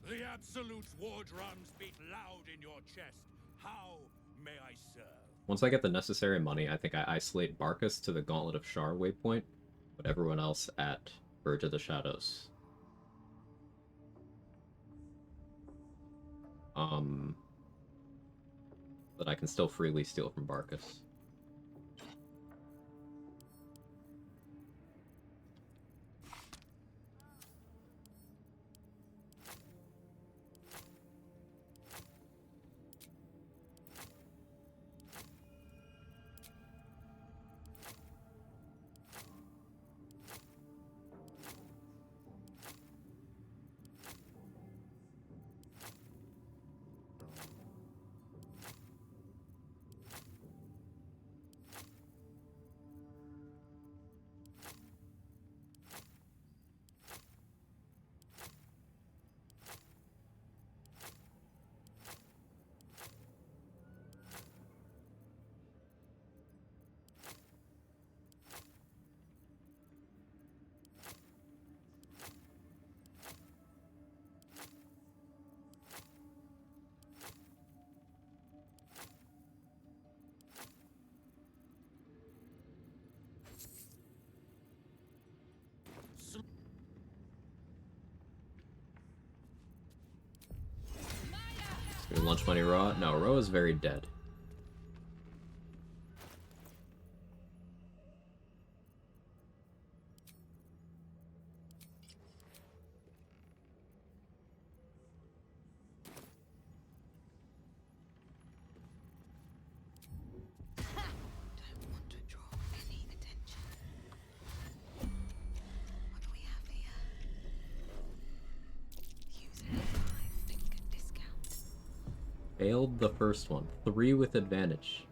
The Absolute's war drums beat loud in your chest. How may I serve? Once I get the necessary money, I think I isolate Barkus to the Gauntlet of Shar waypoint, but everyone else at Verge of the Shadows. But I can still freely steal from Barkus. Lunch money Raw? No, Raw is very dead. Don't want to draw any attention. What do we have here? Using a 5-finger discount. Failed the first one. 3 with advantage.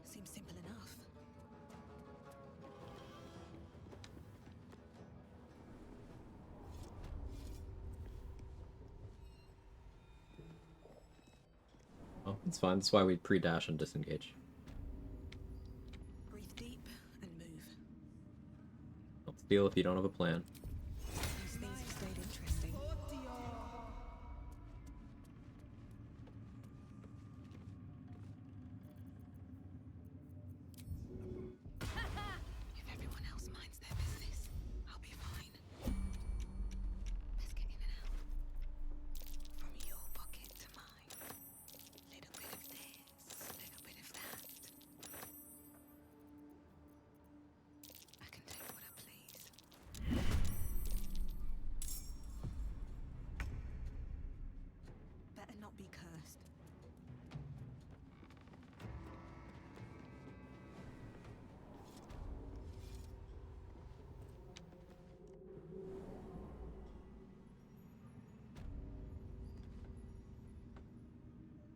Seems simple enough. Oh, it's fine. That's why we pre-dash and disengage. Breathe deep and move. Don't steal if you don't have a plan. These things have stayed interesting. If everyone else minds their business, I'll be fine. Let's get in and out. From your pocket to mine. Little bit of this, little bit of that. I can take what I please. Better not be cursed.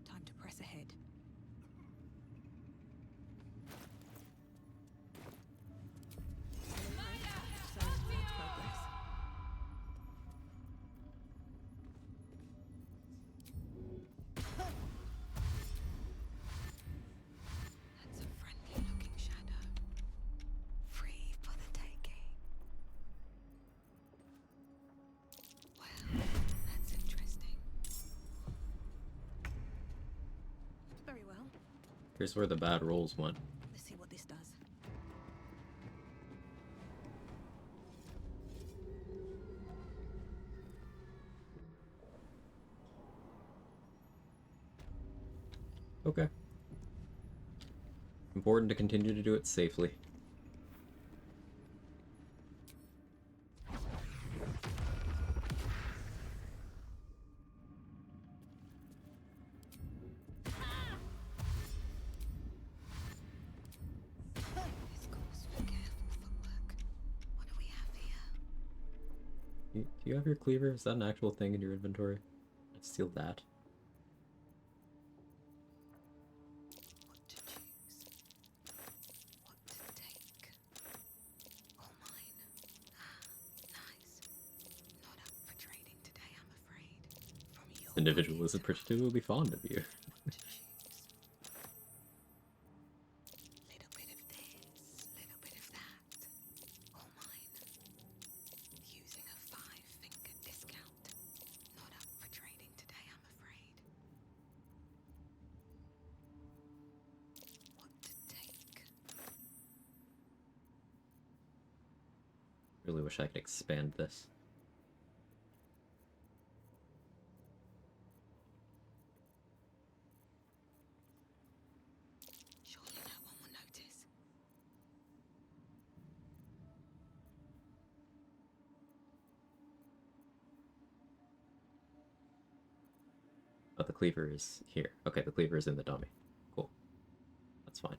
Time to press ahead. Progress. That's a friendly-looking shadow. Free for the taking. Well, that's interesting. Very well. Here's where the bad rolls went. Let's see what this does. Okay. Important to continue to do it safely. This calls for careful footwork. What do we have here? Do you have your cleaver? Is that an actual thing in your inventory? Let's steal that. What to choose? What to take? All mine. Ah, nice. Not up for trading today, I'm afraid. From your Individual is particularly fond of you. what to choose. Little bit of this, really wish I could expand this. Surely no one will notice. But the cleaver is here. Okay, the cleaver is in the dummy. Cool. That's fine.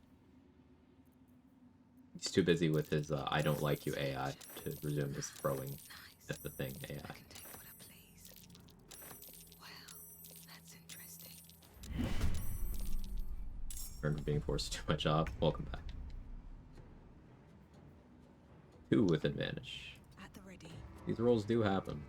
He's too busy with his I don't like you AI to resume his throwing at the thing AI. That's interesting. Learned from being forced to do my job. Welcome back. 2 with advantage. At the ready. These rolls do happen.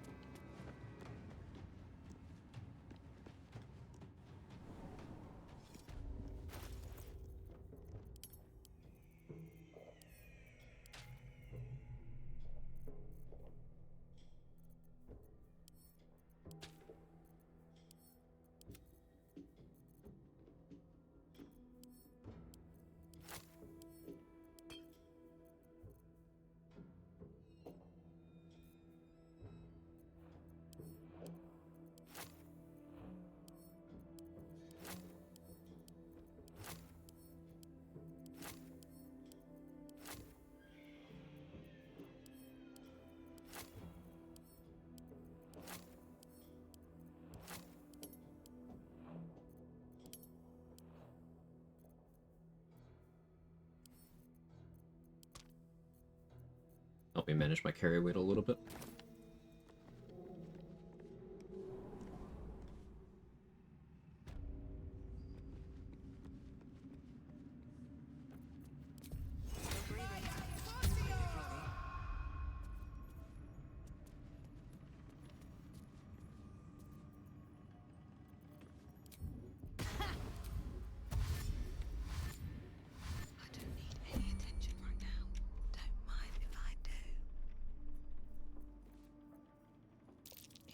Help me manage my carry weight a little bit.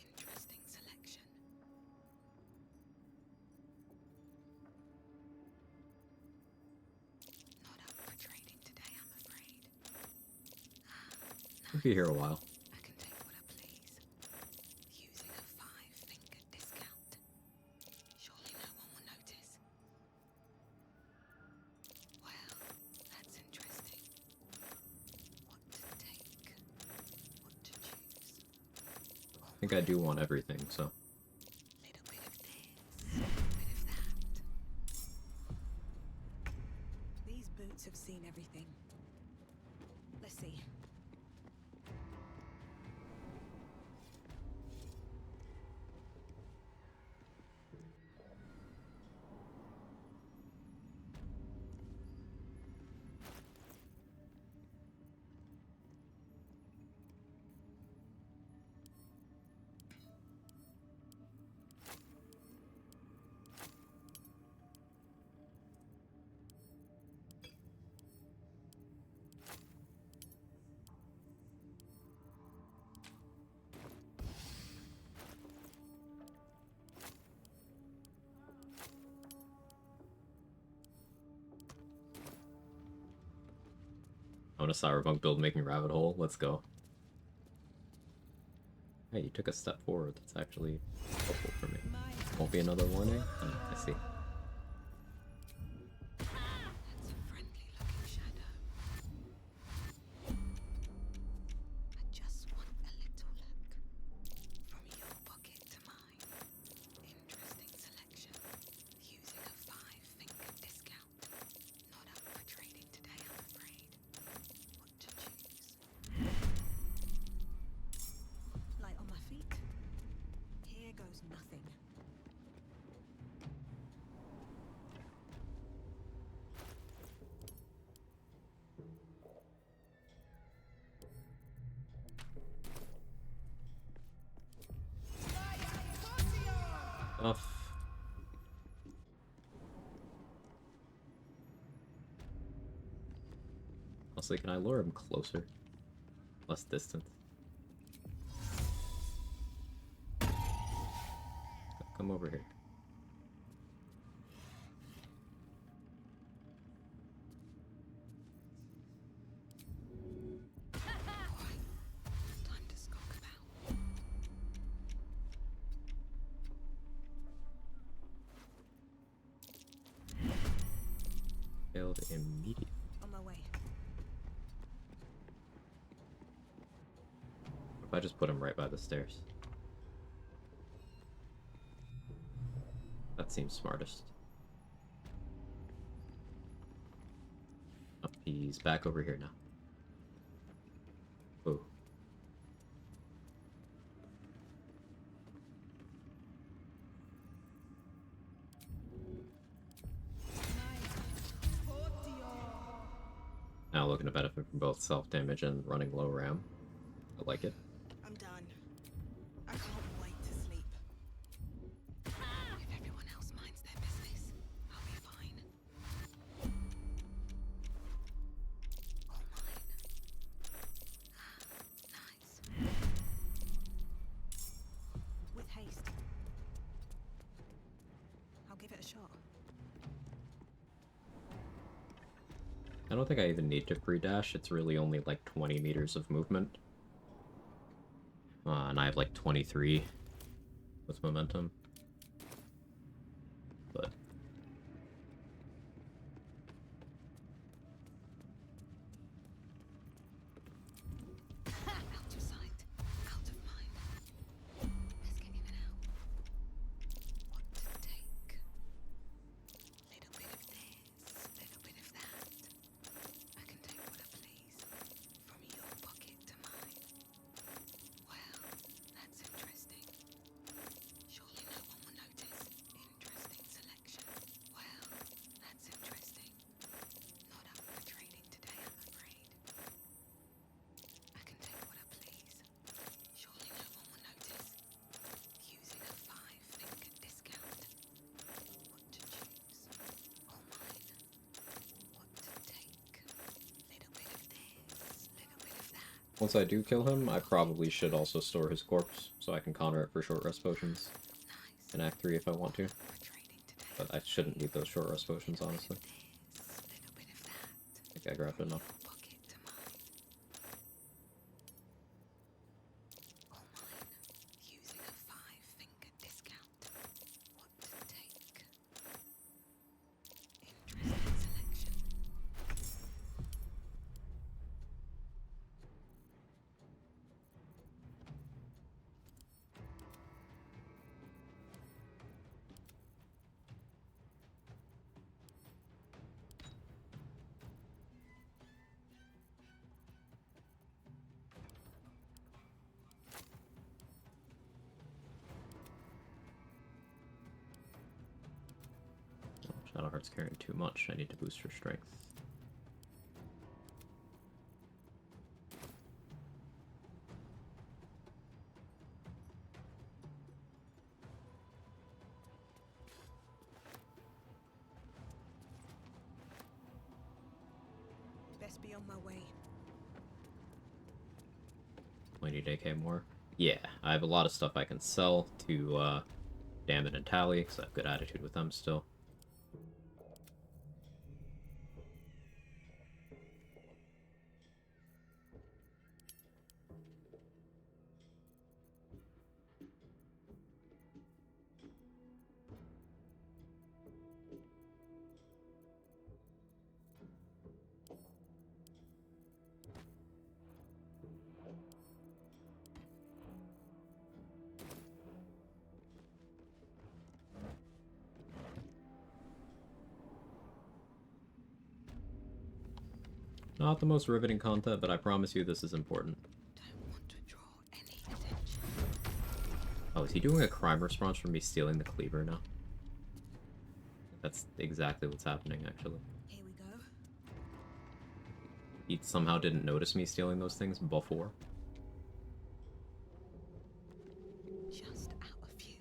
Interesting selection. Not up for trading today, I'm afraid. We'll be here a while. I can take what I please. Using a 5-finger discount. Surely no one will notice. Well, that's interesting. What to take? What to choose? I think I do want everything, so. Little bit of this, little bit of that. These boots have seen everything. Let's see. I want a cyberpunk build making rabbit hole. Let's go. Hey, you took a step forward. That's actually helpful for me. Won't be another warning? Oh, I see. That's a friendly looking shadow. I just want a little look. From your pocket to mine. Interesting selection. Using a 5-finger discount. Not up for trading today, I'm afraid. What to choose? Light on my feet. Here goes nothing. Off. Honestly, can I lure him closer? Less distance. Come over here. killed immediately. On my way. What if I just put him right by the stairs? That seems smartest. Oh, he's back over here now. Ooh. Now looking to benefit from both self-damage and running low ram. I like it. I'm done. I can't wait to sleep. If everyone else minds their business, I'll be fine. All mine. Nice. With haste. I'll give it a shot. I don't think I even need to pre-dash. It's really only like 20 meters of movement. And I have like 23 with momentum. But Out of sight, out of mind. Let's get in and out. What to take? Little bit of this, little bit of that. I can take what I please, from your pocket to mine. Well, that's interesting. Surely no one will notice. Interesting selection. Well, that's interesting. Not up for trading today, I'm afraid. I can take what I please. Surely no one will notice. Using a 5-finger discount. What to choose? All mine. What to take? Little bit of this, little bit of that. once I do kill him, I probably should also store his corpse, so I can counter it for short rest potions in Act 3 if I want to. But I shouldn't need those short rest potions, honestly. I think I grabbed enough. All mine. Using a 5-finger discount. What to take? Interesting selection. Shadowheart's carrying too much. I need to boost her strength. Best be on my way. I need AK more. Yeah, I have a lot of stuff I can sell to Damon and Tally, because I have good attitude with them still. Not the most riveting content, but I promise you this is important. Oh, is he doing a crime response from me stealing the cleaver now? That's exactly what's happening, actually. Here we go. He somehow didn't notice me stealing those things before. Just out of view.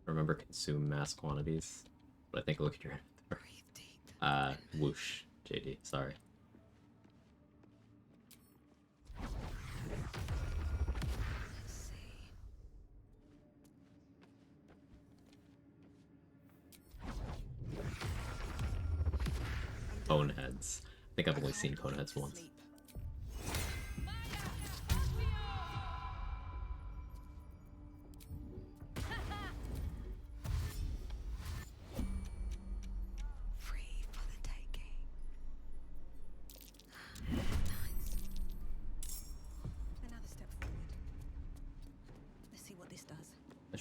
Remember, consume mass quantities. But I think look at your inventory. Whoosh, JD, sorry. Coneheads. I think I've only seen coneheads once.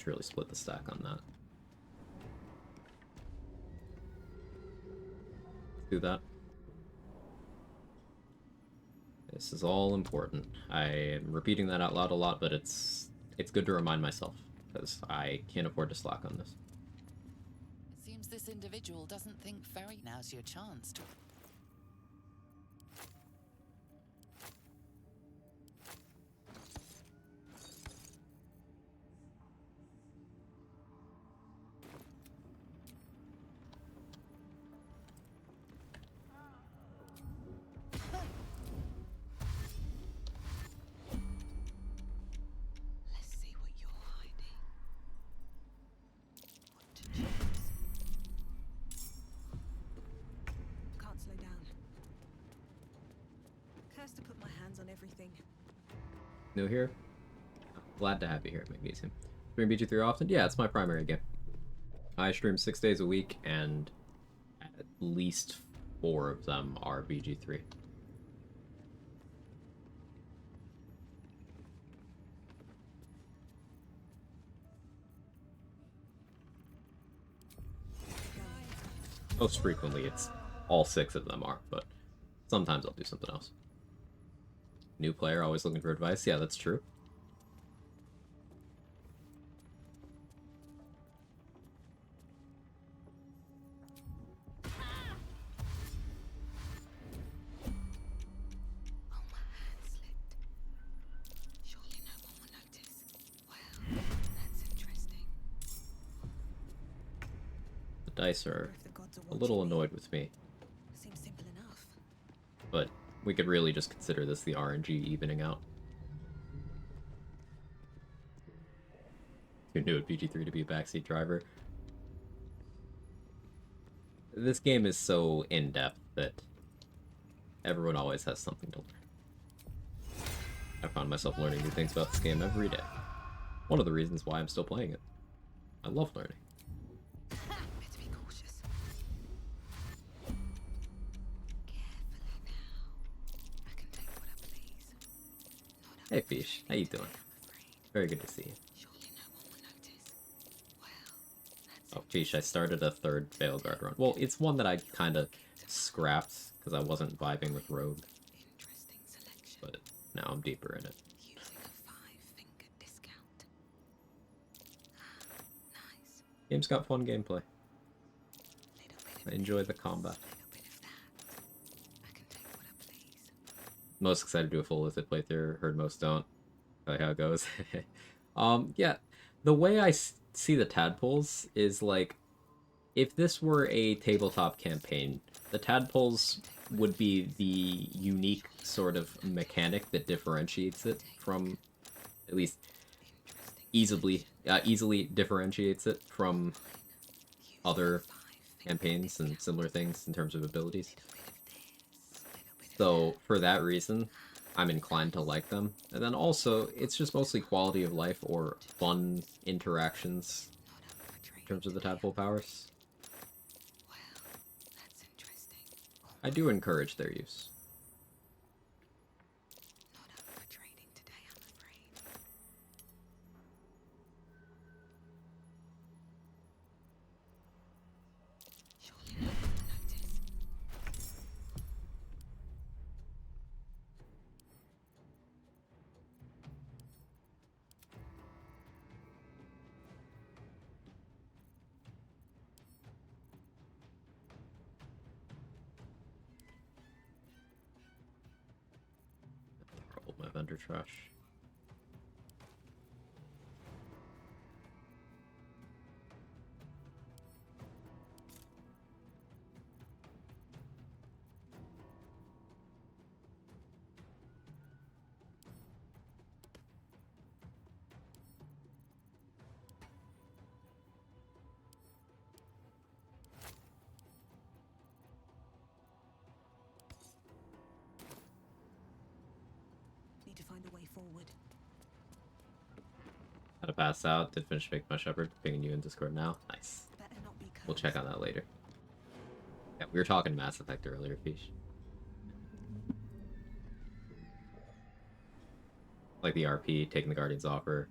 really split the stack on that. Let's do that. This is all important. I am repeating that out loud a lot, but it's good to remind myself, because I can't afford to slack on this. It seems this individual doesn't think very. Now's your chance to. Let's see what you're hiding. What to choose? Can't slow down. Cursed to put my hands on everything. New here? Glad to have you here, Magnesium. Stream BG3 often? Yeah, it's my primary game. I stream 6 days a week, and at least 4 of them are BG3. Most frequently, it's all 6 of them are, but sometimes I'll do something else. New player, always looking for advice? Yeah, that's true. Surely no one will notice. Well, that's interesting. The dice are a little annoyed with me, Seems simple enough. but we could really just consider this the RNG evening out. Who knew at BG3 to be a backseat driver? This game is so in-depth that everyone always has something to learn. I found myself learning new things about this game every day. One of the reasons why I'm still playing it. I love learning. Better be cautious. Hey Fish, how you doing? Very good to see you. Oh, Fish, I started a 3rd Veilguard run. Well, it's one that I kind of scrapped because I wasn't vibing with Rogue. But now I'm deeper in it. Game's got fun gameplay. I enjoy the combat. Most excited to do a full illithid playthrough. Heard most don't. Probably how it goes. Yeah, the way I see the tadpoles is like, if this were a tabletop campaign, the tadpoles would be the unique sort of mechanic that differentiates it from, at least easily differentiates it from other campaigns and similar things in terms of abilities. So for that reason, I'm inclined to like them. And then also, it's just mostly quality of life or fun interactions in terms of the tadpole powers. I do encourage their use. My vendor trash. Need to find a way forward. Had to pass out. Did finish making my shepherd. Pinging you in Discord now. Nice. We'll check on that later. Yeah, we were talking Mass Effect earlier, Fish. Like the RP, taking the Guardian's offer.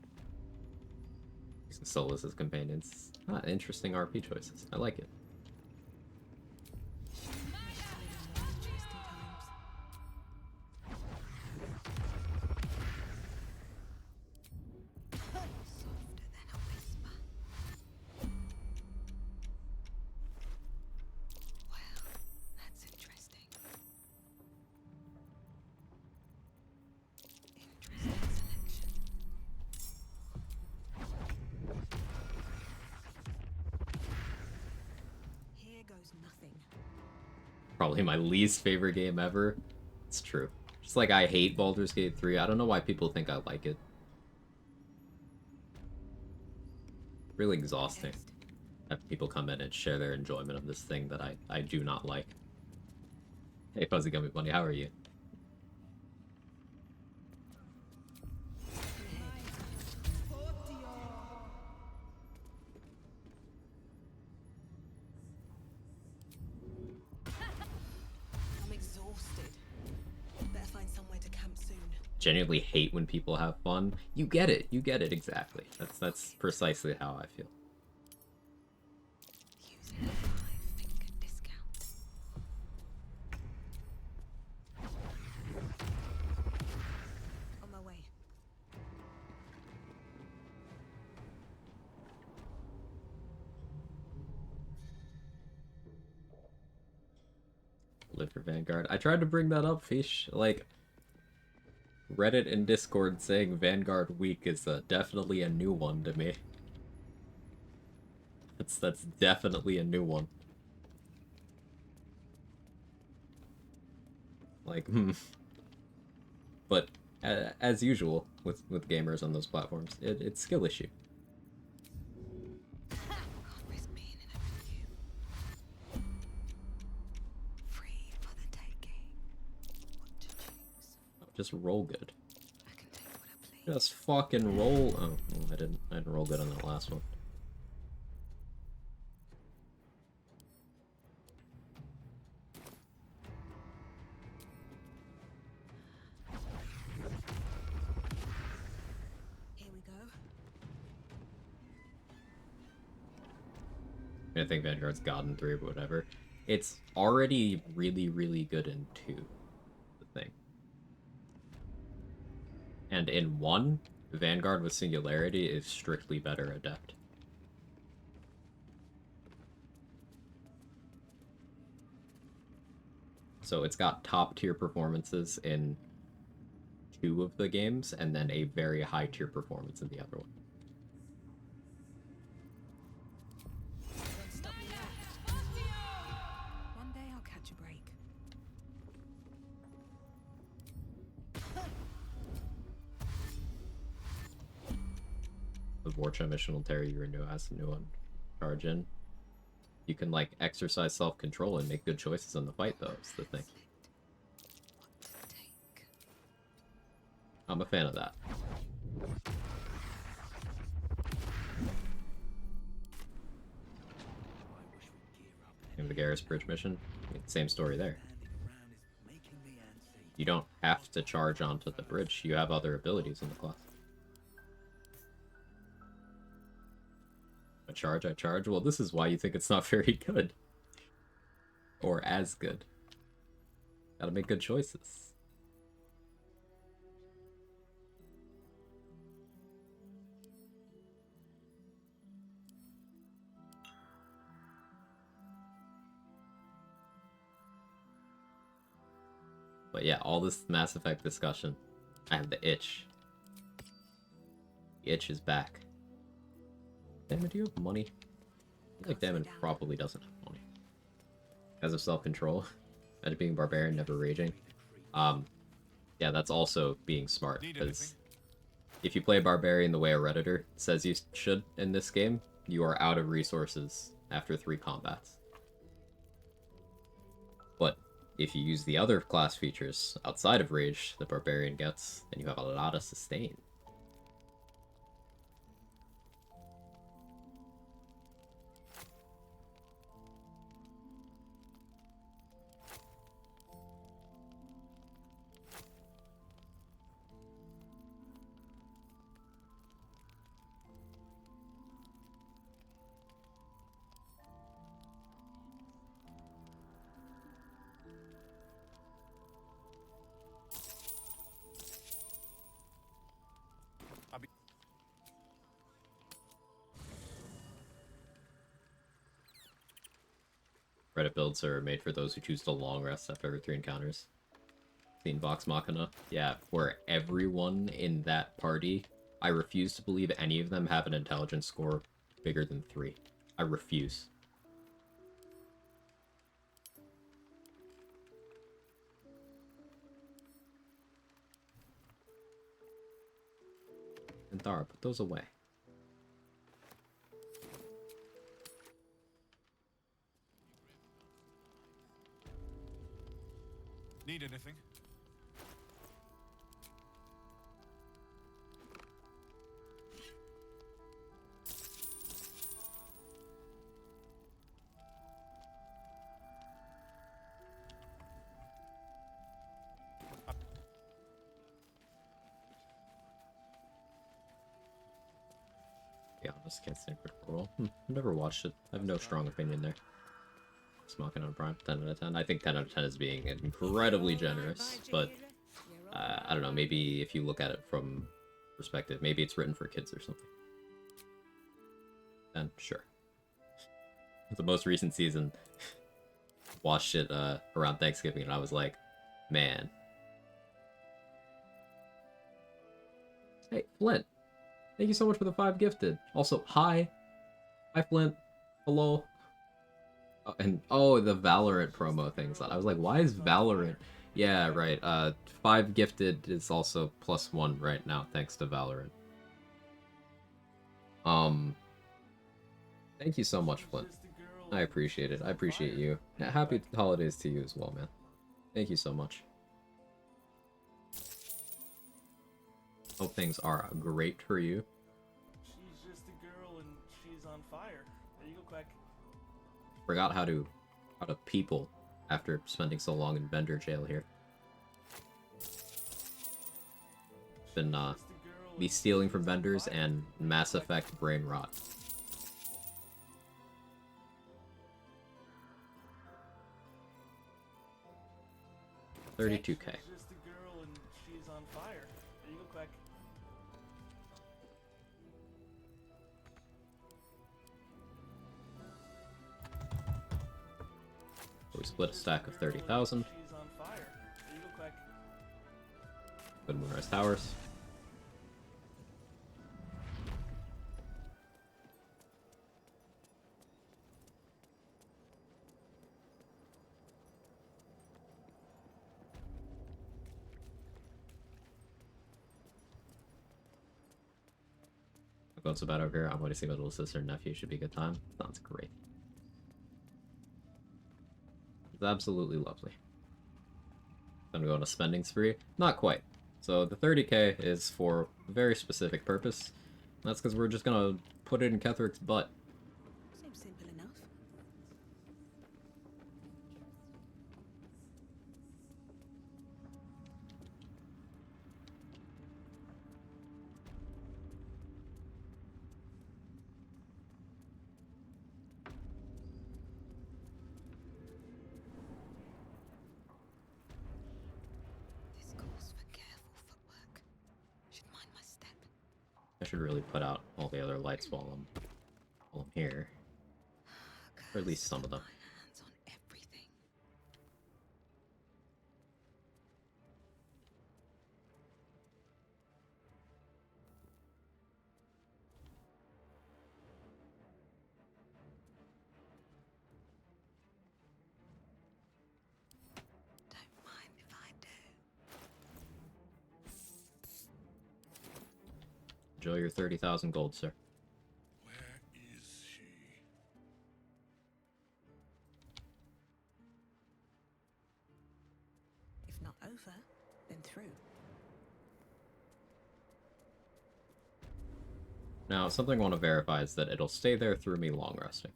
Solas as companions. Ah, interesting RP choices. I like it. That's interesting. Interesting selection. Here goes nothing. Probably my least favorite game ever. It's true. Just like I hate Baldur's Gate 3. I don't know why people think I like it. Really exhausting. Have people come in and share their enjoyment of this thing that I do not like. Hey, Fuzzy Gummy Bunny, how are you? I'm exhausted. Better find somewhere to camp soon. Genuinely hate when people have fun. You get it. You get it exactly. That's precisely how I feel. Using a 5-finger discount. On my way. Live for Vanguard. I tried to bring that up, Fish. Like, Reddit and Discord saying Vanguard week is definitely a new one to me. That's definitely a new one. Like, But as usual with gamers on those platforms, it's skill issue. Just roll good. Just fucking roll. Oh, well, I didn't roll good on that last one. Here we go. I think Vanguard's God in 3, but whatever. It's already really, really good in 2. The thing. And in 1, Vanguard with Singularity is strictly better Adept. So it's got top tier performances in 2 of the games, and then a very high tier performance in the other one. One day I'll catch a break. The Vorcha mission will tear you into as a new one. Charge in. You can, like, exercise self-control and make good choices in the fight, though, is the thing. I'm a fan of that. In the Garrus Bridge mission, same story there. You don't have to charge onto the bridge. You have other abilities in the class. I charge. Well, this is why you think it's not very good. Or as good. Gotta make good choices. But yeah, all this Mass Effect discussion, I have the itch. The itch is back. Damon, do you have money? I feel like Damon probably doesn't have money. Because of self-control. And being barbarian, never raging. Yeah, that's also being smart, because if you play barbarian the way a Redditor says you should in this game, you are out of resources after 3 combats. But if you use the other class features outside of rage the barbarian gets, then you have a lot of sustain. Credit builds are made for those who choose to long rest after every 3 encounters. Seen Vox Machina? Yeah, where everyone in that party, I refuse to believe any of them have an intelligence score bigger than 3. I refuse. Minthara, put those away. Need anything? Be honest, can't stand Critical Role. I've never watched it. I have no strong opinion there. Smoking on Prime, 10 out of 10. I think 10 out of 10 is being incredibly generous, but I don't know, maybe if you look at it from perspective, maybe it's written for kids or something. And sure. The most recent season, watched it around Thanksgiving, and I was like, man. Hey, Flint. Thank you so much for the 5 gifted. Also, hi. Hi, Flint. Hello. Oh, and, oh, the Valorant promo things. I was like, why is Valorant? Yeah, right. 5 gifted is also +1 right now, thanks to Valorant. Thank you so much, Flint. I appreciate it. I appreciate you. Happy holidays to you as well, man. Thank you so much. Hope things are great for you. She's just a girl and she's on fire. There you go, Quag. Forgot how to people after spending so long in vendor jail here. Been be stealing from vendors and Mass Effect brain rot. $32K. She's just a girl and she's on fire. There you go, Quag. We split a stack of 30,000. She's on fire. There you go, Quag. Good Moonrise Towers. Going so bad over here. I'm going to see my little sister and nephew. Should be a good time. Sounds great. It's absolutely lovely. I'm going to go on a spending spree. Not quite. So the 30K is for a very specific purpose. That's because we're just going to put it in Ketherick's butt. Seems simple enough. This calls for careful footwork. Should mind my step. I should really put out all the other lights while I'm here. Or at least some of them. Hands on everything. Don't mind if I do. Enjoy your 30,000 gold, sir. Where is she? If not over, then through. Now, something I want to verify is that it'll stay there through me long resting.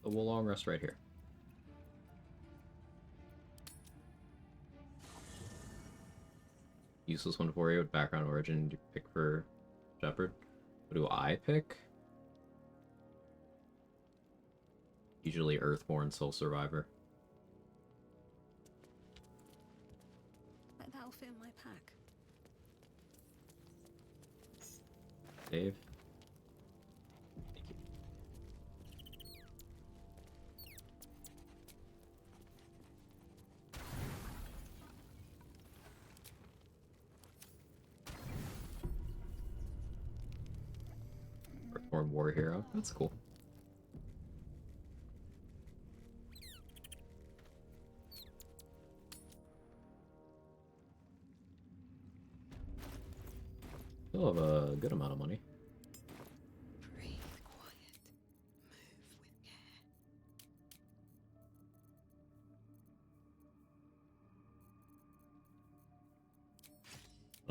So we'll long rest right here. Useless one for you with background origin. You pick for Shepherd. What do I pick? Usually Earthborn Soul Survivor. Like that'll fit in my pack. Dave. Or war hero. That's cool. Still have a good amount of money. Breathe quiet. Move with care.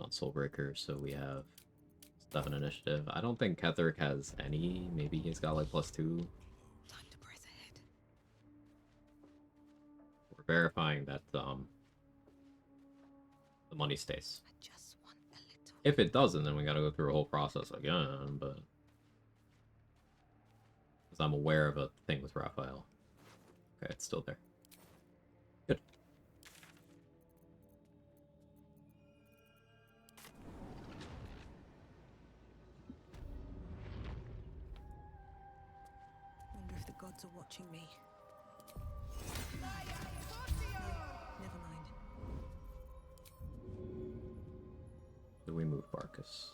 On Soulbreaker, so we have 7 initiative. I don't think Ketherick has any. Maybe he's got like +2. Time to press ahead. We're verifying that the money stays. I just want a little. If it doesn't, then we gotta go through a whole process again, but because I'm aware of a thing with Raphael. Okay, it's still there. Good. Wonder if the gods are watching me. Never mind. Do we move Barkus?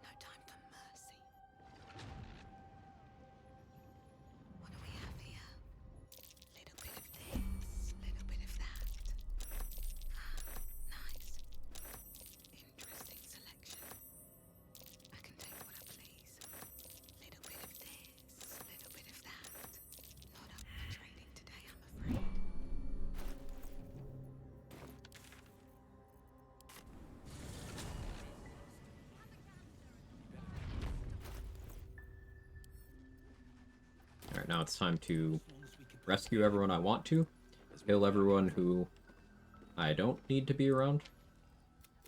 No time for mercy. What do we have here? Little bit of this, little bit of that. Nice. Interesting selection. I can take what I please. Little bit of this, little bit of that. Not up for trading today, I'm afraid. Alright, now it's time to rescue everyone I want to. Kill everyone who I don't need to be around.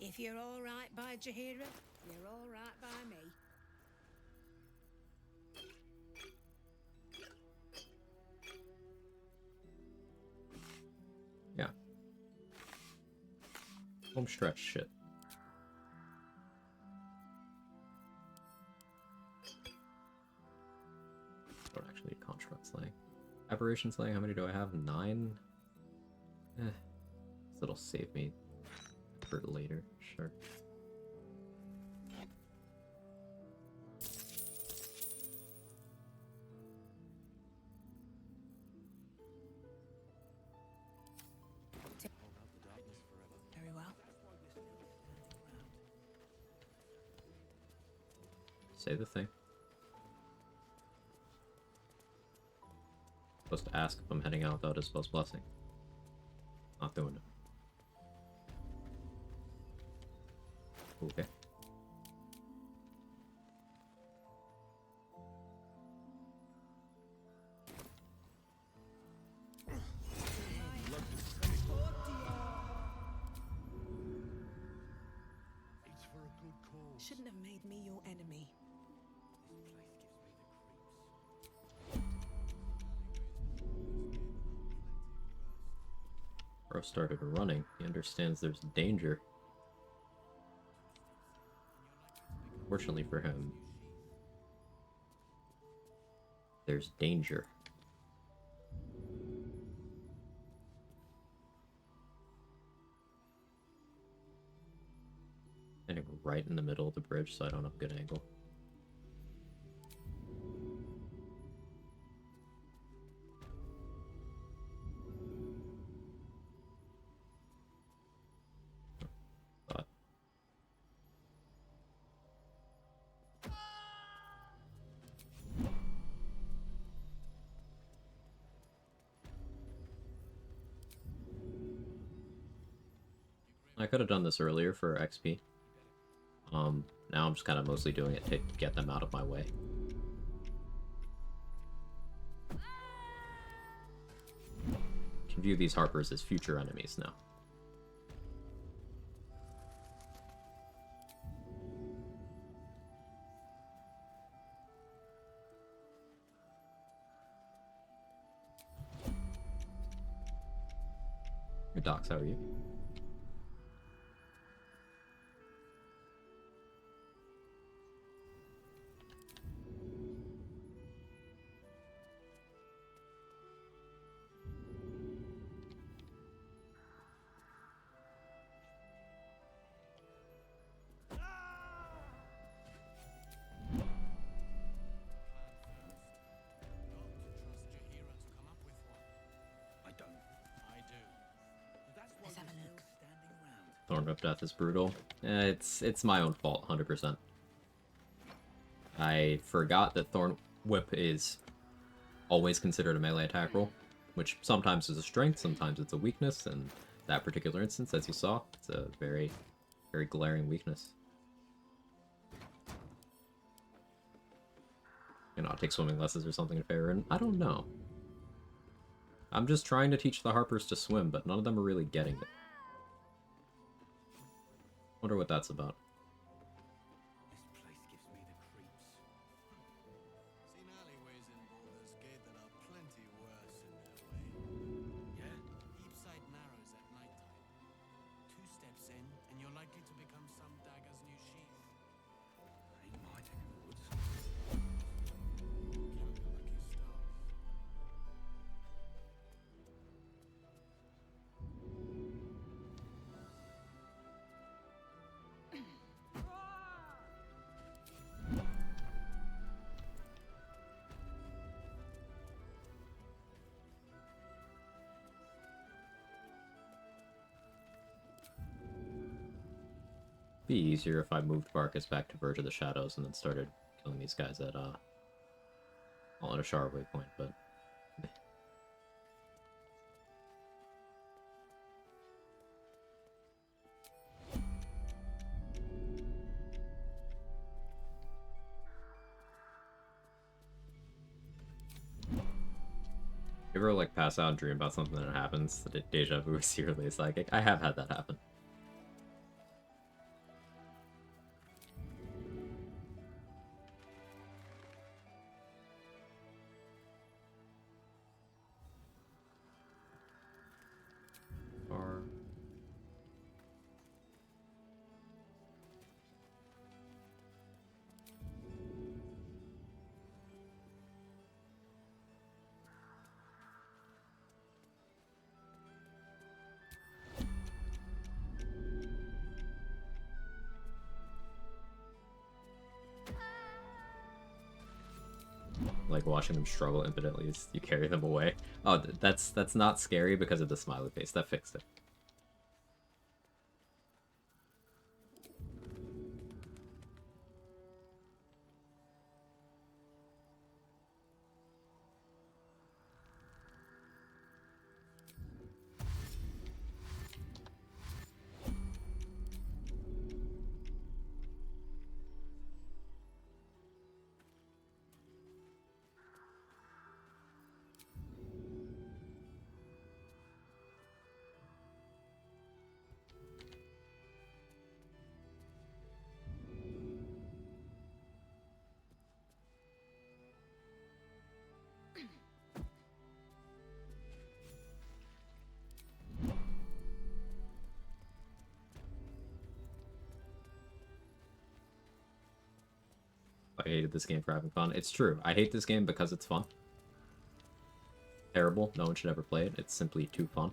If you're all right by Jahira, you're all right by me. Yeah. Home stretch shit. Or actually, construct slaying. Aberration slaying, how many do I have? 9? So it'll save me for later, sure. Very well. Say the thing. Supposed to ask if I'm heading out without his spell's blessing. Not doing it. Okay. It's for a good cause. Shouldn't have made me your enemy. Bro started running. He understands there's danger. Fortunately for him, there's danger. Standing right in the middle of the bridge, so I don't have a good angle. But I could have done this earlier for XP. Now I'm just kind of mostly doing it to get them out of my way. Can view these Harpers as future enemies now. Hey Docs, how are you? Thornwhip death is brutal. It's my own fault, 100%. I forgot that Thornwhip is always considered a melee attack roll, which sometimes is a strength, sometimes it's a weakness, and that particular instance, as you saw, it's a very, very glaring weakness. You know, I'll take swimming lessons or something in favor, and I don't know. I'm just trying to teach the Harpers to swim, but none of them are really getting it. Wonder what that's about. This place gives me the creeps. Seen alleyways in Baldur's Gate that are plenty worse in their way. Yeah? Heapside narrows at nighttime. 2 steps in, and you're likely to become some dagger's new sheath. Ain't my neck of the woods. Count your lucky stars. Be easier if I moved Barkus back to Verge of the Shadows and then started killing these guys at a sharp waypoint, but you ever like pass out and dream about something that happens? The deja vu is seriously psychic. I have had that happen. Or like watching them struggle impotently as you carry them away. Oh, that's not scary because of the smiley face. That fixed it. I hated this game for having fun. It's true. I hate this game because it's fun. Terrible. No one should ever play it. It's simply too fun.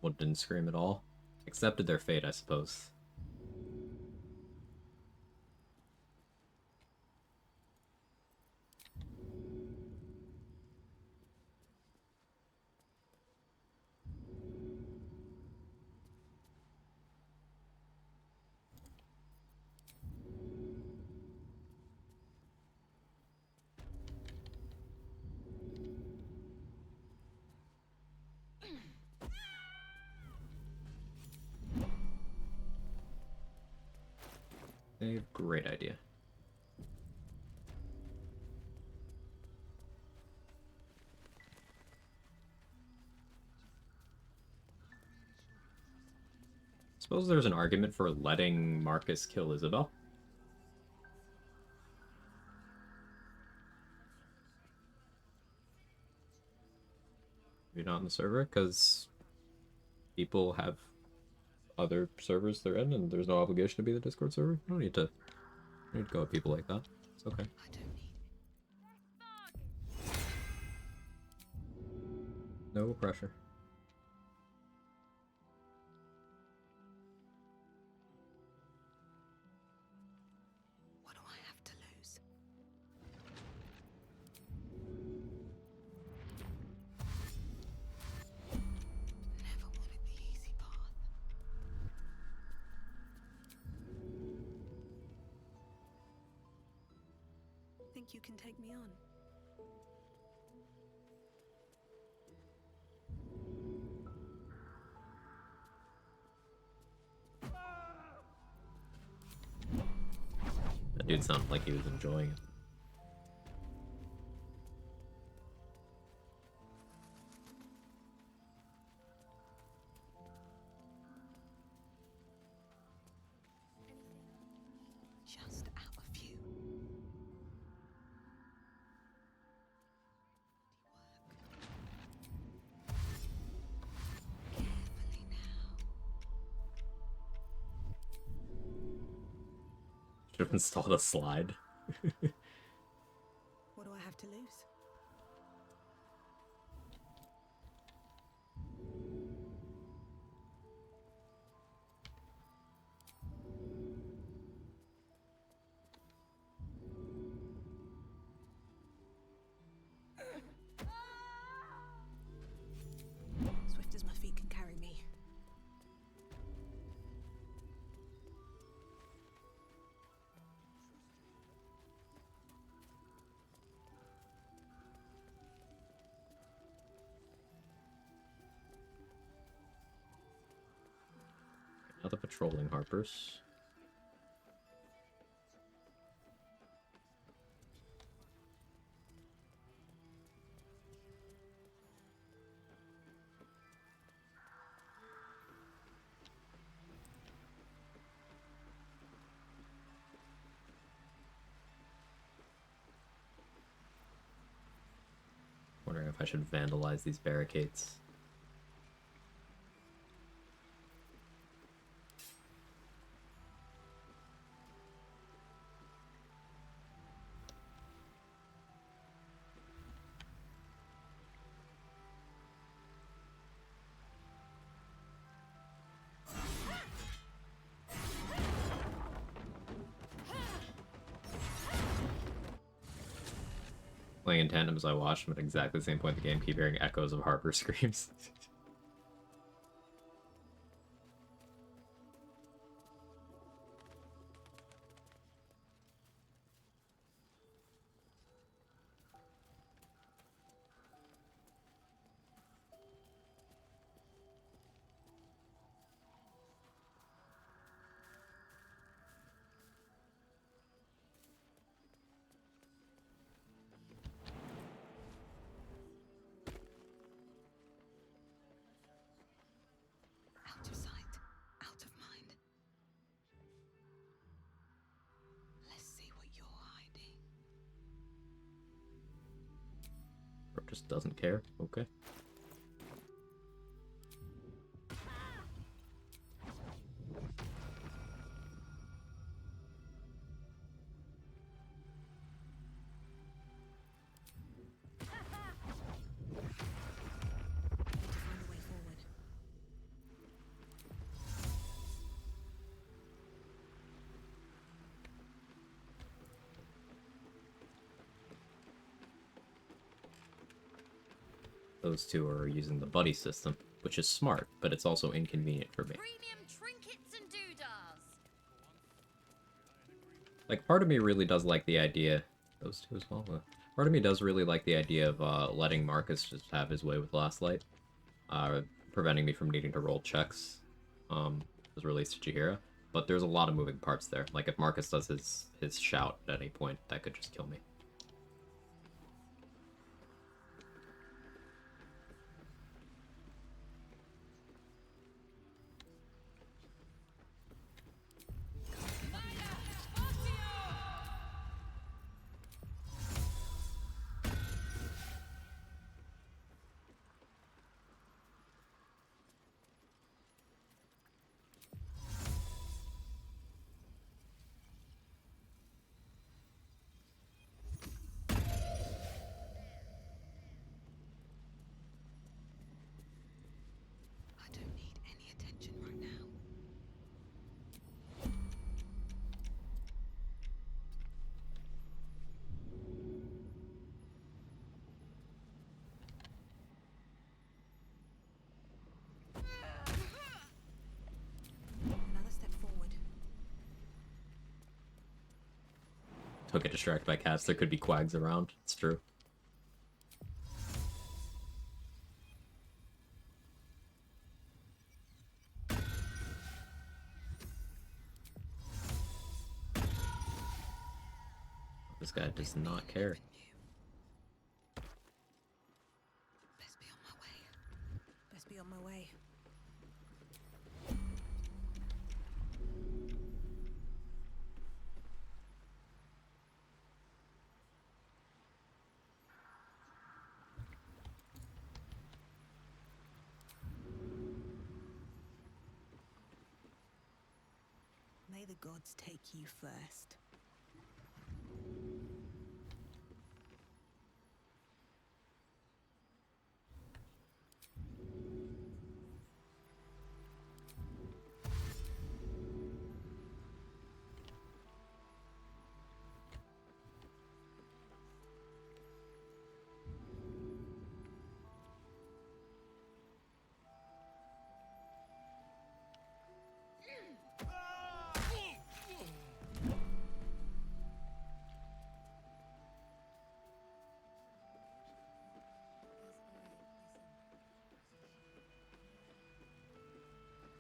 One didn't scream at all. Accepted their fate, I suppose. A great idea. Suppose there's an argument for letting Marcus kill Isabel. Maybe not in the server, because people have other servers they're in, and there's no obligation to be the Discord server. You don't need to go at people like that. It's okay. No pressure. What do I have to lose? Never wanted the easy path. Think you can take me on? That dude sounded like he was enjoying it. Just out of view. Carefully now. Should have installed a slide. What do I have to lose? Swift as my feet can carry me. Another patrolling harpers. Wondering if I should vandalize these barricades. Playing in tandem as I watched them at exactly the same point in the game, keep hearing echoes of Harper screams. Out of sight, out of mind. Let's see what you're hiding. Or just doesn't care. Okay. Find a way forward. Those two are using the buddy system, which is smart, but it's also inconvenient for me. Premium trinkets and doodahs. Like, part of me really does like the idea... Those two as well? Part of me does really like the idea of letting Marcus just have his way with Last Light. Preventing me from needing to roll checks. Was released to Jaheira. But there's a lot of moving parts there. Like, if Marcus does his shout at any point, that could just kill me. Don't get distracted by cats. There could be quags around. It's true. This guy does not care. Best be on my way. Best be on my way. May the gods take you first.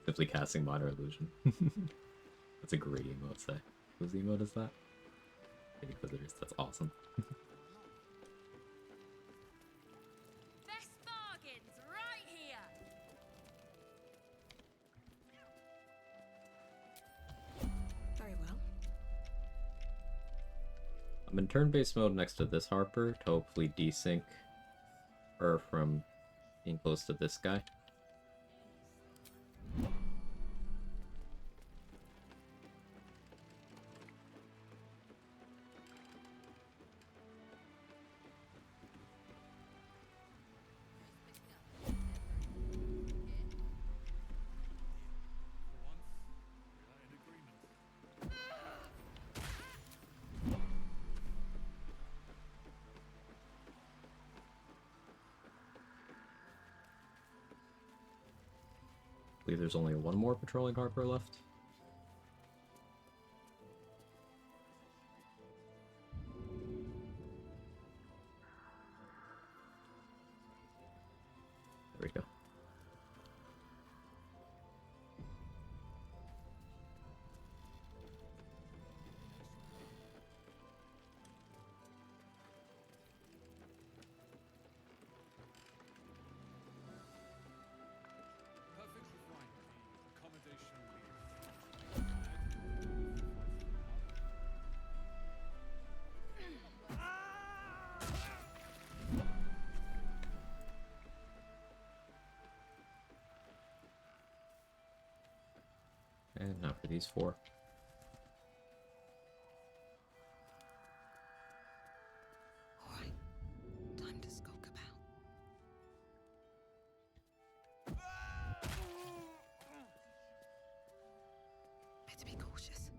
Simply casting minor illusion. That's a great emote say. Whose emote is that? Inquisitors, that's awesome. Best bargains right here. Very well. I'm in turn-based mode next to this Harper to hopefully desync her from being close to this guy. I believe there's only one more patrolling Harper left. There we go. Perfectly fine. Accommodation And now for these four. Alright. Time to skulk about. Better be cautious.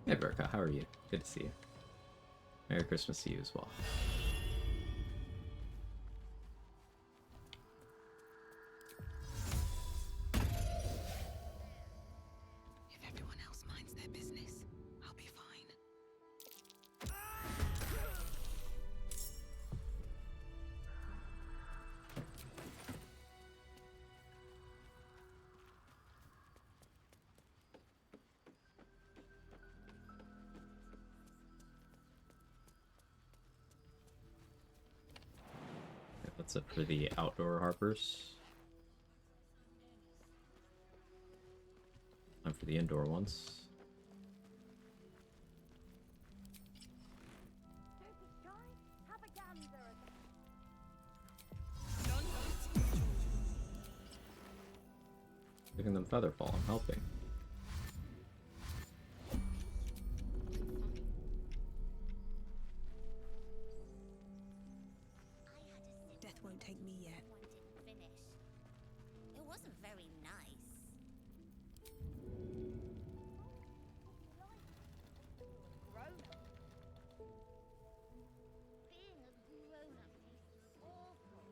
Hey Berka, how are you? Good to see you. Merry Christmas to you as well. If everyone else minds their business, I'll be fine. Okay, that's it for the outdoor Harpers. Time for the indoor ones. giving them featherfall. I'm helping. Death won't take me yet. It wasn't very nice. Being a grown-up is awful.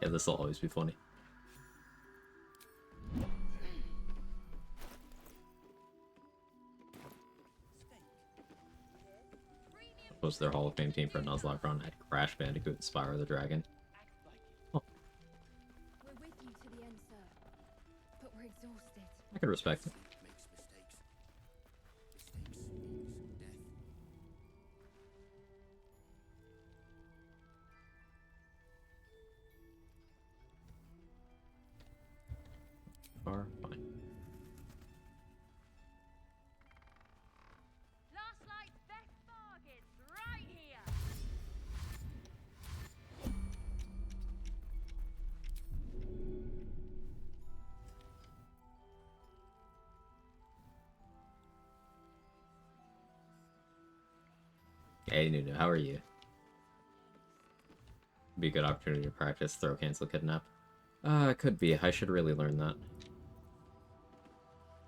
Yeah, this will always be funny. Was their Hall of Fame team for a Nuzlocke run at Crash Bandicoot and Spyro the Dragon. Oh, We're with you to the end, sir. But we're exhausted. I can respect it. Far, fine. Last night's best bargains right here. Hey Nunu, how are you? Be a good opportunity to practice throw, cancel, kidnap. It could be. I should really learn that.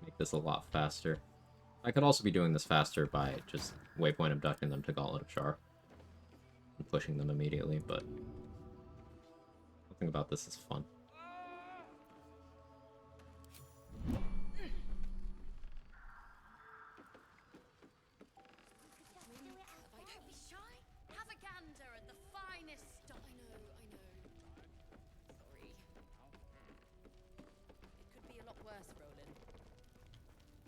Make this a lot faster. I could also be doing this faster by just waypoint abducting them to Gauntlet of Char. And pushing them immediately, but nothing about this is fun. Don't be shy. Have a gander at the finest stock. I know. Sorry. It could be a lot worse, Roland.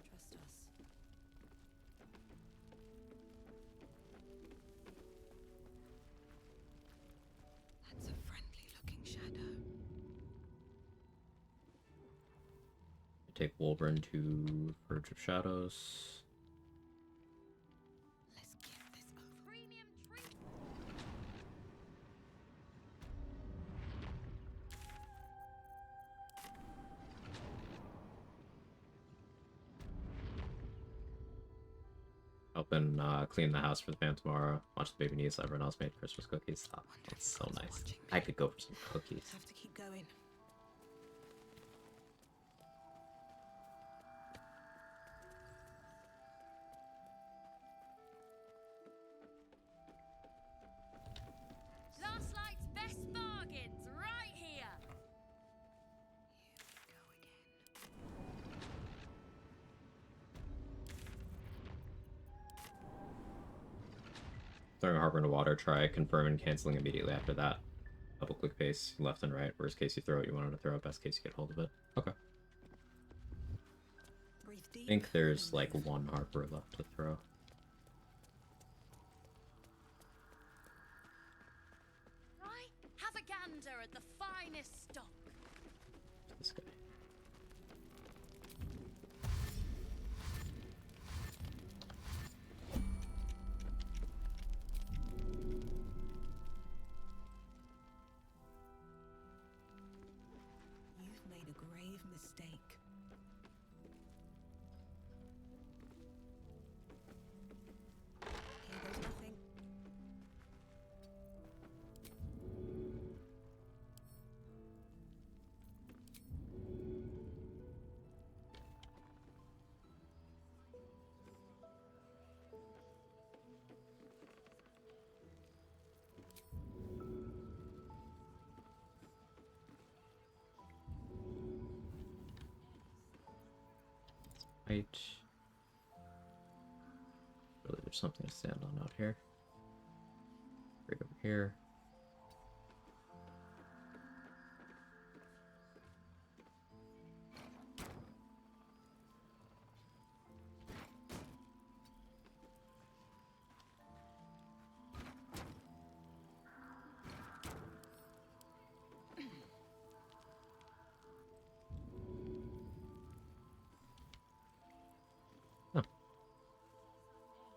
Trust us. That's a friendly-looking shadow. Take Wolverine to Verge of Shadows. Let's give this over. Premium treat. Helping clean the house for the fam tomorrow. Watch the baby niece. Everyone else made Christmas cookies. Oh, that's so nice. I could go for some cookies. Have to keep going. Last night's best bargains right here. Throwing a Harper into water, try confirm and canceling immediately after that. Double click base, left and right. Worst case you throw it, you wanted to throw it. Best case you get hold of it. Okay. I think there's like one Harper left to throw. Right? Have a gander at the finest stock. This guy. You've made a grave mistake. Here goes nothing. Right. Really, there's something to stand on out here. Right over here.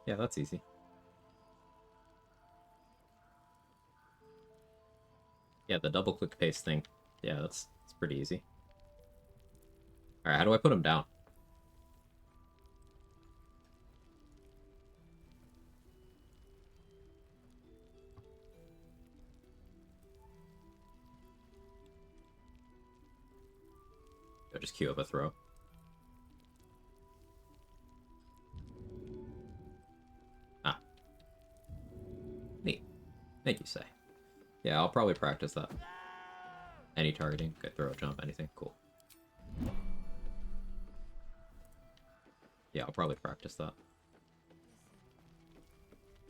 Yeah, that's easy. Yeah, the double click paste thing. Yeah, that's pretty easy. Alright, how do I put them down? I'll just queue up a throw. Ah. Neat. Thank you, Say. Yeah, I'll probably practice that. Any targeting, good throw, jump, anything, cool. Yeah, I'll probably practice that.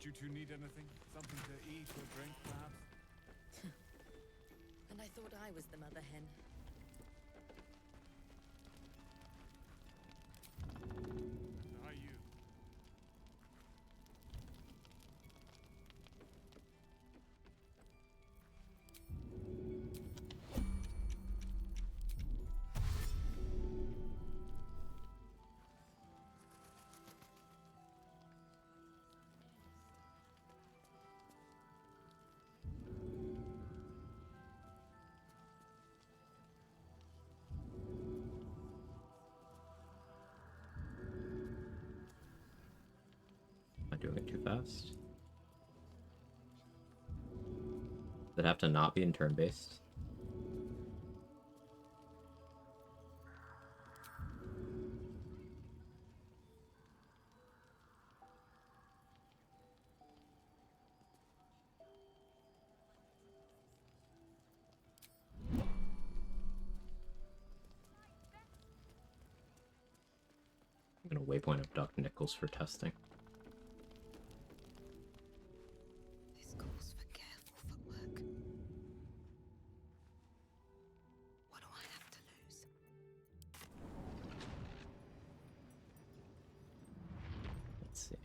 Do you two need anything? Something to eat or drink, perhaps? And I thought I was the mother hen. And are you? Am I doing it too fast? Does it have to not be in turn-based? I'm gonna waypoint abduct Nichols for testing. This calls for careful footwork. What do I have to lose? Let's see.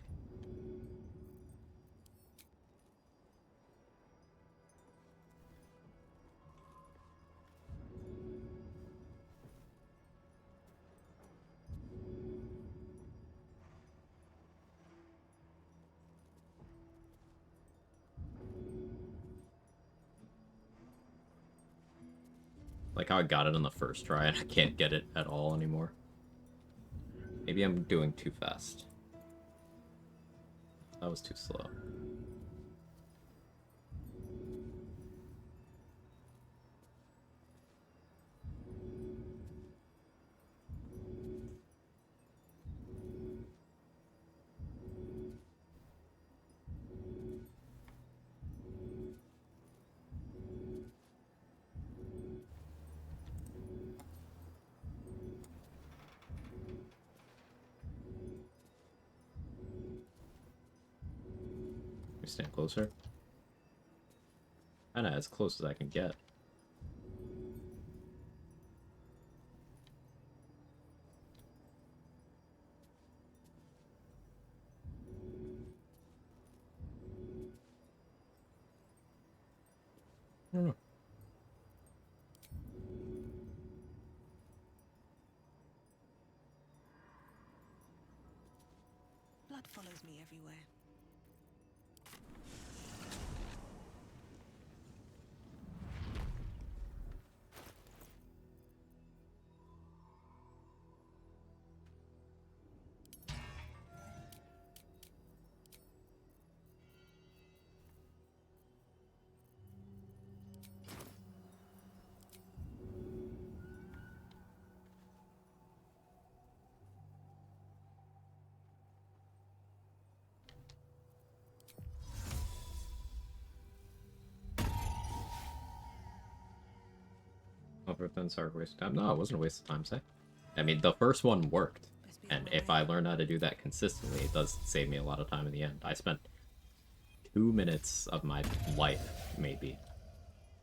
Like how I got it on the first try and I can't get it at all anymore. Maybe I'm doing too fast. That was too slow. Stand closer. Kinda as close as I can get. I don't know. Blood follows me everywhere. Overthen, sorry, waste of time. No, it wasn't a waste of time, say. I mean, the first one worked. Best be And if I learn how to do that consistently, it does save me a lot of time in the end. I spent 2 minutes of my life, maybe,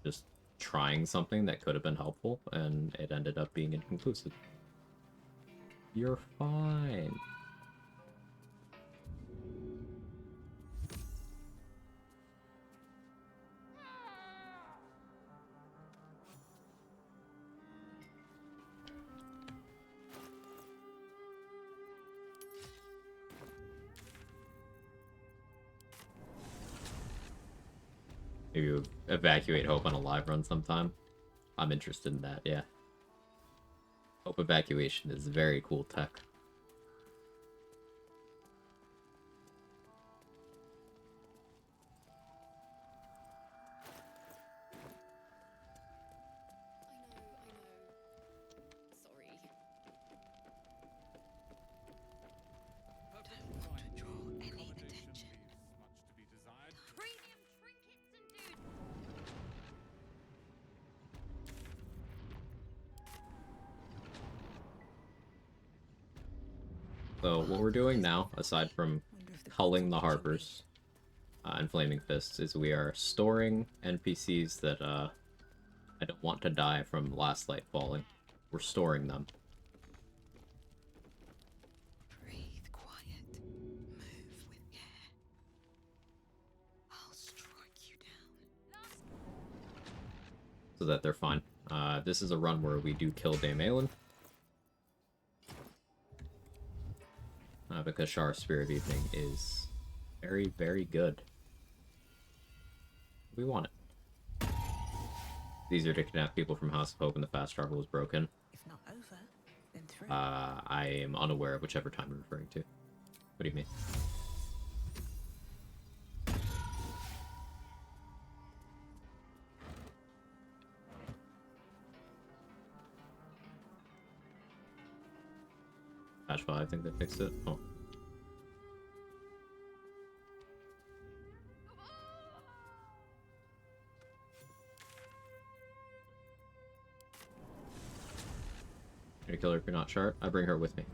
just trying something that could have been helpful, and it ended up being inconclusive. You're fine. Maybe you evacuate Hope on a live run sometime. I'm interested in that, yeah. Hope evacuation is very cool tech. So what we're doing now, aside from culling the Harpers and Flaming Fists, is we are storing NPCs that I don't want to die from last light falling. We're storing them. Breathe quiet. Move with care. I'll strike you down. So that they're fine. This is a run where we do kill Dame Aelin. Because Shara's Spear of Evening is very, very good. We want it. It's easier to kidnap people from House of Hope and the fast travel is broken. If not over, then through. I am unaware of whichever time you're referring to. What do you mean? Patch 5, I think they fixed it. Oh. Gonna kill her if you're not sharp. I bring her with me.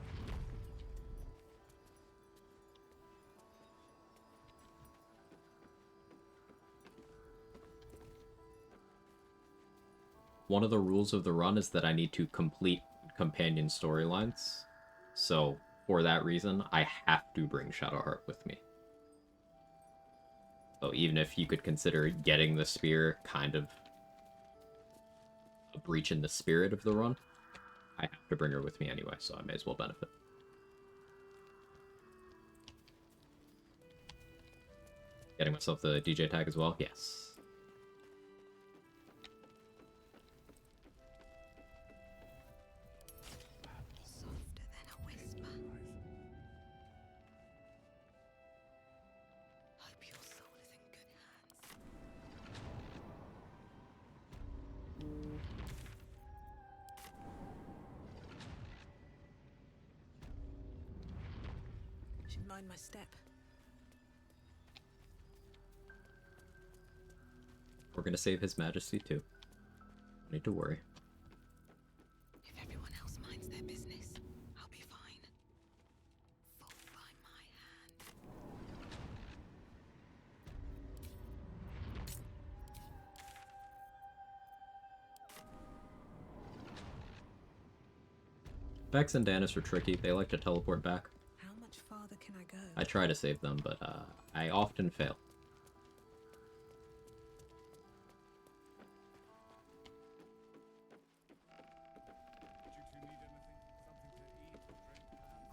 One of the rules of the run is that I need to complete companion storylines. So, for that reason, I have to bring Shadowheart with me. So even if you could consider getting the spear kind of a breach in the spirit of the run, I have to bring her with me anyway, so I may as well benefit. Getting myself the DJ tag as well? Yes. Softer than a whisper. Hope your soul is in good hands. Should mind my step. We're gonna save His Majesty too. No need to worry. If everyone else minds their business, I'll be fine. Fall by my hand. Vex and Danis are tricky. They like to teleport back. How much farther can I go? I try to save them, but I often fail.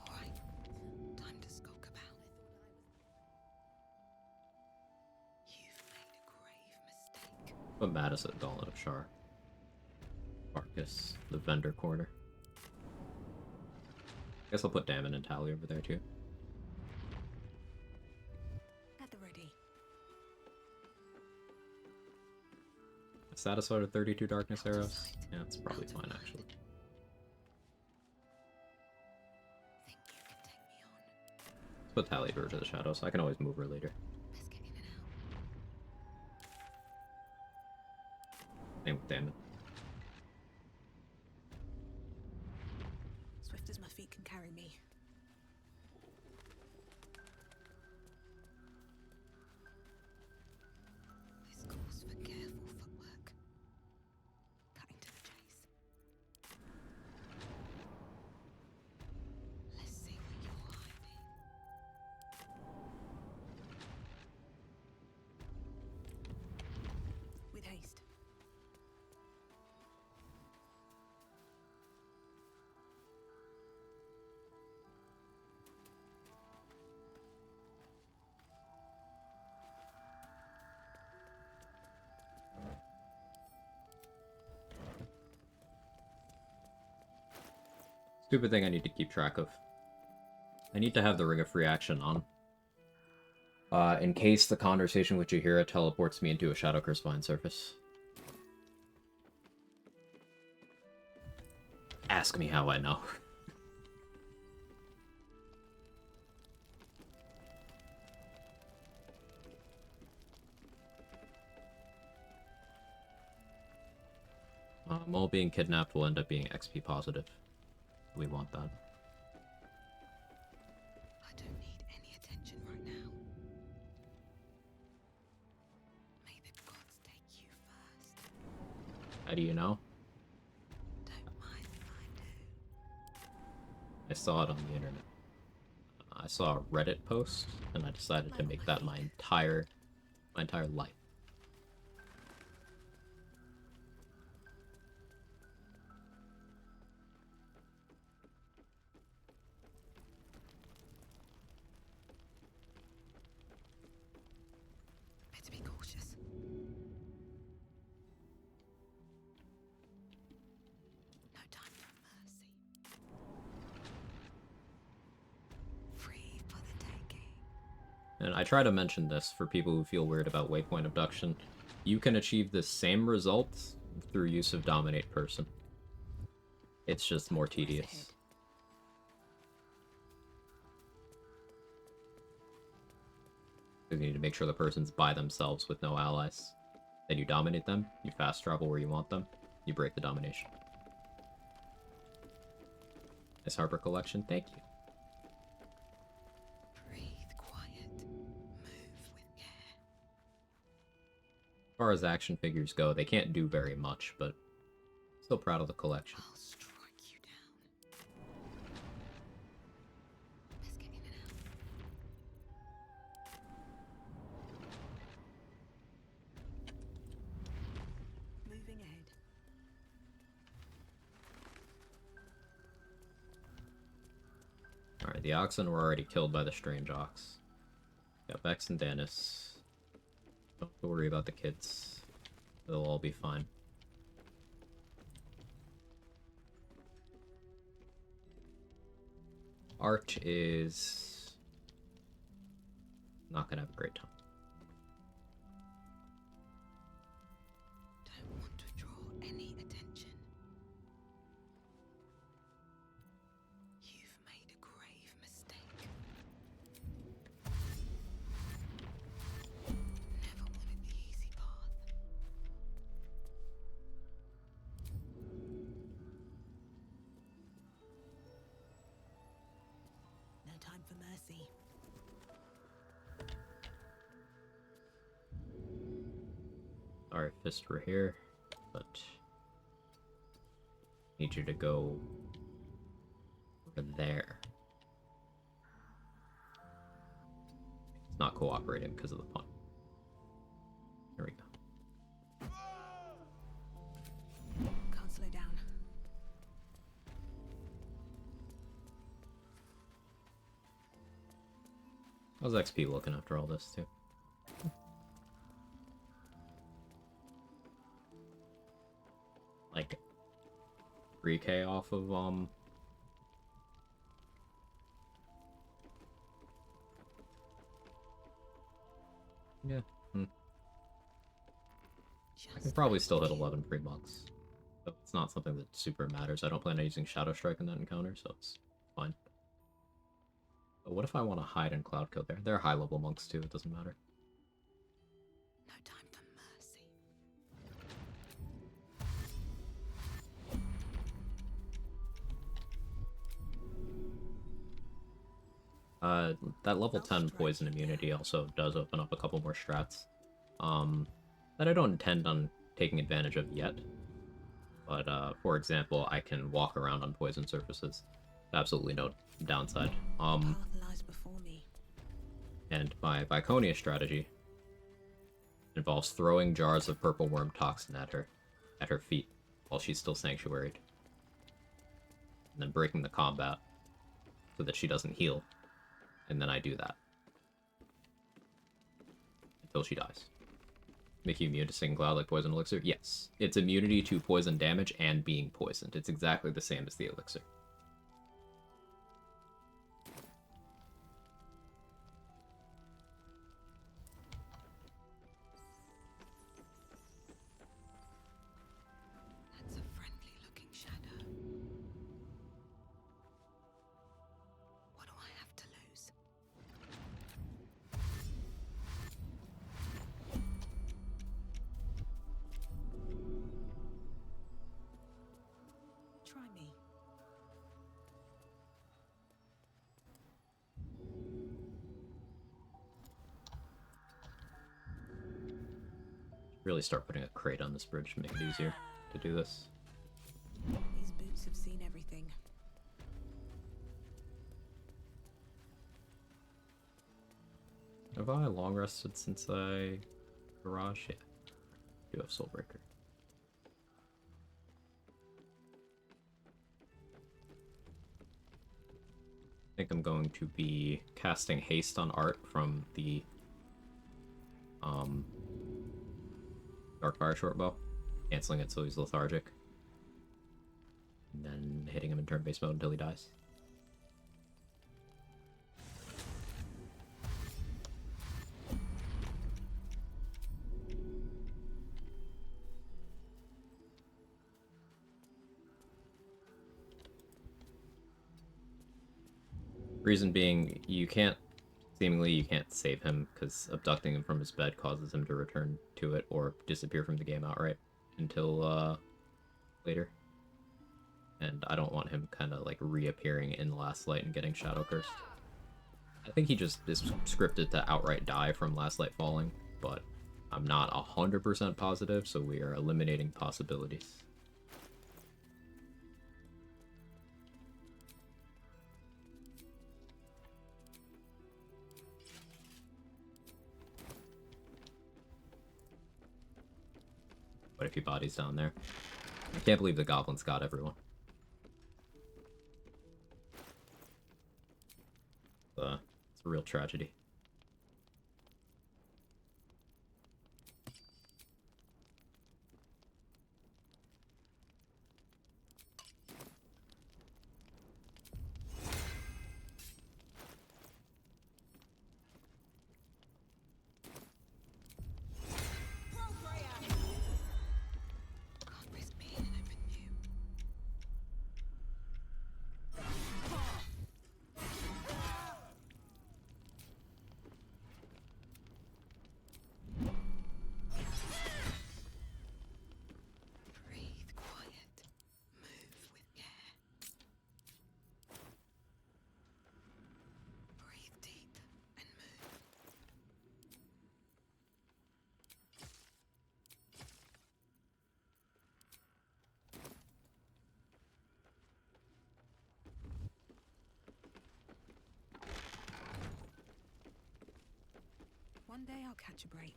Alright, time to skulk about. You've made a grave mistake. Put Mattis at Gauntlet of Shar. Marcus, the vendor corner. Guess I'll put Damon and Tally over there too. At the ready. Satisfied with 32 darkness arrows? Yeah, it's probably fine actually. Let's put Tally over to the shadow, so I can always move her later. Same with Damon. Swift as my feet can carry me. Stupid thing I need to keep track of. I need to have the Ring of Free Action on. In case the conversation with Jaheira teleports me into a Shadow Curse Vine surface. Ask me how I know. All being kidnapped will end up being XP positive. We want that. I don't need any attention right now. May the gods take you first. How do you know? Don't mind if I do. I saw it on the internet. I saw a Reddit post, and I decided to make that my entire life. Better be cautious. No time for mercy. Free for the taking. And I try to mention this for people who feel weird about waypoint abduction. You can achieve the same results through use of Dominate Person. It's just more tedious. You need to make sure the person's by themselves with no allies. Then you dominate them, you fast travel where you want them, you break the domination. Nice Harbor collection, thank you. Breathe quiet. Move with care. As far as action figures go, they can't do very much, but still proud of the collection. I'll strike you down. Let's get in and out. Moving ahead. Alright, the oxen were already killed by the strange ox. Got Vex and Danis. Don't have to worry about the kids. They'll all be fine. Arch is not gonna have a great time. Don't want to draw any attention. You've made a grave mistake. Never wanted the easy path. No time for mercy. Alright, Fist, we're here, but need you to go over there. It's not cooperating because of the pun. There we go. Can't slow down. How's XP looking after all this, too? Like 3K off of yeah. I can probably still hit 11 free monks. But it's not something that super matters. I don't plan on using Shadow Strike in that encounter, so it's fine. But what if I want to hide in Cloud Kill there? They're high level monks too, it doesn't matter. No time for mercy. That level 10 poison immunity also does open up a couple more strats. That I don't intend on taking advantage of yet. But, for example, I can walk around on poison surfaces. Absolutely no downside. Path lies before me. And my Viconia strategy involves throwing jars of purple worm toxin at her feet, while she's still sanctuaried. And then breaking the combat so that she doesn't heal. And then I do that. Until she dies. Make you immune to Singing Cloud like Poison Elixir? Yes. It's immunity to poison damage and being poisoned. It's exactly the same as the elixir. Really start putting a crate on this bridge to make it easier to do this. These boots have seen everything. Have I long rested since I garage? Yeah. I do have Soulbreaker. I think I'm going to be casting haste on art from the Darkfire shortbow, canceling it so he's lethargic, and then hitting him in turn-based mode until he dies. Reason being, you can't save him because abducting him from his bed causes him to return to it or disappear from the game outright until later. And I don't want him kind of like reappearing in the Last Light and getting Shadow Cursed. I think he just is scripted to outright die from Last Light falling, but I'm not 100% positive, so we are eliminating possibilities. What if he bodies down there? I can't believe the goblins got everyone. It's a real tragedy. Breathe quiet. Move with care. Breathe deep and move. One day I'll catch a break.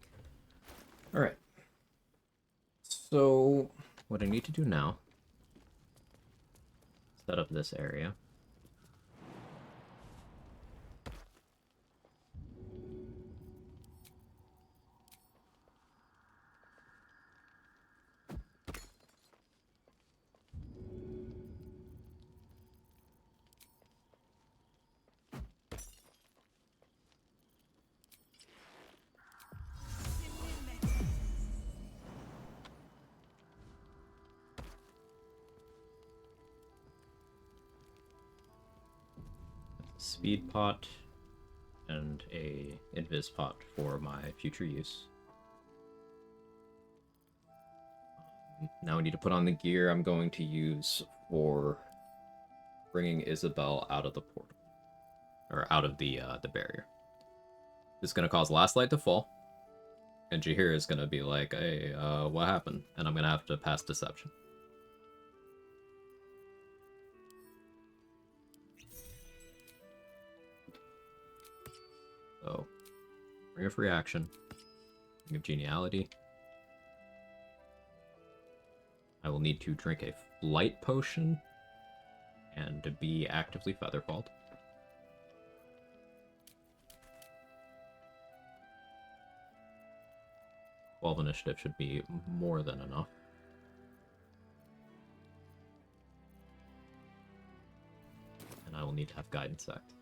Alright. So, what I need to do now, set up this area. Speed pot and a invis pot for my future use. Now we need to put on the gear I'm going to use for bringing Isabel out of the portal, or out of the barrier. This is going to cause Last Light to fall, and Jaheira is going to be like, hey, what happened? And I'm going to have to pass Deception. So, Ring of Reaction, Ring of Geniality. I will need to drink a Flight Potion and to be actively Featherfalled. Twelve initiative should be more than enough. And I will need to have Guidance Act.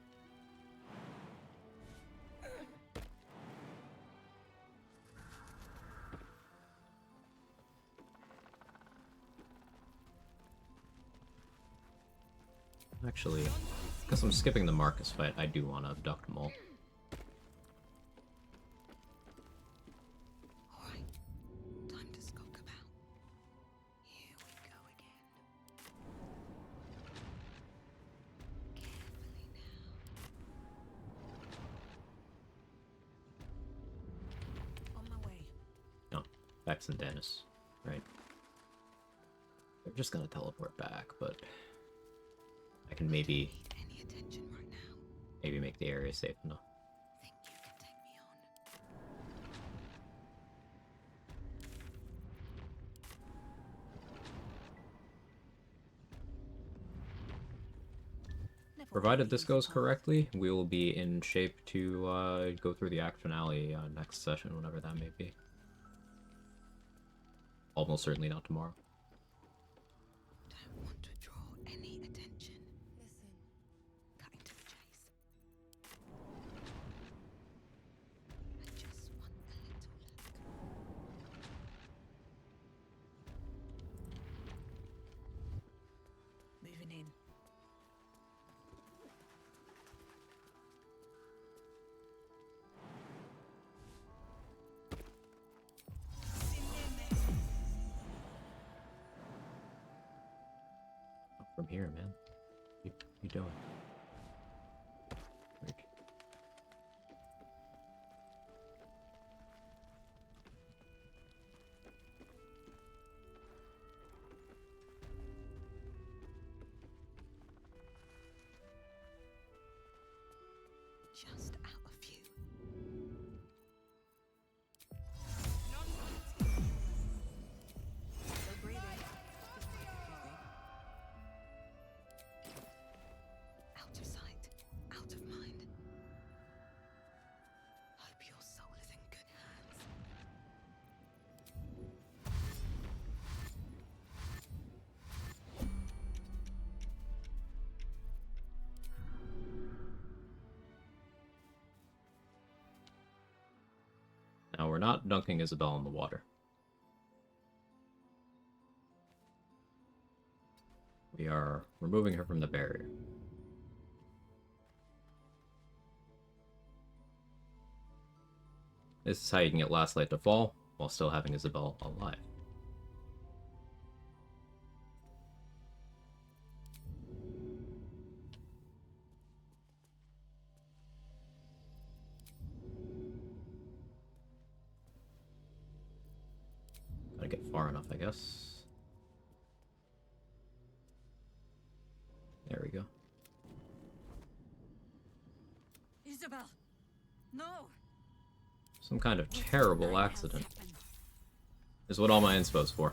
Actually, because I'm skipping the Marcus fight, I do want to abduct Mole. Alright, time to skulk about. Here we go again. Carefully now. On my way. No, Vex and Dennis, right? They're just gonna teleport back, but I can maybe Any attention right now? maybe make the area safe enough. Think you can take me on? Provided this goes correctly, we will be in shape to go through the act finale next session, whenever that may be. Almost certainly not tomorrow. Don't want to draw any attention. Listen. Cutting to the chase. I just want a little look. Moving in. From here, man. You doing? Weird. Just out of view. Still breathing. Out of sight, out of mind. Hope your soul is in good hands. Now we're not dunking Isabel in the water. We are removing her from the barrier. This is how you can get Last Light to fall while still having Isabel alive. Gotta get far enough, I guess. There we go. Isabel! No! Some kind of terrible accident is what all my info's for.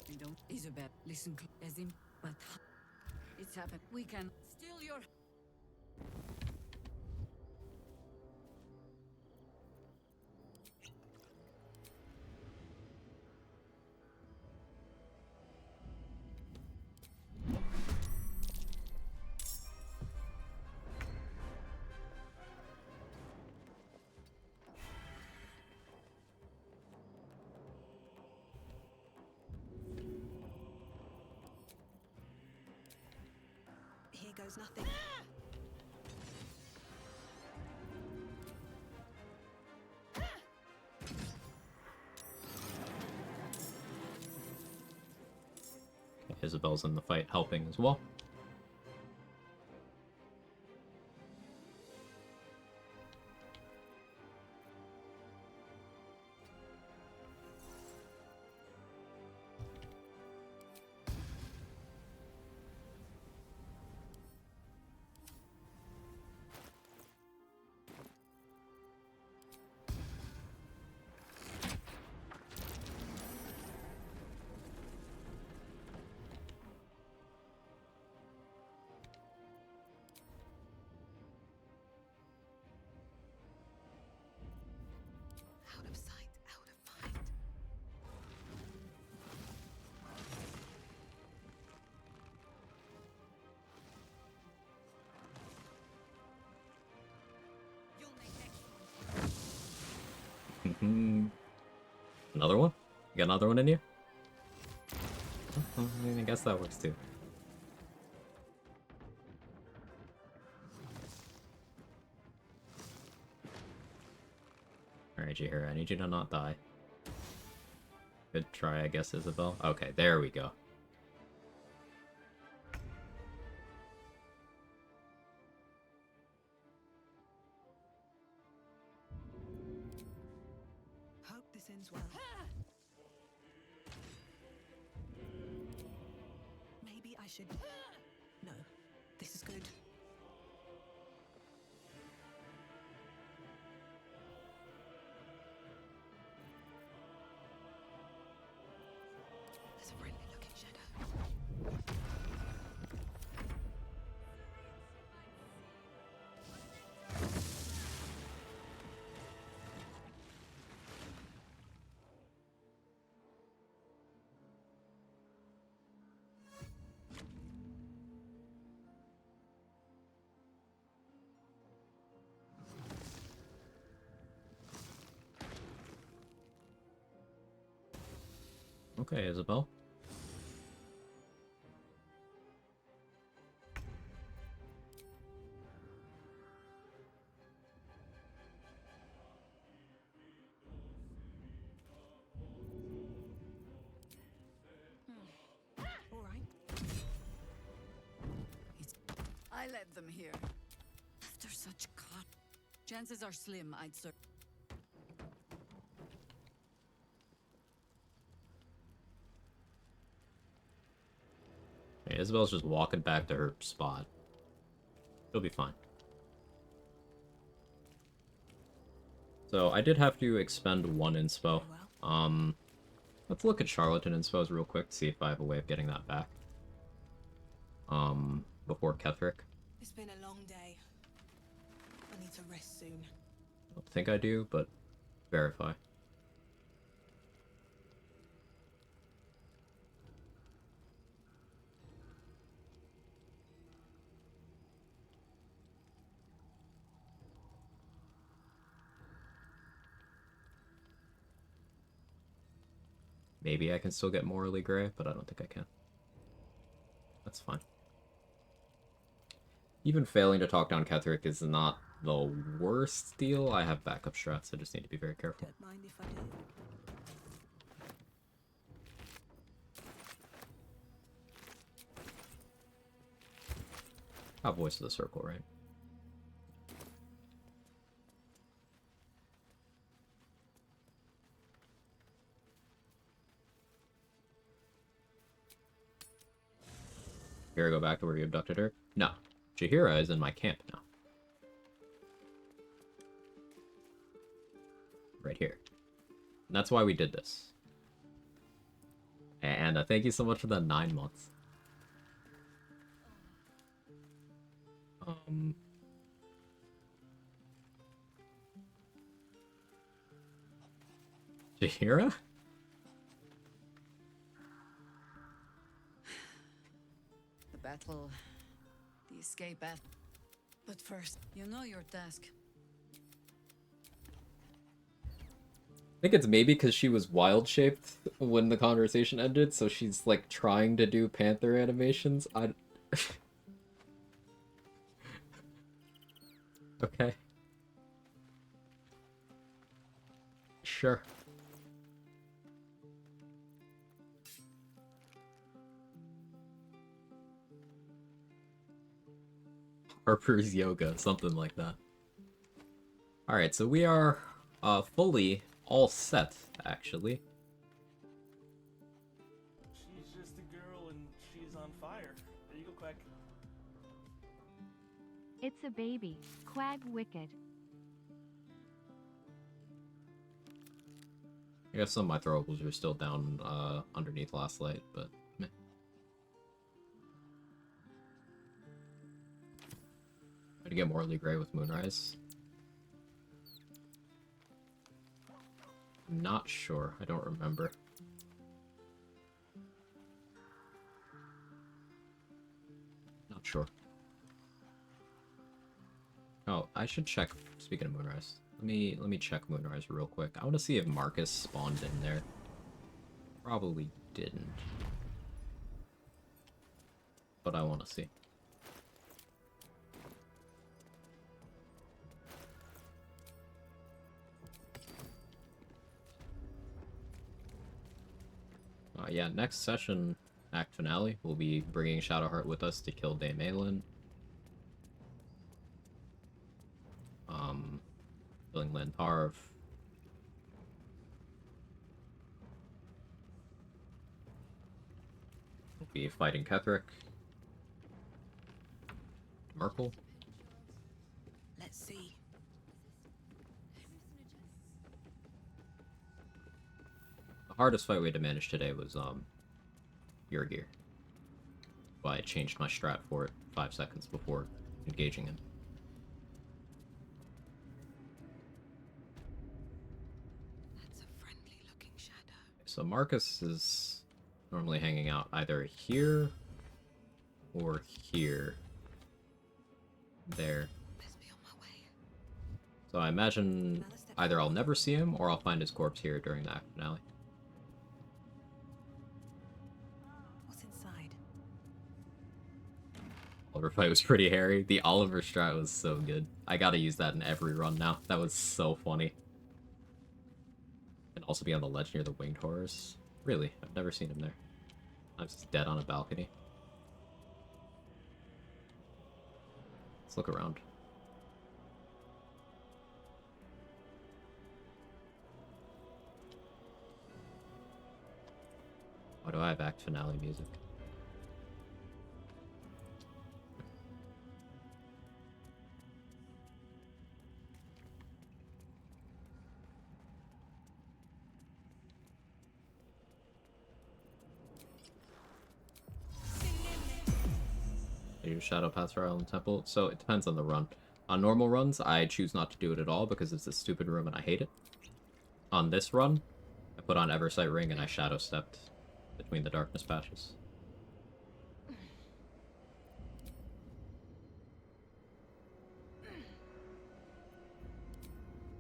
We don't. Isabel, listen, as him, but it's happened. We can steal your. Here goes nothing. Okay, Isabel's in the fight helping as well. Out of sight, out of mind. You'll make next. Another one? You got another one in you? Oh, I guess that works too. Alright, Jihira, I need you to not die. Good try, I guess, Isabel. Okay, there we go. ends well. Maybe I should... No, this is good. There's a friendly looking shadow. Okay, Isabel. All right. I led them here. After such cut, chances are slim I'd serve. Okay, Isabel's just walking back to her spot. She'll be fine. So I did have to expend one inspo. Let's look at Charlatan inspos real quick to see if I have a way of getting that back. Before Ketherick. It's been a long day. I need to rest soon. I don't think I do, but verify. Maybe I can still get morally gray, but I don't think I can. That's fine. Even failing to talk down Ketherick is not the worst deal. I have backup strats, I just need to be very careful. Don't mind if I do. Voice of the circle, right? Here I go back to where you abducted her? No. Jaheira is in my camp now. Right here. And that's why we did this. And thank you so much for the 9 months. Jaheira? The battle, the escape battle. But first, you know your task. I think it's maybe because she was wild-shaped when the conversation ended, so she's, like, trying to do panther animations. Okay. Sure. Harper's Yoga, something like that. Alright, so we are fully all set, actually. She's just a girl and she's on fire. There you go, Quag. It's a baby. Quag wicked. I guess some of my throwables are still down underneath last light, but meh. Try to get morally gray with Moonrise. I'm not sure. I don't remember. Not sure. Oh, I should check. Speaking of Moonrise, let me check Moonrise real quick. I want to see if Marcus spawned in there. Probably didn't, but I want to see. Yeah, next session, act finale, we'll be bringing Shadowheart with us to kill Dame Aelin. Killing Lantarv. Be fighting Ketherick. Merkel. Let's see. The hardest fight we had to manage today was your gear. Well, I changed my strat for it 5 seconds before engaging him. That's a friendly looking shadow. So Marcus is normally hanging out either here or here. There. Best be on my way. So I imagine either I'll never see him or I'll find his corpse here during the act finale. What's inside? Oliver fight was pretty hairy. The Oliver strat was so good. I gotta use that in every run now. That was so funny. And also be on the ledge near the winged horrors. Really, I've never seen him there. I'm just dead on a balcony. Let's look around. Why do I have act finale music? I use Shadow Path for Island Temple, so it depends on the run. On normal runs, I choose not to do it at all because it's a stupid room and I hate it. On this run, I put on Eversight Ring and I Shadow Stepped between the darkness patches.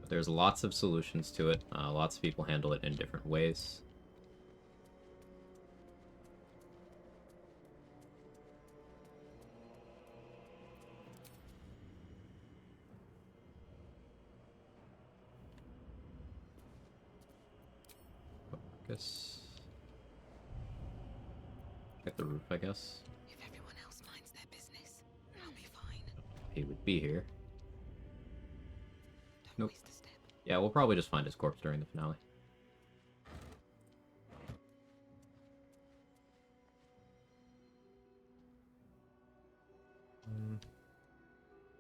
But there's lots of solutions to it. Lots of people handle it in different ways. Check the roof, I guess. If everyone else minds their business, I'll be fine. He would be here. Nope. Yeah, we'll probably just find his corpse during the finale.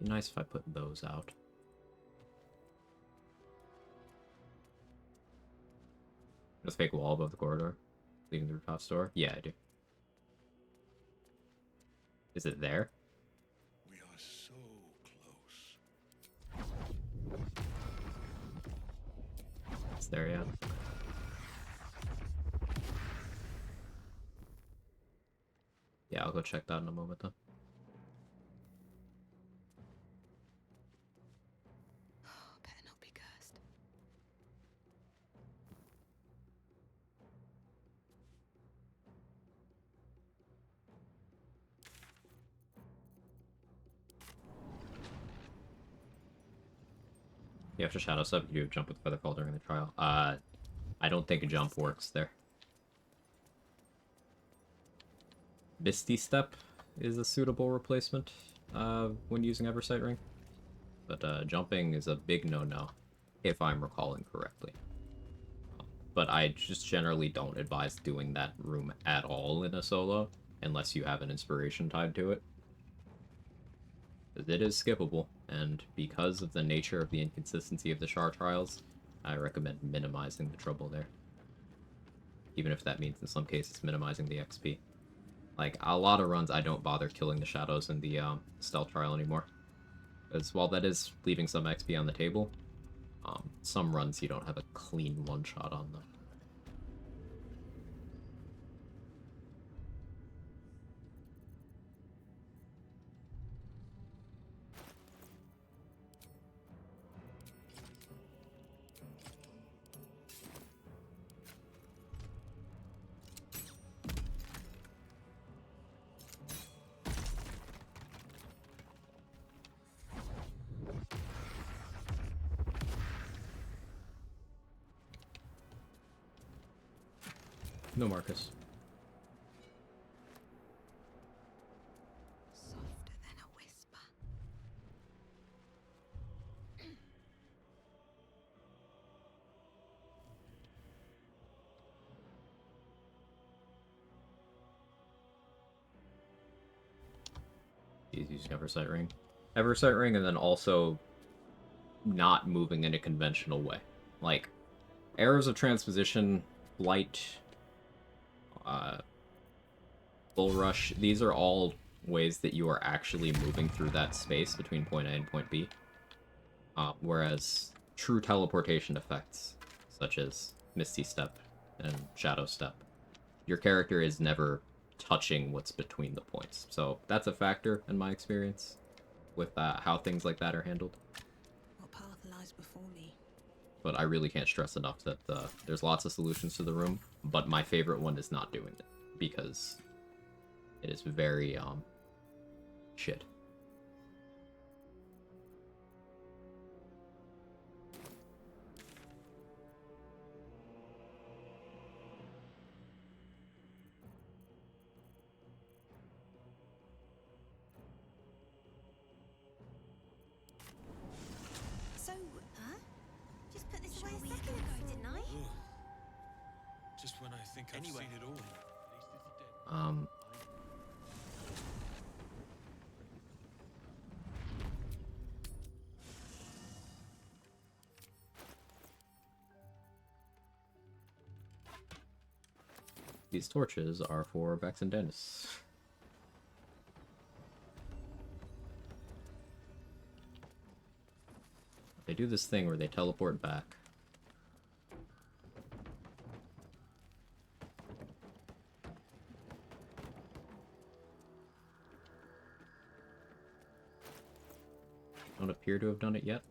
Be nice if I put those out. There's a fake wall above the corridor, leading to the rooftop store. Yeah, I do. Is it there? We are so close. It's there, yeah. Yeah, I'll go check that in a moment, then. Better not be cursed. You have to shadow step. You do jump with feather fall during the trial. I don't think a jump works there. Misty Step is a suitable replacement when using Eversight Ring. But jumping is a big no-no, if I'm recalling correctly. But I just generally don't advise doing that room at all in a solo, unless you have an inspiration tied to it. Because it is skippable, and because of the nature of the inconsistency of the Char trials, I recommend minimizing the trouble there. Even if that means in some cases minimizing the XP. Like, a lot of runs I don't bother killing the shadows in the stealth trial anymore. Because while that is leaving some XP on the table, some runs you don't have a clean one-shot on them. No Marcus. Softer than a whisper. He's using Eversight Ring. Eversight Ring, and then also not moving in a conventional way. Like, Arrows of Transposition, Light, Bull Rush, these are all ways that you are actually moving through that space between point A and point B. Whereas true teleportation effects, such as Misty Step and Shadow Step, your character is never touching what's between the points. So that's a factor in my experience with how things like that are handled. What path lies before me? But I really can't stress enough that there's lots of solutions to the room, but my favorite one is not doing it, because it is very, shit. So, huh? Just put this away a second ago, didn't I? Just when I think I've seen it all. These torches are for Vex and Dennis. They do this thing where they teleport back. Don't appear to have done it yet.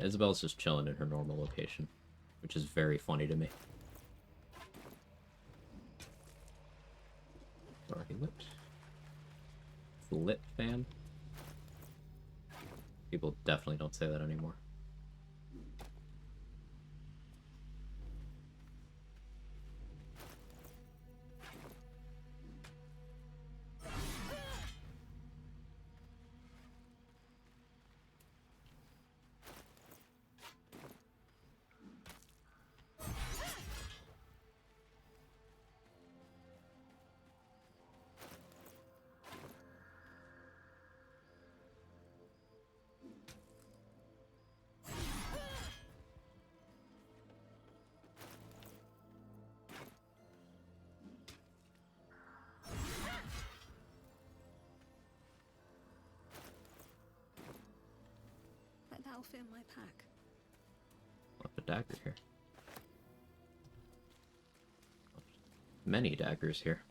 Isabel's just chilling in her normal location, which is very funny to me. Already lit. It's the lit fan. People definitely don't say that anymore. Like that'll fit in my pack. Left a dagger here. Many daggers here.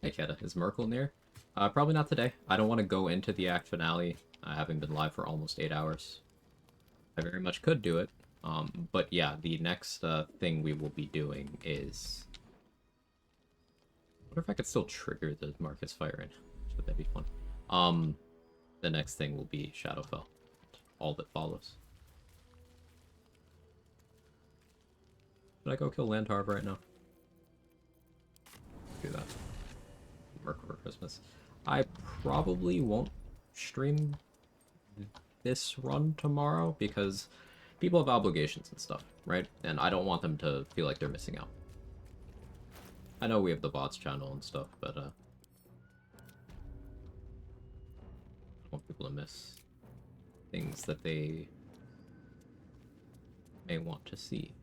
Hey Keta, is Merkel near? Probably not today. I don't want to go into the act finale, having been live for almost 8 hours. I very much could do it. But yeah, the next thing we will be doing is... I wonder if I could still trigger the Marcus Fire in. So that'd be fun. The next thing will be Shadowfell. All that follows. Should I go kill Landharv right now? Do that. Work for Christmas. I probably won't stream this run tomorrow because people have obligations and stuff, right? And I don't want them to feel like they're missing out. I know we have the bots channel and stuff, but I don't want people to miss things that they may want to see.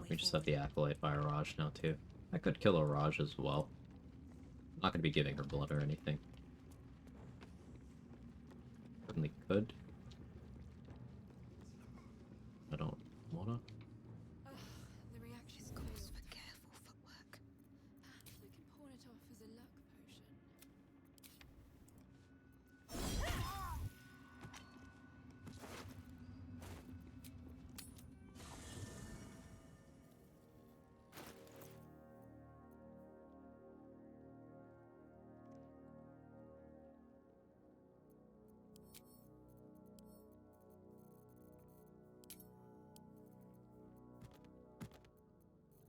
We just have the Acolyte by Raj now, too. I could kill a Raj as well. I'm not going to be giving her blood or anything. Certainly could. I don't wanna. The reaction calls for careful footwork. Perhaps I can pawn it off as a luck potion.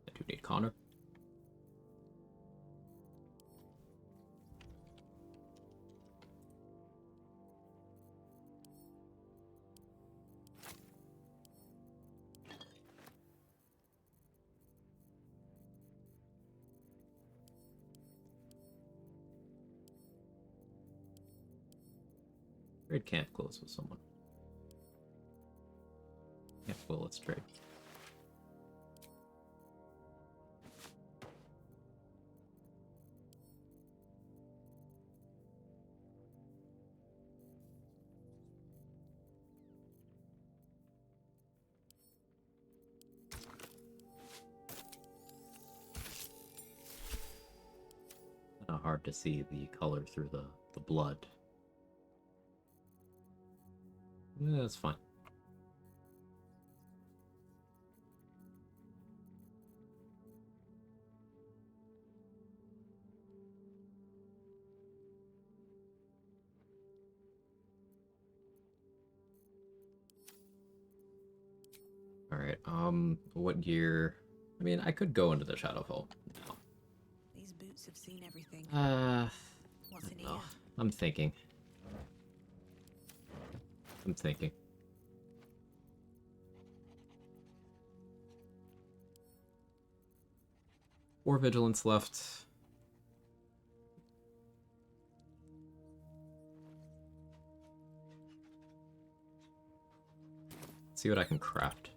I do need Connor. Trade camp close with someone. Yeah, well, let's trade. Kind of hard to see the color through the blood. Yeah, that's fine. Alright, what gear? I mean, I could go into the Shadowfell now. These boots have seen everything. What's in here? I'm thinking. Four vigilance left. Let's see what I can craft.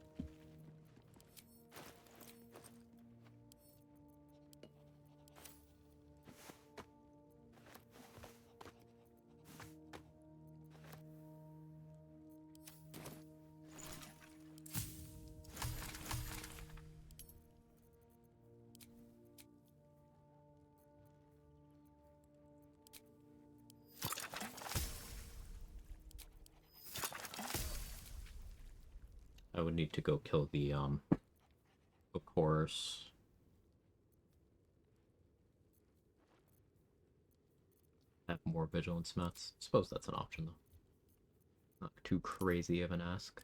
I would need to go kill the, of course. Have more vigilance mats. Suppose that's an option, though. Not too crazy of an ask.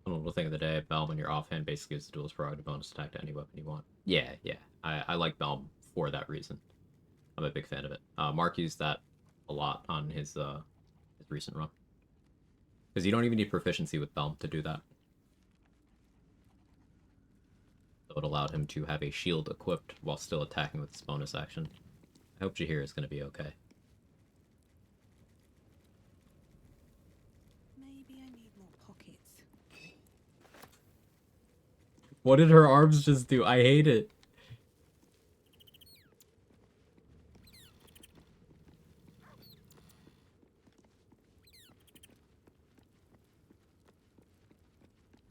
Little thing of the day, Belm when you're offhand basically gives the duelist prerogative bonus attack to any weapon you want. Yeah. I like Belm for that reason. I'm a big fan of it. Mark used that a lot on his recent run. Because you don't even need proficiency with Belm to do that. So it allowed him to have a shield equipped while still attacking with his bonus action. I hope Jaheir is going to be okay. Maybe I need more pockets. What did her arms just do? I hate it.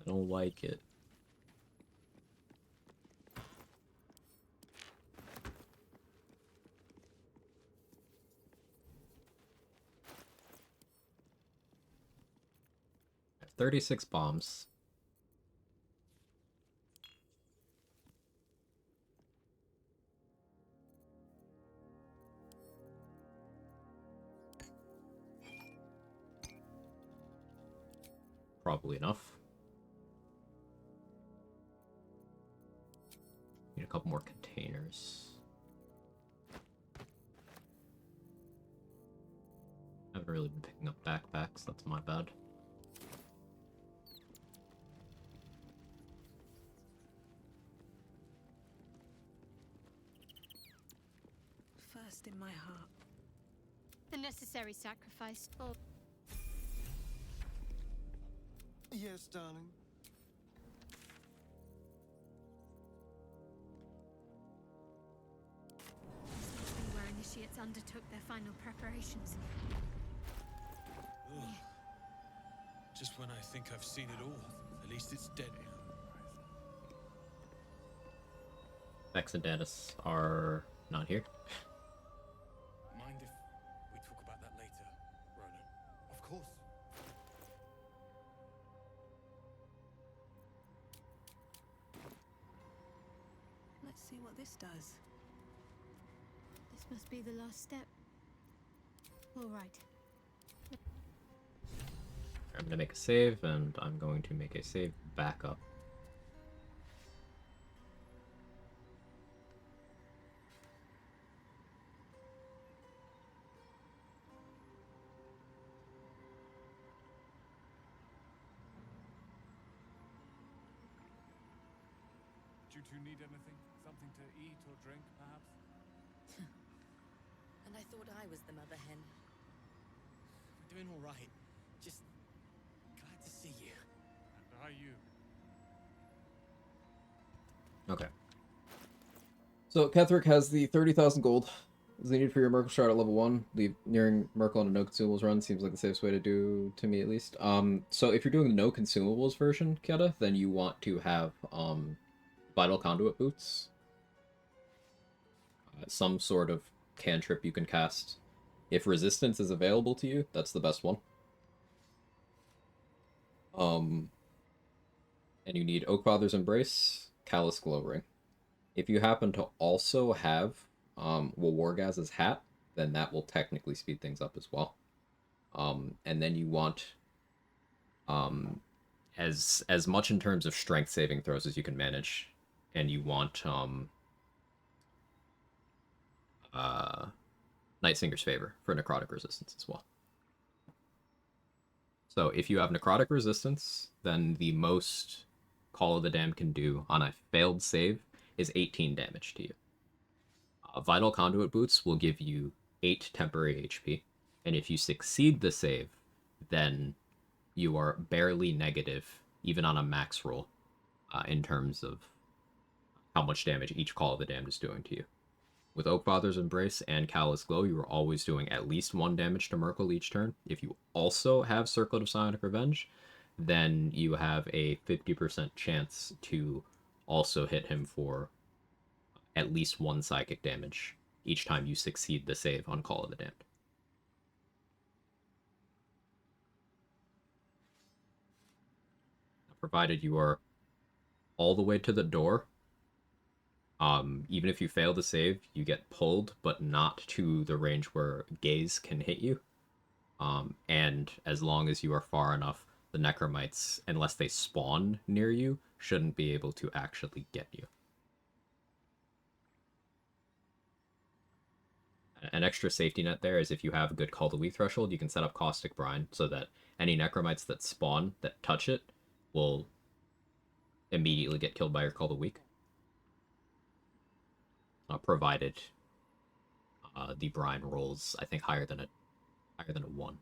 I don't like it. 36 bombs. Probably enough. Need a couple more containers. I haven't really been picking up backpacks, that's my bad. First in my heart. The necessary sacrifice. Oh. Yes, darling. This must be where initiates undertook their final preparations. Ugh. Just when I think I've seen it all, at least it's dead. Vex and Dennis are not here. Mind if we talk about that later, Ronan? Of course. Let's see what this does. This must be the last step. All right. I'm going to make a save, and I'm going to make a save backup. Do you two need anything? Something to eat or drink, perhaps? And I thought I was the mother hen. We're doing all right. Just glad to see you. And are you? Okay. So, Ketherick has the 30,000 gold is needed for your Merkle shard at level 1. Leave nearing Merkle on a no consumables run seems like the safest way to do, to me at least. So if you're doing the no consumables version, Keta, then you want to have, Vital Conduit Boots. Some sort of cantrip you can cast. If resistance is available to you, that's the best one. And you need Oakfather's Embrace, Callous Glow Ring. If you happen to also have Wargaz's Hat, then that will technically speed things up as well. And then you want as much in terms of strength saving throws as you can manage. And you want Nightsinger's Favor for necrotic resistance as well. So if you have necrotic resistance, then the most Call of the Damned can do on a failed save is 18 damage to you. Vital Conduit Boots will give you 8 temporary HP, and if you succeed the save, then you are barely negative, even on a max roll, in terms of how much damage each Call of the Damned is doing to you. With Oakfather's Embrace and Callous Glow, you are always doing at least 1 damage to Merkle each turn. If you also have Circlet of Psionic Revenge, then you have a 50% chance to also hit him for at least 1 psychic damage each time you succeed the save on Call of the Damned. Provided you are all the way to the door, even if you fail to save, you get pulled, but not to the range where Gaze can hit you. And as long as you are far enough, the Necromites, unless they spawn near you, shouldn't be able to actually get you. An extra safety net there is if you have a good Call the Weak threshold, you can set up Caustic Brine so that any Necromites that spawn that touch it will immediately get killed by your Call the Weak. Provided the Brine rolls, I think, higher than a 1.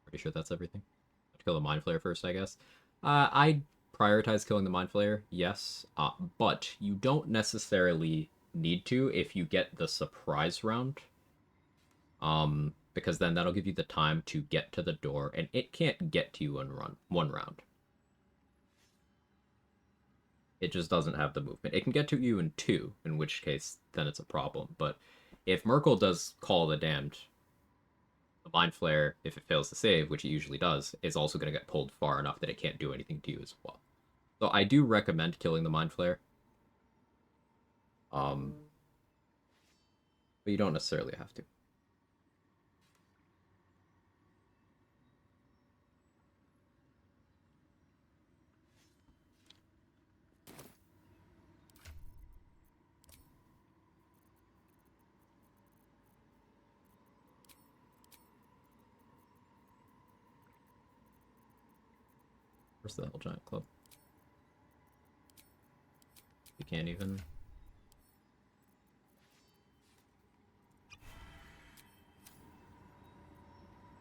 Pretty sure that's everything. Have to kill the Mind Flayer first, I guess. I'd prioritize killing the Mind Flayer, yes, but you don't necessarily need to if you get the surprise round. Because then that'll give you the time to get to the door, and it can't get to you in one round. It just doesn't have the movement. It can get to you in 2, in which case then it's a problem. But if Merkle does Call the Damned The Mind Flare, if it fails to save, which it usually does, is also going to get pulled far enough that it can't do anything to you as well. So I do recommend killing the Mind Flare. But you don't necessarily have to. Where's the Hell Giant Club? You can't even...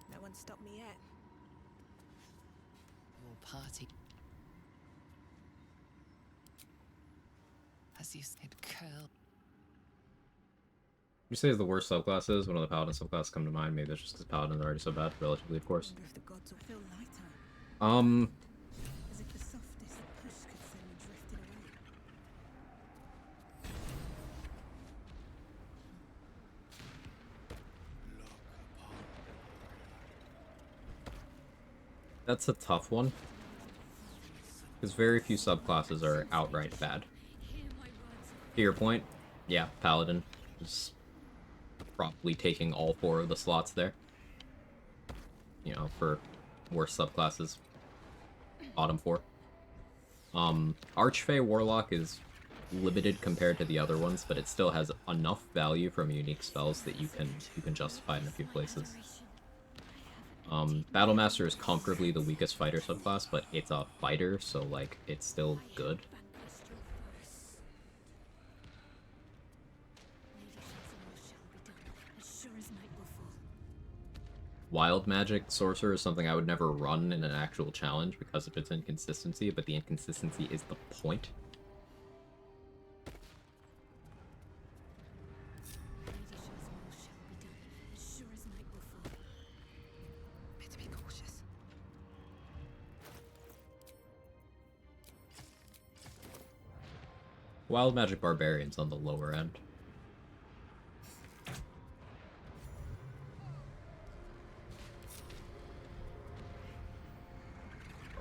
No one stopped me yet. Your party. As you said, curl. You say is the worst subclasses? One of the Paladin subclasses come to mind. Maybe that's just because Paladins are already so bad, relatively, of course. If the gods will feel lighter. As if the softest push could send me drifting away. That's a tough one. Because very few subclasses are outright bad. To your point, yeah, Paladin is probably taking all 4 of the slots there. You know, for worst subclasses. Bottom 4. Archfey Warlock is limited compared to the other ones, but it still has enough value from unique spells that you can justify it in a few places. Battlemaster is comfortably the weakest fighter subclass, but it's a fighter, so like it's still good. Wild Magic Sorcerer is something I would never run in an actual challenge because of its inconsistency, but the inconsistency is the point. Better be cautious. Wild Magic Barbarian's on the lower end.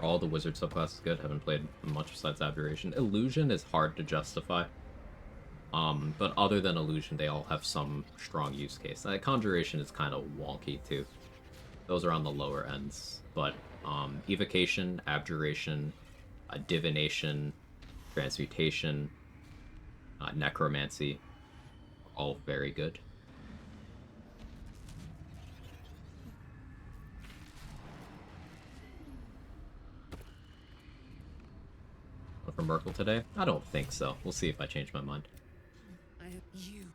All the wizard subclasses good. Haven't played much besides Abjuration. Illusion is hard to justify. But other than Illusion, they all have some strong use case. Conjuration is kind of wonky too. Those are on the lower ends. But Evocation, Abjuration, Divination, Transmutation, Necromancy, all very good. From Merkel today? I don't think so. We'll see if I change my mind. You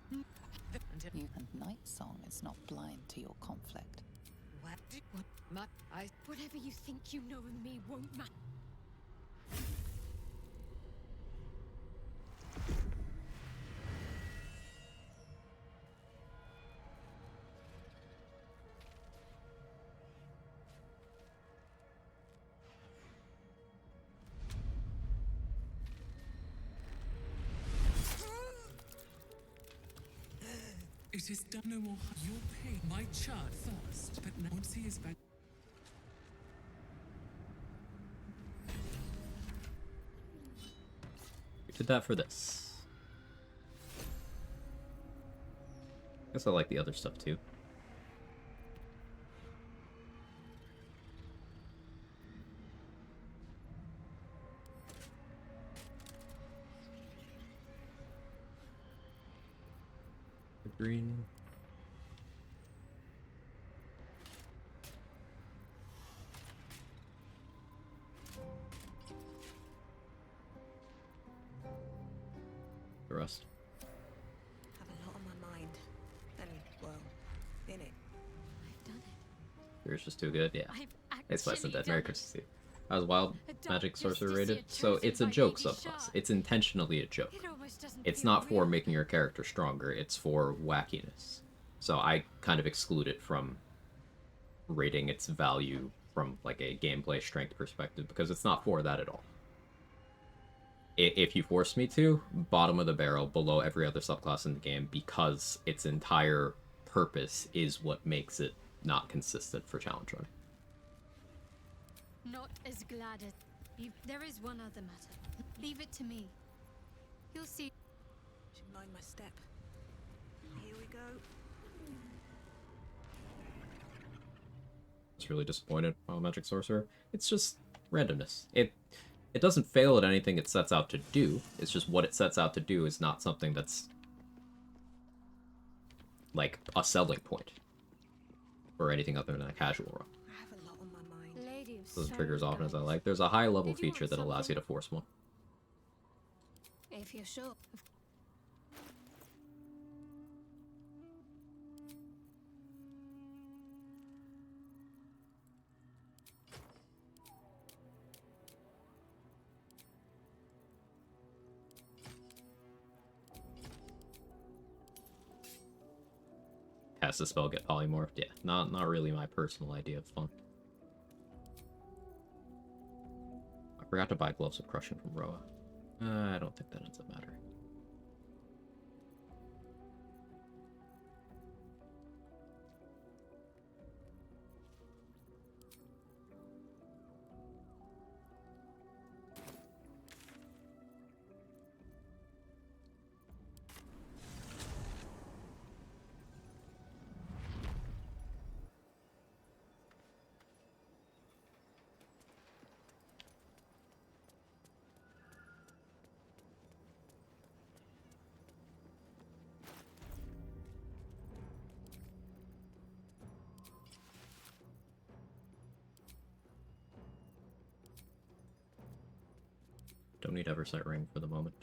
and Night Song is not blind to your conflict. Whatever you think you know of me won't matter. It is done no more. Your pain, my chart first, but now once he is back. We did that for this. Guess I like the other stuff too. Green. The rest. Have a lot on my mind. And, well, in it. I've done it. Yours just too good? Yeah. It's less than actually dead. Merry done Christmas to you. How's Wild Magic Sorcerer rated? justice So you're it's a chosen joke by Lady subclass. Shah. It's intentionally a joke. It almost doesn't It's feel not for real. making your character stronger, it's for wackiness. So I kind of exclude it from rating its value from like a gameplay strength perspective because it's not for that at all. If you force me to, bottom of the barrel, below every other subclass in the game, because its entire purpose is what makes it not consistent for challenge running. Not as glad as you. There is one other matter. Leave it to me. You'll see. Should mind my step. Here we go. It's really disappointed. Magic Sorcerer. It's just randomness. It doesn't fail at anything it sets out to do. It's just what it sets out to do is not something that's like a selling point or anything other than a casual run. I have a lot on my mind. Lady of Doesn't trigger as often as I like. There's a high level feature that allows you to force one. If you're sure. Cast a spell, get polymorphed. Yeah, not really my personal idea of fun. I forgot to buy Gloves of Crushing from Roa. I don't think that ends up mattering. Don't need Eversight Ring for the moment.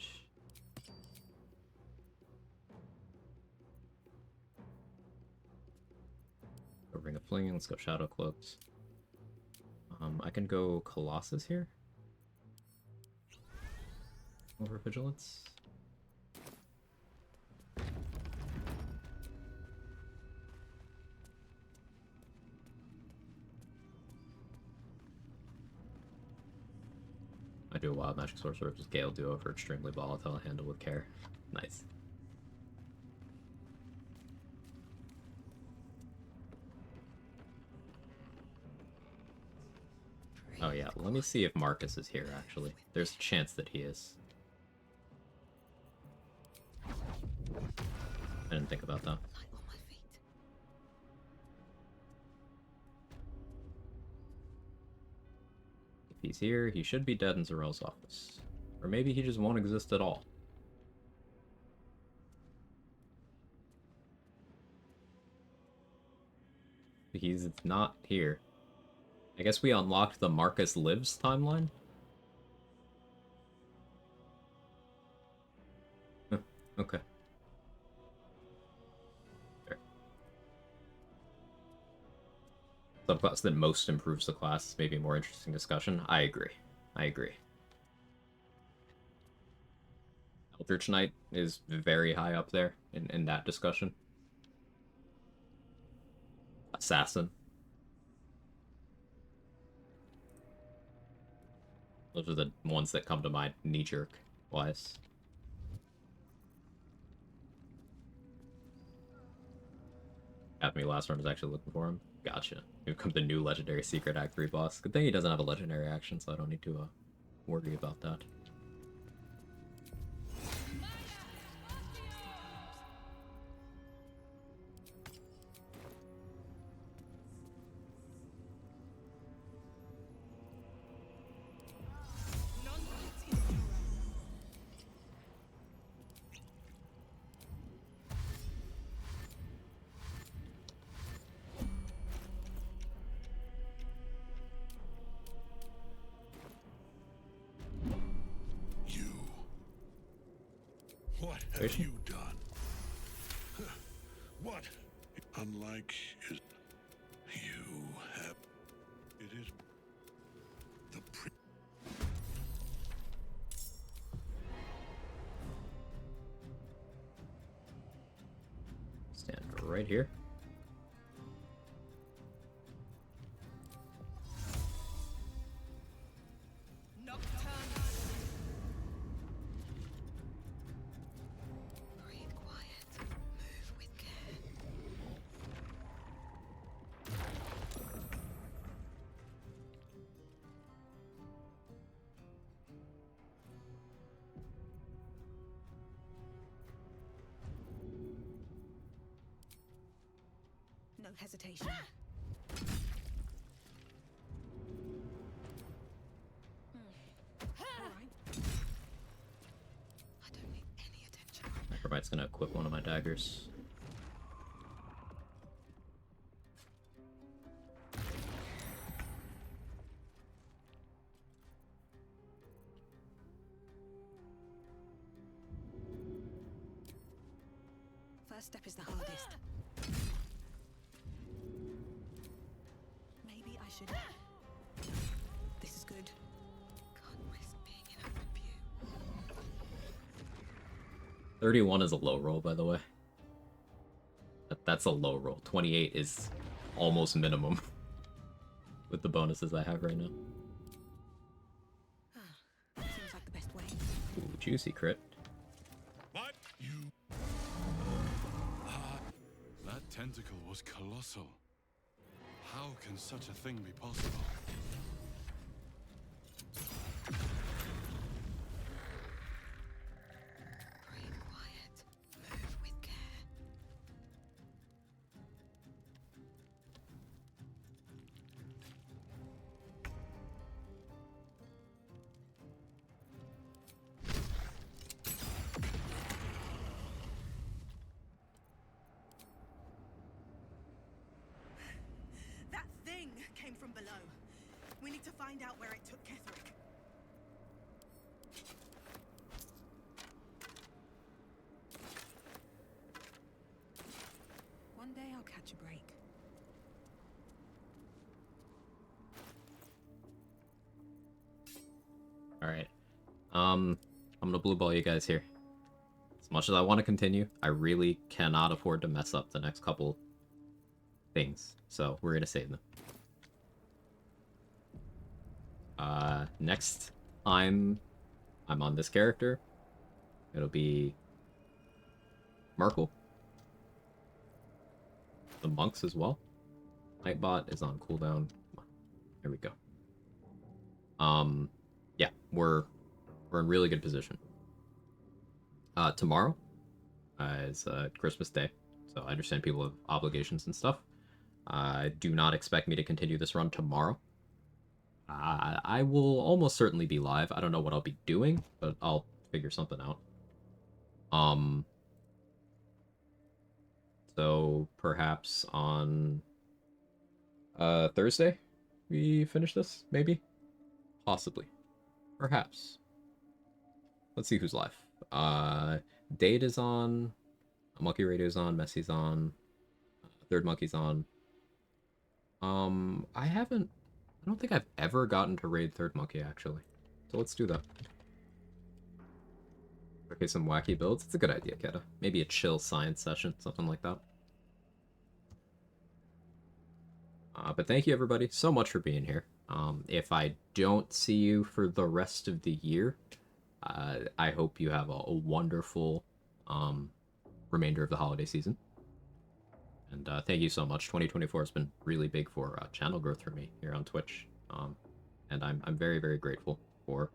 Go Ring of Flinging, let's go Shadow Cloaks. I can go Colossus here. Over Vigilance. I do a Wild Magic Sorcerer, just Gale Duo for extremely volatile, handle with care. Nice. Oh yeah, let me see if Marcus is here, actually. There's a chance that he is. I didn't think about that. If he's here, he should be dead in Zarel's office. Or maybe he just won't exist at all. He's not here. I guess we unlocked the Marcus Lives timeline? Huh, okay. Fair. Subclass that most improves the class is maybe a more interesting discussion. I agree. I agree. Eldritch Knight is very high up there in that discussion. Assassin. Those are the ones that come to mind knee-jerk wise. Academy last round is actually looking for him. Gotcha. Here comes the new legendary Secret Act 3 boss. Good thing he doesn't have a legendary action, so I don't need to worry about that. What have you done? What? Unlike is you have. It is the Stand right here. no hesitation. Acrobat's gonna equip one of my daggers. First step is the hardest. Maybe I should. This is good. Can't risk being in a review. 31 is a low roll, by the way. That's a low roll. 28 is almost minimum with the bonuses I have right now. Seems like the best way. Ooh, juicy crit. What? You... That tentacle was colossal. How can such a thing be possible? Breathe quiet. Move with care. That thing came from below. We need to find out where it took Ketherick. One day I'll catch a break. Alright. I'm gonna blue ball you guys here. As much as I want to continue, I really cannot afford to mess up the next couple things. So we're gonna save them. Next time I'm on this character, it'll be Merkel. The monks as well. Nightbot is on cooldown. There we go. Yeah, we're in really good position. Tomorrow is Christmas Day, so I understand people have obligations and stuff. Do not expect me to continue this run tomorrow. I will almost certainly be live. I don't know what I'll be doing, but I'll figure something out. So perhaps on Thursday we finish this, maybe? Possibly. Perhaps. Let's see who's live. Dade is on, Monkey Radio's on, Messy's on, Third Monkey's on. I don't think I've ever gotten to raid Third Monkey, actually. So let's do that. Okay, some wacky builds. It's a good idea, Keta. Maybe a chill science session, something like that. But thank you, everybody, so much for being here. If I don't see you for the rest of the year, I hope you have a wonderful remainder of the holiday season. And thank you so much. 2024 has been really big for channel growth for me here on Twitch. And I'm very, very grateful for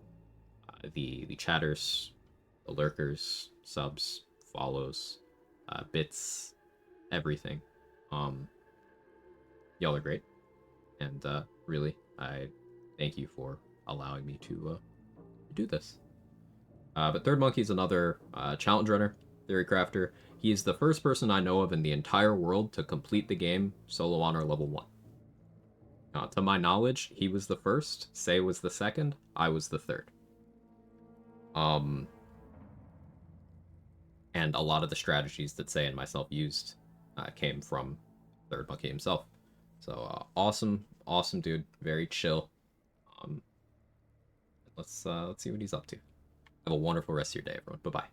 the chatters, the lurkers, subs, follows, bits, everything. Y'all are great. And really, I thank you for allowing me to do this. But Third Monkey is another challenge runner, theory crafter. He is the first person I know of in the entire world to complete the game solo honor level 1. To my knowledge, he was the first, Say was the second, I was the third. And a lot of the strategies that Say and myself used came from Third Monkey himself. So awesome dude, very chill. Let's see what he's up to. Have a wonderful rest of your day, everyone. Bye-bye.